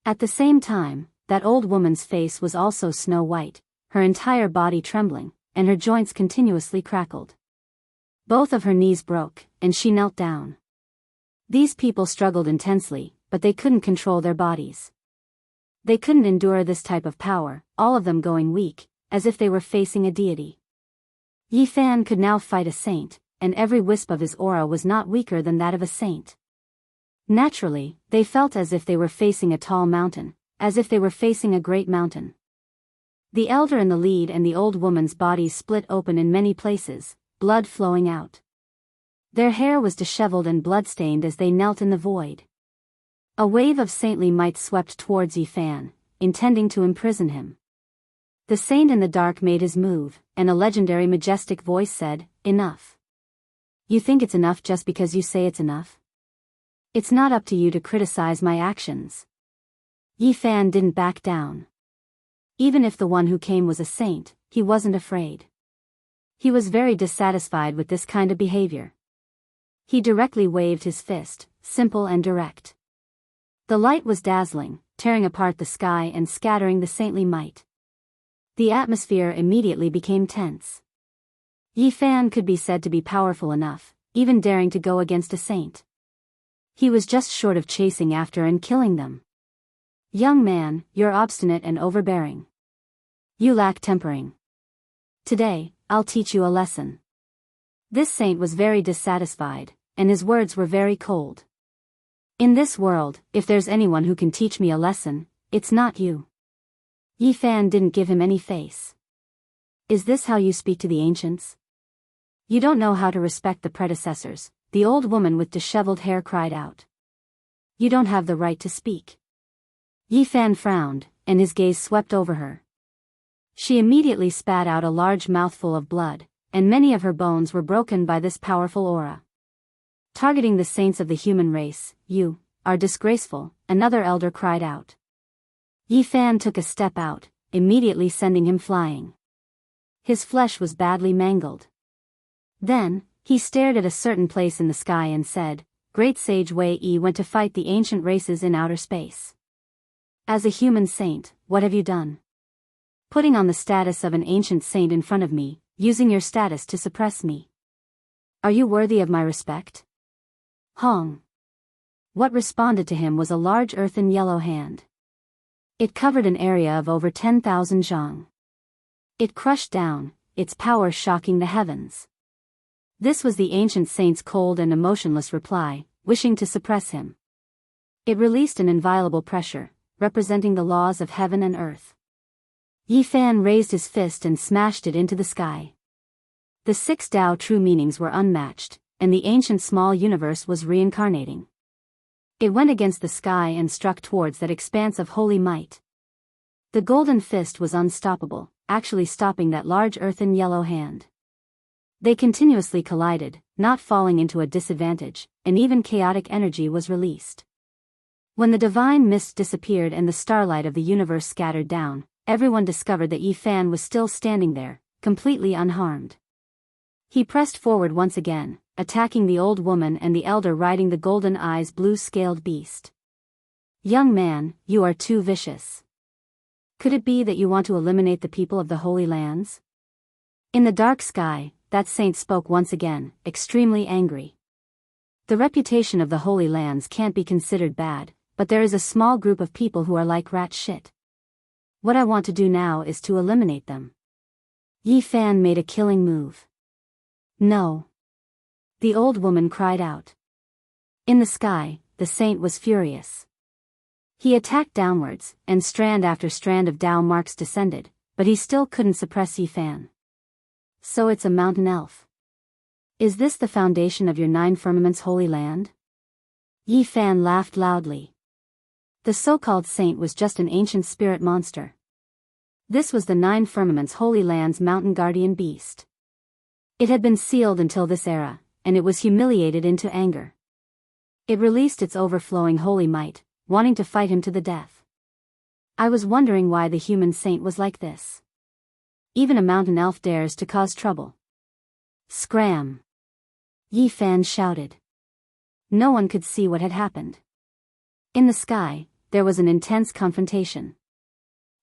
At the same time, that old woman's face was also snow white, her entire body trembling, and her joints continuously crackled. Both of her knees broke, and she knelt down. These people struggled intensely, but they couldn't control their bodies. They couldn't endure this type of power, all of them going weak, as if they were facing a deity. Yi Fan could now fight a saint, and every wisp of his aura was not weaker than that of a saint. Naturally, they felt as if they were facing a tall mountain, as if they were facing a great mountain. The elder in the lead and the old woman's bodies split open in many places, blood flowing out. Their hair was disheveled and bloodstained as they knelt in the void. A wave of saintly might swept towards Yi Fan, intending to imprison him. The saint in the dark made his move, and a legendary majestic voice said, "Enough. You think it's enough just because you say it's enough? It's not up to you to criticize my actions." Yi Fan didn't back down. Even if the one who came was a saint, he wasn't afraid. He was very dissatisfied with this kind of behavior. He directly waved his fist, simple and direct. The light was dazzling, tearing apart the sky and scattering the saintly might. The atmosphere immediately became tense. Yi Fan could be said to be powerful enough, even daring to go against a saint. He was just short of chasing after and killing them. "Young man, you're obstinate and overbearing. You lack tempering. Today, I'll teach you a lesson." This saint was very dissatisfied, and his words were very cold. "In this world, if there's anyone who can teach me a lesson, it's not you." Yi Fan didn't give him any face. "Is this how you speak to the ancients? You don't know how to respect the predecessors," the old woman with disheveled hair cried out. "You don't have the right to speak." Yi Fan frowned, and his gaze swept over her. She immediately spat out a large mouthful of blood, and many of her bones were broken by this powerful aura. "Targeting the saints of the human race, you are disgraceful," another elder cried out. Yi Fan took a step out, immediately sending him flying. His flesh was badly mangled. Then, he stared at a certain place in the sky and said, "Great sage Wei Yi went to fight the ancient races in outer space. As a human saint, what have you done? Putting on the status of an ancient saint in front of me, using your status to suppress me. Are you worthy of my respect?" Hong. What responded to him was a large earthen yellow hand. It covered an area of over 10,000 zhang. It crushed down, its power shocking the heavens. This was the ancient saint's cold and emotionless reply, wishing to suppress him. It released an inviolable pressure, representing the laws of heaven and earth. Yi Fan raised his fist and smashed it into the sky. The 6 Tao true meanings were unmatched, and the ancient small universe was reincarnating. It went against the sky and struck towards that expanse of holy might. The golden fist was unstoppable, actually stopping that large earthen yellow hand. They continuously collided, not falling into a disadvantage, and even chaotic energy was released. When the divine mist disappeared and the starlight of the universe scattered down, everyone discovered that Yi Fan was still standing there, completely unharmed. He pressed forward once again, attacking the old woman and the elder riding the golden eyes blue-scaled beast. "Young man, you are too vicious. Could it be that you want to eliminate the people of the Holy Lands?" In the dark sky, that saint spoke once again, extremely angry. "The reputation of the Holy Lands can't be considered bad, but there is a small group of people who are like rat shit. What I want to do now is to eliminate them." Yi Fan made a killing move. "No." The old woman cried out. In the sky, the saint was furious. He attacked downwards, and strand after strand of Tao marks descended, but he still couldn't suppress Yi Fan. "So it's a mountain elf. Is this the foundation of your 9 firmaments holy land?" Yi Fan laughed loudly. The so-called saint was just an ancient spirit monster. This was the 9 firmaments holy land's mountain guardian beast. It had been sealed until this era, and it was humiliated into anger. It released its overflowing holy might, wanting to fight him to the death. I was wondering why the human saint was like this. Even a mountain elf dares to cause trouble. Scram! Yi Fan shouted. No one could see what had happened. In the sky, there was an intense confrontation.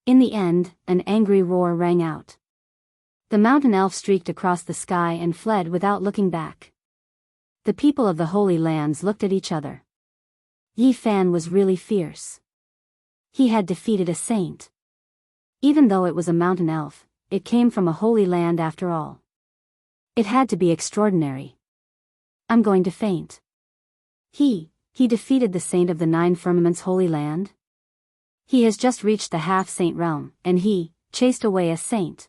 In the end, an angry roar rang out. The mountain elf streaked across the sky and fled without looking back. The people of the Holy Lands looked at each other. Yi Fan was really fierce. He had defeated a saint. Even though it was a mountain elf, it came from a holy land after all. It had to be extraordinary. I'm going to faint. He defeated the saint of the 9 firmaments holy land? He has just reached the half-saint realm, and he chased away a saint.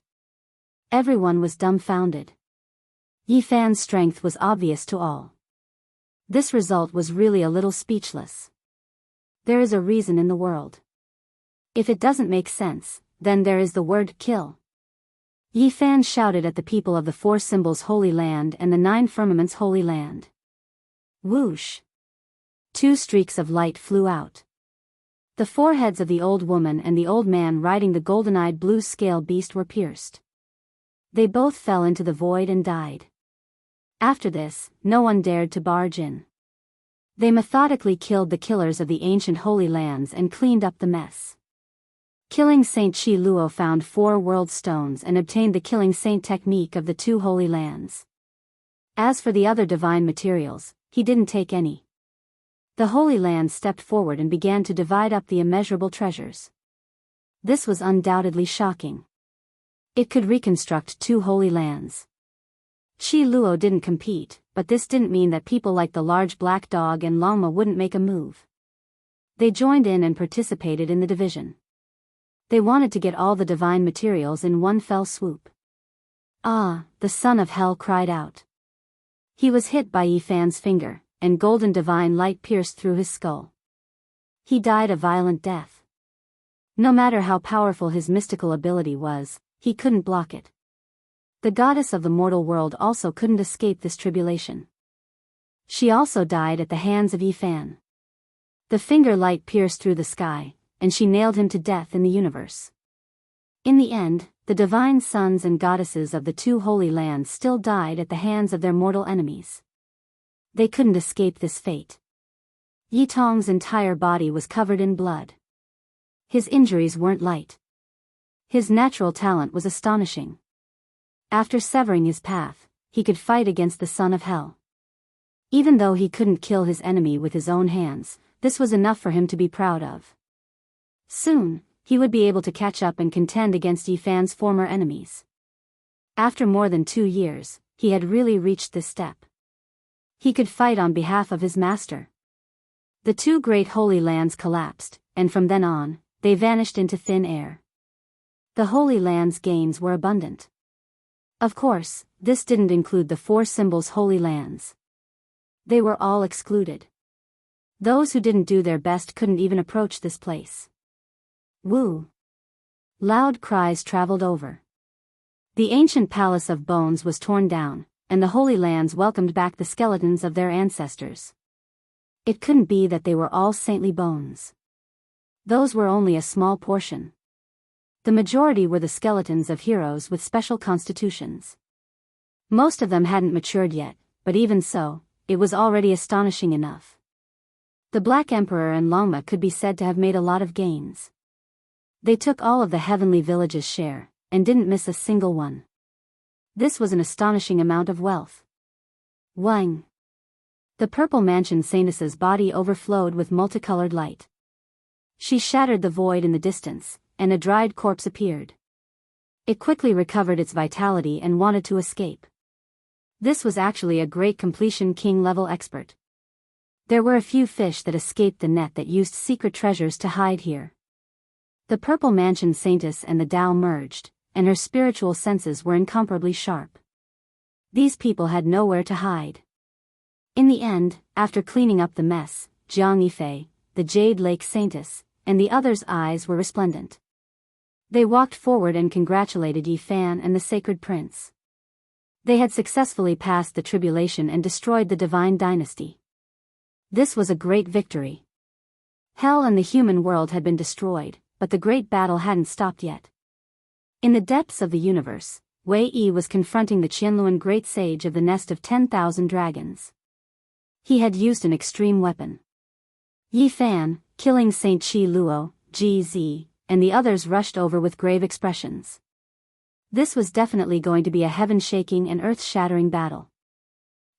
Everyone was dumbfounded. Yi Fan's strength was obvious to all. This result was really a little speechless. There is a reason in the world. If it doesn't make sense, then there is the word kill. Yi Fan shouted at the people of the 4 symbols holy land and the 9 firmaments holy land. Whoosh! 2 streaks of light flew out. The foreheads of the old woman and the old man riding the golden-eyed blue scale beast were pierced. They both fell into the void and died. After this, no one dared to barge in. They methodically killed the killers of the ancient holy lands and cleaned up the mess. Killing Saint Chi Luo found 4 world stones and obtained the killing saint technique of the 2 holy lands. As for the other divine materials, he didn't take any. The Holy Land stepped forward and began to divide up the immeasurable treasures. This was undoubtedly shocking. It could reconstruct 2 holy lands. Chi Luo didn't compete, but this didn't mean that people like the large black dog and Longma wouldn't make a move. They joined in and participated in the division. They wanted to get all the divine materials in one fell swoop. Ah, the son of hell cried out. He was hit by Yi Fan's finger, and golden divine light pierced through his skull. He died a violent death. No matter how powerful his mystical ability was, he couldn't block it. The goddess of the mortal world also couldn't escape this tribulation. She also died at the hands of Yi Fan. The finger light pierced through the sky, and she nailed him to death in the universe. In the end, the divine sons and goddesses of the 2 holy lands still died at the hands of their mortal enemies. They couldn't escape this fate. Yi Tong's entire body was covered in blood. His injuries weren't light. His natural talent was astonishing. After severing his path, he could fight against the son of hell. Even though he couldn't kill his enemy with his own hands, this was enough for him to be proud of. Soon, he would be able to catch up and contend against Yi Fan's former enemies. After more than 2 years, he had really reached this step. He could fight on behalf of his master. The 2 great holy lands collapsed, and from then on, they vanished into thin air. The holy lands' gains were abundant. Of course, this didn't include the 4 symbols holy lands. They were all excluded. Those who didn't do their best couldn't even approach this place. Woo! Loud cries traveled over. The ancient palace of bones was torn down, and the holy lands welcomed back the skeletons of their ancestors. It couldn't be that they were all saintly bones. Those were only a small portion. The majority were the skeletons of heroes with special constitutions. Most of them hadn't matured yet, but even so, it was already astonishing enough. The Black Emperor and Longma could be said to have made a lot of gains. They took all of the heavenly village's share, and didn't miss a single one. This was an astonishing amount of wealth. Wang! The purple mansion saintess's body overflowed with multicolored light. She shattered the void in the distance, and a dried corpse appeared. It quickly recovered its vitality and wanted to escape. This was actually a great completion king-level expert. There were a few fish that escaped the net that used secret treasures to hide here. The purple mansion saintess and the Tao merged, and her spiritual senses were incomparably sharp. These people had nowhere to hide. In the end, after cleaning up the mess, Jianghu, the Jade Lake Saintess, and the others' eyes were resplendent. They walked forward and congratulated Yi Fan and the Sacred Prince. They had successfully passed the tribulation and destroyed the divine dynasty. This was a great victory. Hell and the human world had been destroyed, but the great battle hadn't stopped yet. In the depths of the universe, Wei Yi was confronting the Qianluan great sage of the nest of 10,000 dragons. He had used an extreme weapon. Yi Fan, killing Saint Chi Luo, GZ, and the others rushed over with grave expressions. This was definitely going to be a heaven-shaking and earth-shattering battle.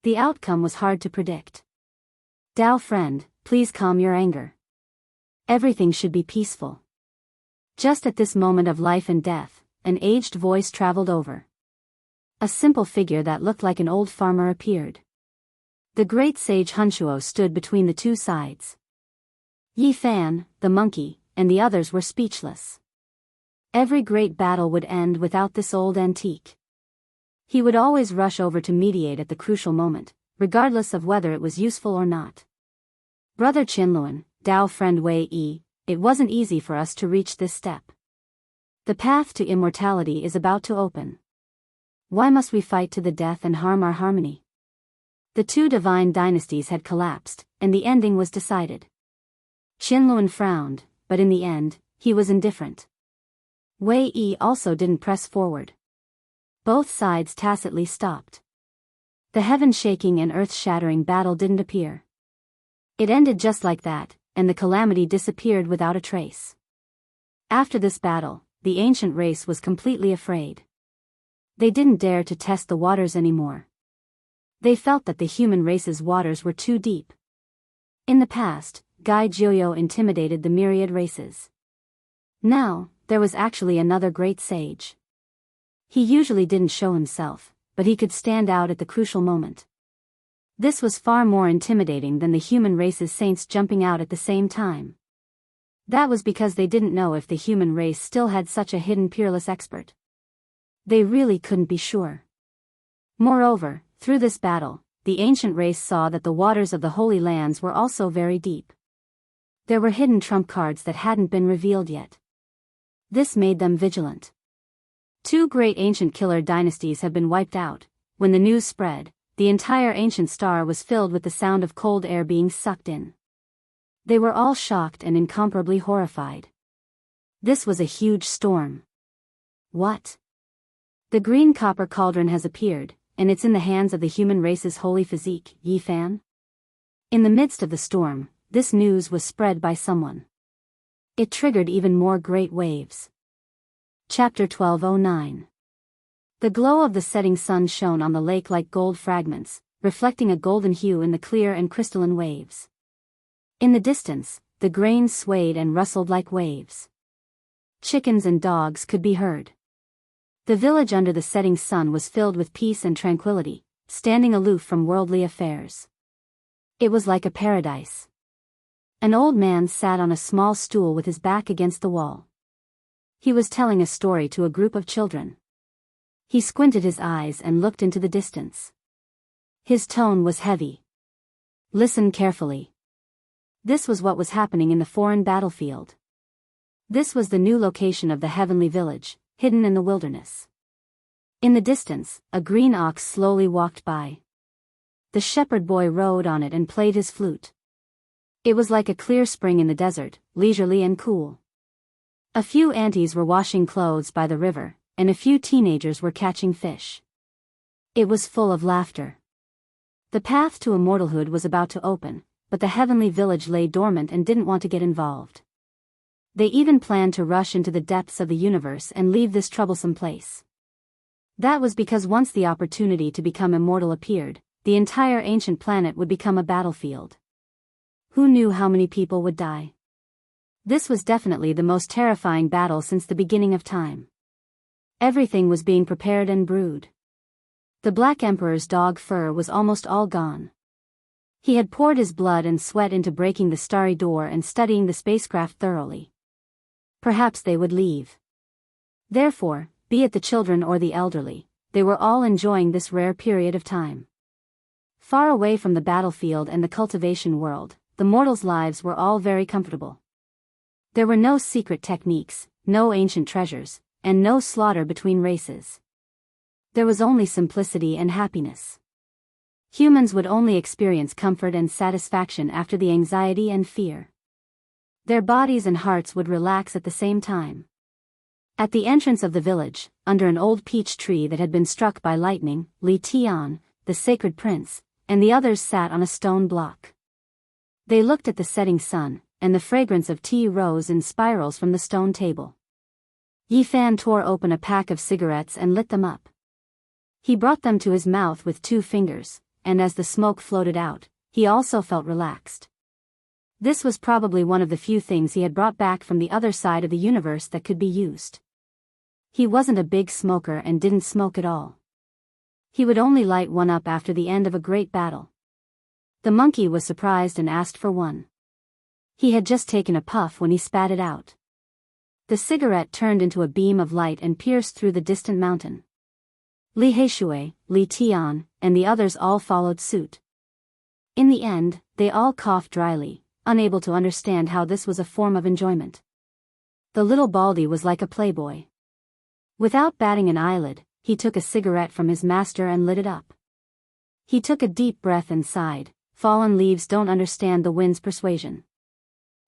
The outcome was hard to predict. Dao friend, please calm your anger. Everything should be peaceful. Just at this moment of life and death, an aged voice traveled over. A simple figure that looked like an old farmer appeared. The great sage Hunshuo stood between the two sides. Yi Fan, the monkey, and the others were speechless. Every great battle would end without this old antique. He would always rush over to mediate at the crucial moment, regardless of whether it was useful or not. Brother Qinluan, Dao friend Wei Yi, it wasn't easy for us to reach this step. The path to immortality is about to open. Why must we fight to the death and harm our harmony? The two divine dynasties had collapsed, and the ending was decided. Qinluan frowned, but in the end, he was indifferent. Wei Yi also didn't press forward. Both sides tacitly stopped. The heaven-shaking and earth-shattering battle didn't appear. It ended just like that, and the calamity disappeared without a trace. After this battle, the ancient race was completely afraid. They didn't dare to test the waters anymore. They felt that the human race's waters were too deep. In the past, Gai Jiuyo intimidated the myriad races. Now, there was actually another great sage. He usually didn't show himself, but he could stand out at the crucial moment. This was far more intimidating than the human race's saints jumping out at the same time. That was because they didn't know if the human race still had such a hidden peerless expert. They really couldn't be sure. Moreover, through this battle, the ancient race saw that the waters of the Holy Lands were also very deep. There were hidden trump cards that hadn't been revealed yet. This made them vigilant. Two great ancient killer dynasties had been wiped out. When the news spread, the entire ancient star was filled with the sound of cold air being sucked in. They were all shocked and incomparably horrified. This was a huge storm. What? The green copper cauldron has appeared, and it's in the hands of the human race's holy physique, Yi Fan? In the midst of the storm, this news was spread by someone. It triggered even more great waves. Chapter 1209. The glow of the setting sun shone on the lake like gold fragments, reflecting a golden hue in the clear and crystalline waves. In the distance, the grain swayed and rustled like waves. Chickens and dogs could be heard. The village under the setting sun was filled with peace and tranquility, standing aloof from worldly affairs. It was like a paradise. An old man sat on a small stool with his back against the wall. He was telling a story to a group of children. He squinted his eyes and looked into the distance. His tone was heavy. Listen carefully. This was what was happening in the foreign battlefield. This was the new location of the heavenly village, hidden in the wilderness. In the distance, a green ox slowly walked by. The shepherd boy rode on it and played his flute. It was like a clear spring in the desert, leisurely and cool. A few aunties were washing clothes by the river, and a few teenagers were catching fish. It was full of laughter. The path to immortalhood was about to open, but the heavenly village lay dormant and didn't want to get involved. They even planned to rush into the depths of the universe and leave this troublesome place. That was because once the opportunity to become immortal appeared, the entire ancient planet would become a battlefield. Who knew how many people would die? This was definitely the most terrifying battle since the beginning of time. Everything was being prepared and brewed. The Black Emperor's dog fur was almost all gone. He had poured his blood and sweat into breaking the starry door and studying the spacecraft thoroughly. Perhaps they would leave. Therefore, be it the children or the elderly, they were all enjoying this rare period of time. Far away from the battlefield and the cultivation world, the mortals' lives were all very comfortable. There were no secret techniques, no ancient treasures, and no slaughter between races. There was only simplicity and happiness. Humans would only experience comfort and satisfaction after the anxiety and fear. Their bodies and hearts would relax at the same time. At the entrance of the village, under an old peach tree that had been struck by lightning, Li Tian, the sacred prince, and the others sat on a stone block. They looked at the setting sun, and the fragrance of tea rose in spirals from the stone table. Yi Fan tore open a pack of cigarettes and lit them up. He brought them to his mouth with 2 fingers, and as the smoke floated out, he also felt relaxed. This was probably one of the few things he had brought back from the other side of the universe that could be used. He wasn't a big smoker and didn't smoke at all. He would only light one up after the end of a great battle. The monkey was surprised and asked for one. He had just taken a puff when he spat it out. The cigarette turned into a beam of light and pierced through the distant mountain. Li Heishui, Li Tian, and the others all followed suit. In the end, they all coughed dryly, unable to understand how this was a form of enjoyment. The little baldy was like a playboy. Without batting an eyelid, he took a cigarette from his master and lit it up. He took a deep breath and sighed. Fallen leaves don't understand the wind's persuasion.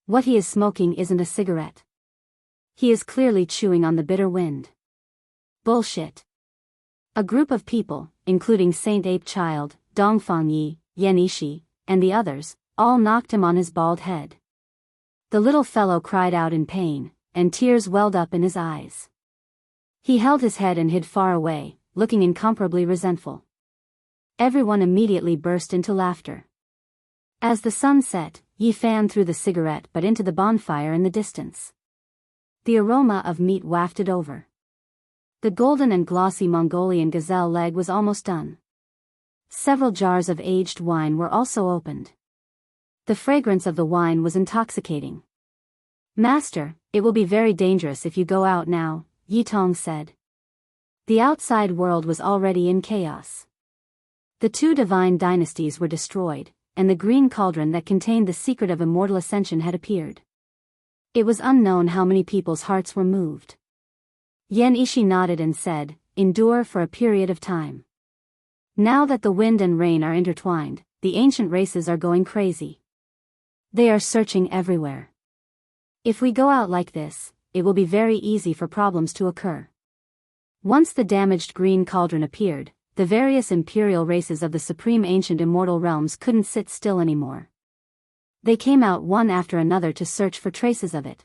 What he is smoking isn't a cigarette. He is clearly chewing on the bitter wind. Bullshit. A group of people, including Saint Ape Child, Dongfang Yi, Yan Ishi, and the others, all knocked him on his bald head. The little fellow cried out in pain, and tears welled up in his eyes. He held his head and hid far away, looking incomparably resentful. Everyone immediately burst into laughter. As the sun set, Yi Fan threw the cigarette butt into the bonfire in the distance. The aroma of meat wafted over. The golden and glossy Mongolian gazelle leg was almost done. Several jars of aged wine were also opened. The fragrance of the wine was intoxicating. "Master, it will be very dangerous if you go out now," Yi Tong said. The outside world was already in chaos. The two divine dynasties were destroyed, and the green cauldron that contained the secret of immortal ascension had appeared. It was unknown how many people's hearts were moved. Yan Ishi nodded and said, "Endure for a period of time. Now that the wind and rain are intertwined, the ancient races are going crazy. They are searching everywhere. If we go out like this, it will be very easy for problems to occur." Once the damaged green cauldron appeared, the various imperial races of the supreme ancient immortal realms couldn't sit still anymore. They came out one after another to search for traces of it.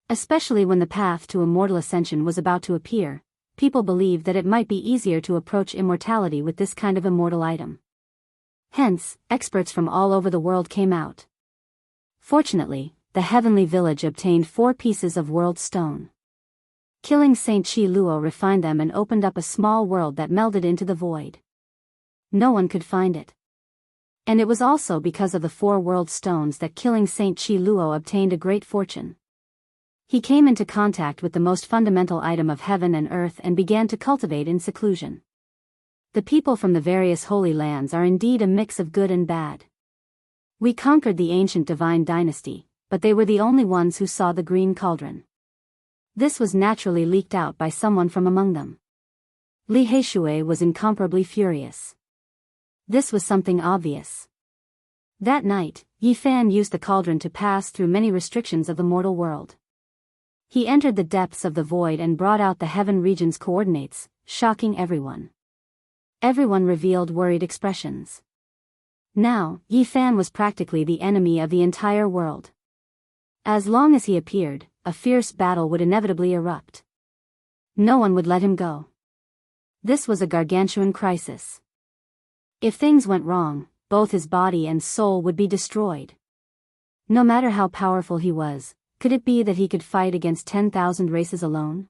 Especially when the path to immortal ascension was about to appear, people believed that it might be easier to approach immortality with this kind of immortal item. Hence, experts from all over the world came out. Fortunately, the heavenly village obtained 4 pieces of world stone. Killing Saint Chi Luo refined them and opened up a small world that melded into the void. No one could find it. And it was also because of the 4 world stones that killing Saint Chi Luo obtained a great fortune. He came into contact with the most fundamental item of heaven and earth and began to cultivate in seclusion. The people from the various holy lands are indeed a mix of good and bad. We conquered the ancient divine dynasty, but they were the only ones who saw the green cauldron. This was naturally leaked out by someone from among them. Li Heishui was incomparably furious. This was something obvious. That night, Yi Fan used the cauldron to pass through many restrictions of the mortal world. He entered the depths of the void and brought out the heaven region's coordinates, shocking everyone. Everyone revealed worried expressions. Now, Yi Fan was practically the enemy of the entire world. As long as he appeared, a fierce battle would inevitably erupt. No one would let him go. This was a gargantuan crisis. If things went wrong, both his body and soul would be destroyed. No matter how powerful he was, could it be that he could fight against 10,000 races alone?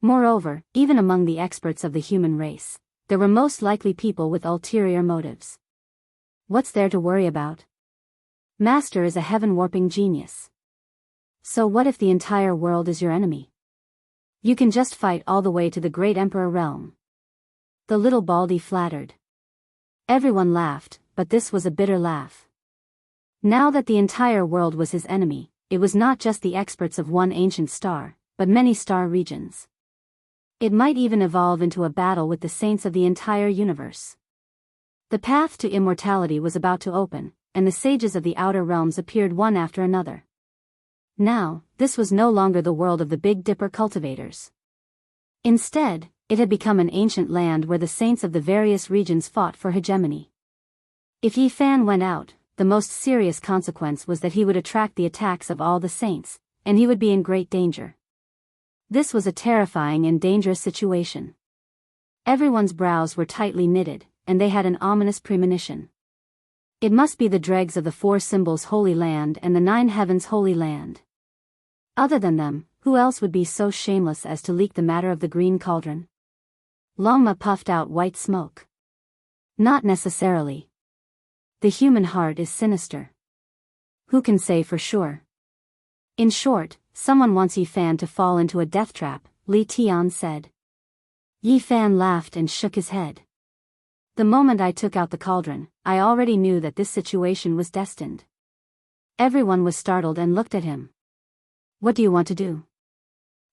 Moreover, even among the experts of the human race, there were most likely people with ulterior motives. What's there to worry about? Master is a heaven-warping genius. So what if the entire world is your enemy? You can just fight all the way to the great emperor realm. The little baldy flattered. Everyone laughed, but this was a bitter laugh. Now that the entire world was his enemy, it was not just the experts of one ancient star, but many star regions. It might even evolve into a battle with the saints of the entire universe. The path to immortality was about to open, and the sages of the outer realms appeared one after another. Now, this was no longer the world of the Big Dipper cultivators. Instead, it had become an ancient land where the saints of the various regions fought for hegemony. If Yi Fan went out, the most serious consequence was that he would attract the attacks of all the saints, and he would be in great danger. This was a terrifying and dangerous situation. Everyone's brows were tightly knitted, and they had an ominous premonition. It must be the dregs of the 4 symbols Holy Land and the 9 heavens Holy Land. Other than them, who else would be so shameless as to leak the matter of the green cauldron? Longma puffed out white smoke. Not necessarily. The human heart is sinister. Who can say for sure? In short, someone wants Yi Fan to fall into a death trap, Li Tian said. Yi Fan laughed and shook his head. The moment I took out the cauldron, I already knew that this situation was destined. Everyone was startled and looked at him. What do you want to do?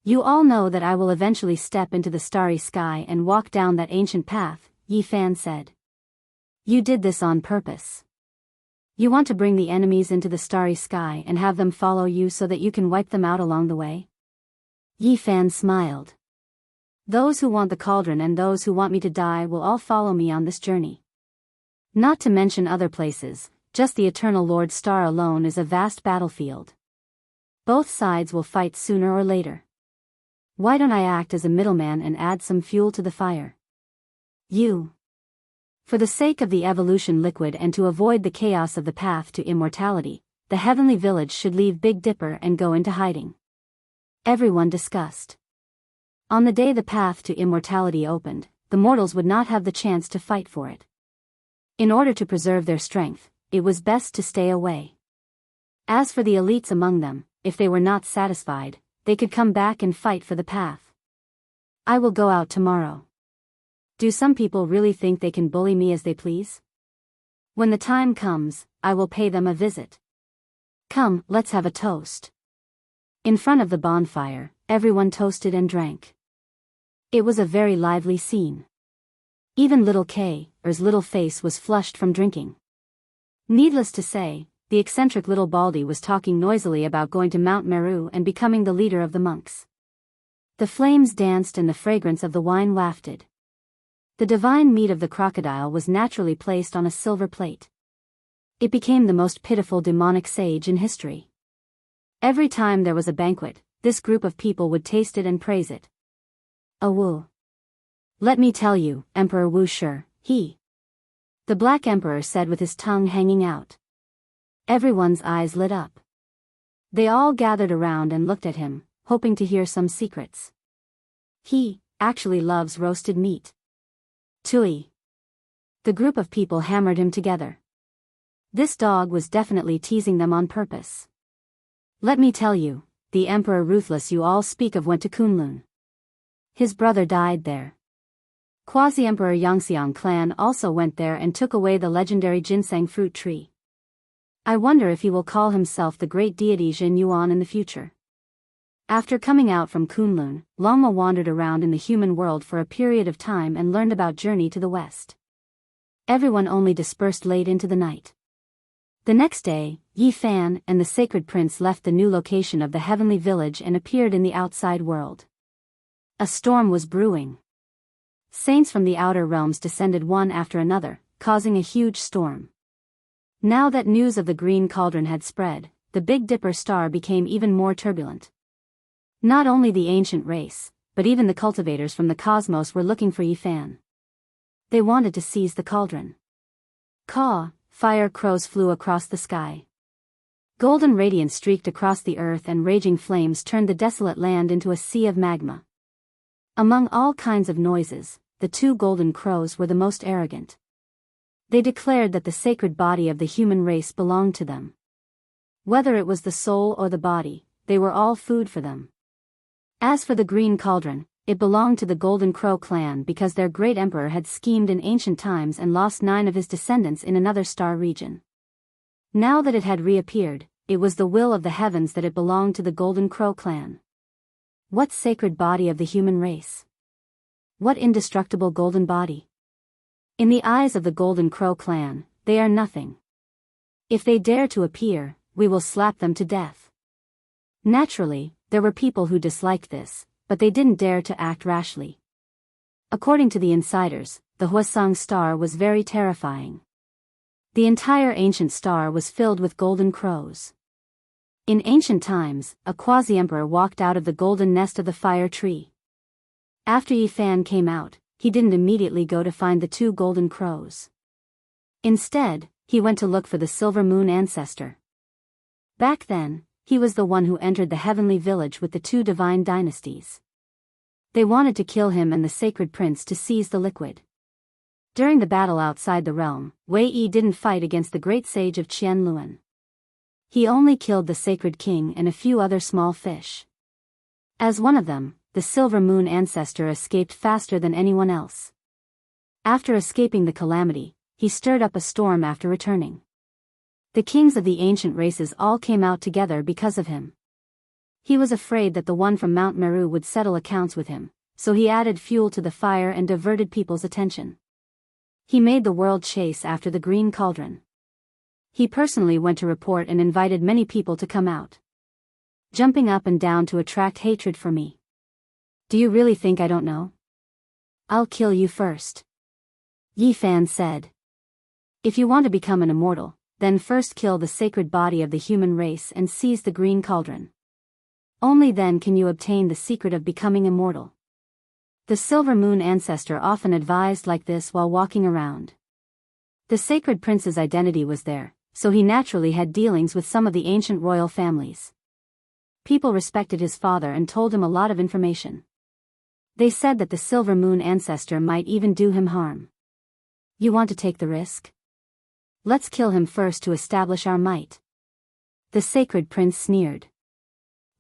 You all know that I will eventually step into the starry sky and walk down that ancient path, Yi Fan said. You did this on purpose. You want to bring the enemies into the starry sky and have them follow you so that you can wipe them out along the way? Yi Fan smiled. Those who want the cauldron and those who want me to die will all follow me on this journey. Not to mention other places, just the Eternal Lord Star alone is a vast battlefield. Both sides will fight sooner or later. Why don't I act as a middleman and add some fuel to the fire? For the sake of the evolution liquid and to avoid the chaos of the path to immortality, the heavenly village should leave Big Dipper and go into hiding. Everyone discussed. On the day the path to immortality opened, the mortals would not have the chance to fight for it. In order to preserve their strength, it was best to stay away. As for the elites among them, if they were not satisfied, they could come back and fight for the path. I will go out tomorrow. Do some people really think they can bully me as they please? When the time comes, I will pay them a visit. Come, let's have a toast. In front of the bonfire, everyone toasted and drank. It was a very lively scene. Even little K's little face was flushed from drinking. Needless to say, the eccentric little Baldy was talking noisily about going to Mount Meru and becoming the leader of the monks. The flames danced and the fragrance of the wine wafted. The divine meat of the crocodile was naturally placed on a silver plate. It became the most pitiful demonic sage in history. Every time there was a banquet, this group of people would taste it and praise it. Wu. Let me tell you, Emperor Wu Shi, the Black Emperor said with his tongue hanging out. Everyone's eyes lit up. They all gathered around and looked at him, hoping to hear some secrets. He actually loves roasted meat. Tui. The group of people hammered him together. This dog was definitely teasing them on purpose. Let me tell you, the Emperor Ruthless you all speak of went to Kunlun. His brother died there. Quasi-Emperor Yangxiang clan also went there and took away the legendary ginseng fruit tree. I wonder if he will call himself the great deity Jin Yuan in the future. After coming out from Kunlun, Longma wandered around in the human world for a period of time and learned about Journey to the West. Everyone only dispersed late into the night. The next day, Yi Fan and the Sacred Prince left the new location of the heavenly village and appeared in the outside world. A storm was brewing. Saints from the outer realms descended one after another, causing a huge storm. Now that news of the green cauldron had spread, the Big Dipper star became even more turbulent. Not only the ancient race, but even the cultivators from the cosmos were looking for Yi Fan. They wanted to seize the cauldron. Caw, fire crows flew across the sky. Golden radiance streaked across the earth and raging flames turned the desolate land into a sea of magma. Among all kinds of noises, the 2 golden crows were the most arrogant. They declared that the sacred body of the human race belonged to them. Whether it was the soul or the body, they were all food for them. As for the green cauldron, it belonged to the Golden Crow clan because their great emperor had schemed in ancient times and lost 9 of his descendants in another star region. Now that it had reappeared, it was the will of the heavens that it belonged to the Golden Crow clan. What sacred body of the human race? What indestructible golden body? In the eyes of the Golden Crow clan, they are nothing. If they dare to appear, we will slap them to death. Naturally, there were people who disliked this, but they didn't dare to act rashly. According to the insiders, the Huasang star was very terrifying. The entire ancient star was filled with golden crows. In ancient times, a quasi-emperor walked out of the golden nest of the fire tree. After Yi Fan came out, he didn't immediately go to find the 2 golden crows. Instead, he went to look for the Silver Moon ancestor. Back then, he was the one who entered the heavenly village with the two divine dynasties. They wanted to kill him and the sacred prince to seize the liquid. During the battle outside the realm, Wei Yi didn't fight against the great sage of Qianluan. He only killed the sacred king and a few other small fish. As one of them, the Silver Moon ancestor escaped faster than anyone else. After escaping the calamity, he stirred up a storm after returning. The kings of the ancient races all came out together because of him. He was afraid that the one from Mount Meru would settle accounts with him, so he added fuel to the fire and diverted people's attention. He made the world chase after the green cauldron. He personally went to report and invited many people to come out, jumping up and down to attract hatred for me. Do you really think I don't know? I'll kill you first. Yi Fan said. If you want to become an immortal, then first kill the sacred body of the human race and seize the green cauldron. Only then can you obtain the secret of becoming immortal. The Silver Moon ancestor often advised like this while walking around. The sacred prince's identity was there, so he naturally had dealings with some of the ancient royal families. People respected his father and told him a lot of information. They said that the Silver Moon ancestor might even do him harm. You want to take the risk? Let's kill him first to establish our might. The sacred prince sneered.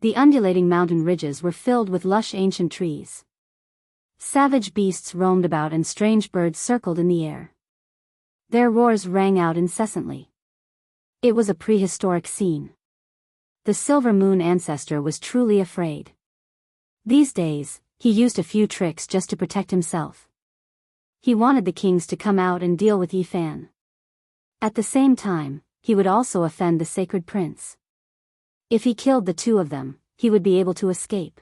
The undulating mountain ridges were filled with lush ancient trees. Savage beasts roamed about and strange birds circled in the air. Their roars rang out incessantly. It was a prehistoric scene. The Silver Moon ancestor was truly afraid. These days, he used a few tricks just to protect himself. He wanted the kings to come out and deal with Yi Fan. At the same time, he would also offend the sacred prince. If he killed the two of them, he would be able to escape.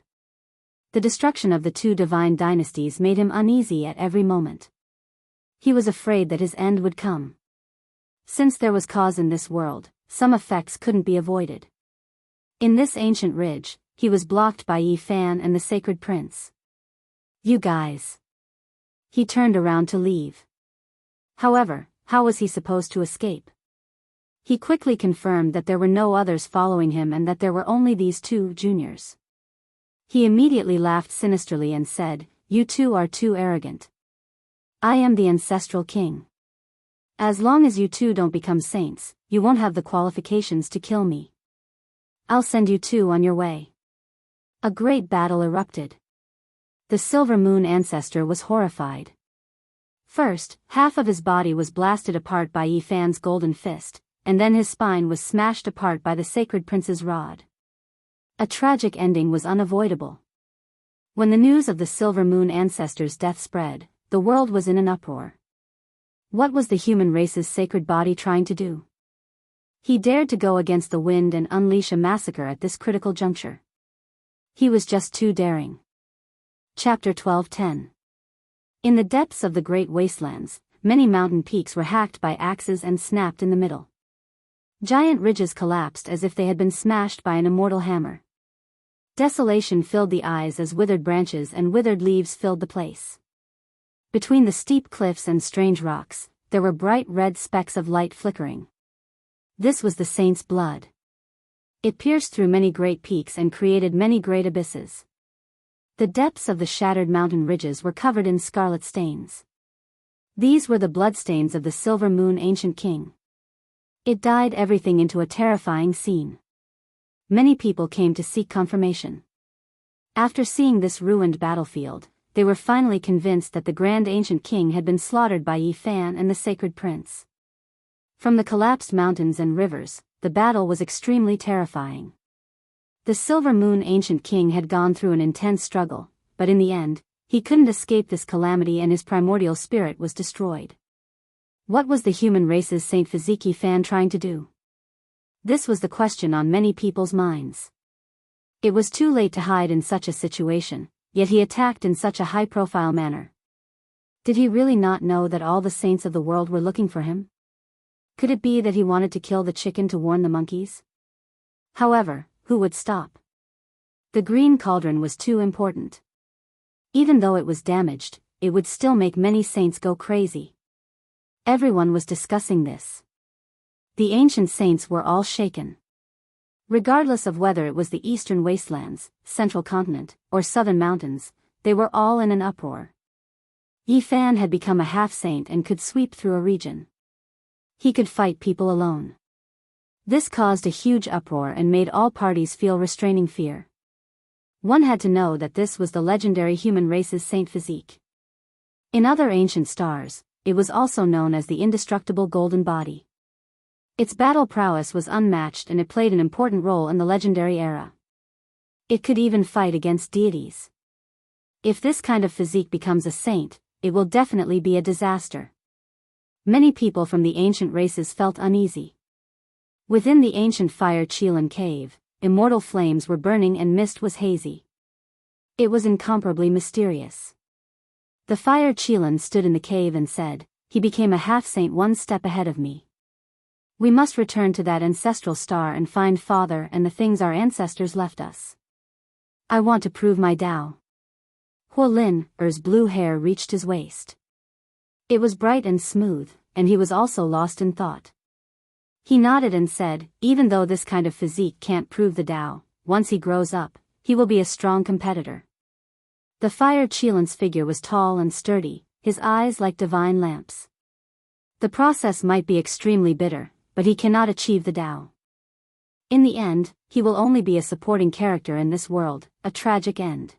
The destruction of the two divine dynasties made him uneasy at every moment. He was afraid that his end would come. Since there was cause in this world, some effects couldn't be avoided. In this ancient ridge, he was blocked by Yi Fan and the sacred prince. You guys. He turned around to leave. However, how was he supposed to escape? He quickly confirmed that there were no others following him and that there were only these two juniors. He immediately laughed sinisterly and said, "You two are too arrogant. I am the ancestral king. As long as you two don't become saints, you won't have the qualifications to kill me. I'll send you two on your way." A great battle erupted. The Silver Moon ancestor was horrified. First, half of his body was blasted apart by Yi Fan's golden fist, and then his spine was smashed apart by the sacred prince's rod. A tragic ending was unavoidable. When the news of the Silver Moon ancestor's death spread, the world was in an uproar. What was the human race's sacred body trying to do? He dared to go against the wind and unleash a massacre at this critical juncture. He was just too daring. Chapter 12:10. In the depths of the great wastelands, many mountain peaks were hacked by axes and snapped in the middle. Giant ridges collapsed as if they had been smashed by an immortal hammer. Desolation filled the eyes as withered branches and withered leaves filled the place. Between the steep cliffs and strange rocks, there were bright red specks of light flickering. This was the saint's blood. It pierced through many great peaks and created many great abysses. The depths of the shattered mountain ridges were covered in scarlet stains. These were the bloodstains of the Silver Moon ancient king. It dyed everything into a terrifying scene. Many people came to seek confirmation. After seeing this ruined battlefield, they were finally convinced that the grand ancient king had been slaughtered by Yi Fan and the sacred prince. From the collapsed mountains and rivers, the battle was extremely terrifying. The Silver Moon ancient king had gone through an intense struggle, but in the end, he couldn't escape this calamity and his primordial spirit was destroyed. What was the human race's Saint Yi Fan trying to do? This was the question on many people's minds. It was too late to hide in such a situation, yet he attacked in such a high-profile manner. Did he really not know that all the saints of the world were looking for him? Could it be that he wanted to kill the chicken to warn the monkeys? However, who would stop? The green cauldron was too important. Even though it was damaged, it would still make many saints go crazy. Everyone was discussing this. The ancient saints were all shaken. Regardless of whether it was the eastern wastelands, central continent, or southern mountains, they were all in an uproar. Yi Fan had become a half-saint and could sweep through a region. He could fight people alone. This caused a huge uproar and made all parties feel restraining fear. One had to know that this was the legendary human race's saint physique. In other ancient stars, it was also known as the indestructible golden body. Its battle prowess was unmatched and it played an important role in the legendary era. It could even fight against deities. If this kind of physique becomes a saint, it will definitely be a disaster. Many people from the ancient races felt uneasy. Within the ancient Fire Chilan cave, immortal flames were burning and mist was hazy. It was incomparably mysterious. The Fire Chilan stood in the cave and said, "He became a half-saint one step ahead of me. We must return to that ancestral star and find Father and the things our ancestors left us. I want to prove my Tao." Huo Lin, Er's blue hair reached his waist. It was bright and smooth, and he was also lost in thought. He nodded and said, "Even though this kind of physique can't prove the Tao, once he grows up, he will be a strong competitor." The Fire Chilan's figure was tall and sturdy, his eyes like divine lamps. The process might be extremely bitter, but he cannot achieve the Tao. In the end, he will only be a supporting character in this world, a tragic end.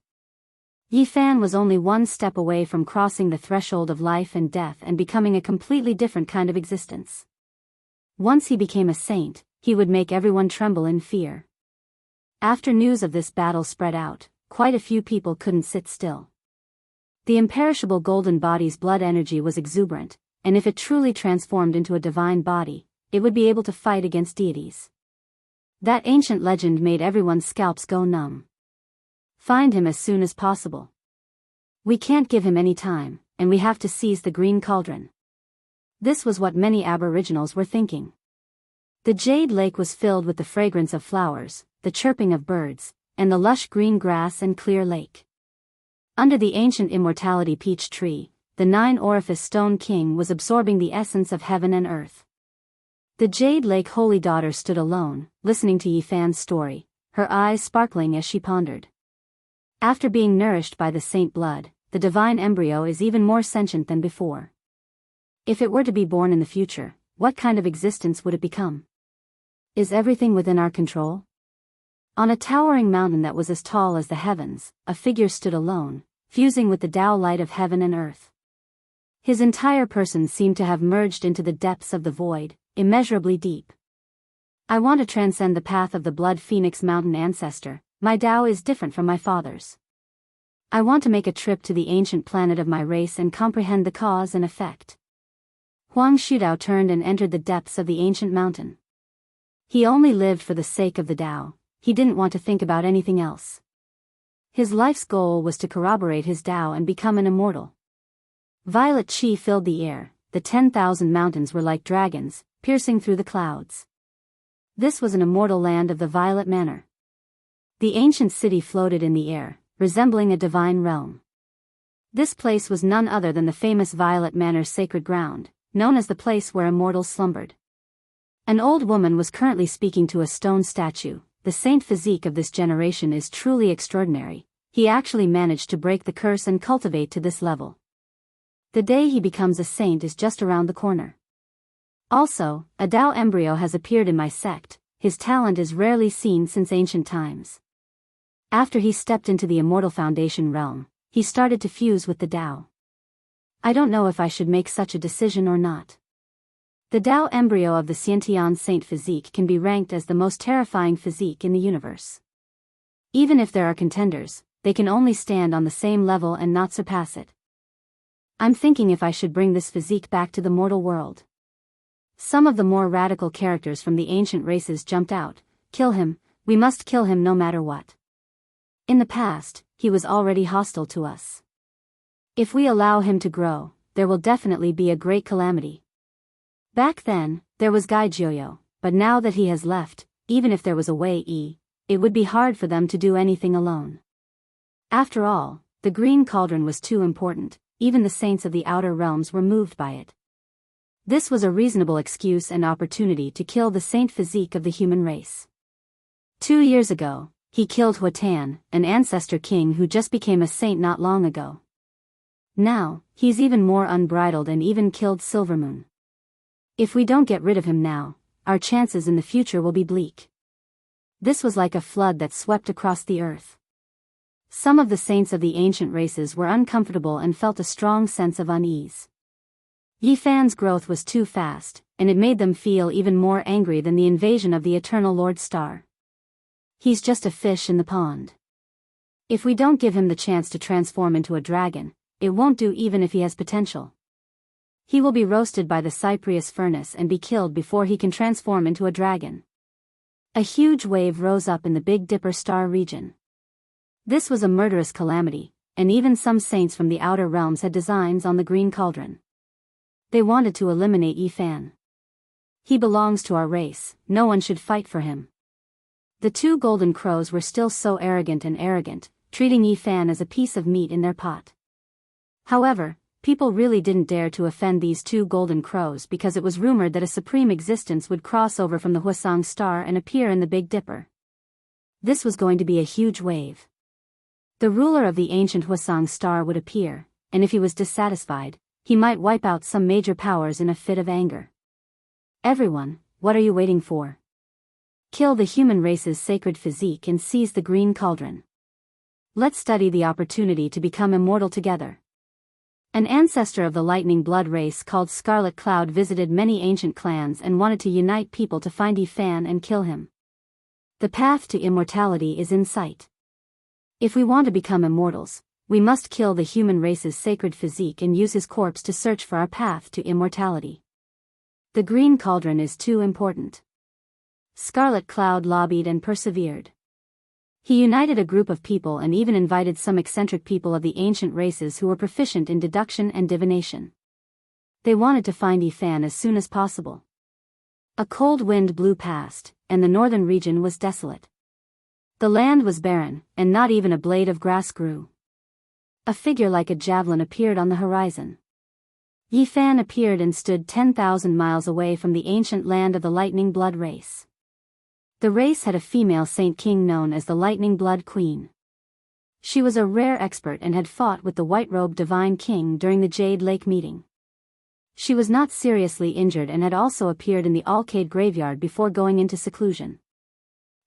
Yi Fan was only one step away from crossing the threshold of life and death and becoming a completely different kind of existence. Once he became a saint, he would make everyone tremble in fear. After news of this battle spread out, quite a few people couldn't sit still. The imperishable golden body's blood energy was exuberant, and if it truly transformed into a divine body, it would be able to fight against deities. That ancient legend made everyone's scalps go numb. Find him as soon as possible. We can't give him any time, and we have to seize the green cauldron. This was what many aboriginals were thinking. The Jade Lake was filled with the fragrance of flowers, the chirping of birds, and the lush green grass and clear lake. Under the ancient immortality peach tree, the 9-orifice Stone King was absorbing the essence of heaven and earth. The Jade Lake Holy Daughter stood alone, listening to Yi Fan's story, her eyes sparkling as she pondered. After being nourished by the saint blood, the divine embryo is even more sentient than before. If it were to be born in the future, what kind of existence would it become? Is everything within our control? On a towering mountain that was as tall as the heavens, a figure stood alone, fusing with the Tao light of heaven and earth. His entire person seemed to have merged into the depths of the void, immeasurably deep. "I want to transcend the path of the Blood Phoenix Mountain ancestor. My Tao is different from my father's. I want to make a trip to the ancient planet of my race and comprehend the cause and effect." Huang Shudao turned and entered the depths of the ancient mountain. He only lived for the sake of the Tao, he didn't want to think about anything else. His life's goal was to corroborate his Tao and become an immortal. Violet Qi filled the air, the 10,000 mountains were like dragons, piercing through the clouds. This was an immortal land of the Violet Manor. The ancient city floated in the air, resembling a divine realm. This place was none other than the famous Violet Manor's sacred ground, known as the place where immortals slumbered. An old woman was currently speaking to a stone statue. "The saint physique of this generation is truly extraordinary. He actually managed to break the curse and cultivate to this level. The day he becomes a saint is just around the corner. Also, a Tao embryo has appeared in my sect. His talent is rarely seen since ancient times." After he stepped into the immortal foundation realm, he started to fuse with the Tao. "I don't know if I should make such a decision or not." The Tao embryo of the Xiantian saint physique can be ranked as the most terrifying physique in the universe. Even if there are contenders, they can only stand on the same level and not surpass it. I'm thinking if I should bring this physique back to the mortal world. Some of the more radical characters from the ancient races jumped out. "Kill him, we must kill him no matter what. In the past, he was already hostile to us. If we allow him to grow, there will definitely be a great calamity." Back then, there was Gai Jioyo, but now that he has left, even if there was a Wei Yi, it would be hard for them to do anything alone. After all, the green cauldron was too important, even the saints of the outer realms were moved by it. This was a reasonable excuse and opportunity to kill the saint physique of the human race. 2 years ago, he killed Huatan, an ancestor king who just became a saint not long ago. Now, he's even more unbridled and even killed Silvermoon. If we don't get rid of him now, our chances in the future will be bleak. This was like a flood that swept across the earth. Some of the saints of the ancient races were uncomfortable and felt a strong sense of unease. Yi Fan's growth was too fast, and it made them feel even more angry than the invasion of the Eternal Lord Star. He's just a fish in the pond. If we don't give him the chance to transform into a dragon, it won't do even if he has potential. He will be roasted by the Cyprius furnace and be killed before he can transform into a dragon. A huge wave rose up in the Big Dipper star region. This was a murderous calamity, and even some saints from the outer realms had designs on the green cauldron. They wanted to eliminate Yi Fan. He belongs to our race, no one should fight for him. The 2 golden crows were still so arrogant, treating Yi Fan as a piece of meat in their pot. However, people really didn't dare to offend these 2 golden crows because it was rumored that a supreme existence would cross over from the Huasang star and appear in the Big Dipper. This was going to be a huge wave. The ruler of the ancient Huasang star would appear, and if he was dissatisfied, he might wipe out some major powers in a fit of anger. Everyone, what are you waiting for? Kill the human race's sacred physique and seize the green cauldron. Let's study the opportunity to become immortal together. An ancestor of the lightning blood race called Scarlet Cloud visited many ancient clans and wanted to unite people to find Yi Fan and kill him. The path to immortality is in sight. If we want to become immortals, we must kill the human race's sacred physique and use his corpse to search for our path to immortality. The green cauldron is too important. Scarlet Cloud lobbied and persevered. He united a group of people and even invited some eccentric people of the ancient races who were proficient in deduction and divination. They wanted to find Yi Fan as soon as possible. A cold wind blew past, and the northern region was desolate. The land was barren, and not even a blade of grass grew. A figure like a javelin appeared on the horizon. Yi Fan appeared and stood 10,000 miles away from the ancient land of the lightning blood race. The race had a female saint king known as the Lightning Blood Queen. She was a rare expert and had fought with the white-robed divine king during the Jade Lake meeting. She was not seriously injured and had also appeared in the Alcade graveyard before going into seclusion.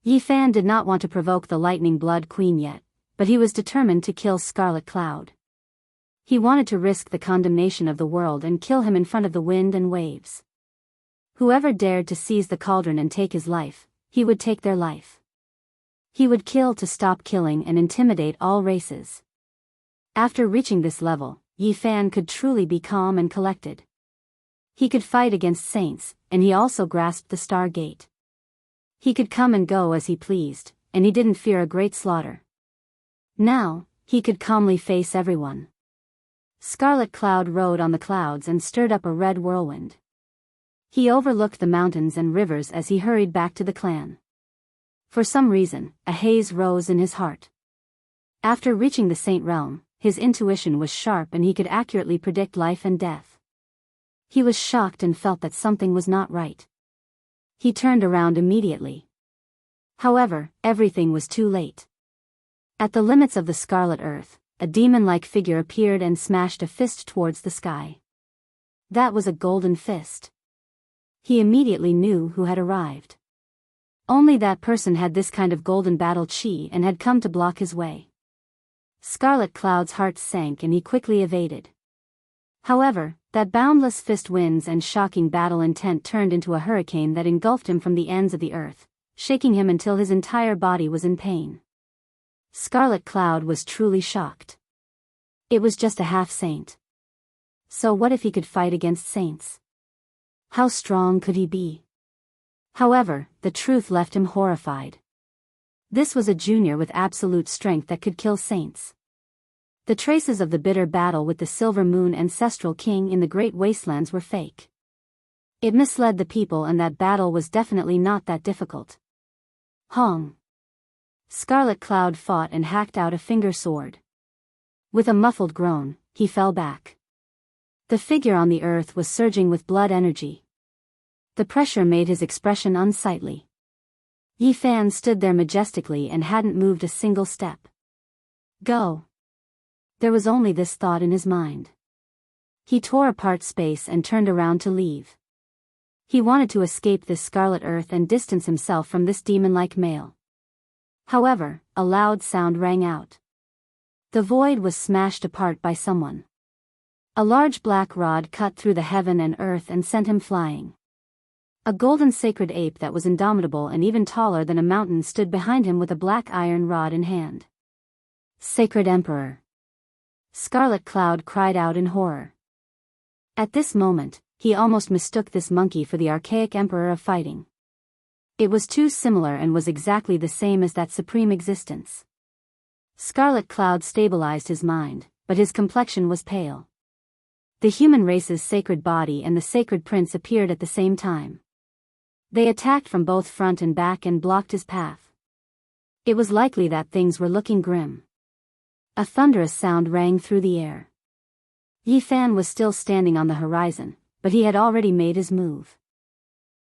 Yi Fan did not want to provoke the Lightning Blood Queen yet, but he was determined to kill Scarlet Cloud. He wanted to risk the condemnation of the world and kill him in front of the wind and waves. Whoever dared to seize the cauldron and take his life, he would take their life. He would kill to stop killing and intimidate all races. After reaching this level, Yi Fan could truly be calm and collected. He could fight against saints, and he also grasped the Star Gate. He could come and go as he pleased, and he didn't fear a great slaughter. Now, he could calmly face everyone. Scarlet Cloud rode on the clouds and stirred up a red whirlwind. He overlooked the mountains and rivers as he hurried back to the clan. For some reason, a haze rose in his heart. After reaching the Saint Realm, his intuition was sharp and he could accurately predict life and death. He was shocked and felt that something was not right. He turned around immediately. However, everything was too late. At the limits of the Scarlet Earth, a demon-like figure appeared and smashed a fist towards the sky. That was a golden fist. He immediately knew who had arrived. Only that person had this kind of golden battle chi and had come to block his way. Scarlet Cloud's heart sank and he quickly evaded. However, that boundless fist winds and shocking battle intent turned into a hurricane that engulfed him from the ends of the earth, shaking him until his entire body was in pain. Scarlet Cloud was truly shocked. It was just a half-saint. So what if he could fight against saints? How strong could he be? However, the truth left him horrified. This was a junior with absolute strength that could kill saints. The traces of the bitter battle with the Silver Moon Ancestral King in the Great Wastelands were fake. It misled the people and that battle was definitely not that difficult. Hong. Scarlet Cloud fought and hacked out a finger sword. With a muffled groan, he fell back. The figure on the earth was surging with blood energy. The pressure made his expression unsightly. Yi Fan stood there majestically and hadn't moved a single step. Go. There was only this thought in his mind. He tore apart space and turned around to leave. He wanted to escape this scarlet earth and distance himself from this demon-like male. However, a loud sound rang out. The void was smashed apart by someone. A large black rod cut through the heaven and earth and sent him flying. A golden sacred ape that was indomitable and even taller than a mountain stood behind him with a black iron rod in hand. Sacred Emperor! Scarlet Cloud cried out in horror. At this moment, he almost mistook this monkey for the archaic emperor of fighting. It was too similar and was exactly the same as that supreme existence. Scarlet Cloud stabilized his mind, but his complexion was pale. The human race's sacred body and the sacred prince appeared at the same time. They attacked from both front and back and blocked his path. It was likely that things were looking grim. A thunderous sound rang through the air. Yi Fan was still standing on the horizon, but he had already made his move.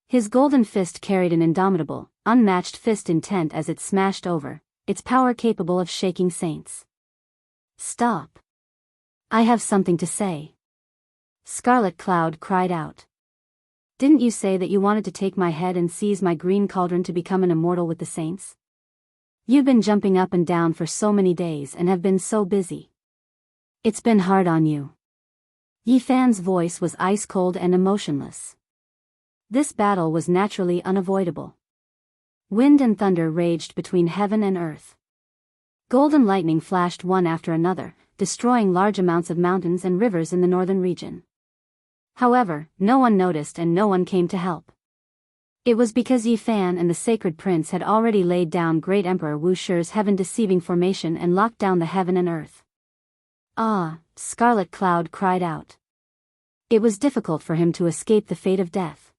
His golden fist carried an indomitable, unmatched fist intent as it smashed over, its power capable of shaking saints. Stop. I have something to say. Scarlet Cloud cried out. Didn't you say that you wanted to take my head and seize my green cauldron to become an immortal with the saints? You've been jumping up and down for so many days and have been so busy. It's been hard on you. Yi Fan's voice was ice-cold and emotionless. This battle was naturally unavoidable. Wind and thunder raged between heaven and earth. Golden lightning flashed one after another, destroying large amounts of mountains and rivers in the northern region. However, no one noticed and no one came to help. It was because Yi Fan and the Sacred Prince had already laid down Great Emperor Wuxia's heaven-deceiving formation and locked down the heaven and earth. Ah, Scarlet Cloud cried out. It was difficult for him to escape the fate of death.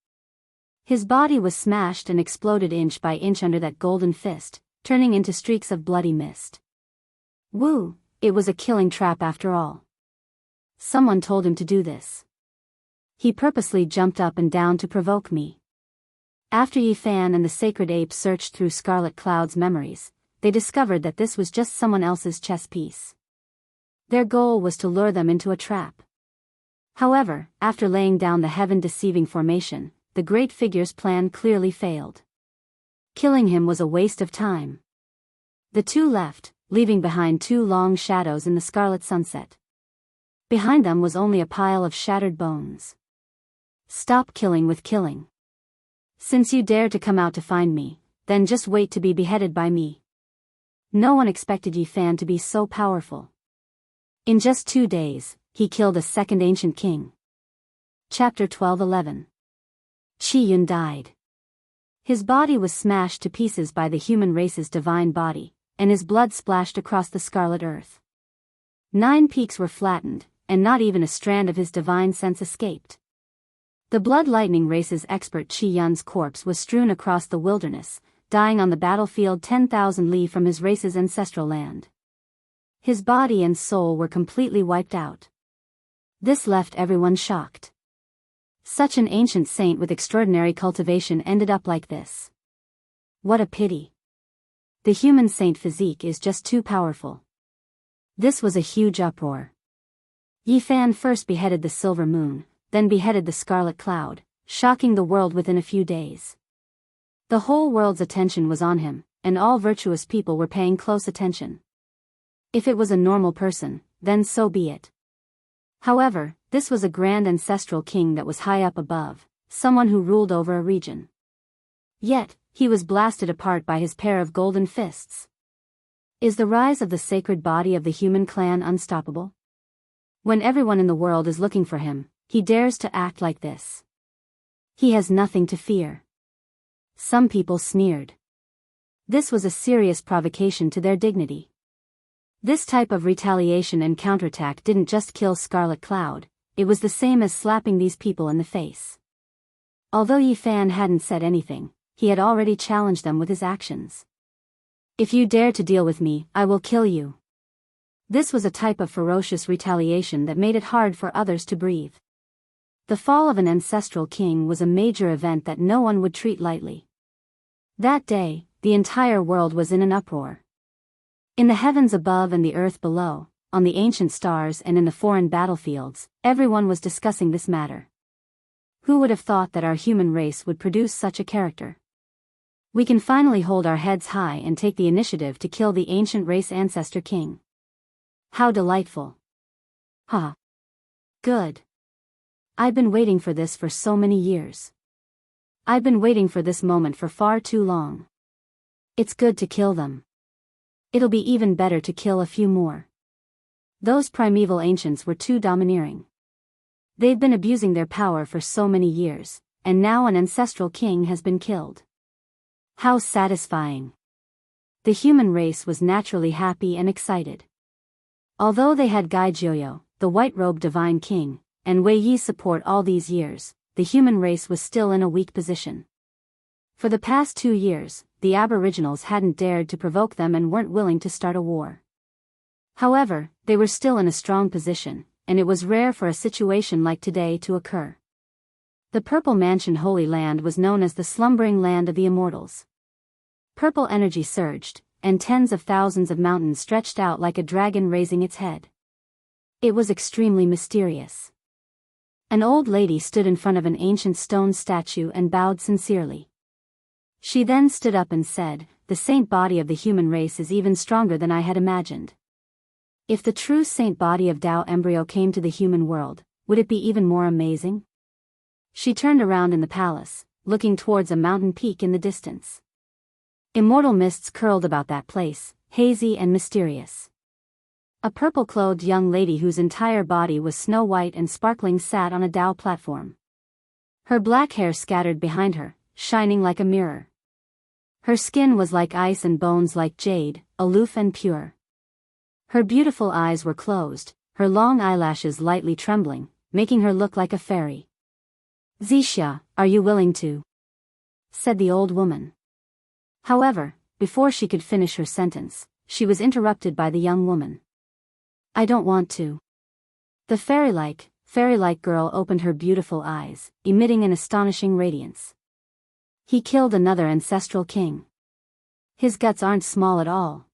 His body was smashed and exploded inch by inch under that golden fist, turning into streaks of bloody mist. Woo, it was a killing trap after all. Someone told him to do this. He purposely jumped up and down to provoke me. After Yi Fan and the Sacred Ape searched through Scarlet Cloud's memories, they discovered that this was just someone else's chess piece. Their goal was to lure them into a trap. However, after laying down the heaven-deceiving formation, the great figure's plan clearly failed. Killing him was a waste of time. The two left, leaving behind two long shadows in the scarlet sunset. Behind them was only a pile of shattered bones. Stop killing with killing. Since you dare to come out to find me, then just wait to be beheaded by me. No one expected Yi Fan to be so powerful. In just 2 days, he killed a second ancient king. Chapter 12:11. Qi Yun died. His body was smashed to pieces by the human race's divine body, and his blood splashed across the scarlet earth. 9 peaks were flattened, and not even a strand of his divine sense escaped. The blood lightning race's expert Qi Yun's corpse was strewn across the wilderness, dying on the battlefield 10,000 li from his race's ancestral land. His body and soul were completely wiped out. This left everyone shocked. Such an ancient saint with extraordinary cultivation ended up like this. What a pity. The human saint physique is just too powerful. This was a huge uproar. Yi Fan first beheaded the Silver Moon, then beheaded the Scarlet Cloud, shocking the world within a few days. The whole world's attention was on him, and all virtuous people were paying close attention. If it was a normal person, then so be it. However, this was a grand ancestral king that was high up above, someone who ruled over a region. Yet, he was blasted apart by his pair of golden fists. Is the rise of the sacred body of the human clan unstoppable? When everyone in the world is looking for him, he dares to act like this. He has nothing to fear. Some people sneered. This was a serious provocation to their dignity. This type of retaliation and counterattack didn't just kill Scarlet Cloud, it was the same as slapping these people in the face. Although Yi Fan hadn't said anything, he had already challenged them with his actions. If you dare to deal with me, I will kill you. This was a type of ferocious retaliation that made it hard for others to breathe. The fall of an ancestral king was a major event that no one would treat lightly. That day, the entire world was in an uproar. In the heavens above and the earth below, on the ancient stars and in the foreign battlefields, everyone was discussing this matter. Who would have thought that our human race would produce such a character? We can finally hold our heads high and take the initiative to kill the ancient race ancestor king. How delightful. Ha. Good. I've been waiting for this for so many years. I've been waiting for this moment for far too long. It's good to kill them. It'll be even better to kill a few more. Those primeval ancients were too domineering. They've been abusing their power for so many years, and now an ancestral king has been killed. How satisfying. The human race was naturally happy and excited. Although they had Gai Jiuyo, the white-robed divine king, and Wei Yi's support all these years, the human race was still in a weak position. For the past 2 years, the aboriginals hadn't dared to provoke them and weren't willing to start a war. However, they were still in a strong position, and it was rare for a situation like today to occur. The Purple Mansion Holy Land was known as the slumbering land of the immortals. Purple energy surged, and tens of thousands of mountains stretched out like a dragon raising its head. It was extremely mysterious. An old lady stood in front of an ancient stone statue and bowed sincerely. She then stood up and said, "The saint body of the human race is even stronger than I had imagined. If the true saint body of Tao embryo came to the human world, would it be even more amazing?" She turned around in the palace, looking towards a mountain peak in the distance. Immortal mists curled about that place, hazy and mysterious. A purple-clothed young lady whose entire body was snow-white and sparkling sat on a Tao platform. Her black hair scattered behind her, shining like a mirror. Her skin was like ice and bones like jade, aloof and pure. Her beautiful eyes were closed, her long eyelashes lightly trembling, making her look like a fairy. "Xixia, are you willing to?" said the old woman. However, before she could finish her sentence, she was interrupted by the young woman. "I don't want to." The fairy-like girl opened her beautiful eyes, emitting an astonishing radiance. "He killed another ancestral king. His guts aren't small at all."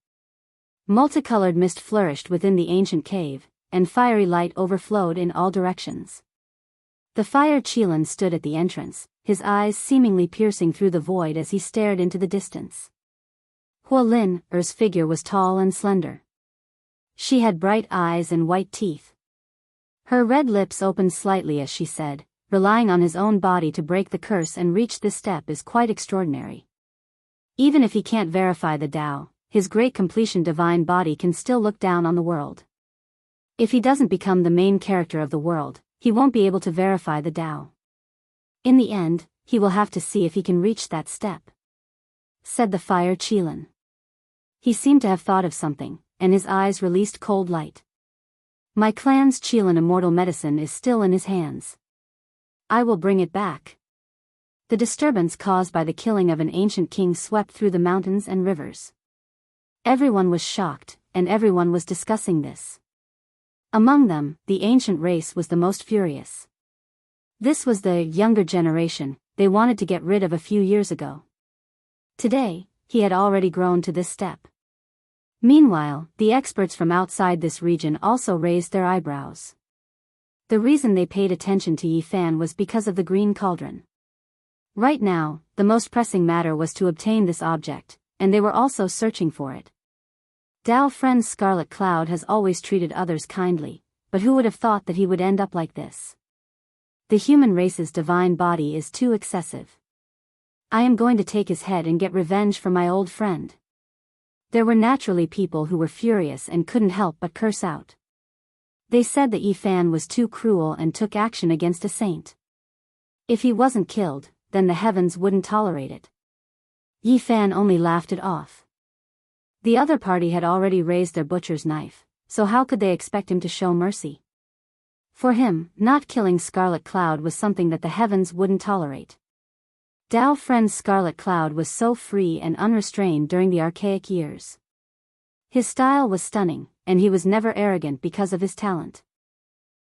Multicolored mist flourished within the ancient cave, and fiery light overflowed in all directions. The fire Qilin stood at the entrance, his eyes seemingly piercing through the void as he stared into the distance. Huolin Er's figure was tall and slender. She had bright eyes and white teeth. Her red lips opened slightly as she said, "Relying on his own body to break the curse and reach this step is quite extraordinary. Even if he can't verify the Tao, his great completion divine body can still look down on the world. If he doesn't become the main character of the world, he won't be able to verify the Tao. In the end, he will have to see if he can reach that step," said the fire Qilin. He seemed to have thought of something, and his eyes released cold light. "My clan's Qilin immortal medicine is still in his hands. I will bring it back." The disturbance caused by the killing of an ancient king swept through the mountains and rivers. Everyone was shocked, and everyone was discussing this. Among them, the ancient race was the most furious. This was the younger generation they wanted to get rid of a few years ago. Today, he had already grown to this step. Meanwhile, the experts from outside this region also raised their eyebrows. The reason they paid attention to Yi Fan was because of the green cauldron. Right now, the most pressing matter was to obtain this object, and they were also searching for it. Dao Friend's Scarlet Cloud has always treated others kindly, but who would have thought that he would end up like this? The human race's divine body is too excessive. I am going to take his head and get revenge for my old friend. There were naturally people who were furious and couldn't help but curse out. They said that Yi Fan was too cruel and took action against a saint. If he wasn't killed, then the heavens wouldn't tolerate it. Yi Fan only laughed it off. The other party had already raised their butcher's knife, so how could they expect him to show mercy? For him, not killing Scarlet Cloud was something that the heavens wouldn't tolerate. Dao Friend's Scarlet Cloud was so free and unrestrained during the archaic years. His style was stunning, and he was never arrogant because of his talent.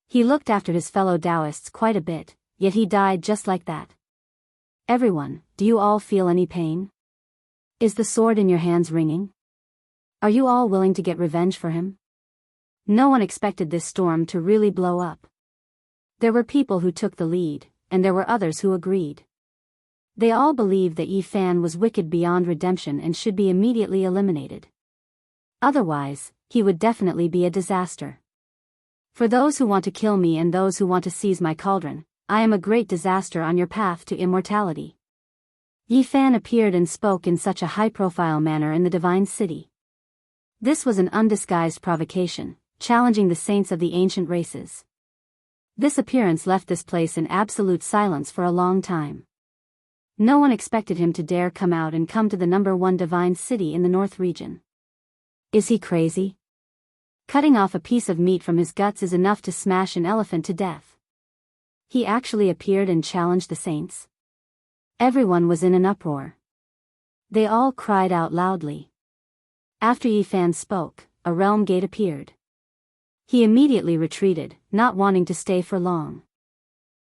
He looked after his fellow Daoists quite a bit, yet he died just like that. Everyone, do you all feel any pain? Is the sword in your hands ringing? Are you all willing to get revenge for him? No one expected this storm to really blow up. There were people who took the lead, and there were others who agreed. They all believed that Yi Fan was wicked beyond redemption and should be immediately eliminated. Otherwise, he would definitely be a disaster. For those who want to kill me and those who want to seize my cauldron, I am a great disaster on your path to immortality. Yi Fan appeared and spoke in such a high-profile manner in the divine city. This was an undisguised provocation, challenging the saints of the ancient races. This appearance left this place in absolute silence for a long time. No one expected him to dare come out and come to the #1 divine city in the north region. Is he crazy? Cutting off a piece of meat from his guts is enough to smash an elephant to death. He actually appeared and challenged the saints. Everyone was in an uproar. They all cried out loudly. After Yi Fan spoke, a realm gate appeared. He immediately retreated, not wanting to stay for long.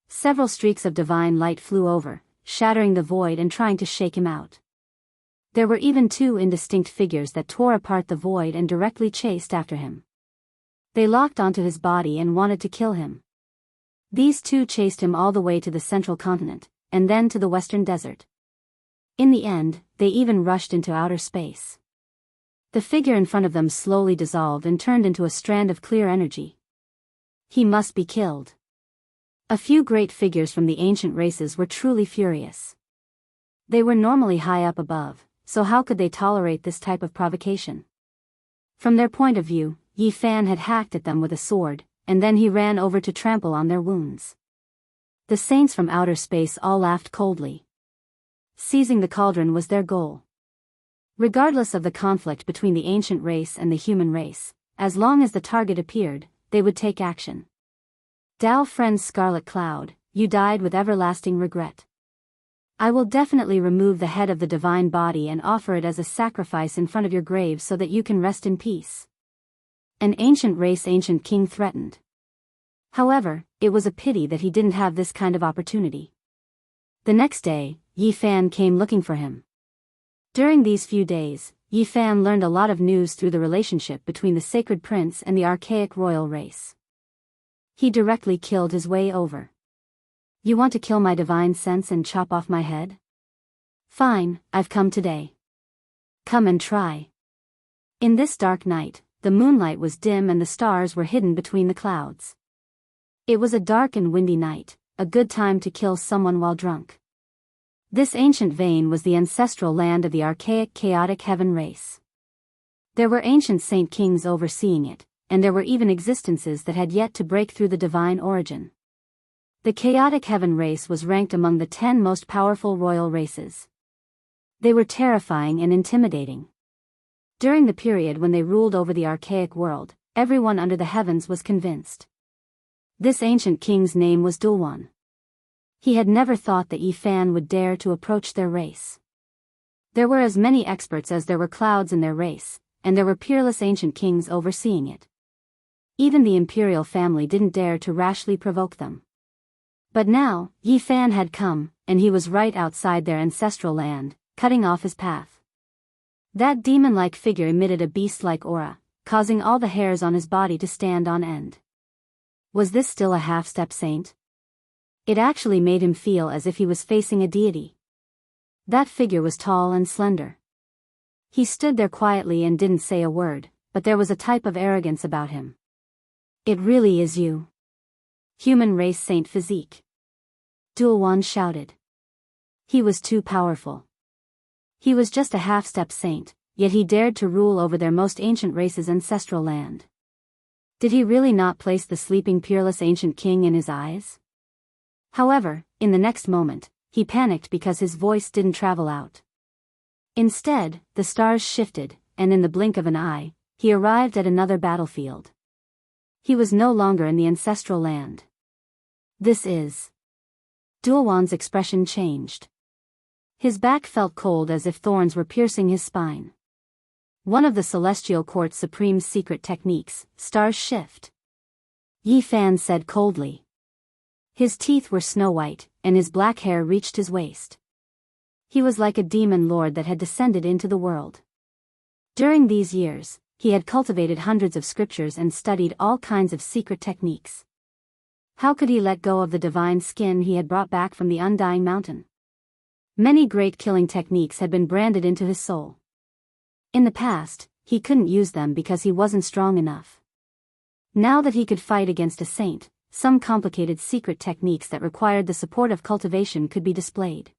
Several streaks of divine light flew over, shattering the void and trying to shake him out. There were even 2 indistinct figures that tore apart the void and directly chased after him. They locked onto his body and wanted to kill him. These 2 chased him all the way to the central continent, and then to the western desert. In the end, they even rushed into outer space. The figure in front of them slowly dissolved and turned into a strand of clear energy. He must be killed. A few great figures from the ancient races were truly furious. They were normally high up above, so how could they tolerate this type of provocation? From their point of view, Yi Fan had hacked at them with a sword, and then he ran over to trample on their wounds. The saints from outer space all laughed coldly. Seizing the cauldron was their goal. Regardless of the conflict between the ancient race and the human race, as long as the target appeared, they would take action. Dao friend's Scarlet Cloud, you died with everlasting regret. I will definitely remove the head of the divine body and offer it as a sacrifice in front of your grave so that you can rest in peace. An ancient race ancient king threatened. However, it was a pity that he didn't have this kind of opportunity. The next day, Yi Fan came looking for him. During these few days, Yi Fan learned a lot of news through the relationship between the sacred prince and the archaic royal race. He directly killed his way over. You want to kill my divine sense and chop off my head? Fine, I've come today. Come and try. In this dark night, the moonlight was dim and the stars were hidden between the clouds. It was a dark and windy night, a good time to kill someone while drunk. This ancient vein was the ancestral land of the archaic chaotic heaven race. There were ancient saint kings overseeing it, and there were even existences that had yet to break through the divine origin. The chaotic heaven race was ranked among the 10 most powerful royal races. They were terrifying and intimidating. During the period when they ruled over the archaic world, everyone under the heavens was convinced. This ancient king's name was Dulwan. He had never thought that Yi Fan would dare to approach their race. There were as many experts as there were clouds in their race, and there were peerless ancient kings overseeing it. Even the imperial family didn't dare to rashly provoke them. But now, Yi Fan had come, and he was right outside their ancestral land, cutting off his path. That demon-like figure emitted a beast-like aura, causing all the hairs on his body to stand on end. Was this still a half-step saint? It actually made him feel as if he was facing a deity. That figure was tall and slender. He stood there quietly and didn't say a word, but there was a type of arrogance about him. It really is you. Human race saint physique. Dulwan shouted. He was too powerful. He was just a half-step saint, yet he dared to rule over their most ancient race's ancestral land. Did he really not place the sleeping peerless ancient king in his eyes? However, in the next moment, he panicked because his voice didn't travel out. Instead, the stars shifted, and in the blink of an eye, he arrived at another battlefield. He was no longer in the ancestral land. This is... Dulwan's expression changed. His back felt cold as if thorns were piercing his spine. One of the Celestial Court's supreme secret techniques, Star's Shift. Yi Fan said coldly. His teeth were snow-white, and his black hair reached his waist. He was like a demon lord that had descended into the world. During these years, he had cultivated hundreds of scriptures and studied all kinds of secret techniques. How could he let go of the divine skin he had brought back from the Undying Mountain? Many great killing techniques had been branded into his soul. In the past, he couldn't use them because he wasn't strong enough. Now that he could fight against a saint, some complicated secret techniques that required the support of cultivation could be displayed.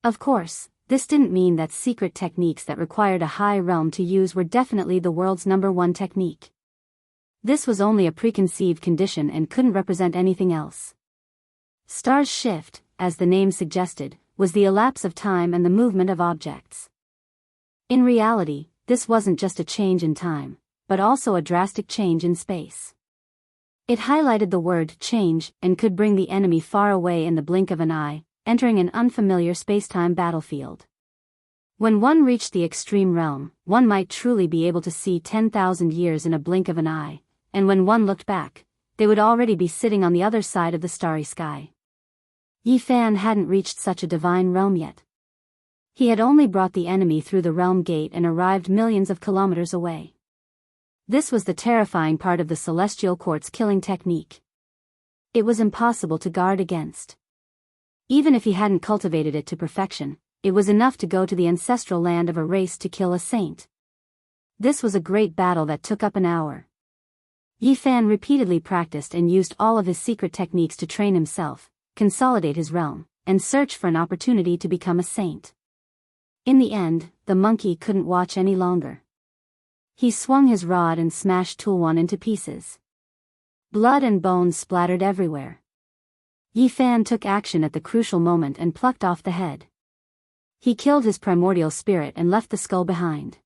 Of course, this didn't mean that secret techniques that required a high realm to use were definitely the world's #1 technique. This was only a preconceived condition and couldn't represent anything else. Star's Shift, as the name suggested, was the elapse of time and the movement of objects. In reality, this wasn't just a change in time, but also a drastic change in space. It highlighted the word change and could bring the enemy far away in the blink of an eye, entering an unfamiliar spacetime battlefield. When one reached the extreme realm, one might truly be able to see 10,000 years in a blink of an eye, and when one looked back, they would already be sitting on the other side of the starry sky. Yi Fan hadn't reached such a divine realm yet. He had only brought the enemy through the realm gate and arrived millions of kilometers away. This was the terrifying part of the Celestial Court's killing technique. It was impossible to guard against. Even if he hadn't cultivated it to perfection, it was enough to go to the ancestral land of a race to kill a saint. This was a great battle that took up an hour. Yi Fan repeatedly practiced and used all of his secret techniques to train himself, consolidate his realm, and search for an opportunity to become a saint. In the end, the monkey couldn't watch any longer. He swung his rod and smashed Tulwan into pieces. Blood and bones splattered everywhere. Yi Fan took action at the crucial moment and plucked off the head. He killed his primordial spirit and left the skull behind.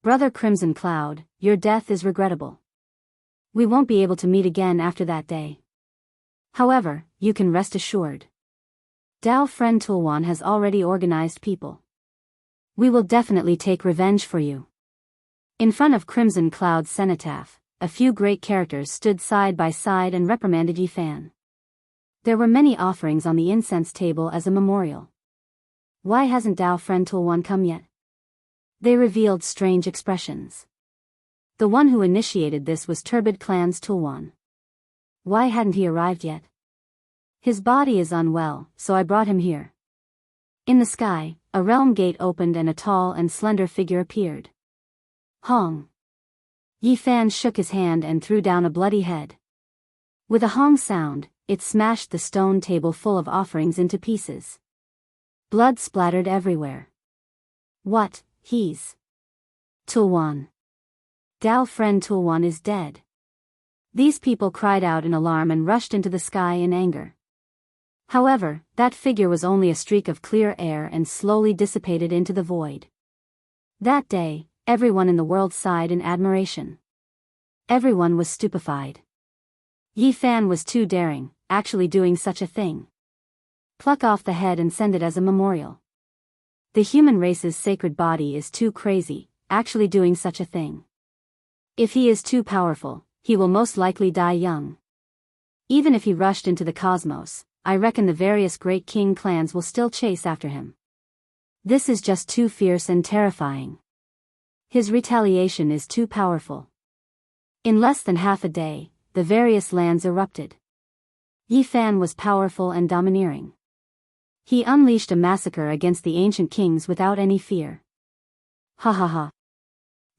Brother Crimson Cloud, your death is regrettable. We won't be able to meet again after that day. However, you can rest assured. Dao friend Tulwan has already organized people. We will definitely take revenge for you. In front of Crimson Cloud's cenotaph, a few great characters stood side by side and reprimanded Yi Fan. There were many offerings on the incense table as a memorial. Why hasn't Dao friend Tulwan come yet? They revealed strange expressions. The one who initiated this was Turbid Clan's Tulwan. Why hadn't he arrived yet? His body is unwell, so I brought him here. In the sky, a realm gate opened and a tall and slender figure appeared. Hong. Yi Fan shook his hand and threw down a bloody head. With a hong sound, it smashed the stone table full of offerings into pieces. Blood splattered everywhere. What, he's Tulwan. Dao friend Tulwan is dead. These people cried out in alarm and rushed into the sky in anger. However, that figure was only a streak of clear air and slowly dissipated into the void. That day, everyone in the world sighed in admiration. Everyone was stupefied. Yi Fan was too daring, actually doing such a thing. Pluck off the head and send it as a memorial. The human race's sacred body is too crazy, actually doing such a thing. If he is too powerful, he will most likely die young. Even if he rushed into the cosmos, I reckon the various great king clans will still chase after him. This is just too fierce and terrifying. His retaliation is too powerful. In less than half a day, the various lands erupted. Yi Fan was powerful and domineering. He unleashed a massacre against the ancient kings without any fear. Ha ha ha.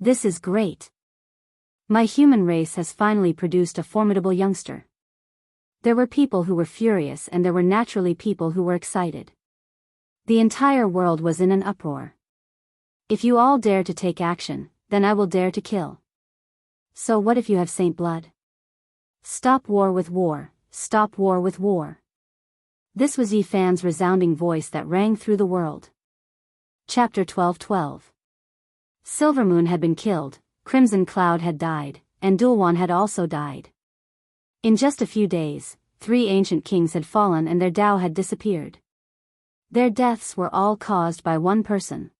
This is great. My human race has finally produced a formidable youngster. There were people who were furious and there were naturally people who were excited. The entire world was in an uproar. If you all dare to take action, then I will dare to kill. So what if you have saint blood? Stop war with war, stop war with war. This was Yi Fan's resounding voice that rang through the world. Chapter 12:12. Silvermoon had been killed, Crimson Cloud had died, and Dulwan had also died. In just a few days, 3 ancient kings had fallen and their Dao had disappeared. Their deaths were all caused by one person.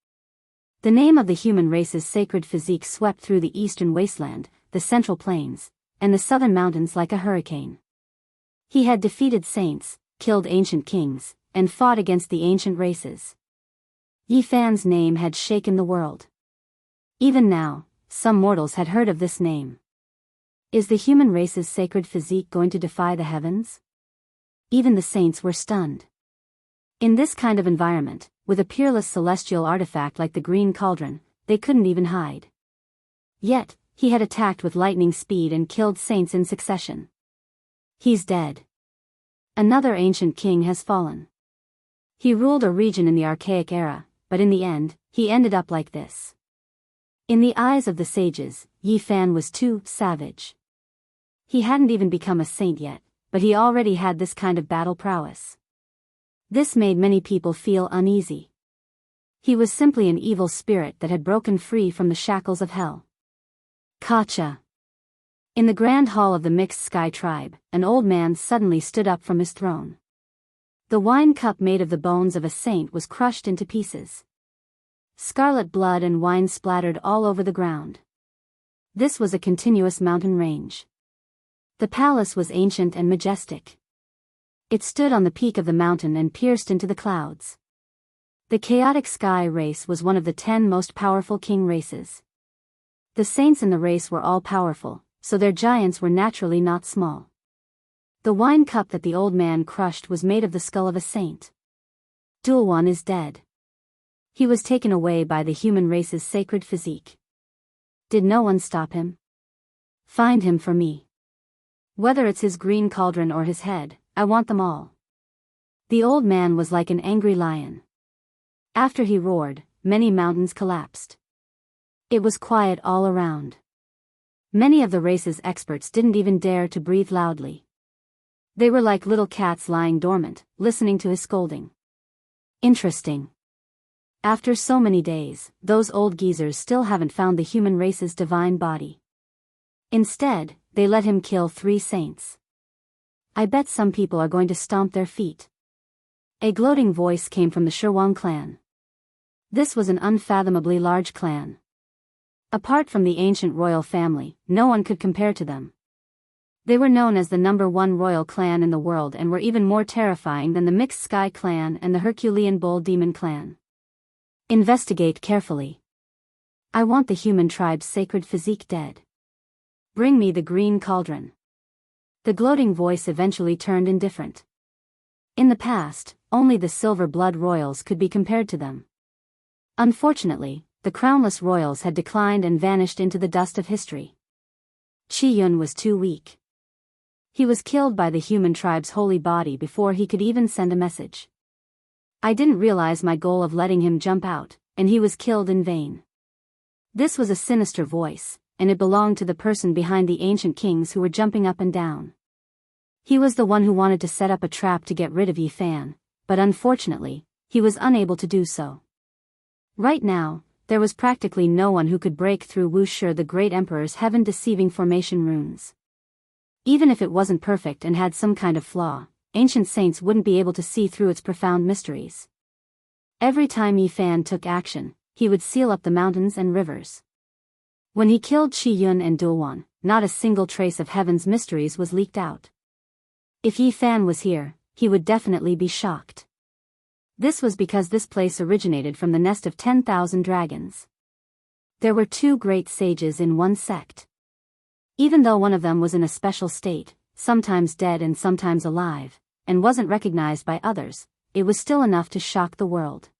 The name of the human race's sacred physique swept through the eastern wasteland, the central plains, and the southern mountains like a hurricane. He had defeated saints, killed ancient kings, and fought against the ancient races. Yi Fan's name had shaken the world. Even now, some mortals had heard of this name. Is the human race's sacred physique going to defy the heavens? Even the saints were stunned. In this kind of environment, with a peerless celestial artifact like the green cauldron, they couldn't even hide. Yet, he had attacked with lightning speed and killed saints in succession. He's dead. Another ancient king has fallen. He ruled a region in the archaic era, but in the end, he ended up like this. In the eyes of the sages, Yi Fan was too savage. He hadn't even become a saint yet, but he already had this kind of battle prowess. This made many people feel uneasy. He was simply an evil spirit that had broken free from the shackles of hell. Kacha. In the grand hall of the mixed sky tribe, an old man suddenly stood up from his throne. The wine cup made of the bones of a saint was crushed into pieces. Scarlet blood and wine splattered all over the ground. This was a continuous mountain range. The palace was ancient and majestic. It stood on the peak of the mountain and pierced into the clouds. The chaotic sky race was one of the 10 most powerful king races. The saints in the race were all powerful, so their giants were naturally not small. The wine cup that the old man crushed was made of the skull of a saint. Dulwan is dead. He was taken away by the human race's sacred physique. Did no one stop him? Find him for me. Whether it's his green cauldron or his head, I want them all. The old man was like an angry lion. After he roared, many mountains collapsed. It was quiet all around. Many of the race's experts didn't even dare to breathe loudly. They were like little cats lying dormant, listening to his scolding. Interesting. After so many days, those old geezers still haven't found the human race's divine body. Instead, they let him kill 3 saints. I bet some people are going to stomp their feet. A gloating voice came from the Shirwang clan. This was an unfathomably large clan. Apart from the ancient royal family, no one could compare to them. They were known as the #1 royal clan in the world and were even more terrifying than the Mixed Sky clan and the Herculean Bull Demon clan. Investigate carefully. I want the human tribe's sacred physique dead. Bring me the green cauldron. The gloating voice eventually turned indifferent. In the past, only the silver blood royals could be compared to them. Unfortunately, the crownless royals had declined and vanished into the dust of history. Qi Yun was too weak. He was killed by the human tribe's holy body before he could even send a message. I didn't realize my goal of letting him jump out, and he was killed in vain. This was a sinister voice, and it belonged to the person behind the ancient kings who were jumping up and down. He was the one who wanted to set up a trap to get rid of Yi Fan, but unfortunately, he was unable to do so. Right now, there was practically no one who could break through Wuxia the Great Emperor's heaven-deceiving formation runes. Even if it wasn't perfect and had some kind of flaw, ancient saints wouldn't be able to see through its profound mysteries. Every time Yi Fan took action, he would seal up the mountains and rivers. When he killed Qi Yun and Dulwan, not a single trace of heaven's mysteries was leaked out. If Yi Fan was here, he would definitely be shocked. This was because this place originated from the nest of 10,000 dragons. There were 2 great sages in one sect. Even though one of them was in a special state, sometimes dead and sometimes alive, and wasn't recognized by others, it was still enough to shock the world.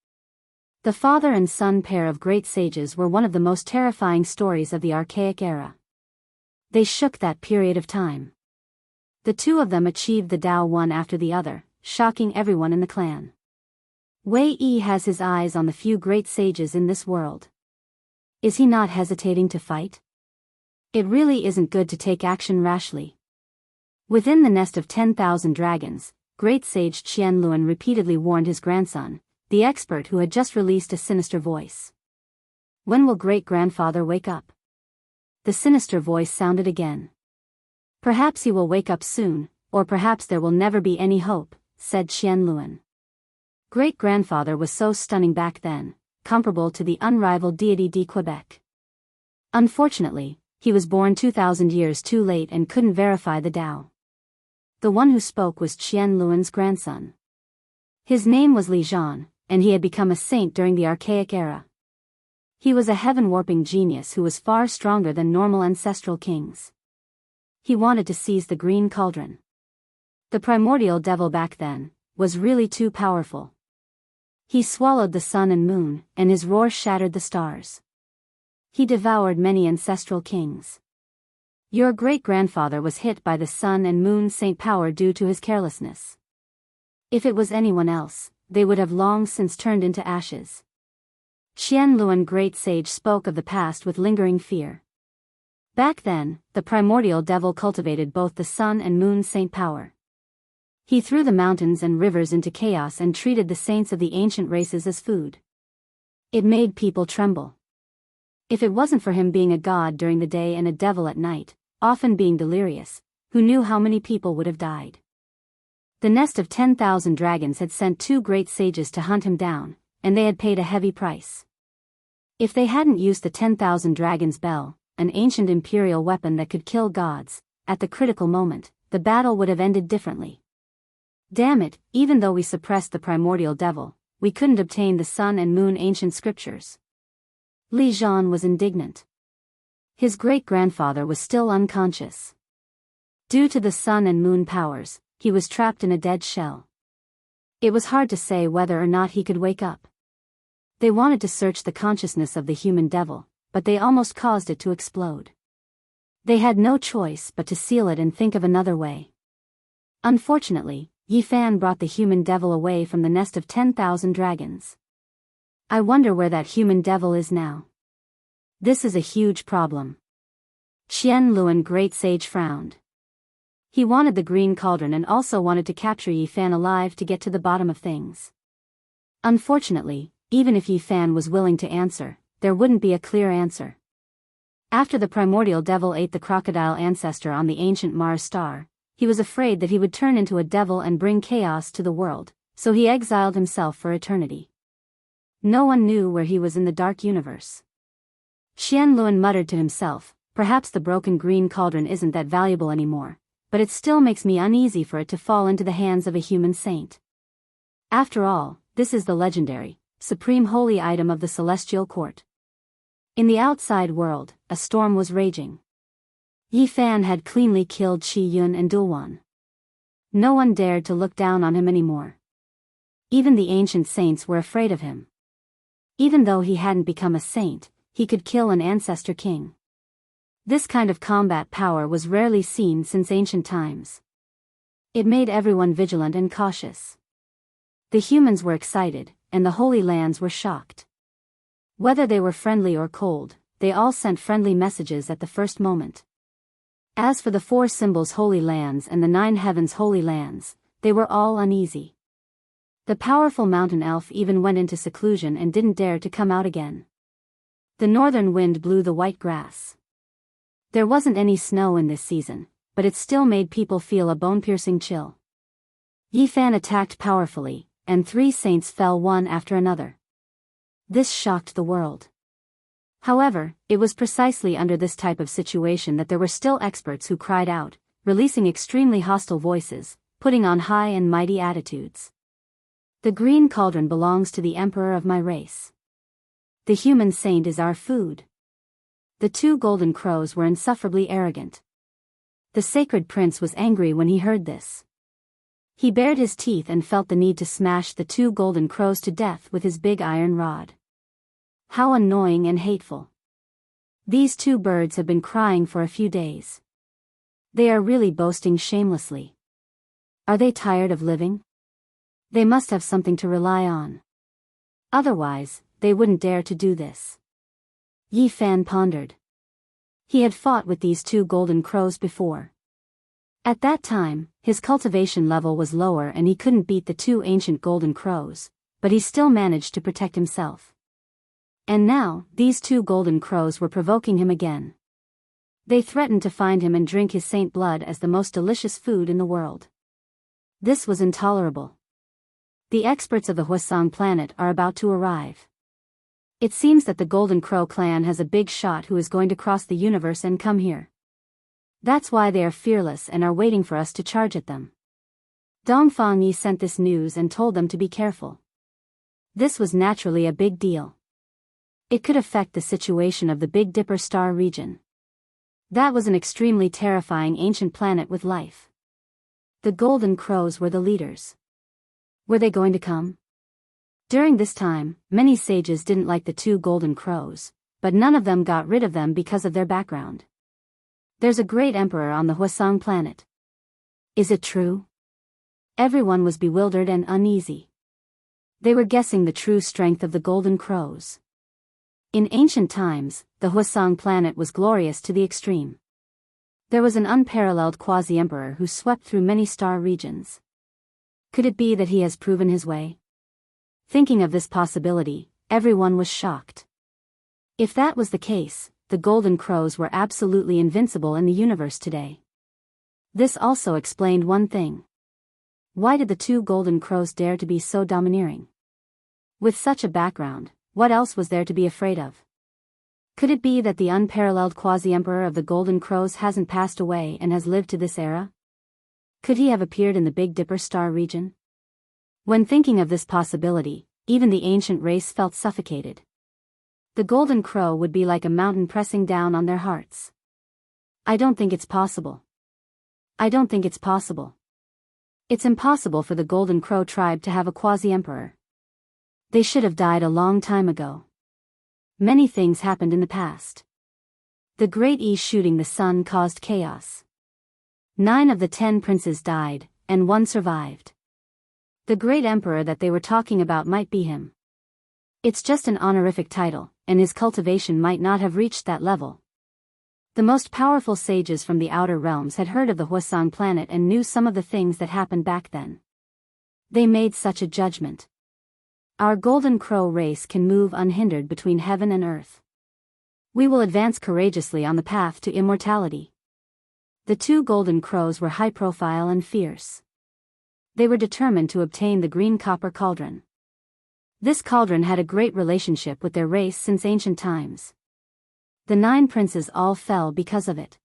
The father and son pair of great sages were one of the most terrifying stories of the archaic era. They shook that period of time. The 2 of them achieved the Tao one after the other, shocking everyone in the clan. Wei Yi has his eyes on the few great sages in this world. Is he not hesitating to fight? It really isn't good to take action rashly. Within the nest of 10,000 dragons, great sage Qianluan repeatedly warned his grandson, the expert who had just released a sinister voice. When will great-grandfather wake up? The sinister voice sounded again. Perhaps he will wake up soon, or perhaps there will never be any hope, said Qianluan. Great-grandfather was so stunning back then, comparable to the unrivaled deity de Quebec. Unfortunately, he was born 2,000 years too late and couldn't verify the Tao. The one who spoke was Qian Luan's grandson. His name was Li Zhan, and he had become a saint during the Archaic era. He was a heaven-warping genius who was far stronger than normal ancestral kings. He wanted to seize the green cauldron. The primordial devil back then was really too powerful. He swallowed the sun and moon, and his roar shattered the stars. He devoured many ancestral kings. Your great-grandfather was hit by the sun and moon saint power due to his carelessness. If it was anyone else, they would have long since turned into ashes. Qian Luan Great Sage spoke of the past with lingering fear. Back then, the primordial devil cultivated both the sun and moon saint power. He threw the mountains and rivers into chaos and treated the saints of the ancient races as food. It made people tremble. If it wasn't for him being a god during the day and a devil at night, often being delirious, who knew how many people would have died? The nest of 10,000 dragons had sent 2 great sages to hunt him down, and they had paid a heavy price. If they hadn't used the 10,000 dragons' bell, an ancient imperial weapon that could kill gods, at the critical moment, the battle would have ended differently. Damn it, even though we suppressed the primordial devil, we couldn't obtain the sun and moon ancient scriptures. Li Zhan was indignant. His great-grandfather was still unconscious. Due to the sun and moon powers, he was trapped in a dead shell. It was hard to say whether or not he could wake up. They wanted to search the consciousness of the human devil, but they almost caused it to explode. They had no choice but to seal it and think of another way. Unfortunately, Yi Fan brought the human devil away from the nest of 10,000 dragons. I wonder where that human devil is now. This is a huge problem. Qian Luan Great Sage frowned. He wanted the green cauldron and also wanted to capture Yi Fan alive to get to the bottom of things. Unfortunately, even if Yi Fan was willing to answer, there wouldn't be a clear answer. After the primordial devil ate the crocodile ancestor on the ancient Mars star, he was afraid that he would turn into a devil and bring chaos to the world, so he exiled himself for eternity. No one knew where he was in the dark universe. Qian Luan muttered to himself, perhaps the broken green cauldron isn't that valuable anymore, but it still makes me uneasy for it to fall into the hands of a human saint. After all, this is the legendary, supreme holy item of the celestial court. In the outside world, a storm was raging. Yi Fan had cleanly killed Qi Yun and Dulwan. No one dared to look down on him anymore. Even the ancient saints were afraid of him. Even though he hadn't become a saint, he could kill an ancestor king. This kind of combat power was rarely seen since ancient times. It made everyone vigilant and cautious. The humans were excited, and the Holy Lands were shocked. Whether they were friendly or cold, they all sent friendly messages at the first moment. As for the 4 symbols Holy Lands and the 9 heavens Holy Lands, they were all uneasy. The powerful mountain elf even went into seclusion and didn't dare to come out again. The northern wind blew the white grass. There wasn't any snow in this season, but it still made people feel a bone-piercing chill. Yi Fan attacked powerfully, and 3 saints fell one after another. This shocked the world. However, it was precisely under this type of situation that there were still experts who cried out, releasing extremely hostile voices, putting on high and mighty attitudes. The green cauldron belongs to the emperor of my race. The human saint is our food. The 2 golden crows were insufferably arrogant. The sacred prince was angry when he heard this. He bared his teeth and felt the need to smash the 2 golden crows to death with his big iron rod. How annoying and hateful. These 2 birds have been crying for a few days. They are really boasting shamelessly. Are they tired of living? They must have something to rely on. Otherwise, they wouldn't dare to do this. Yi Fan pondered. He had fought with these 2 golden crows before. At that time, his cultivation level was lower and he couldn't beat the 2 ancient golden crows, but he still managed to protect himself. And now, these 2 golden crows were provoking him again. They threatened to find him and drink his saint blood as the most delicious food in the world. This was intolerable. The experts of the Huasong planet are about to arrive. It seems that the Golden Crow clan has a big shot who is going to cross the universe and come here. That's why they are fearless and are waiting for us to charge at them. Dong Fangyi sent this news and told them to be careful. This was naturally a big deal. It could affect the situation of the Big Dipper star region. That was an extremely terrifying ancient planet with life. The Golden Crows were the leaders. Were they going to come? During this time, many sages didn't like the two Golden Crows, but none of them got rid of them because of their background. There's a great emperor on the Huasong planet. Is it true? Everyone was bewildered and uneasy. They were guessing the true strength of the Golden Crows. In ancient times, the Huasong planet was glorious to the extreme. There was an unparalleled quasi-emperor who swept through many star regions. Could it be that he has proven his way? Thinking of this possibility, everyone was shocked. If that was the case, the Golden Crows were absolutely invincible in the universe today. This also explained one thing. Why did the two Golden Crows dare to be so domineering? With such a background, what else was there to be afraid of? Could it be that the unparalleled quasi-emperor of the Golden Crows hasn't passed away and has lived to this era? Could he have appeared in the Big Dipper star region? When thinking of this possibility, even the ancient race felt suffocated. The Golden Crow would be like a mountain pressing down on their hearts. I don't think it's possible. I don't think it's possible. It's impossible for the Golden Crow tribe to have a quasi-emperor. They should have died a long time ago. Many things happened in the past. The Great Yi shooting the sun caused chaos. 9 of the 10 princes died, and 1 survived. The great emperor that they were talking about might be him. It's just an honorific title, and his cultivation might not have reached that level. The most powerful sages from the outer realms had heard of the Huasong planet and knew some of the things that happened back then. They made such a judgment. Our Golden Crow race can move unhindered between heaven and earth. We will advance courageously on the path to immortality. The two Golden Crows were high-profile and fierce. They were determined to obtain the green copper cauldron. This cauldron had a great relationship with their race since ancient times. The 9 princes all fell because of it.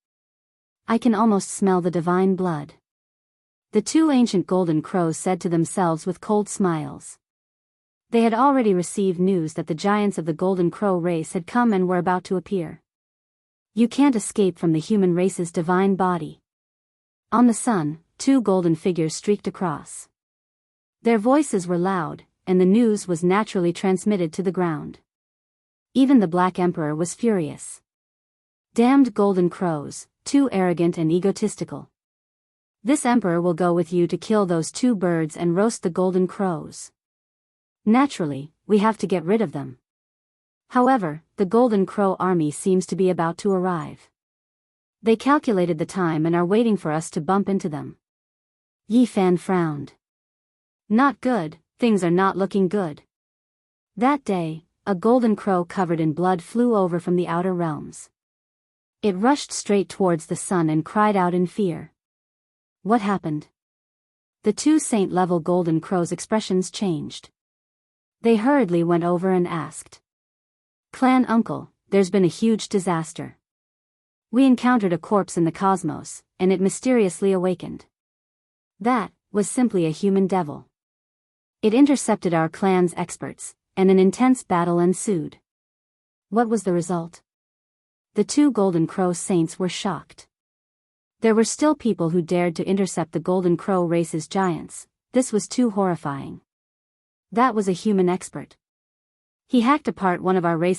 I can almost smell the divine blood. The 2 ancient Golden Crows said to themselves with cold smiles. They had already received news that the giants of the Golden Crow race had come and were about to appear. You can't escape from the human race's divine body. On the sun, 2 golden figures streaked across. Their voices were loud, and the news was naturally transmitted to the ground. Even the Black Emperor was furious. Damned Golden Crows, too arrogant and egotistical. This emperor will go with you to kill those 2 birds and roast the Golden Crows. Naturally, we have to get rid of them. However, the Golden Crow army seems to be about to arrive. They calculated the time and are waiting for us to bump into them. Yi Fan frowned. Not good, things are not looking good. That day, a Golden Crow covered in blood flew over from the outer realms. It rushed straight towards the sun and cried out in fear. What happened? The 2 saint-level Golden Crows' expressions changed. They hurriedly went over and asked. Clan Uncle, there's been a huge disaster. We encountered a corpse in the cosmos, and it mysteriously awakened. That was simply a human devil. It intercepted our clan's experts, and an intense battle ensued. What was the result? The 2 Golden Crow saints were shocked. There were still people who dared to intercept the Golden Crow race's giants. This was too horrifying. That was a human expert. He hacked apart one of our race's